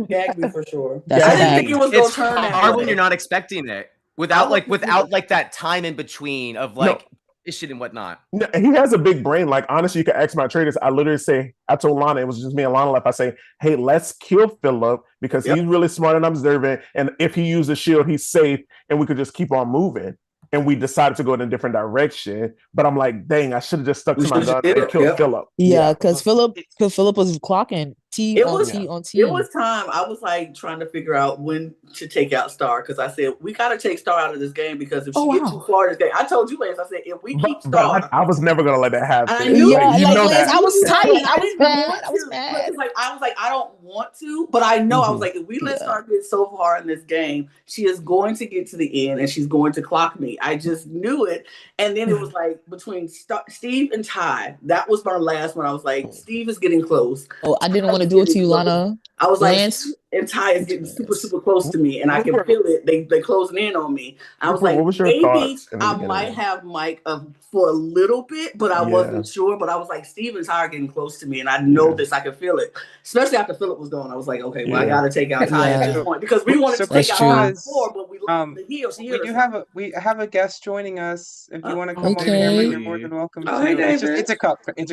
gagged me for sure. I didn't think it was gonna turn that hard way. when you're not expecting it. Without that time in between of like shit and whatnot. No, he has a big brain. Like, honestly, you can ask my traders. I literally say, I told Lana, it was just me and Lana left. I say, hey, let's kill Philip because he's really smart and observant. And if he uses a shield, he's safe and we could just keep on moving. And we decided to go in a different direction. But I'm like, dang, I should have just stuck to my gun and killed Philip. Yeah, because Philip was clocking T on T. It was time. I was like trying to figure out when to take out Star because I said we gotta take Star out of this game because if she gets too far this game, I told you, Lance. I said if we keep Star, I was never gonna let that happen. I knew, Lance, I was tight. I was mad. I was like, I don't want to, but I know I was like, if we let Star get so far in this game, she is going to get to the end and she's going to clock me. I just knew it. And then it was like between Steve and Ty. That was my last one. I was like, Steve is getting close. Oh, I didn't want to do it to you, Lana. I was Lance. Like, and Ty is getting super close to me, and I can feel it. They closing in on me. I was like, maybe I might have Mike for a little bit, but I wasn't sure. But I was like, Steve and Ty are getting close to me, and I know this. I can feel it. Especially after Philip was gone, I was like, okay, well, I got to take out Ty at this point because we wanted to take out Ty before, but we lost the heel. We have a guest joining us. If you want to come on camera, you're more than welcome. Oh, hey, David. It's a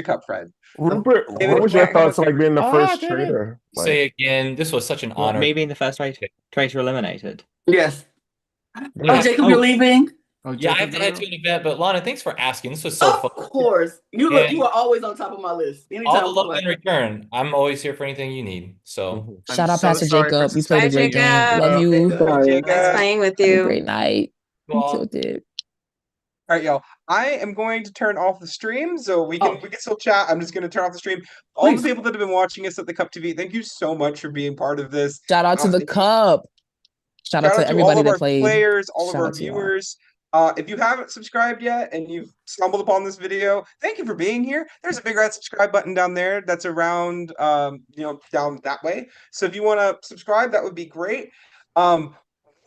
cup, Fred. Rupert, what was your thoughts like being the first traitor? Like, say again, this was such an honor. Me being the first traitor eliminated. Yes. Oh, Jacob, you're leaving? Yeah, I have to head to an event, but Lana, thanks for asking. This was so fun. Of course. You are always on top of my list. Anytime all the love in return. I'm always here for anything you need. So shout out Pastor Jacob. You played a great game. Love you. Nice playing with you. Great night. You killed it. All right, y'all. I am going to turn off the stream so we can still chat. I'm just going to turn off the stream. All the people that have been watching us at the Cup TV, thank you so much for being part of this. Shout out to the Cup. Shout out to everybody that played. Players, all of our viewers. If you haven't subscribed yet and you've stumbled upon this video, thank you for being here. There's a big red subscribe button down there that's around, down that way. So if you want to subscribe, that would be great.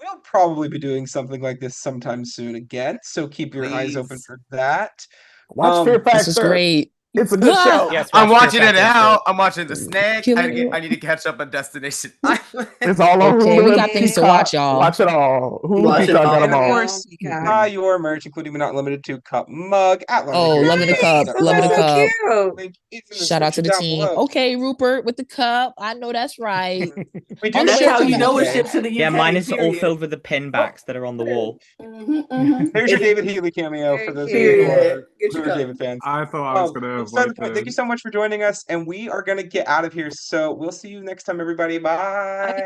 We'll probably be doing something like this sometime soon again. So keep your eyes open for that. Watch Fear Factor. This is great. It's a good show. Yes, I'm watching it now. I'm watching The Snake. I need to catch up on Destination Island. It's all on Hulu. We got things to watch, y'all. Watch it all. Hulu Peacock got them all. Of course, you can buy your merch, including but not limited to cup mug at Loving the Cup. Loving the Cup. Cute. Shout out to the team. Below. Okay, Rupert with the cup. I know that's right. That's how you know it ships to the UK. Yeah, mine is all filled with the pin backs that are on the wall. There's your David Healy cameo for those of you who are David fans. I thought I was going to avoid Thank you so much for joining us, and we are going to get out of here. So we'll see you next time, everybody. Bye.